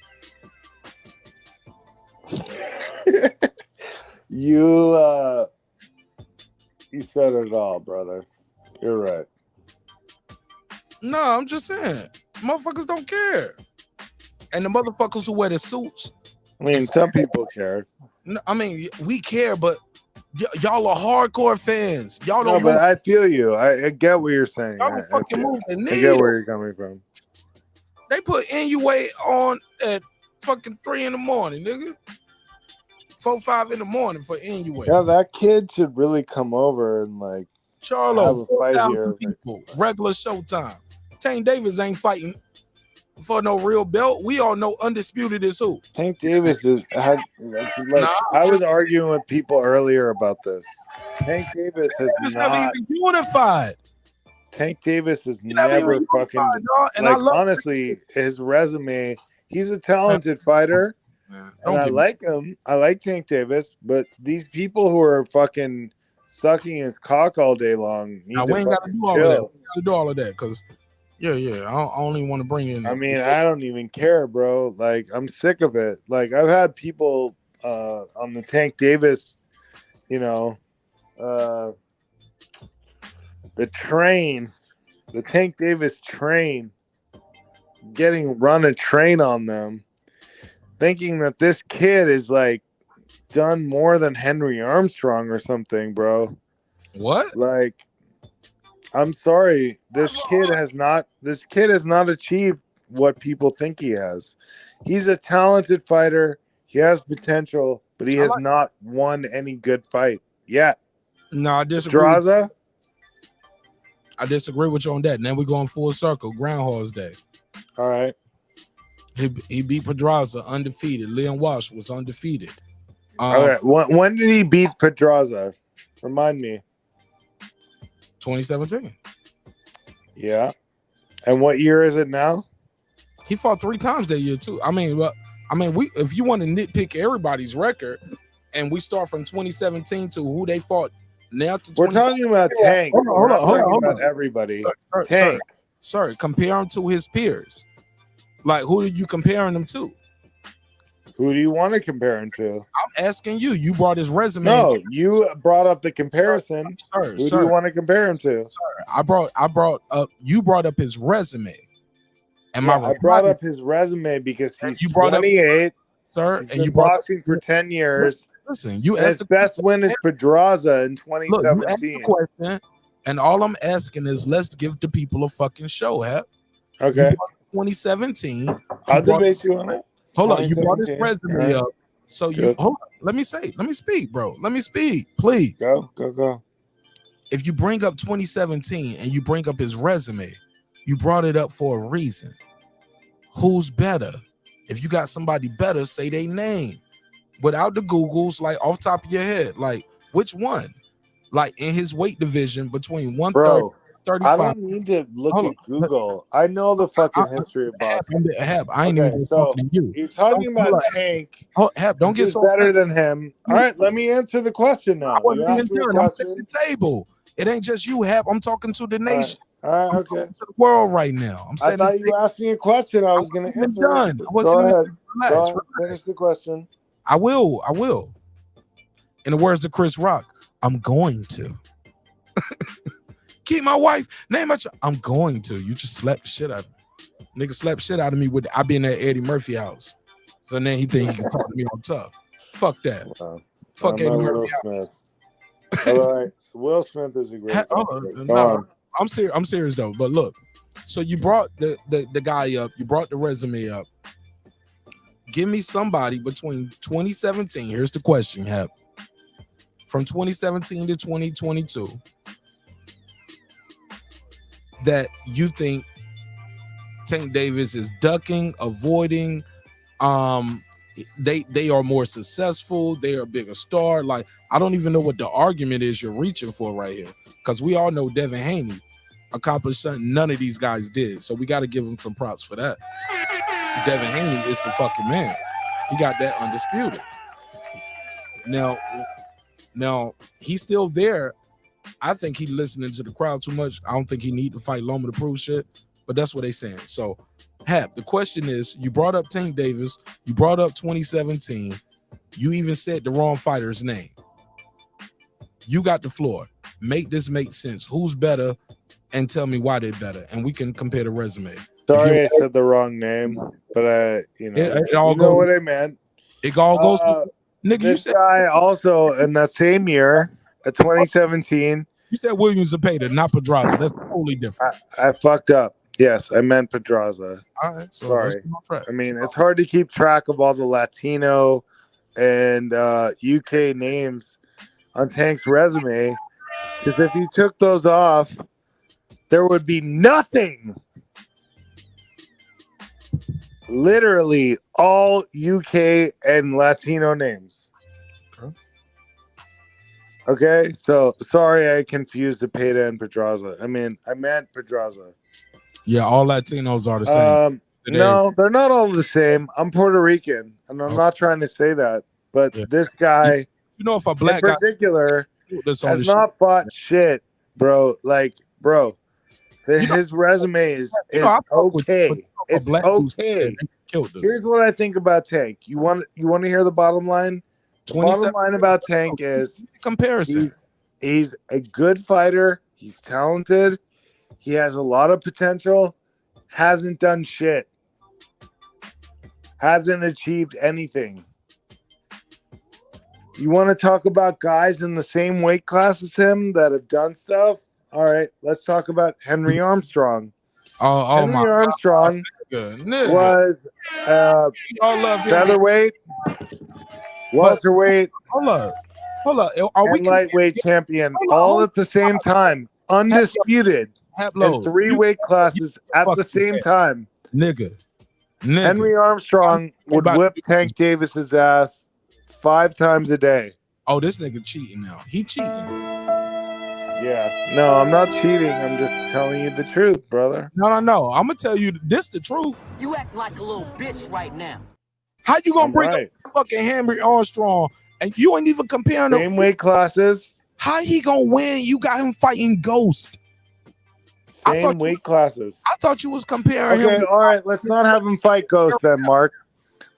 You said it all, brother. You're right. No, I'm just saying. Motherfuckers don't care. And the motherfuckers who wear the suits. I mean, some people care. No, I mean, we care, but Y'all are hardcore fans. Y'all No, don't but move. I feel you. I get what you're saying. Y'all don't fucking move the I needle. get where you're coming from. They put NUA on at fucking 3 in the morning, nigga. 4, 5 in the morning for NUA. Yeah, that kid should really come over and like Charlo, have a fight 4,000 here. people, regular showtime. Tank Davis ain't fighting for no real belt. We all know undisputed is who. Tank Davis has I was arguing with people earlier about this. Tank Davis has never not even unified. Tank Davis has never never even fucking unified, dog. And I like love honestly his resume. He's a talented fighter, and I like him. I like Tank Davis, but these people who are fucking sucking his cock all day long need Now, to we ain't got to fucking do all chill. of that. We got to do all of that because, I only want to bring in. I mean, I don't even care, bro. Like, I'm sick of it. Like, I've had people on the Tank Davis, the Tank Davis train, run a train on them, thinking that this kid is like done more than Henry Armstrong or something, bro. What? Like, I'm sorry. This kid has not achieved what people think he has. He's a talented fighter. He has potential, but he has not won any good fight yet. No, I disagree. Pedraza? I disagree with you on that. Now we're going full circle. Groundhog's Day. All right. He beat Pedraza undefeated. Leon Walsh was undefeated. Okay. When did he beat Pedraza? Remind me. 2017. Yeah. And what year is it now? He fought 3 times that year too. If you want to nitpick everybody's record, and we start from 2017 to who they fought now to we're talking about Tank. Hold on. About everybody. Tank. Sir, compare him to his peers. Like, who are you comparing him to? Who do you want to compare him to? I'm asking you. You brought his resume. No, you brought up the comparison. Sir, who do you want to compare him to? Sir, I brought up. You brought up his resume. I brought up his resume because he's 28, sir, he's and been you brought boxing for 10 years. Listen, you and asked his best win is Pedraza in 2017. Look, you asked the question, and all I'm asking is let's give the people a fucking show, Hap. Okay. 2017. I'll debate you on it. Hold on, you brought his resume up. So you hold on. Let me speak, bro. Let me speak, please. Go. If you bring up 2017 and you bring up his resume, you brought it up for a reason. Who's better? If you got somebody better, say their name. Without the Googles, like off top of your head, like which one? Like in his weight division between 130 35. I don't need to look at Google. I know the fucking history of boxing. I ain't even talking to you. You're talking about Tank. Don't get so better than him. All right, let me answer the question now. I wasn't You even asked me a done. I'm question. at the table. It ain't just you, Hap. I'm talking to the nation. All right, I'm talking to the world right now. I thought you asked me a question. I was going to answer. Done. Go ahead. Finish the question. I will. In the words of Chris Rock, I'm going to. Keep my wife. Name it. I'm going to. You just slapped the shit out of me. Nigga slapped shit out of me with I be in that Eddie Murphy house. So then he think he can talk to me on tough. Fuck that. Fuck Eddie Murphy. All right. Will Smith is a great I'm serious though. But look, so you brought the guy up, you brought the resume up. Give me somebody between 2017. Here's the question, Hap. From 2017 to 2022 that you think Tank Davis is ducking, avoiding. They are more successful. They are a bigger star. Like, I don't even know what the argument is you're reaching for right here, because we all know Devin Haney accomplished something none of these guys did. So we got to give him some props for that. Devin Haney is the fucking man. He got that undisputed. Now he's still there. I think he's listening to the crowd too much. I don't think he need to fight Loma to prove shit, but that's what they saying. So, Hap, the question is, you brought up Tank Davis, you brought up 2017, you even said the wrong fighter's name. You got the floor. Make this make sense. Who's better, and tell me why they're better, and we can compare the resume. Sorry, I said the wrong name, but it all you know goes, what I meant. It all goes. Nigga, This guy also in that same year, 2017. You said Williams Zepeda, not Pedraza. That's totally different. I fucked up. Yes, I meant Pedraza. All right, so sorry. let's get on track. I mean, it's hard to keep track of all the Latino and UK names on Tank's resume, because if you took those off, there would be nothing. Literally all UK and Latino names. Okay, so sorry I confused Zepeda and Pedraza. I mean, I meant Pedraza. Yeah, all Latinos are the same. No, they're not all the same. I'm Puerto Rican, and I'm not trying to say that, but this guy, you know, if a black in particular has not fought shit, bro. Like, bro, his resume is okay. It's okay. Here's what I think about Tank. You want to hear the bottom line? The bottom line about Tank is comparison. He's a good fighter. He's talented. He has a lot of potential. Hasn't done shit. Hasn't achieved anything. You want to talk about guys in the same weight class as him that have done stuff? All right, let's talk about Henry Armstrong. Henry Armstrong was featherweight, welterweight, and lightweight champion all at the same time, undisputed in 3 weight classes at the same time. Nigga. Henry Armstrong would whip Tank Davis's ass 5 times a day. Oh, this nigga cheating now. He cheating. Yeah. No, I'm not cheating. I'm just telling you the truth, brother. No. I'm gonna tell you this the truth. You act like a little bitch right now. How you gonna bring up fucking Henry Armstrong and you ain't even comparing same weight classes? How he gonna win? You got him fighting Ghost. Same weight classes. I thought you was comparing him. him. All right, let's not have him fight Ghost then, Mark.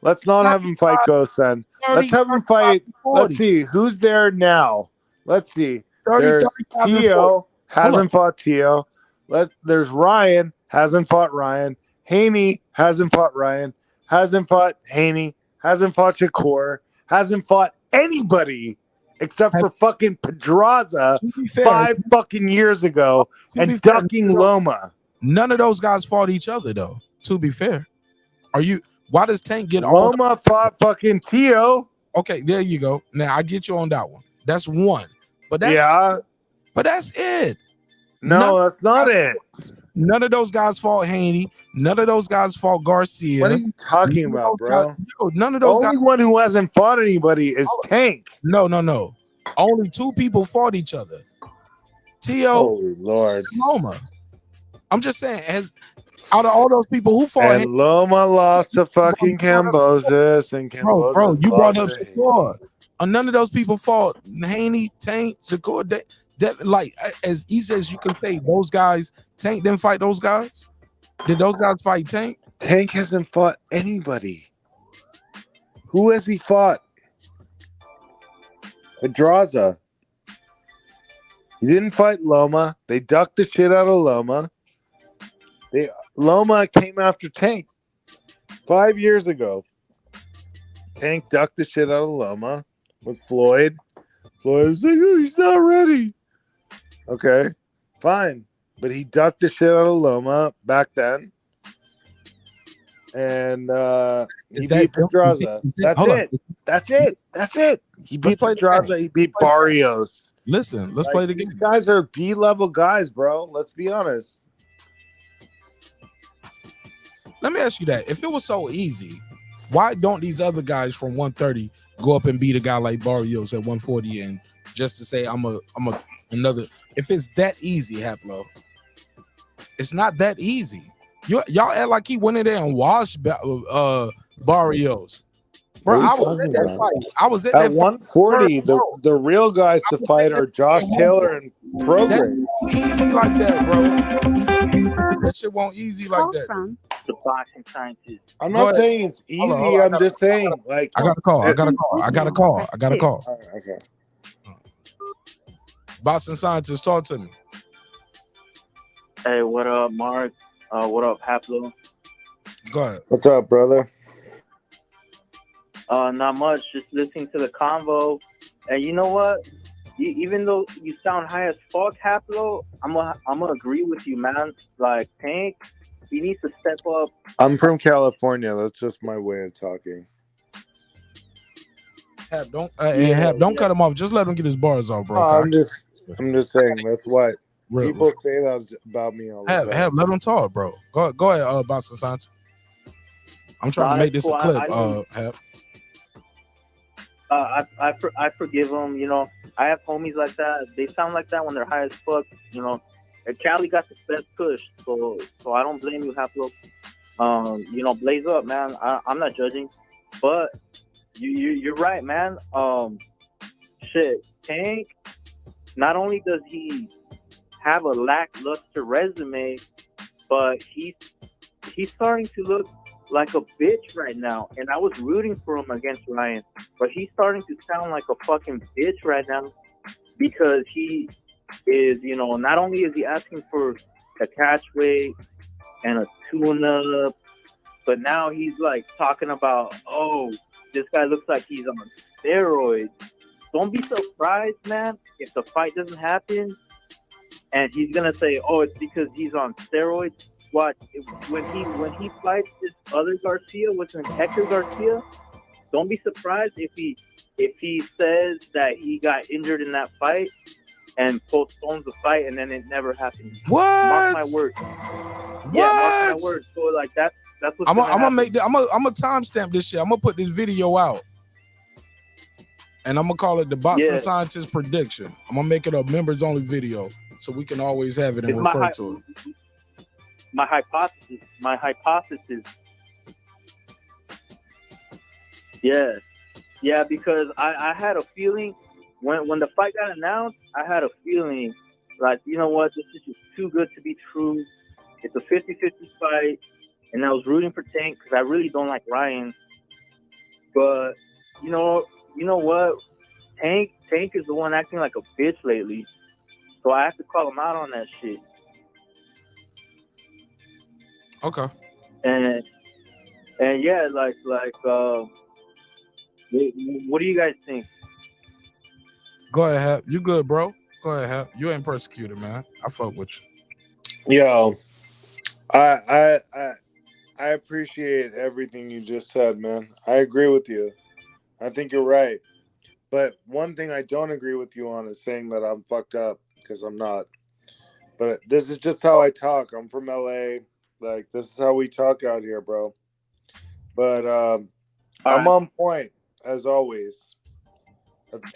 Let's not have him fight Ghost then. Let's have him fight. Let's see who's there now. Let's see. There's Tio, hasn't fought Tio. There's Ryan, hasn't fought Ryan. Haney hasn't fought Ryan. Hasn't fought Haney. Hasn't fought Shakur. Hasn't fought anybody except for fucking Pedraza 5 fucking years ago and ducking Loma. None of those guys fought each other though. To be fair, why does Tank get Loma fought fucking Tio? Okay, there you go. Now I get you on that one. That's one. But that's it. No, that's not it. None of those guys fought Haney. None of those guys fought Garcia. What are you talking about, bro? None of those guys. The only one who hasn't fought anybody is Tank. No. Only 2 people fought each other. Tio. Holy Lord. Loma. I'm just saying, out of all those people who fought and Loma lost to fucking Cambosis and Cambosis. Bro, you brought up Shakur. None of those people fought Haney, Tank, Shakur. Like as easy as you can say, those guys, Tank didn't fight those guys. Did those guys fight Tank? Tank hasn't fought anybody. Who has he fought? Pedraza. He didn't fight Loma. They ducked the shit out of Loma. Loma came after Tank 5 years ago. Tank ducked the shit out of Loma with Floyd. Floyd was like, oh, he's not ready. Okay, fine. But he ducked the shit out of Loma back then. And he beat Pedraza. That's it. He beat Pedraza. He beat Barrios. Listen, let's play the game. These guys are B-level guys, bro. Let's be honest. Let me ask you that. If it was so easy, why don't these other guys from 130 go up and beat a guy like Barrios at 140 and just to say I'm another? If it's that easy, Haplo, it's not that easy. Y'all act like he went in there and washed Barrios. Bro, I was at that fight. I was at that 140. The real guys to fight are Josh Taylor and Programs. Easy like that, bro. That shit won't easy like that. The boxing scientist. I'm not saying it's easy. I'm just saying, like, I got a call. All right, okay. Boston scientist, talk to me. Hey, what up, Mark? What up, Haplo? Go ahead. What's up, brother? Not much. Just listening to the convo. And you know what? Even though you sound high as fuck, Haplo, I'm gonna agree with you, man. Like Tank, he needs to step up. I'm from California. That's just my way of talking. Hap, don't cut him off. Just let him get his bars off, bro. I'm just saying that's what people say that about me all the time. Hap, let him talk, bro. Go ahead, Boston Santos. I'm trying to make this a clip, Hap. I forgive them. You know, I have homies like that. They sound like that when they're high as fuck. You know, and Cali got the best push, so I don't blame you, Haplo. You know, blaze up, man. I'm not judging, but you're right, man. Shit, Tank. Not only does he have a lackluster resume, but he's starting to look like a bitch right now. And I was rooting for him against Ryan, but he's starting to sound like a fucking bitch right now because he is, you know, not only is he asking for a catch weight and a tune-up, but now he's like talking about, oh, this guy looks like he's on steroids. Don't be surprised, man, if the fight doesn't happen and he's gonna say, oh, it's because he's on steroids. Watch, when he fights this other Garcia, with an Hector Garcia, don't be surprised if he says that he got injured in that fight and postpones the fight and then it never happened. What? Mark my word. What? Yeah, mark my word. So like that's what's I'm gonna make I'm gonna timestamp this shit. I'm gonna put this video out. And I'm gonna call it the Boxing Scientist Prediction. I'm gonna make it a members only video so we can always have it and refer to it. My hypothesis. Yeah, because I had a feeling when the fight got announced, I had a feeling like, you know what, this is just too good to be true. It's a 50-50 fight, and I was rooting for Tank because I really don't like Ryan. But you know what? Tank is the one acting like a bitch lately. So I have to call him out on that shit. Okay. And yeah, like what do you guys think? Go ahead, Hap. You good, bro? Go ahead, Hap. You ain't persecuted, man. I fuck with you. Yo, I appreciate everything you just said, man. I agree with you. I think you're right. But one thing I don't agree with you on is saying that I'm fucked up, because I'm not. But this is just how I talk. I'm from LA. Like, this is how we talk out here, bro. But I'm on point, as always.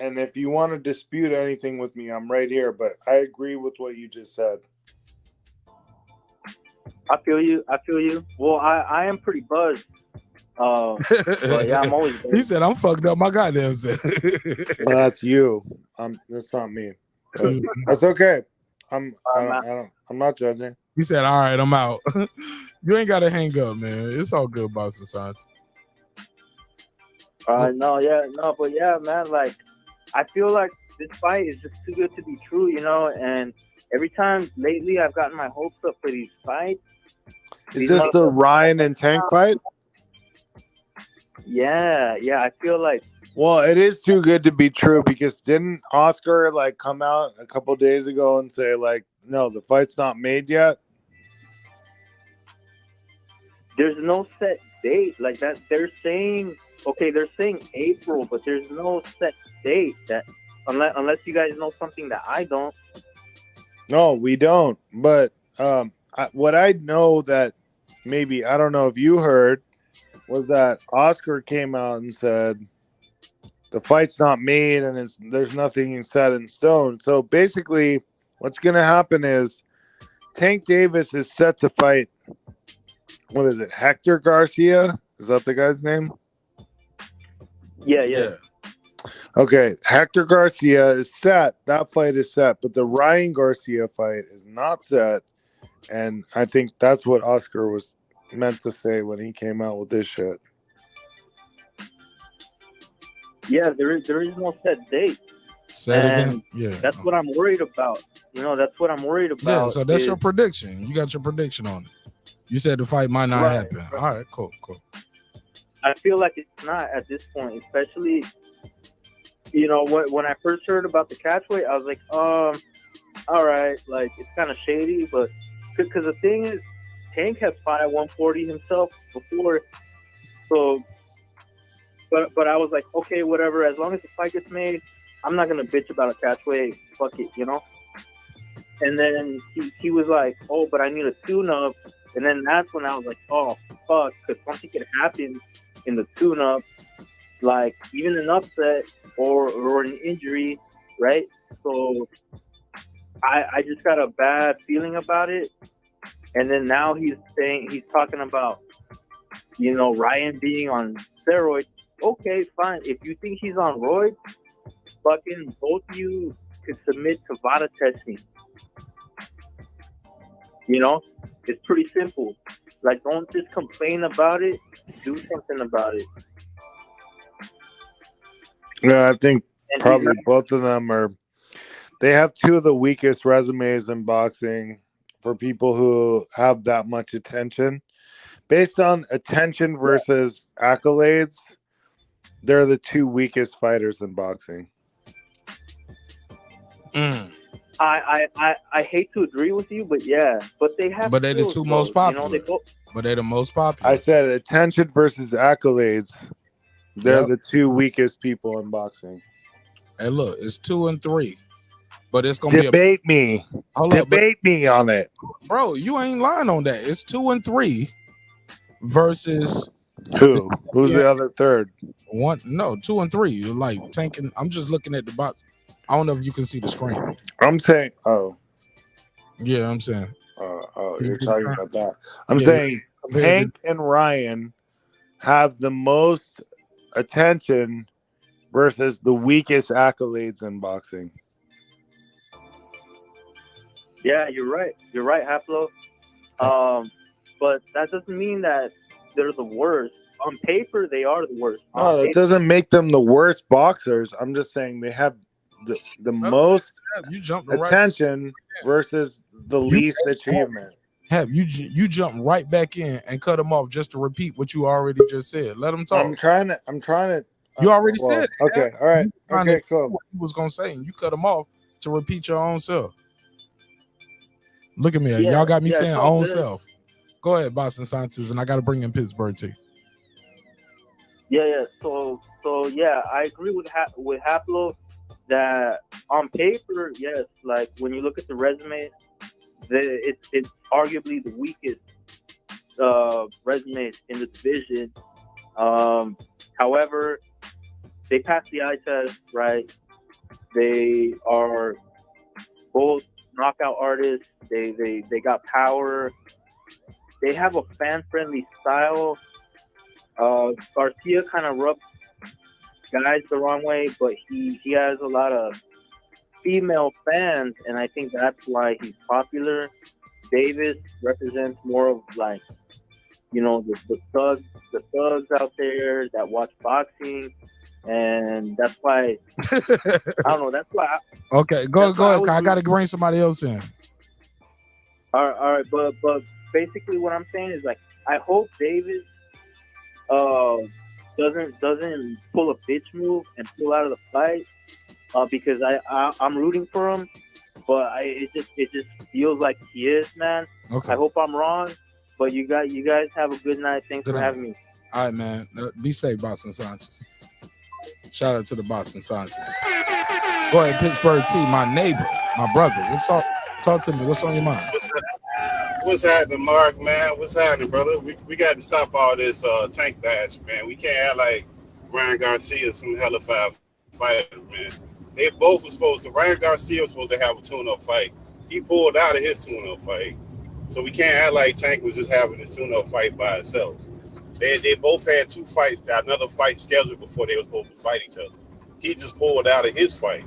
And if you want to dispute anything with me, I'm right here. But I agree with what you just said. I feel you. Well, I am pretty buzzed. But yeah, I'm always buzzed. He said, I'm fucked up my goddamn self. Well, that's you. That's not me. But that's okay. I'm not judging. He said, all right, I'm out. You ain't got to hang up, man. It's all good, Boston Science. But yeah, man, like, I feel like this fight is just too good to be true, you know, and every time lately I've gotten my hopes up for these fights. Is this the Ryan and Tank fight? Yeah, I feel like. Well, it is too good to be true, because didn't Oscar like come out a couple days ago and say like, no, the fight's not made yet? There's no set date like that. They're saying April, but there's no set date that unless you guys know something that I don't. No, we don't. But what I know that maybe, I don't know if you heard, was that Oscar came out and said the fight's not made and there's nothing set in stone. So basically what's going to happen is Tank Davis is set to fight, what is it, Hector Garcia? Is that the guy's name? Yeah. Okay, Hector Garcia is set. That fight is set, but the Ryan Garcia fight is not set. And I think that's what Oscar was meant to say when he came out with this shit. Yeah, there is no set date. Say it again. Yeah. That's what I'm worried about. You know, that's what I'm worried about. Yeah, so that's your prediction. You got your prediction on it. You said the fight might not happen. All right, cool. I feel like it's not at this point, especially, you know, when I first heard about the catch weight, I was like, all right, like, it's kind of shady, but because the thing is, Tank has fought at 140 himself before, so, but I was like, okay, whatever, as long as the fight gets made, I'm not going to bitch about a catch weight, fuck it, you know? And then he was like, oh, but I need a tune-up, and then that's when I was like, oh, fuck, because something could happen in the tune-up, like even an upset or an injury, right? So I just got a bad feeling about it. And then now he's talking about, you know, Ryan being on steroids. Okay, fine. If you think he's on roids, fucking both of you could submit to VADA testing. You know, it's pretty simple. Like, don't just complain about it. Do something about it. Yeah, I think probably both of them they have two of the weakest resumes in boxing for people who have that much attention. Based on attention versus accolades, they're the two weakest fighters in boxing. I hate to agree with you, but yeah, but they have. But they're the two most popular. You know, but they're the most popular. I said attention versus accolades. They're the two weakest people in boxing. Hey, look, it's 2 and 3, but it's gonna debate me. Debate me on it, bro. You ain't lying on that. It's 2 and 3 versus who? Who's the other third? 2 and 3. You're like tanking. I'm just looking at the box. I don't know if you can see the screen. I'm saying, yeah, I'm saying. You're talking about that. I'm saying Tank and Ryan have the most attention versus the weakest accolades in boxing. Yeah, you're right. You're right, Haplo. But that doesn't mean that they're the worst. On paper, they are the worst. No, it doesn't make them the worst boxers. I'm just saying they have the most attention versus the least achievement. You jump right back in and cut them off just to repeat what you already just said. Let them talk. I'm trying to. You already said it. Okay, all right. Okay, cool. What he was gonna say, and you cut them off to repeat your own self. Look at me, y'all got me saying own self. Go ahead, Boston Scientists, and I got to bring in Pittsburgh too. Yeah. So yeah, I agree with Haplo that on paper, yes, like when you look at the resume, it's arguably the weakest resume in the division. However, they passed the eye test, right? They are both knockout artists. They got power. They have a fan-friendly style. Garcia kind of rubs guys the wrong way, but he has a lot of female fans, and I think that's why he's popular. Davis represents more of like, you know, the thugs out there that watch boxing, and that's why I don't know. That's why. Okay, go ahead. I got to bring somebody else in. All right, but basically what I'm saying is like I hope Davis doesn't pull a bitch move and pull out of the fight because I'm rooting for him, but it just feels like he is, man. Okay. I hope I'm wrong, but you guys have a good night. Thanks for having me. All right, man. Be safe, Boston Scientists. Shout out to the Boston Scientists. Go ahead, Pittsburgh T, my neighbor, my brother. Talk to me. What's on your mind? What's happening, Mark, man? What's happening, brother? We got to stop all this tank bash, man. We can't act like Ryan Garcia is some hella fighter, man. They both were supposed to. Ryan Garcia was supposed to have a tune-up fight. He pulled out of his tune-up fight. So we can't act like Tank was just having a tune-up fight by itself. They both had two fights, another fight scheduled before they were supposed to fight each other. He just pulled out of his fight.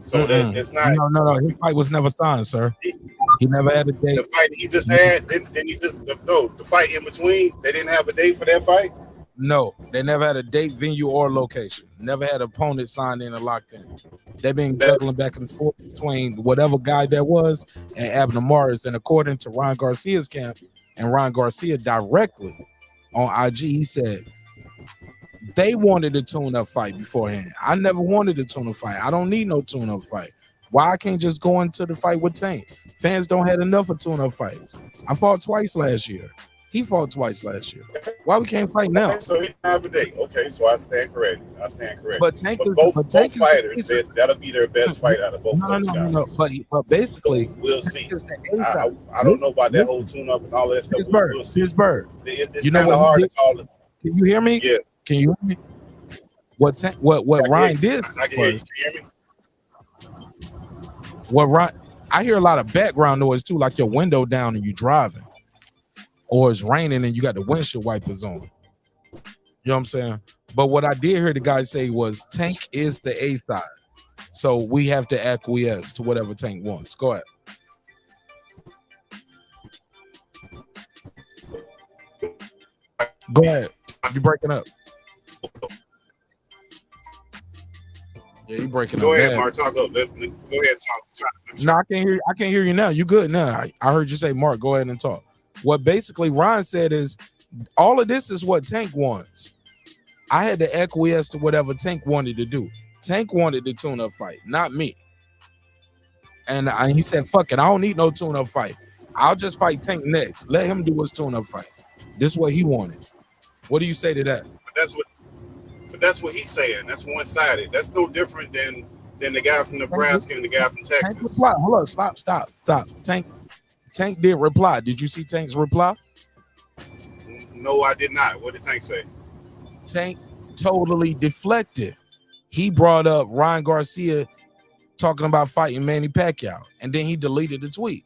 So that's not. No. His fight was never signed, sir. He never had a date. The fight he just had, then he just the fight in between. They didn't have a date for that fight. No, they never had a date, venue, or location. Never had an opponent signed in and locked in. They've been juggling back and forth between whatever guy that was and Abner Morris. And according to Ryan Garcia's camp and Ryan Garcia directly on IG, he said They wanted a tune-up fight beforehand. I never wanted a tune-up fight. I don't need no tune-up fight. Why I can't just go into the fight with Tank? Fans don't have enough of tune-up fights. I fought twice last year. He fought twice last year. Why we can't fight now? Okay, so he have a date. Okay, so I stand corrected. But Tank is both fighters, that'll be their best fight out of both of those guys. No. But basically, we'll see. I don't know about that whole tune-up and all that stuff. We'll see. Bird. It's kind of hard to call it. Can you hear me? Yeah. Can you hear me? What Ryan did? I can hear you. Can you hear me? What Ryan? I hear a lot of background noise too, like your window down and you driving, or it's raining and you got the windshield wipers on. You know what I'm saying? But what I did hear the guy say was Tank is the A side, so we have to acquiesce to whatever Tank wants. Go ahead. Go ahead. You're breaking up. Yeah, you breaking Go up. ahead, Man. Mark. Talk up. Go ahead, talk. No, I can't hear you now. You good now. I heard you say, Mark, go ahead and talk. What basically Ryan said is all of this is what Tank wants. I had to acquiesce to whatever Tank wanted to do. Tank wanted the tune-up fight, not me. And he said, fuck it, I don't need no tune-up fight. I'll just fight Tank next. Let him do his tune-up fight. This is what he wanted. What do you say to that? But that's what he's saying. That's one-sided. That's no different than the guy from Nebraska and the guy from Texas. Hold on, stop. Tank did reply. Did you see Tank's reply? No, I did not. What did Tank say? Tank totally deflected. He brought up Ryan Garcia talking about fighting Manny Pacquiao, and then he deleted the tweet.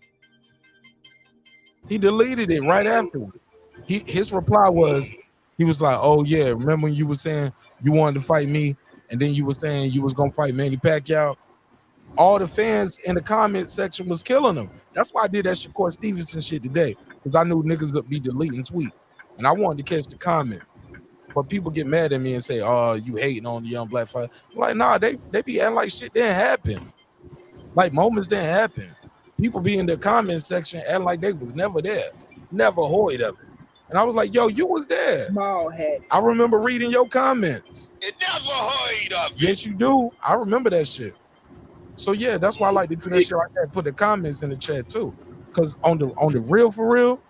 He deleted it right afterward. His reply was, he was like, oh yeah, remember when you were saying you wanted to fight me, and then you were saying you was gonna fight Manny Pacquiao? All the fans in the comment section was killing him. That's why I did that Shakur Stevenson shit today, because I knew niggas would be deleting tweets, and I wanted to catch the comment. But people get mad at me and say, oh, you hating on the young black fighter. I'm like, nah, they be acting like shit didn't happen. Like moments didn't happen. People be in the comment section acting like they was never there, never heard of it. And I was like, yo, you was there. Small head. I remember reading your comments. You never heard of it. Yes, you do. I remember that shit. So yeah, that's why I like to do that shit like that. Put the comments in the chat too. Because on the real for real,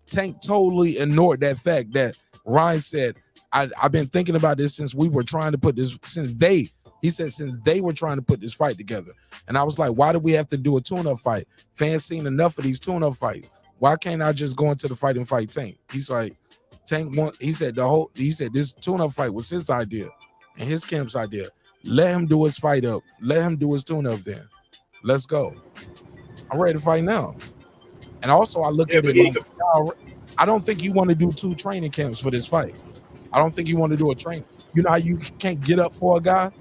Tank totally ignored that fact that Ryan said, I've been thinking about this since we were trying to put this, since they were trying to put this fight together. And I was like, why do we have to do a tune-up fight? Fans seen enough of these tune-up fights. Why can't I just go into the fight and fight Tank? He's like, he said this tune-up fight was his idea and his camp's idea. Let him do his fight up. Let him do his tune-up then. Let's go. I'm ready to fight now. And also I look at it like, I don't think you want to do 2 training camps for this fight. I don't think you want to do a train. You know how you can't get up for a guy?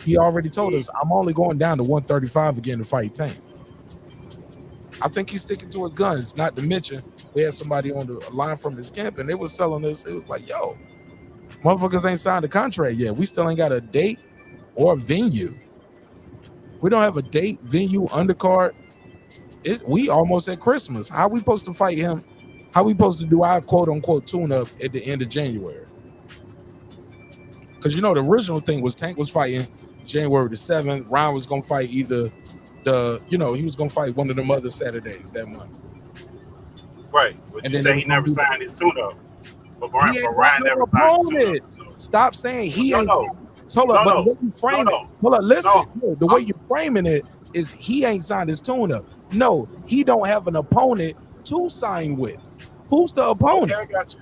He already told us, I'm only going down to 135 again to fight Tank. I think he's sticking to his guns. Not to mention, we had somebody on the line from his camp, and they was telling us, it was like, yo, motherfuckers ain't signed a contract yet. We still ain't got a date or a venue. We don't have a date, venue, undercard. We almost at Christmas. How we supposed to fight him? How we supposed to do our quote-unquote tune-up at the end of January? Because, you know, the original thing was Tank was fighting January the 7th. Ryan was going to fight either he was going to fight one of them other Saturdays that month. Right. But you say he never signed his tune-up. But Ryan never signed his tune-up. Stop saying he ain't. Hold up, but the way you frame it, hold up, listen. The way you're framing it is he ain't signed his tune-up. No, he don't have an opponent to sign with. Who's the opponent? Okay, I got you.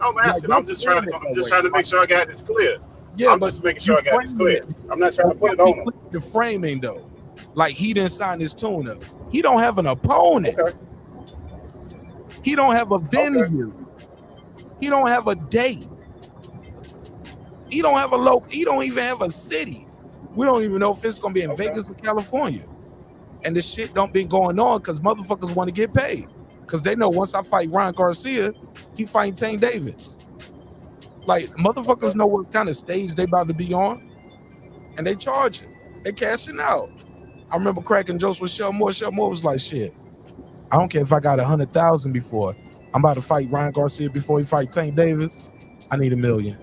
I'm asking. I'm just trying to make sure I got this clear. Yeah, I'm just making sure I got this clear. I'm not trying to put it on him. The framing though, like he didn't sign his tune-up. He don't have an opponent. Okay. He don't have a venue. Okay. He don't have a date. He don't have he don't even have a city. We don't even know if it's gonna be in Vegas or California. And this shit don't been going on because motherfuckers want to get paid. Because they know once I fight Ryan Garcia, he fighting Tank Davis. Like, motherfuckers know what kind of stage they about to be on. And they charging. They cashing out. I remember cracking jokes with Shell Moore. Shell Moore was like, shit, I don't care if I got 100,000 before. I'm about to fight Ryan Garcia before he fight Tank Davis. I need $1 million.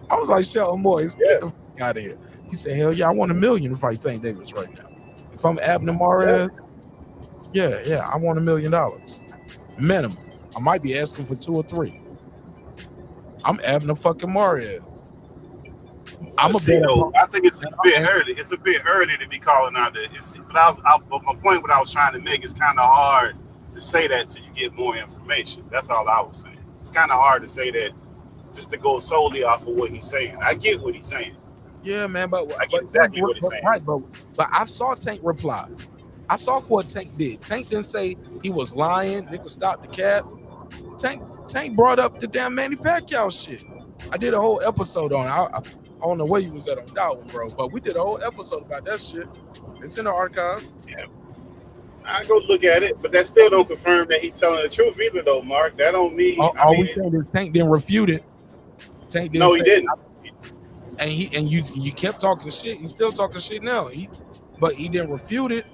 I was like, Shelton Moyes, get the fuck out of here. He said, hell yeah, I want $1 million to fight Tank Davis right now. If I'm Abner Mares, yeah, I want $1 million minimum. I might be asking for 2 or 3. I'm Abner fucking Mares. I think it's a bit early. It's a bit early to be calling out there. But my point, what I was trying to make, is kind of hard to say that till you get more information. That's all I was saying. It's kind of hard to say that just to go solely off of what he's saying. I get what he's saying. Yeah, man, but I get exactly what he's saying. Right, but I saw Tank reply. I saw what Tank did. Tank didn't say he was lying. Nigga, stop the cap. Tank brought up the damn Manny Pacquiao shit. I did a whole episode on it. I don't know where you was at on that one, bro, but we did a whole episode about that shit. It's in the archive. Yeah. I go look at it, but that still don't confirm that he's telling the truth either, though, Mark. That don't mean. All we saying is Tank didn't refute it. Tank didn't. No, he didn't. And you kept talking shit. He's still talking shit now. But he didn't refute it.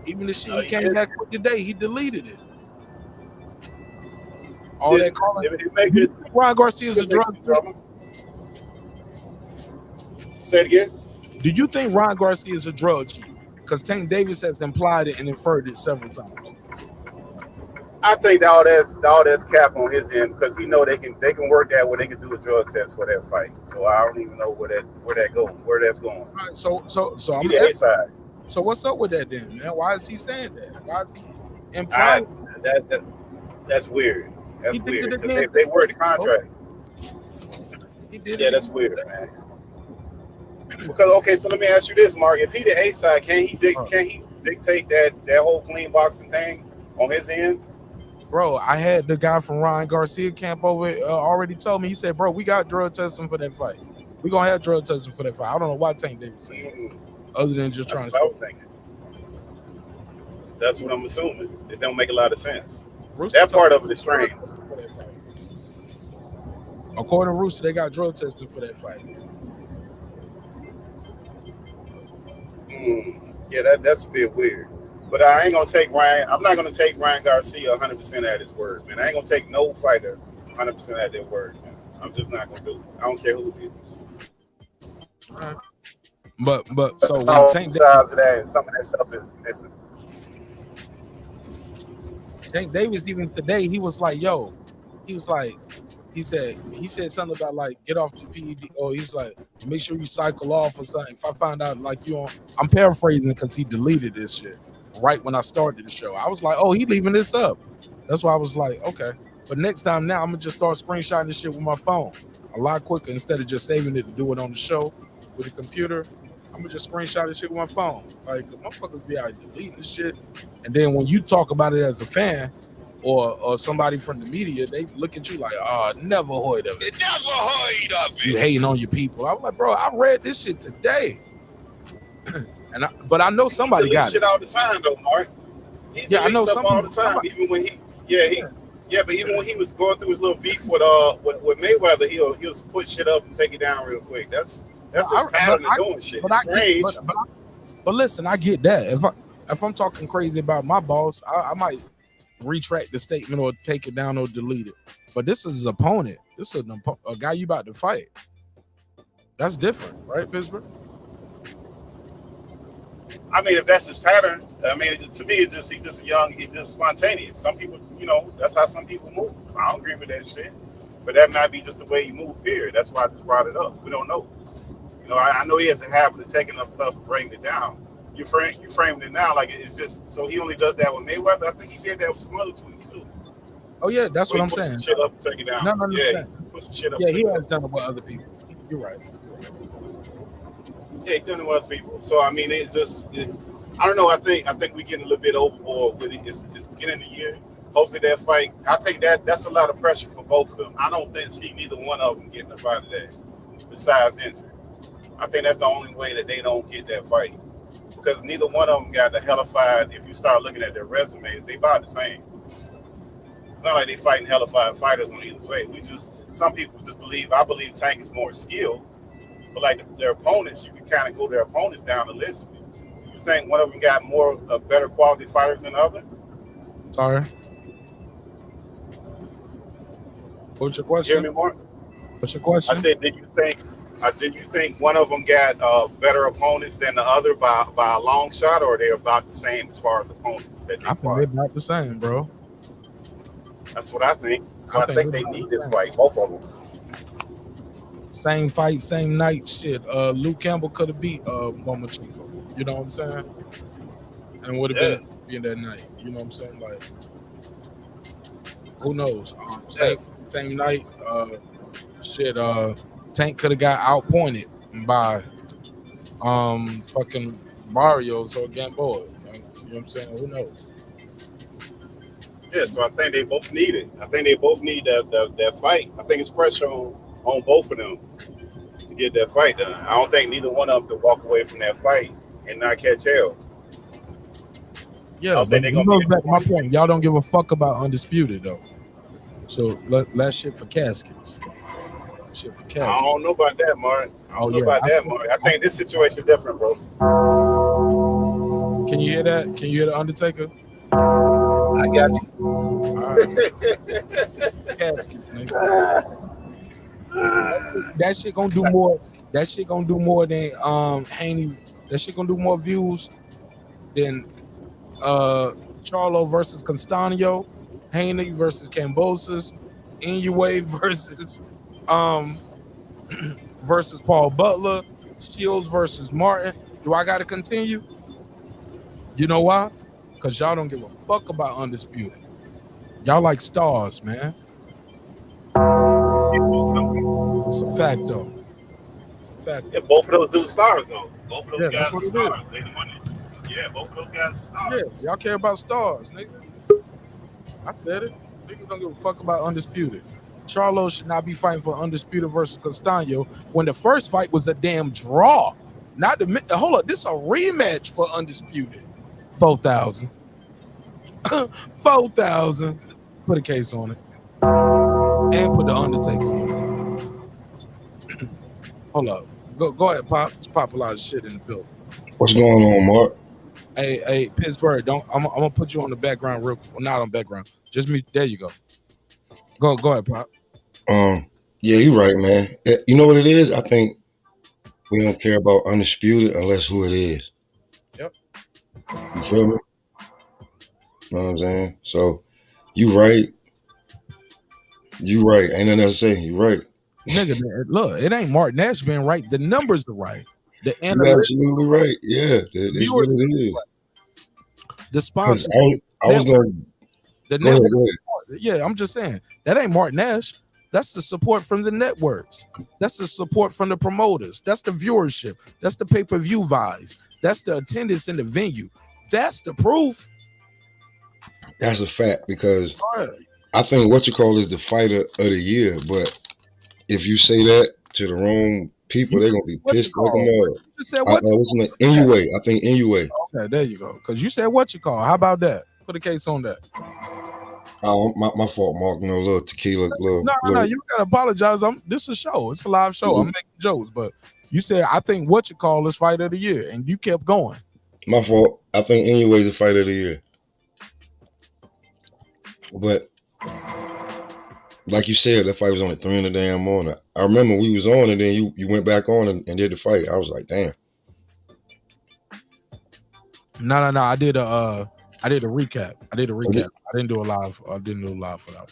Even the shit he came back with today, he deleted it. All that calling. Ryan Garcia's a drug dealer. Say it again. Do you think Ryan Garcia is a drug chief? Because Tank Davis has implied it and inferred it several times. I think all that's cap on his end, because he know they can work that where they can do a drug test for that fight. So I don't even know where that's going. All right, so I'm the A side. So what's up with that then, man? Why is he saying that? Why is he implying that's weird. That's weird. Because they work the contract. That's weird, man. Because so let me ask you this, Mark. If he the A side, can he dictate that whole clean boxing thing on his end? Bro, I had the guy from Ryan Garcia camp over already told me. He said, bro, we got drug testing for that fight. We're going to have drug testing for that fight. I don't know why Tank Davis saying other than just trying to. I was thinking. That's what I'm assuming. It don't make a lot of sense. Rooster that part of it is strange. According to Rooster, they got drug testing for that fight. Yeah, that's a bit weird. But I ain't gonna take Ryan. I'm not gonna take Ryan Garcia 100% at his word, man. I ain't gonna take no fighter 100% at their word, man. I'm just not gonna do it. I don't care who it is. But so when Tank sides of that, and some of that stuff is missing. Tank Davis even today, he was like, "Yo," he said something about like get off the PED, or he's like, make sure you cycle off or something. If I find out like you on, I'm paraphrasing because he deleted this shit right when I started the show. I was like, oh, he leaving this up. That's why I was like, okay. But next time now, I'm gonna just start screenshotting this shit with my phone a lot quicker instead of just saving it to do it on the show with the computer. I'm gonna just screenshot this shit with my phone. Like the motherfuckers be out deleting this shit, and then when you talk about it as a fan or somebody from the media, they look at you like, oh, never heard of it. Never heard of it. You hating on your people. I was like, bro, I read this shit today. But I know somebody got shit it. all the time though, Mark. He I know stuff all the time. Even when but even when he was going through his little beef with Mayweather, he'll put shit up and take it down real quick. That's his pattern of doing shit. It's strange. But listen, I get that. If I'm talking crazy about my boss, I might retract the statement or take it down or delete it. But this is his opponent. This is a guy you about to fight. That's different, right, Pittsburgh? I mean, if that's his pattern, I mean, to me, he's just young, he's just spontaneous. Some people, that's how some people move. I don't agree with that shit. But that might be just the way you move, period. That's why I just brought it up. We don't know. I know he has a habit of taking up stuff and breaking it down. You framed it now like it's just, so he only does that with Mayweather. I think he did that with some other tweets too. Oh yeah, that's what I'm saying. Put some shit up and take it down. No, yeah, put some shit up. Yeah, he has done it with other people. You're right. Yeah, he's doing it with other people. So I mean, I don't know. I think we getting a little bit overboard with it. It's beginning of the year. Hopefully that fight. I think that's a lot of pressure for both of them. I don't see neither one of them getting up out of that. Besides injury, I think that's the only way that they don't get that fight. Because neither one of them got the hellified. If you start looking at their resumes, they about the same. It's not like they fighting hellified fighters on either way. Some people just believe. I believe Tank is more skilled, but like their opponents, you can kind of go their opponents down the list. You think one of them got better quality fighters than the other? Sorry. What's your question? Hear me, Mark? What's your question? I said, did you think one of them got better opponents than the other by a long shot, or are they about the same as far as opponents that they I think fought? they're about the same, bro. That's what I think. So I think they they're need about the this same. fight, both of them. Same fight, same night. Shit. Luke Campbell could have beat Lomachenko. You know what I'm saying? And would have been that night. You know what I'm saying? Like, who knows? Same night. Tank could have got outpointed by fucking Barrios or Gamboa. You know what I'm saying? Who knows? Yeah, so I think they both need it. I think they both need that fight. I think it's pressure on both of them to get that fight done. I don't think neither one of them can walk away from that fight and not catch hell. Yeah, but you know, back to my point. Y'all don't give a fuck about Undisputed though. So last shit for caskets. Shit for caskets. I don't know about that, Mark. I think this situation is different, bro. Can you hear that? Can you hear the Undertaker? I got you. All right. Caskets, nigga. That shit gonna do more. That shit gonna do more than Haney. That shit gonna do more views than Charlo versus Constanio, Haney versus Cambosis, Inoue versus versus Paul Butler, Shields versus Martin. Do I gotta continue? You know why? Because y'all don't give a fuck about Undisputed. Y'all like stars, man. It's a fact, though. It's a fact. Yeah, both of those dudes stars, though. Both of those guys are what it stars. They the one that, both of those guys are stars. Yes, y'all care about stars, nigga. I said it. Niggas don't give a fuck about Undisputed. Charlo should not be fighting for Undisputed versus Castaño when the first fight was a damn draw. Not the hold up, this is a rematch for Undisputed. 4,000. 4,000. Put a case on it. And put the Undertaker on it. Hold up. Go ahead, Pop. It's Pop a lot of shit in the building. What's going on, Mark? Hey, Pittsburgh, I'm gonna put you on the background real quick. Not on background. Just me. There you go. Go ahead, Pop. Yeah, you're right, man. You know what it is? I think we don't care about Undisputed unless who it is. Yep. You feel me? You know what I'm saying? So, you right. You right. Ain't nothing else to say. You right. Nigga, look, it ain't Martin Nash being right. The numbers are right. The You're absolutely right. Yeah, that's what it is. The sponsor. I was going to. Go ahead. Yeah, I'm just saying that ain't Martin Nash. That's the support from the networks. That's the support from the promoters. That's the viewership. That's the pay-per-view buys. That's the attendance in the venue. That's the proof. That's a fact because I think what you call is the fighter of the year. But if you say that to the wrong people, they're gonna be pissed like a mother. You said what? Inoue. I think Inoue. Okay, there you go. Because you said what you call. How about that? Put a case on that. My fault, Mark. No, little tequila. No. You gotta apologize. This is a show. It's a live show. I'm making jokes, but you said I think what you call is fight of the year, and you kept going. My fault. I think Inoue is the fight of the year. But like you said, that fight was on at 3 in the damn morning. I remember we was on, and then you went back on and did the fight. I was like, damn. No. I did a recap. I didn't do a live. I didn't do a live for that one.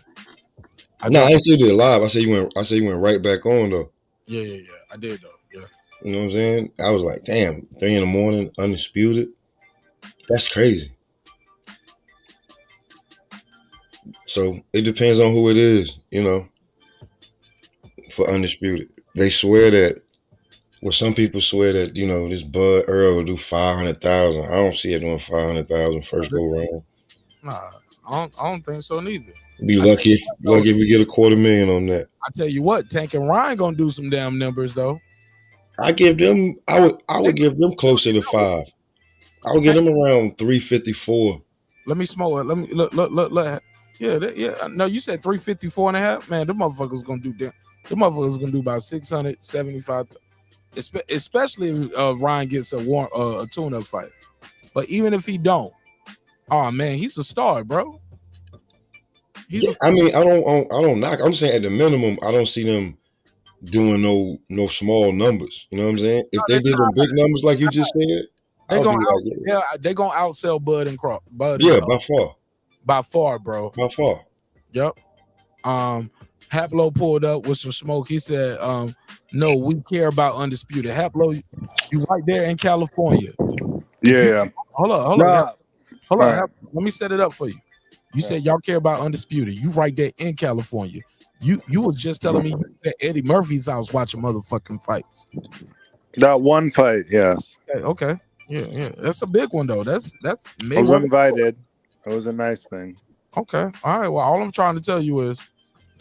I didn't say you did live. I said you went right back on though. Yeah. I did though. Yeah. You know what I'm saying? I was like, damn, 3 in the morning, Undisputed. That's crazy. So it depends on who it is, you know. For Undisputed, they swear that. Well, some people swear that, you know, this Bud Earl will do 500,000. I don't see it doing 500,000 first go round. Nah, I don't think so neither. Be lucky if we get $250,000 on that. I tell you what, Tank and Ryan gonna do some damn numbers though. I would give them closer to 5. I would give them around 354. Let me smoke it. Let me look. Yeah. No, you said 354 and a half. Man, them motherfuckers gonna do that. Them motherfuckers gonna do about 675. Especially if Ryan gets a tune-up fight. But even if he don't, oh man, he's a star, bro. I don't knock. I'm saying at the minimum, I don't see them doing no small numbers. You know what I'm saying? If they did them big numbers like you just said, They I'll be gonna like, yeah, they gonna outsell Bud and Crop. yeah, by far, bro. By far. Yep. Haplo pulled up with some smoke. He said, no, we care about Undisputed. Haplo, you right there in California. Yeah. Hold on. Right. Let me set it up for you. You said y'all care about Undisputed. You right there in California. You was just telling me you at Eddie Murphy's house watching motherfucking fights. That one fight, yes. Okay. Yeah. That's a big one though. That's I was invited. It was a nice thing. Okay. All right. Well, all I'm trying to tell you is,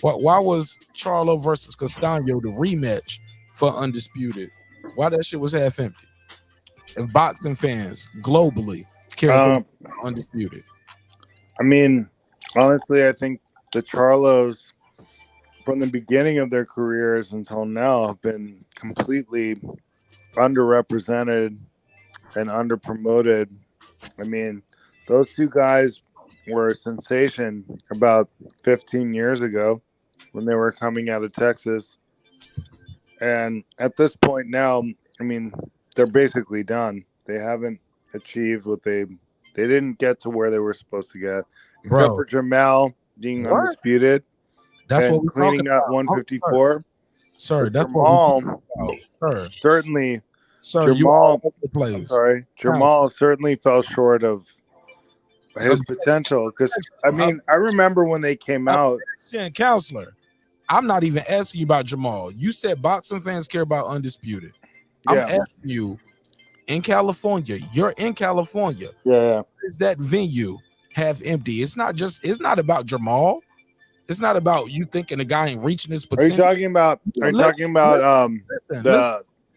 why was Charlo versus Castano the rematch for Undisputed? Why that shit was half empty? If boxing fans globally care about Undisputed. I mean, honestly, I think the Charlos, from the beginning of their careers until now, have been completely underrepresented and underpromoted. I mean, those two guys were a sensation about 15 years ago when they were coming out of Texas. And at this point now, I mean, they're basically done. They haven't achieved what they didn't get to where they were supposed to get, except for Jamal being undisputed. That's and what we're cleaning talking up about. 154. Sir, But that's Jamal, what we're talking about. Sir. Certainly, Sir, Jamal, I'm sorry, Jamal certainly fell short of his potential. Because I mean, I remember when they came out. Counselor, I'm not even asking you about Jamal. You said boxing fans care about Undisputed. I'm Yeah. asking you, in California, you're in California. Yeah. Is that venue half empty? It's not about Jamal. It's not about you thinking the guy ain't reaching his potential. Are you talking about?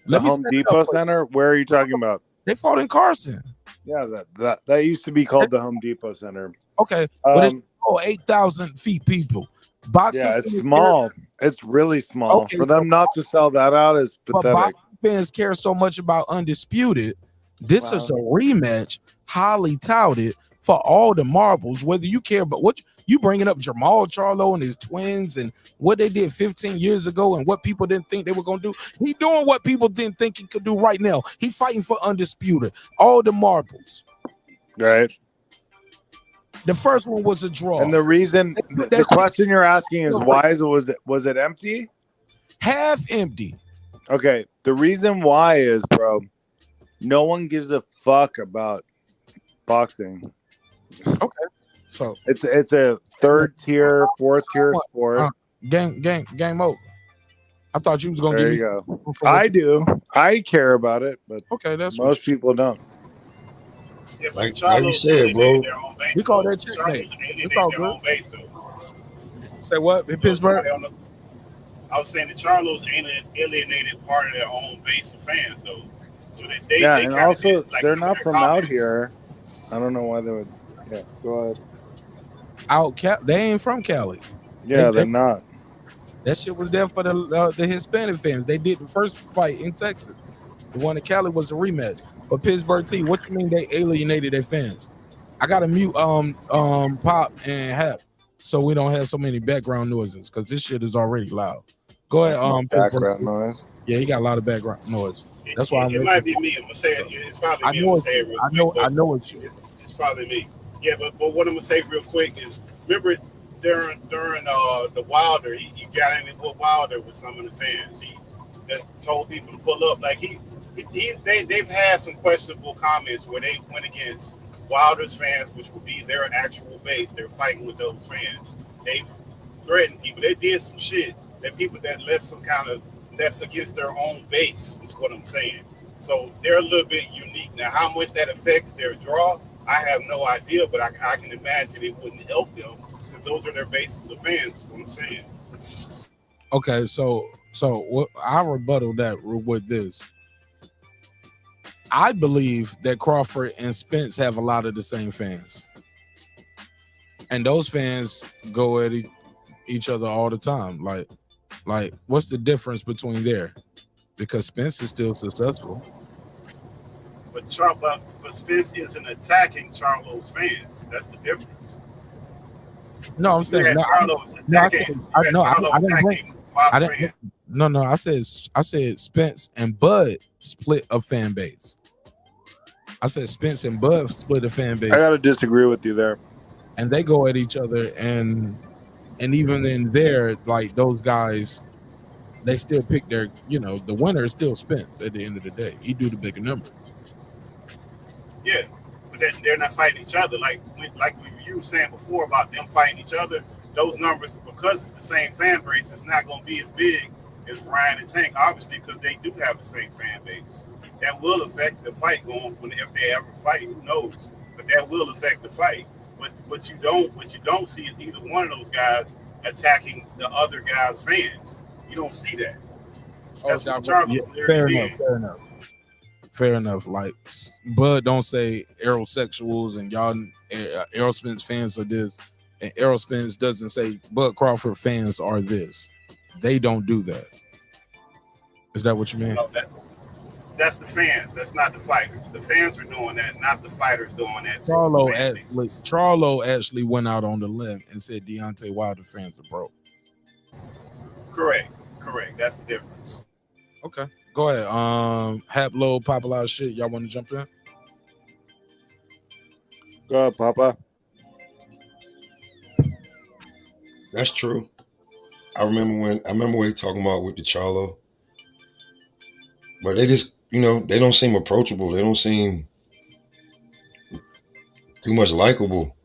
The Home Depot Center? Where are you talking about? They fought in Carson. Yeah, that used to be called the Home Depot Center. Okay, but it's 8,000 feet people. Boxing it's small. It's really small. Okay, For them not to sell that out is but pathetic. boxing fans care so much about Undisputed. This is a rematch, highly touted for all the marbles. Whether you care about what you bringing up Jamal Charlo and his twins and what they did 15 years ago and what people didn't think they were gonna do. He doing what people didn't think he could do right now. He fighting for Undisputed. All the marbles. Right. The first one was a draw. And the reason, the question you're asking is why was it empty? Half empty. Okay. The reason why is, bro, no one gives a fuck about boxing. Okay. So it's a third tier, fourth tier sport. Game over. I thought you was gonna There give you me. go. I do. I care about it, but okay, that's most people don't. If Like Charlos you said, bro. alienated their own base, We call though, that checkmate. Charlos It's alienated all their good. own base, though. Say what in Pittsburgh? I was saying the Charlos alienated part of their own base of fans, though. So they Yeah, they and kinda also did, like, they're some of not their from out comments. here. I don't know why they would. Yeah, go ahead. They ain't from Cali. Yeah, they're not. That shit was there for the Hispanic fans. They did the first fight in Texas. The one in Cali was a rematch. But Pittsburgh T, what you mean they alienated their fans? I gotta mute Pop and Hap so we don't have so many background noises because this shit is already loud. Go ahead, Background Pittsburgh. noise. Yeah, he got a lot of background noise. That's why It might be me. I'm gonna say it. It's probably me. I'm gonna say it real quick. I know it's you. It's probably me. Yeah, but what I'm gonna say real quick is, remember during the Wilder, he got in with Wilder with some of the fans. He told people to pull up. Like they've had some questionable comments where they went against Wilder's fans, which would be their actual base. They're fighting with those fans. They've threatened people. They did some shit that people that let some kind of that's against their own base is what I'm saying. So they're a little bit unique. Now, how much that affects their draw, I have no idea, but I can imagine it wouldn't help them because those are their bases of fans, is what I'm saying. Okay, so what I rebuttal that with this. I believe that Crawford and Spence have a lot of the same fans. And those fans go at each other all the time. Like, what's the difference between there? Because Spence is still successful. But Spence isn't attacking Charlo's fans. That's the difference. No, I'm saying Charlo's attacking. No. I said Spence and Bud split a fan base. I said Spence and Bud split a fan base. I gotta disagree with you there. And they go at each other, and even in there, like those guys, they still pick their, the winner is still Spence at the end of the day. He do the bigger numbers. Yeah, but they're not fighting each other. Like you were saying before about them fighting each other, those numbers, because it's the same fan base, it's not going to be as big as Ryan and Tank, obviously, because they do have the same fan base. That will affect the fight going if they ever fight. Who knows? But that will affect the fight. But what you don't see is either one of those guys attacking the other guy's fans. You don't see that. That's what Charles Fair enough. Like Bud don't say aerosexuals and y'all Aerospence fans are this, and Aerospence doesn't say Bud Crawford fans are this. They don't do that. Is that what you mean? No, that's the fans. That's not the fighters. The fans are doing that, not the fighters doing that. Charlo actually went out on the limb and said Deontay Wilder fans are broke. Correct. That's the difference. Okay, go ahead. Haplo, Papa, shit. Y'all want to jump in? Go ahead, Papa. That's true. I remember when he talking about with the Charlo, but they just, they don't seem approachable. They don't seem too much likable.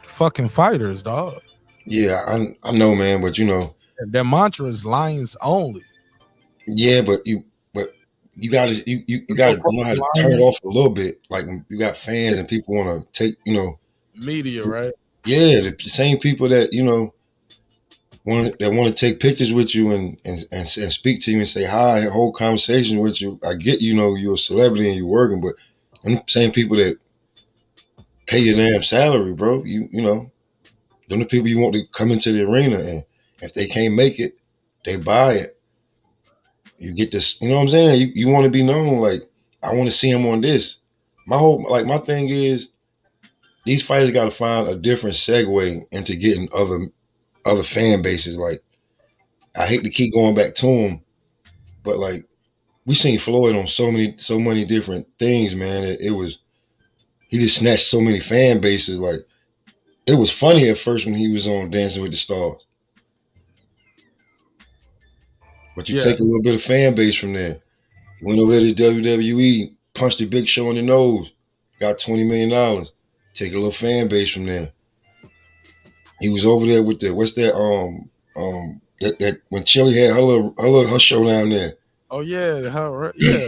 Fucking fighters, dog. Yeah, I know, man, but their mantra is lions only. Yeah, but you gotta know how to turn it off a little bit. Like you got fans and people want to take, media, right? Yeah, the same people that want to take pictures with you and speak to you and say hi and hold conversation with you. I get you're a celebrity and you're working, but them same people that pay your damn salary, bro. Them the people you want to come into the arena, and if they can't make it, they buy it. You get this, you know what I'm saying? You want to be known, like, I want to see him on this. My thing is, these fighters got to find a different segue into getting other fan bases. Like, I hate to keep going back to him, but like, we seen Floyd on so many different things, man. He just snatched so many fan bases. Like, it was funny at first when he was on Dancing with the Stars. But you take a little bit of fan base from there. Went over there to WWE, punched the Big Show in the nose, got $20 million. Take a little fan base from there. He was over there with that when Chili had her show down there. Oh yeah, yeah.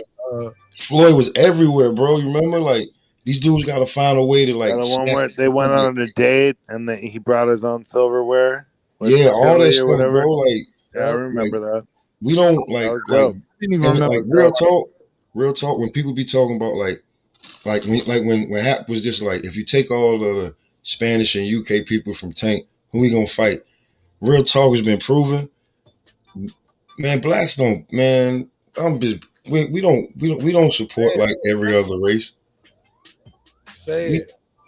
Floyd was everywhere, bro. You remember, like, these dudes got to find a way to like. The one where they went on a date and then he brought his own silverware. Yeah, all that stuff, bro. Like, yeah, I remember that. We don't like real talk. When people be talking about when Hap was just like, if you take all of the Spanish and UK people from Tank, who we gonna fight? Real talk has been proven. Man, blacks don't. Man, we don't support like every other race.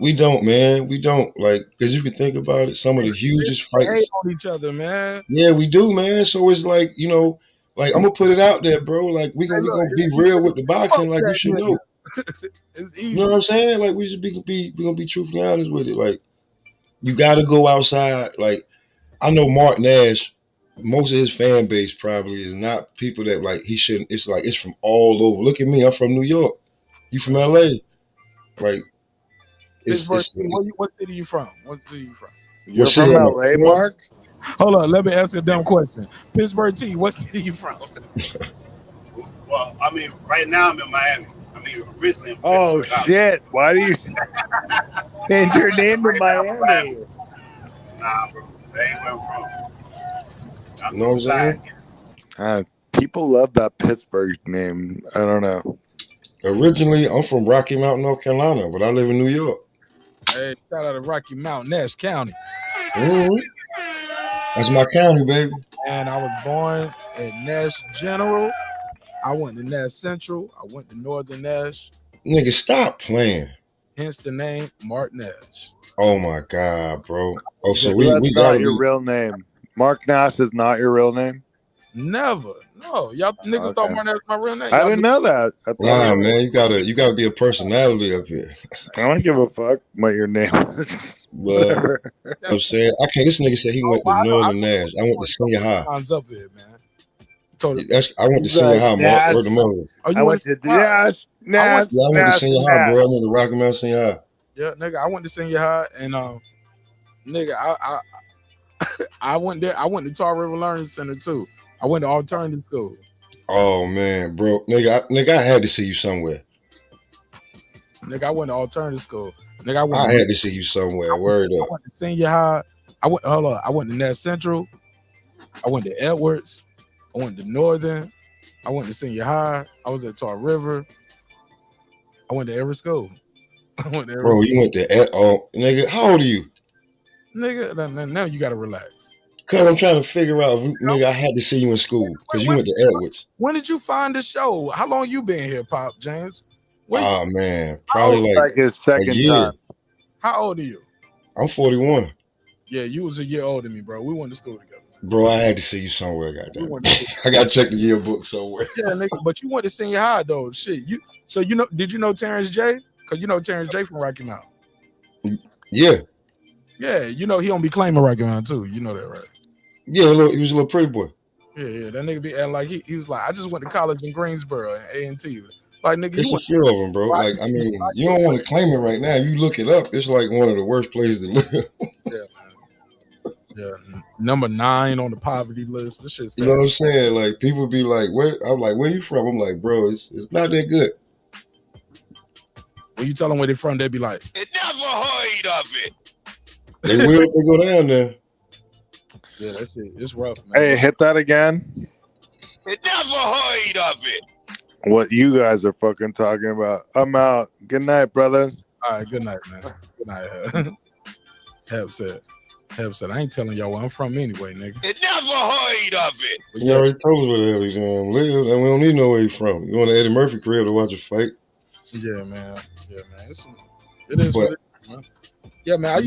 We don't, man. We don't, like, because you can think about it. Some of the hugest fights hate on each other, man. Yeah, we do, man. So it's like, like, I'm gonna put it out there, bro. Like, we gonna be real with the boxing, like you should know. It's easy. You know what I'm saying? Like, we gonna be truthfully honest with it. Like, you gotta go outside. Like, I know Mark Nash, most of his fan base probably is not people that like he shouldn't. It's like it's from all over. Look at me, I'm from New York. You from LA? Like, Pittsburgh. What city you from? You're from LA, Mark? Hold on, let me ask you a dumb question. Pittsburgh T, what city you from? Well, I mean, right now I'm in Miami. I mean, originally in oh shit! Why do you change your name to Miami? Nah, bro, that ain't where I'm from. I'm know what I'm saying? People love that Pittsburgh name. I don't know. Originally, I'm from Rocky Mount, North Carolina, but I live in New York. Hey, shout out to Rocky Mount, Nash County. Mm-hmm. That's my county, baby. And I was born at Nash General. I went to Nash Central. I went to Northern Nash. Nigga, stop playing. Hence the name Mark Nash. Oh my God, bro. Oh, so we That's got not your real name. Mark Nash is not your real name. Never. No, y'all niggas thought my name was my real name. I didn't know that. I thought Nah, man, you gotta be a personality up here. I don't give a fuck what your name was. But I'm saying, okay, this nigga said he went to Northern Nash. I went to senior high. Time's up here, man. I went to senior high, Mark. Word to mother. I went to Nash. I went to senior high, bro. I went to Rocky Mount Senior High. Yeah, nigga, I went to senior high, and nigga, I went there. I went to Tar River Learning Center too. I went to alternative school. Oh man, bro, nigga, I had to see you somewhere. Nigga, I went to alternative school. Nigga, I had to see you somewhere. Word up. I went to senior high. I went to Nash Central. I went to Edwards. I went to Northern. I went to senior high. I was at Tar River. I went to every school. Bro, you went to nigga. How old are you? Nigga, now you gotta relax. Cause I'm trying to figure out, nigga. I had to see you in school because you went to Edwards. When did you find the show? How long you been here, Pop James? Oh man, probably like his second time. How old are you? I'm 41. Yeah, you was a year older than me, bro. We went to school together. Bro, I had to see you somewhere, goddamn. I gotta check the yearbook somewhere. Yeah, nigga, but you went to senior high though. Shit, did you know Terrence J? Cause you know Terrence J from Rocky Mount. Yeah. Yeah, you know he don't be claiming Rocky Mount too. You know that, right? Yeah, he was a little pretty boy. Yeah, that nigga be acting like he was like, I just went to college in Greensboro and A&T. Like, nigga, It's a few of them, bro. Like, I mean, you don't want to claim it right now. If you look it up, it's like one of the worst places to live. Yeah, man. Yeah, number 9 on the poverty list. This shit's you know what I'm saying? Like, people be like, "Where?" I'm like, "Where you from?" I'm like, "Bro, it's not that good." When you tell them where they're from, they be like, "It never heard of it." They will if they go down there. Yeah, that's it. It's rough, man. Hey, hit that again. It never heard of it. What you guys are fucking talking about. I'm out. Good night, brothers. All right, good night, man. Good night. Heb said, I ain't telling y'all where I'm from anyway, nigga. It never heard of it. But You already told us where the hell he damn live, and we don't need to know where he's from. You want to Eddie Murphy crib to watch a fight? Yeah, man. Yeah, man. It is what it is, man. Yeah, man. I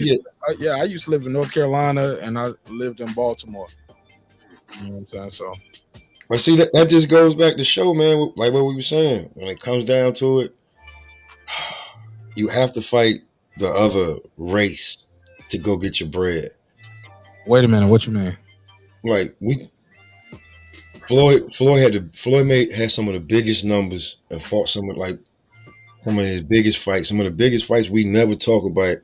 used to live in North Carolina, and I lived in Baltimore. You know what I'm saying? So. But see, that just goes back to show, man, like what we were saying. When it comes down to it, you have to fight the other race to go get your bread. Wait a minute, what you mean? Like Floyd had some of the biggest numbers and fought some of his biggest fights. Some of the biggest fights we never talk about.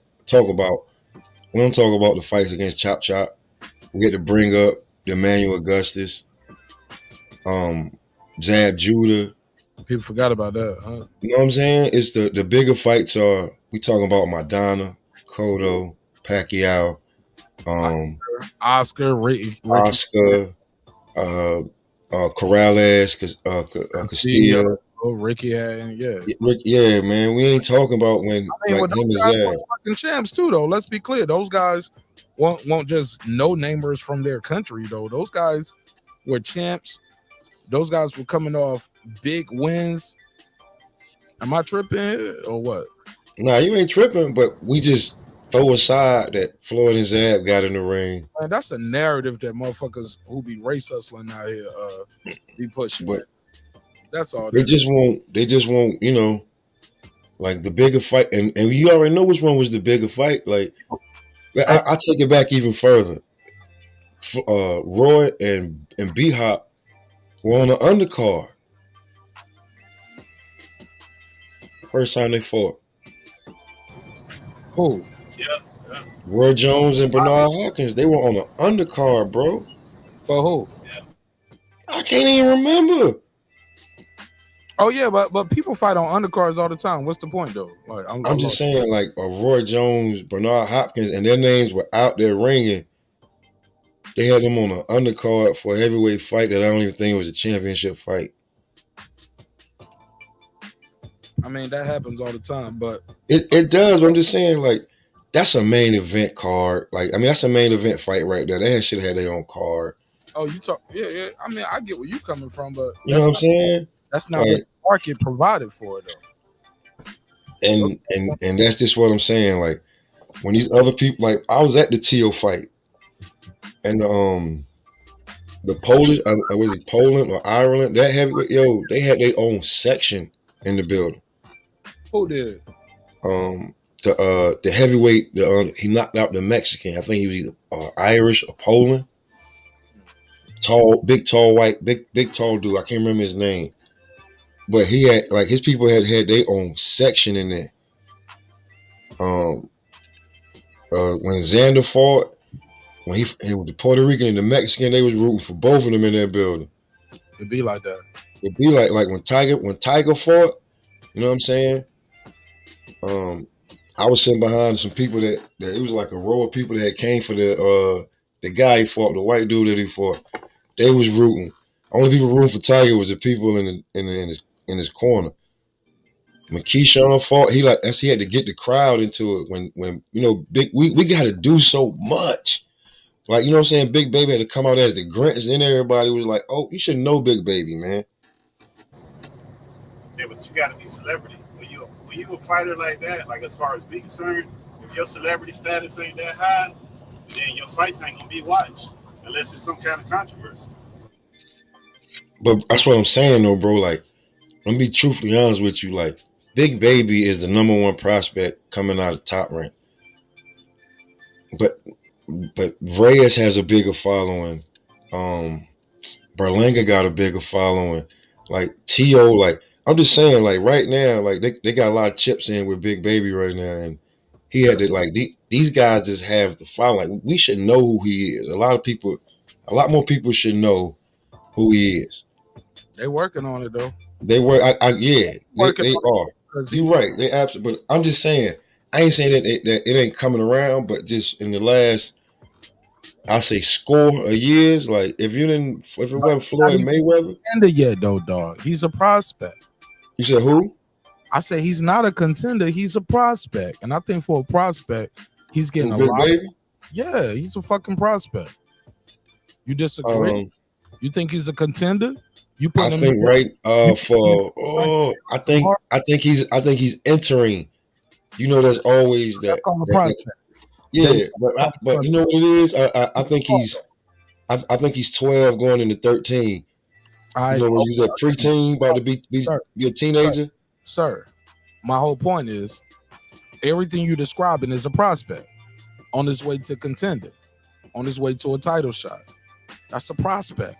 We don't talk about the fights against Chop Chop. We get to bring up the Emmanuel Augustus, Zab Judah. People forgot about that, huh? You know what I'm saying? It's the bigger fights are we talking about Madonna, Cotto, Pacquiao, Oscar, Ricky. Corrales, Castillo. Oh, Ricky had, yeah. Yeah, man. We ain't talking about when those guys were fucking champs too, though. Let's be clear. Those guys won't just no-namers from their country, though. Those guys were champs. Those guys were coming off big wins. Am I tripping or what? Nah, you ain't tripping, but we just throw aside that Floyd and Zab got in the ring. Man, that's a narrative that motherfuckers who be race hustling out here be pushing. But that's all. They just won't, you know, like the bigger fight. And you already know which one was the bigger fight. Like, I take it back even further. Roy and B-Hop were on the undercard. First time they fought. Who? Yeah. Roy Jones and Bernard Hopkins, they were on the undercard, bro. For who? Yeah. I can't even remember. Oh yeah, but people fight on undercards all the time. What's the point though? Like I'm just saying, like Roy Jones, Bernard Hopkins, and their names were out there ringing. They had them on an undercard for a heavyweight fight that I don't even think was a championship fight. I mean, that happens all the time, but it does. But I'm just saying, like, that's a main event card. Like, I mean, that's a main event fight right there. They should have had their own card. Oh, you talk? Yeah. I mean, I get where you coming from, but you know what I'm saying? That's not what the market provided for, though. And that's just what I'm saying. Like, when these other people, like, I was at the Tio fight, and The Polish, was it Poland or Ireland? That heavyweight, yo, they had their own section in the building. Who did? The heavyweight, he knocked out the Mexican. I think he was either Irish or Poland. Tall, big, tall, white, big, tall dude. I can't remember his name, but he had like his people had their own section in there. When Xander fought, when he with the Puerto Rican and the Mexican, they was rooting for both of them in that building. It'd be like that. It'd be like when Tiger fought. You know what I'm saying? I was sitting behind some people that it was like a row of people that came for the guy he fought, the white dude that he fought. They was rooting. Only people rooting for Tiger was the people in his corner. When Keyshawn fought, he had to get the crowd into it. When you know, we got to do so much. Like, you know what I'm saying? Big Baby had to come out as the Grinch, and everybody was like, "Oh, you should know Big Baby, man." Yeah, but you got to be celebrity. When you a fighter like that, like as far as being concerned, if your celebrity status ain't that high, then your fights ain't gonna be watched unless it's some kind of controversy. But that's what I'm saying, though, bro. Like, let me be truthfully honest with you. Like, Big Baby is the #1 prospect coming out of Top Rank. But Reyes has a bigger following. Berlanga got a bigger following. Like T.O., like, I'm just saying, like, right now, like, they got a lot of chips in with Big Baby right now. And he had to, like, these guys just have the following. Like, we should know who he is. A lot more people should know who he is. They working on it, though. They work. They are. You're right. They absolutely. But I'm just saying, I ain't saying that it ain't coming around, but just in the last, I say, score of years, like if it wasn't Floyd Mayweather, contender yet though, dog. He's a prospect. You said who? I say he's not a contender. He's a prospect, and I think for a prospect, he's getting a Big lot. Baby? Yeah, he's a fucking prospect. You disagree? You think he's a contender? You put I him think in right I think he's entering. You know, there's always that. Prospect. Yeah, but you know what it is? I think he's 12 going into 13. You know, when you was at preteen, about to be a teenager. Sir, my whole point is everything you describing is a prospect on his way to contender, on his way to a title shot. That's a prospect.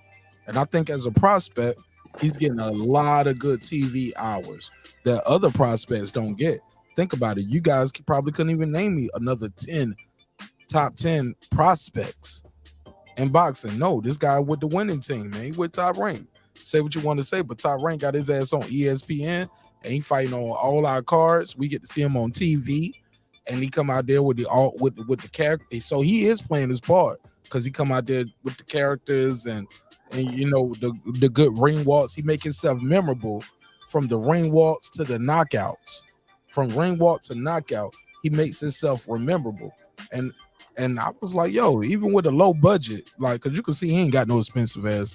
And I think as a prospect, he's getting a lot of good TV hours that other prospects don't get. Think about it. You guys probably couldn't even name me another top 10 prospects in boxing. No, this guy with the winning team, man. He with Top Rank. Say what you want to say, but Top Rank got his ass on ESPN and he fighting on all our cards. We get to see him on TV, and he come out there with the character. So he is playing his part because he come out there with the characters and you know the good ring walks. He make himself memorable from the ring walks to the knockouts. From ring walk to knockout, he makes himself rememberable. And I was like, yo, even with a low budget, like, cause you can see he ain't got no expensive ass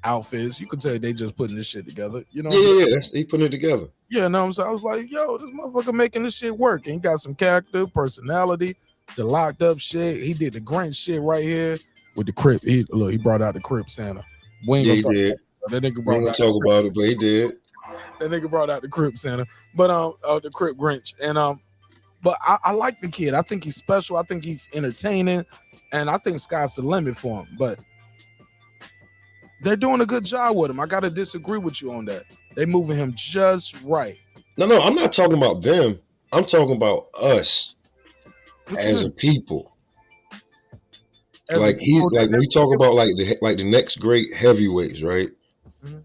outfits. You could tell they just putting this shit together. You know? Yeah, he putting it together. Yeah, no, I'm saying, I was like, yo, this motherfucker making this shit work. And he got some character, personality, the locked up shit. He did the Grinch shit right here with the Crip. He brought out the Crip Santa. We ain't he did. That nigga brought out talk about it, but he did. That nigga brought out the Crip Santa, but the Crip Grinch, and but I like the kid. I think he's special. I think he's entertaining, and I think sky's the limit for him. But they're doing a good job with him. I gotta disagree with you on that. They moving him just right. No, I'm not talking about them. I'm talking about us as a people. Like when we talk about like the next great heavyweights, right? Mm-hmm.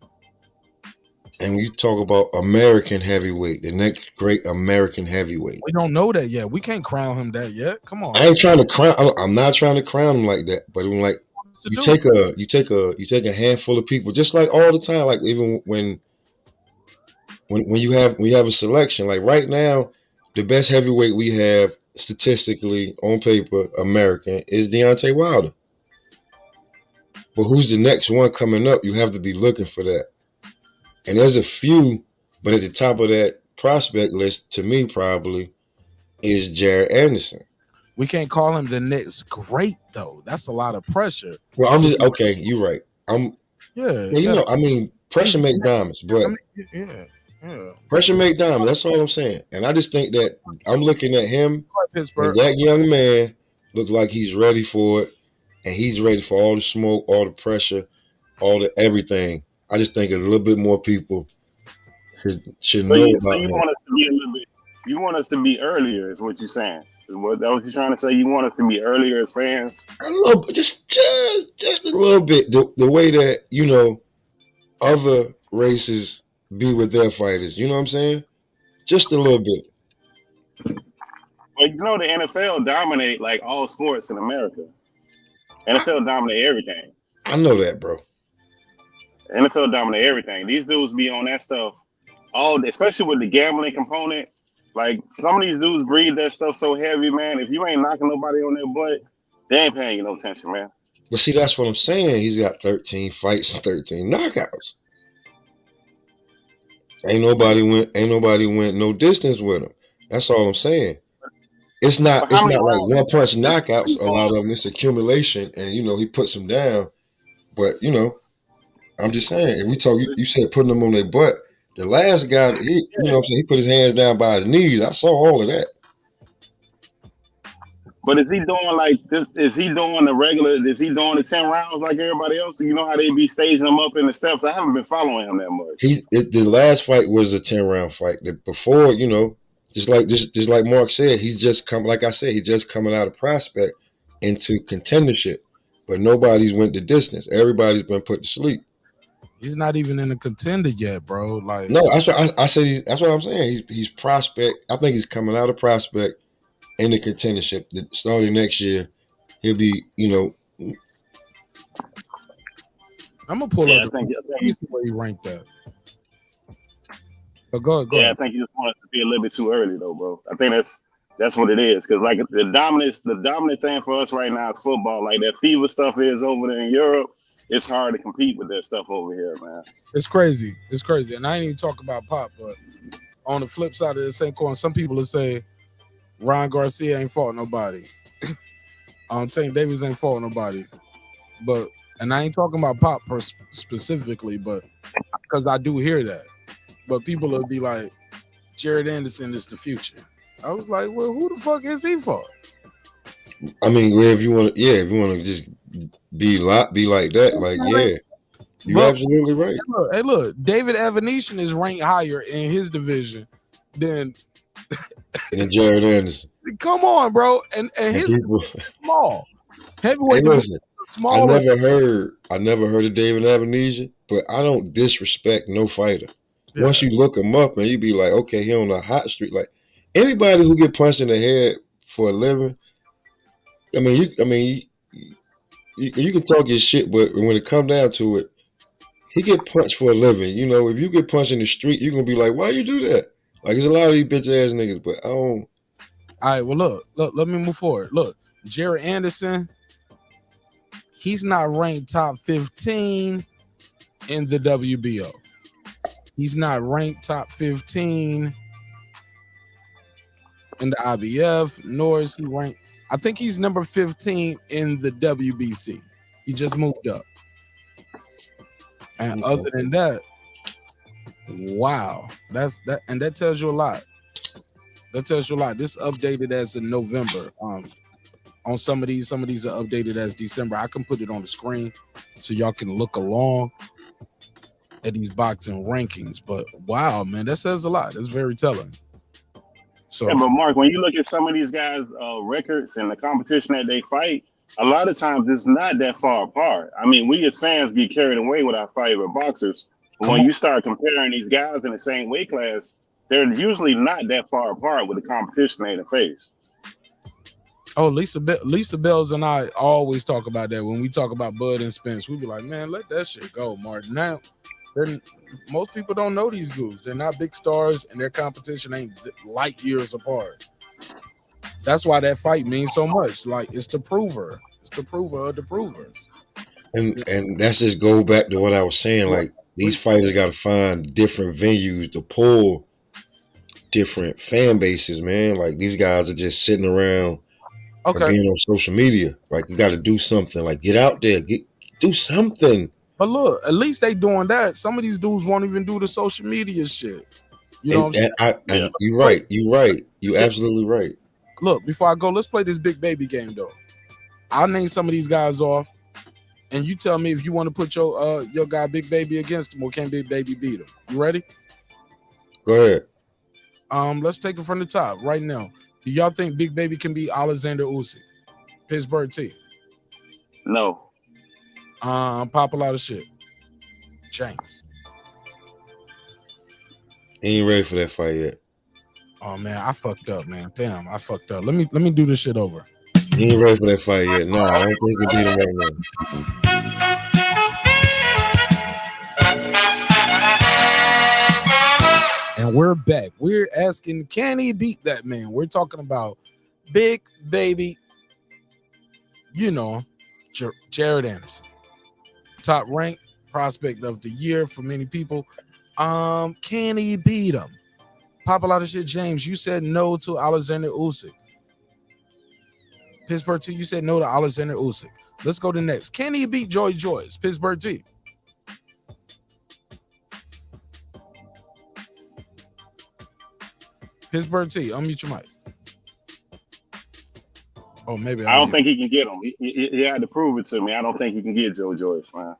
And we talk about American heavyweight, the next great American heavyweight. We don't know that yet. We can't crown him that yet. Come on. I ain't trying to crown. I'm not trying to crown him like that. But I'm like, you take a handful of people, just like all the time. Like even when you have a selection, like right now, the best heavyweight we have statistically on paper, American, is Deontay Wilder. But who's the next one coming up? You have to be looking for that. And there's a few, but at the top of that prospect list, to me, probably, is Jared Anderson. We can't call him the next great, though. That's a lot of pressure. Well, I'm just, okay, you're right. I mean, pressure make diamonds, but pressure make diamonds. That's all I'm saying. And I just think that I'm looking at him, and that young man looks like he's ready for it, and he's ready for all the smoke, all the pressure, all the everything. I just think a little bit more people should know So about you him. want us to be a little bit. You want us to be earlier, is what you're saying. That what you're trying to say? You want us to be earlier as fans? A little, just a little bit. The way that other races be with their fighters. You know what I'm saying? Just a little bit. Well, the NFL dominate like all sports in America. NFL dominate everything. I know that, bro. NFL dominate everything. These dudes be on that stuff especially with the gambling component. Like some of these dudes breathe that stuff so heavy, man. If you ain't knocking nobody on their butt, they ain't paying you no attention, man. But see, that's what I'm saying. He's got 13 fights and 13 knockouts. Ain't nobody went no distance with him. That's all I'm saying. It's not like one punch knockouts. A lot of them, it's accumulation, and he puts them down. But I'm just saying, if we talk, you said putting them on their butt. The last guy, he put his hands down by his knees. I saw all of that. But is he doing like this? Is he doing the regular? Is he doing the 10 rounds like everybody else? You know how they be staging them up in the steps? I haven't been following him that much. The last fight was a 10-round fight. Before, just like Mark said, he's just coming out of prospect into contendership. But nobody's went the distance. Everybody's been put to sleep. He's not even in a contender yet, bro. Like, no, that's what I said. That's what I'm saying. He's prospect. I think he's coming out of prospect in the contendership. Starting next year, he'll be. I'm gonna pull up. I think where he ranked that. But go ahead. I think you just want us to be a little bit too early, though, bro. I think that's what it is. Because like the dominant thing for us right now is football. Like that fever stuff is over there in Europe. It's hard to compete with that stuff over here, man. It's crazy. And I ain't even talk about Pop, but on the flip side of the same coin, some people will say Ryan Garcia ain't fought nobody. Tank Davis ain't fought nobody. And I ain't talking about Pop specifically, but because I do hear that. But people will be like, Jared Anderson is the future. I was like, well, who the fuck is he for? I mean, if you want to just be like that, like, yeah, you're absolutely right. Hey, look, David Evanesian is ranked higher in his division than Jared Anderson. Come on, bro, and his small heavyweight. Hey, listen, I never heard of David Evanesian, but I don't disrespect no fighter. Yeah. Once you look him up and you be like, okay, he on a hot streak. Like anybody who get punched in the head for a living, you can talk your shit, but when it come down to it, he get punched for a living. If you get punched in the street, you're gonna be like, why you do that? Like there's a lot of these bitch ass niggas, but I don't. All right, well look, let me move forward. Look, Jared Anderson, he's not ranked top 15 in the WBO. He's not ranked top 15 in the IBF, nor is he ranked. I think he's number 15 in the WBC. He just moved up. And other than that, wow, that tells you a lot. That tells you a lot. This updated as in November. On some of these are updated as December. I can put it on the screen so y'all can look along at these boxing rankings. But wow, man, that says a lot. That's very telling. So, yeah, but Mark, when you look at some of these guys' records and the competition that they fight, a lot of times it's not that far apart. I mean, we as fans get carried away with our favorite boxers. But when you start comparing these guys in the same weight class, they're usually not that far apart with the competition they face. Oh, Lisa Bells and I always talk about that. When we talk about Bud and Spence, we be like, man, let that shit go, Martin. Now, most people don't know these dudes. They're not big stars, and their competition ain't light years apart. That's why that fight means so much. Like, it's the prover. It's the prover of the provers. And that's just go back to what I was saying. Like, these fighters got to find different venues to pull different fan bases, man. Like, these guys are just sitting around and being on social media. Like, you got to do something. Like, get out there. Do something. But look, at least they doing that. Some of these dudes won't even do the social media shit. You know what I'm saying? And you're right. You're right. You're absolutely right. Look, before I go, let's play this big baby game though. I'll name some of these guys off, and you tell me if you want to put your guy Big Baby against him or can Big Baby beat him. You ready? Go ahead. Let's take it from the top right now. Do y'all think Big Baby can beat Alexander Usyk? Pittsburgh T. No. Pop a lot of shit. James. He ain't ready for that fight yet. Oh man, I fucked up, man. Damn, I fucked up. Let me do this shit over. He ain't ready for that fight yet. No, I don't think he can beat him right now. And we're back. We're asking, can he beat that man? We're talking about Big Baby, you know, Jared Anderson. Top ranked prospect of the year for many people. Can he beat him? Pop a lot of shit. James, you said no to Alexander Usyk. Pittsburgh T, you said no to Alexander Usyk. Let's go to next. Can he beat Joy Joyce? Pittsburgh T. Pittsburgh T, unmute your mic. Oh, maybe I don't think he can get him. He had to prove it to me. I don't think he can get Joe Joyce, man.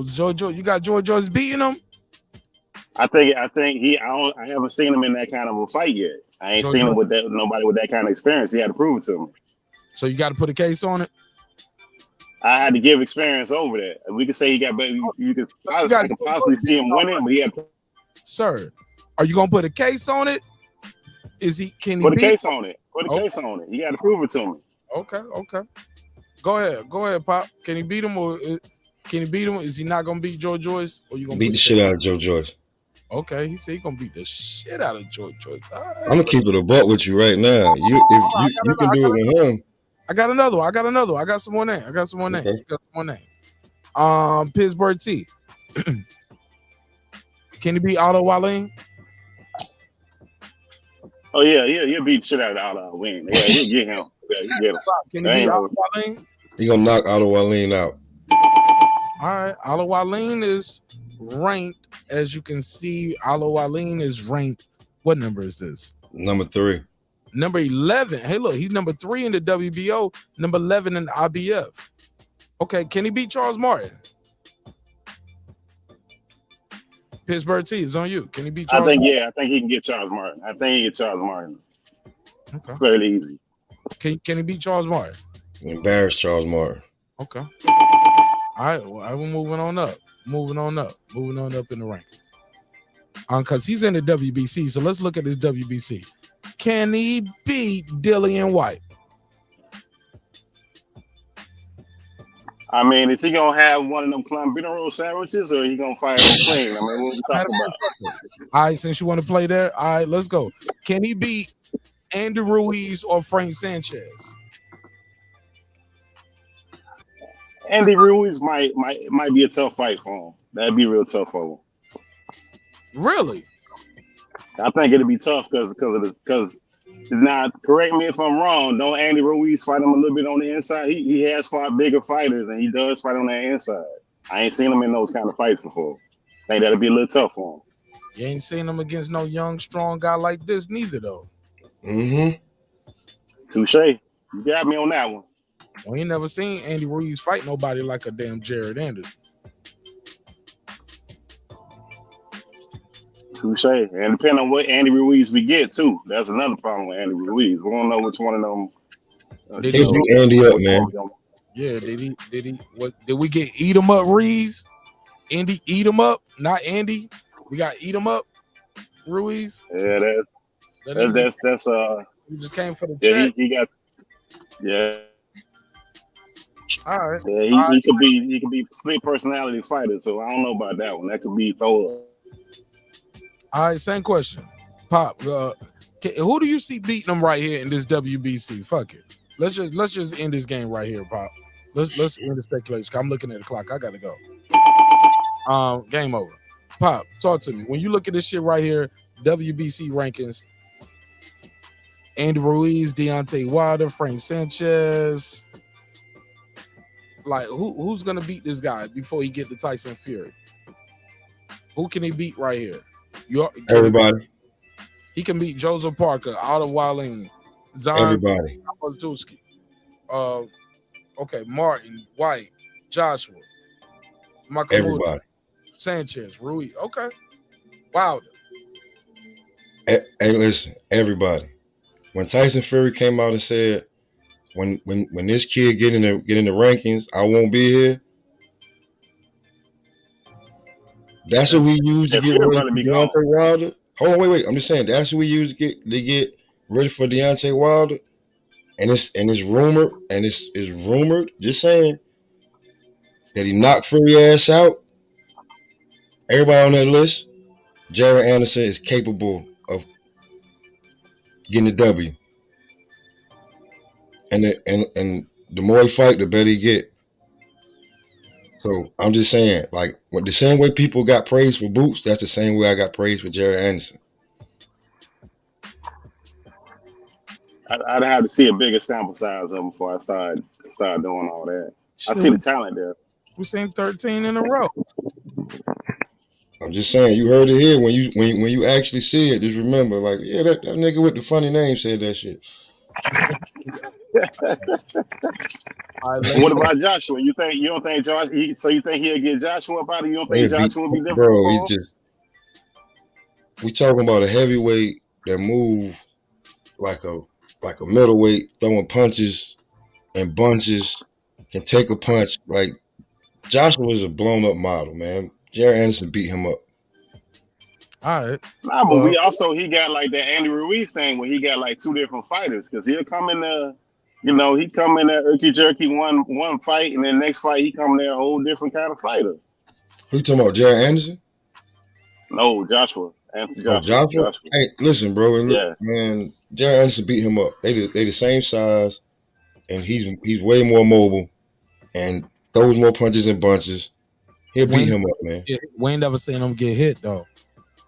Joy Joyce, you got Joy Joyce beating him? I haven't seen him in that kind of a fight yet. I ain't seen him with that nobody with that kind of experience. He had to prove it to me. So you got to put a case on it. I had to give experience over that. We could say he got better. I could possibly see him winning, but he had. Sir, are you gonna put a case on it? Can he put a case on it? Put a case on it. You got to prove it to me. Okay. Go ahead, Pop. Can he beat him or can he beat him? Is he not gonna beat Joe Joyce? Or you gonna beat the shit out of Joe Joyce? Okay, he said he's gonna beat the shit out of Joe Joyce. Right. I'm gonna keep it a buck with you right now. You can do it with him. I got another one. I got some more names. Pittsburgh T. Can he beat Otto Wallin? Oh yeah, he'll beat the shit out of Otto Wallin. Yeah, he'll get him. Yeah, you get him. Can he beat Otto Wallin? He gonna knock Otto Wallin out. All right, Otto Wallin is ranked, as you can see. Otto Wallin is ranked. What number is this? Number 3. Number 11. Hey, look, he's number 3 in the WBO, number 11 in the IBF. Okay, can he beat Charles Martin? Pittsburgh T is on you. Can he beat Charles Martin? I think he can get Charles Martin. Okay. Fairly easy. Can he beat Charles Martin? Embarrass Charles Martin. Okay. All right, well, we're moving on up in the rankings. Because he's in the WBC, so let's look at his WBC. Can he beat Dillian White? I mean, is he gonna have one of them Colombian roll sandwiches, or he gonna fire him clean? I mean, what we talking about? All right, since you want to play there, all right, let's go. Can he beat Andy Ruiz or Frank Sanchez? Andy Ruiz might be a tough fight for him. That'd be real tough for him. Really? I think it'd be tough because now, correct me if I'm wrong. Don't Andy Ruiz fight him a little bit on the inside? He has fought bigger fighters, and he does fight on that inside. I ain't seen him in those kind of fights before. I think that'd be a little tough for him. You ain't seen him against no young, strong guy like this neither, though. Mm-hmm. Touche. You got me on that one. Well, he never seen Andy Ruiz fight nobody like a damn Jared Anderson. Touche. And depending on what Andy Ruiz we get too, that's another problem with Andy Ruiz. We don't know which one of them. Did he beat Andy up, man? Yeah, did we get eat him up Ruiz? Andy eat him up, not Andy. We got eat him up Ruiz. Yeah, that's he just came for the check. He got all right. Yeah, he could be split personality fighter, so I don't know about that one. That could be throw up. All right, same question. Pop, who do you see beating him right here in this WBC? Fuck it. Let's just end this game right here, Pop. Let's end the speculation. I'm looking at the clock. I gotta go. Game over. Pop, talk to me. When you look at this shit right here, WBC rankings, Andy Ruiz, Deontay Wilder, Frank Sanchez, Like who's gonna beat this guy before he get to Tyson Fury? Who can he beat right here? Everybody. He can beat Joseph Parker, Otto Wallin, Zion Everybody. Pazuski, okay, Martin, White, Joshua, Makamudi, Everybody. Sanchez, Rui. Okay, Wilder. Hey, listen, everybody. When Tyson Fury came out and said, when this kid get in the rankings, I won't be here. That's what we use to get ready for Deontay Wilder. Hold on, wait. I'm just saying that's what we use to get ready for Deontay Wilder. And it's rumored, just saying, that he knocked Fury ass out. Everybody on that list, Jared Anderson is capable of getting the W. And the more he fight, the better he get. So I'm just saying, like, the same way people got praised for Boots, that's the same way I got praised for Jared Anderson. I'd have to see a bigger sample size of him before I start doing all that. I see the talent there. We seen 13 in a row. I'm just saying, you heard it here. When you actually see it, just remember, like, yeah, that nigga with the funny name said that shit. What about Joshua? You don't think Josh? So you think he'll get Joshua up out of you? Don't think Joshua will be different? Bro, we talking about a heavyweight that move like a middleweight, throwing punches and bunches, can take a punch. Like, Joshua was a blown up model, man. Jared Anderson beat him up. All right. Nah, but he got like that Andy Ruiz thing where he got like two different fighters, because he'll come in there, he come in there irky jerky one fight, and then next fight he come there a whole different kind of fighter. Who you talking about, Jared Anderson? No, Joshua. Joshua? Hey, listen, bro. Man, Jared Anderson beat him up. They the same size, and he's way more mobile and throws more punches and bunches. He'll beat him up, man. We ain't never seen him get hit though,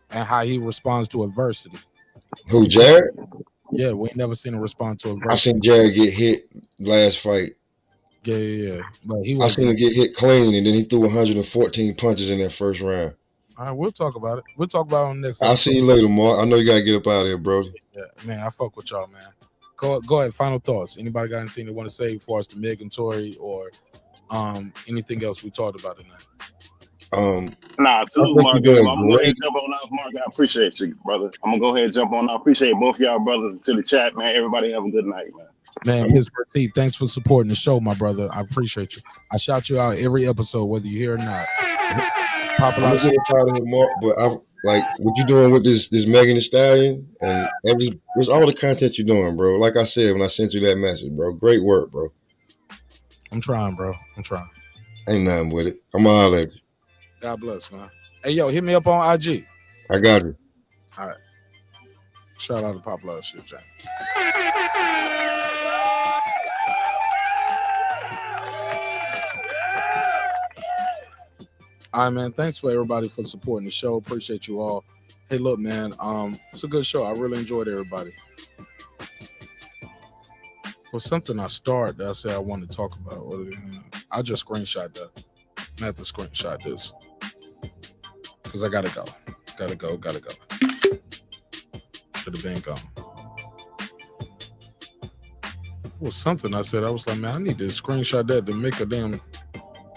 and how he responds to adversity. Who, Jared? Yeah, we ain't never seen him respond to adversity. I seen Jared get hit last fight. Yeah. But I seen him get hit clean, and then he threw 114 punches in that first round. All right, we'll talk about it. We'll talk about it on the next episode. I'll see you later, Mark. I know you gotta get up out of here, bro. Yeah, man, I fuck with y'all, man. Go ahead. Final thoughts. Anybody got anything they want to say for us to Meg and Tory, or anything else we talked about tonight? Salute, Mark. I'm gonna go ahead and jump on off, Mark. I appreciate you, brother. I'm gonna go ahead and jump on. I appreciate both y'all brothers to the chat, man. Everybody have a good night, man. Man, Pittsburgh T, thanks for supporting the show, my brother. I appreciate you. I shout you out every episode, whether you're here or not. I'm gonna get proud of him, Mark, but I like what you doing with this Megan Thee Stallion, and was all the content you're doing, bro. Like I said when I sent you that message, bro. Great work, bro. I'm trying, bro. I'm trying. Ain't nothing with it. I'm all at you. God bless, man. Hey, yo, hit me up on IG. I got you. All right. Shout out to Popular shit, James. All right, man. Thanks for everybody for supporting the show. Appreciate you all. Hey, look, man. It's a good show. I really enjoyed everybody. For something I started that I said I wanted to talk about. I just screenshot that. I have to screenshot this because I gotta go. Gotta go. Should have been gone. Well, something I said. I was like, man, I need to screenshot that to make a damn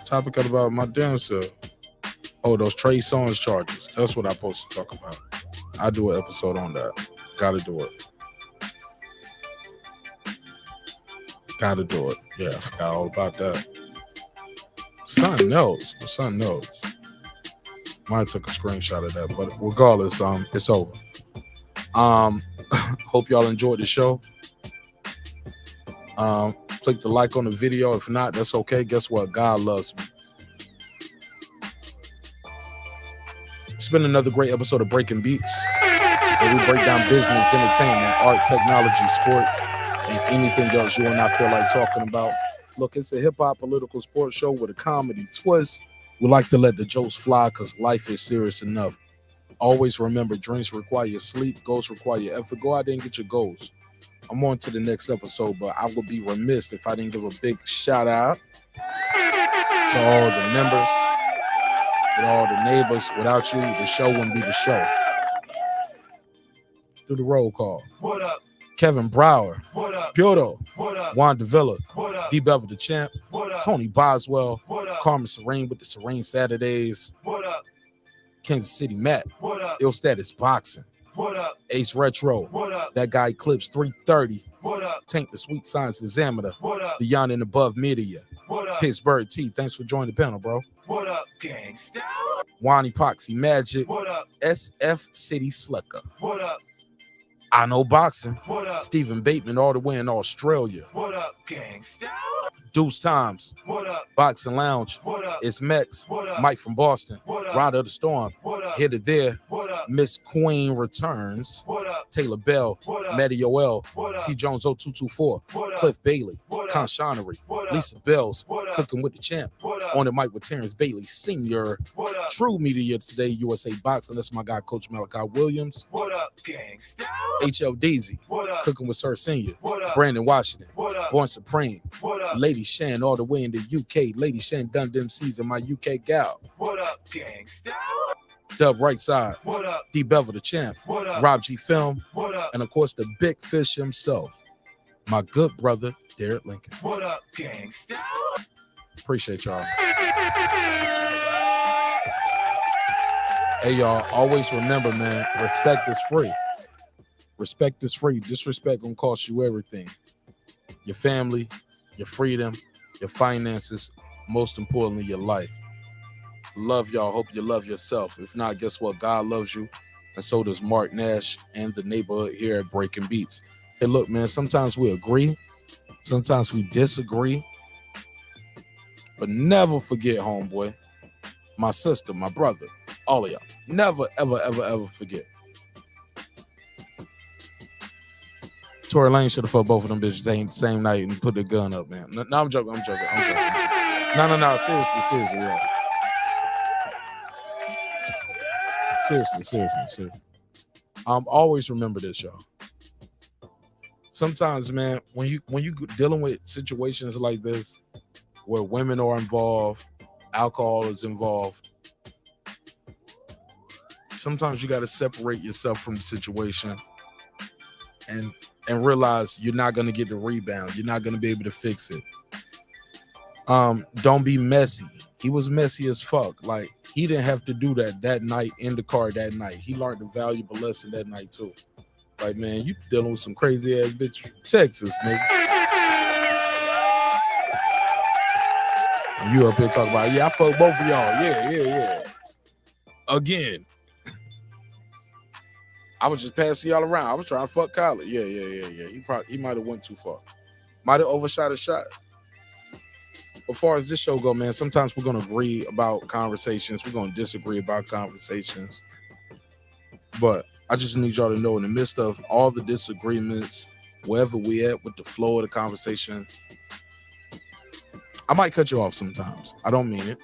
topic about my damn self. Oh, those Trey Songz charges. That's what I'm supposed to talk about. I'll do an episode on that. Gotta do it. Yeah, I forgot all about that. Son knows. Might took a screenshot of that, but regardless, it's over. Hope y'all enjoyed the show. Click the like on the video. If not, that's okay. Guess what? God loves me. It's been another great episode of Breaking Beats, where we break down business, entertainment, art, technology, sports, and anything else you will not feel like talking about. Look, it's a hip-hop political sports show with a comedy twist. We like to let the jokes fly because life is serious enough. Always remember, dreams require your sleep, goals require your effort. Go out there and get your goals. I'm on to the next episode, but I would be remiss if I didn't give a big shout out to all the members, to all the neighbors. Without you, the show wouldn't be the show. Do the roll call. What up? Kevin Brower, What up? Pioto, What up? Juan Davila, What up? D. Bevel the Champ, What up? Tony Boswell, What up? Carmen Serene with the Serene Saturdays, What up? Kansas City Matt, What up? Ill Status Boxing, What up? Ace Retro, What up? That Guy Clips 330, What up? Tank the Sweet Science Examiner, What up? Beyond and Above Media, What up? Pittsburgh T, thanks for joining the panel, bro. What up, gangsta? Juan Epoxy Magic, What up? SF City Slicker, What up? I Know Boxing, What up? Stephen Bateman all the way in Australia, What up, gangsta? Deuce Times, What up? Boxing Lounge, What up? It's Mex, What up? Mike from Boston, What up? Rhonda of the Storm, What up? Here to There, What up? Miss Queen Returns, What up? Taylor Bell, What up? Matty Yoel, What up? C. Jones 0224, What up? Cliff Bailey, What up? Con Shonery, What up? Lisa Bells, What up? Cooking with the Champ, What up? On the Mic with Terrence Bailey, Senior, What up? True Media Today, USA Boxing. That's my guy, Coach Malachi Williams, What up, gangsta? HLDZ, What up? Cooking with Sir Senior, What up? Brandon Washington, What up? Born Supreme, What up? Lady Shan all the way in the UK, Lady Shan done them season, my UK gal, What up, gangsta? Dub Right Side, What up? D. Bevel the Champ, What up? Rob G Film, What up? and of course the big fish himself, my good brother, Derek Lincoln. What up, gangsta? Appreciate y'all. Hey, y'all, always remember, man, respect is free. Respect is free. Disrespect gonna cost you everything. Your family, your freedom, your finances, most importantly, your life. Love y'all. Hope you love yourself. If not, guess what? God loves you, and so does Mark Nash and the neighborhood here at Breaking Beats. Hey, look, man, sometimes we agree, sometimes we disagree, but never forget, homeboy, my sister, my brother, all of y'all. Never, ever, ever, ever forget. Tory Lanez should have fucked both of them bitches the same night and put the gun up, man. No, I'm joking. No. Seriously, yeah. Seriously. Always remember this, y'all. Sometimes, man, when you dealing with situations like this, where women are involved, alcohol is involved, sometimes you got to separate yourself from the situation and realize you're not going to get the rebound. You're not going to be able to fix it. Don't be messy. He was messy as fuck. Like, he didn't have to do that night in the car that night. He learned a valuable lesson that night too. Like, man, you dealing with some crazy ass bitch from Texas, nigga. And you up here talking about, yeah, I fucked both of y'all. Yeah. Again. I was just passing y'all around. I was trying to fuck Kyler. Yeah. He might have went too far. Might have overshot a shot. As far as this show go, man, sometimes we're gonna agree about conversations. We're gonna disagree about conversations. But I just need y'all to know, in the midst of all the disagreements, wherever we at with the flow of the conversation, I might cut you off sometimes. I don't mean it.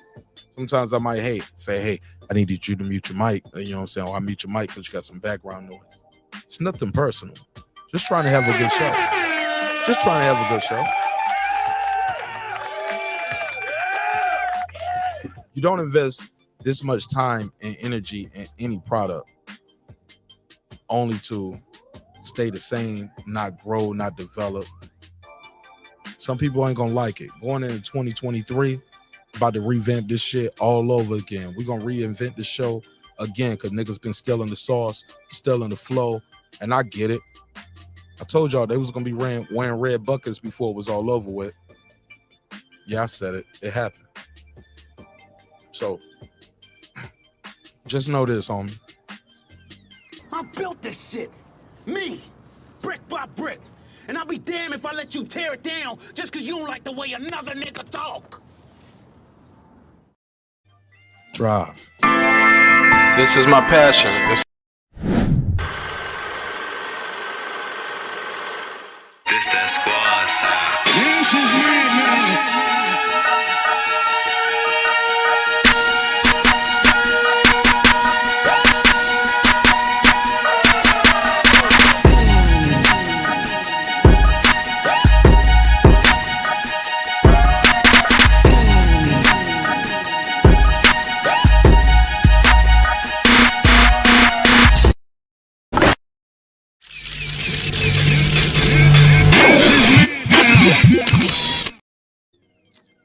Sometimes I might say, hey, I need you to mute your mic. You know what I'm saying? Or I mute your mic because you got some background noise. It's nothing personal. Just trying to have a good show. You don't invest this much time and energy in any product only to stay the same, not grow, not develop. Some people ain't gonna like it. Going into 2023, about to revamp this shit all over again. We're gonna reinvent the show again because niggas been stealing the sauce, stealing the flow, and I get it. I told y'all they was gonna be wearing red buckets before it was all over with. Yeah, I said it. It happened. So, just know this, homie. I built this shit. Me. Brick by brick. And I'll be damned if I let you tear it down just because you don't like the way another nigga talk. Drive. This is my passion. This that squad sound. This is me,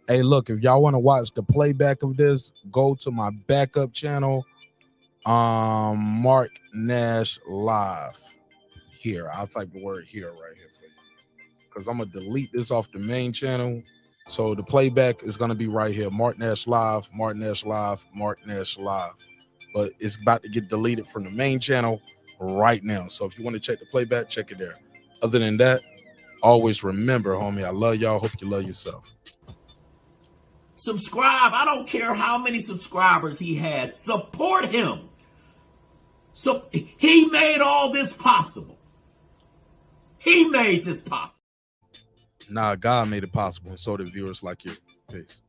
Hey, look, if y'all want to watch the playback of this, go to my backup channel, Mark Nash Live. Here, I'll type the word here right here for you, because I'm gonna delete this off the main channel. So the playback is gonna be right here, Mark Nash Live, Mark Nash Live, Mark Nash Live. But it's about to get deleted from the main channel right now. So if you want to check the playback, check it there. Other than that, always remember, homie, I love y'all. Hope you love yourself. Subscribe. I don't care how many subscribers he has. Support him. So he made all this possible. He made this possible. Nah, God made it possible, and so did viewers like you. Peace.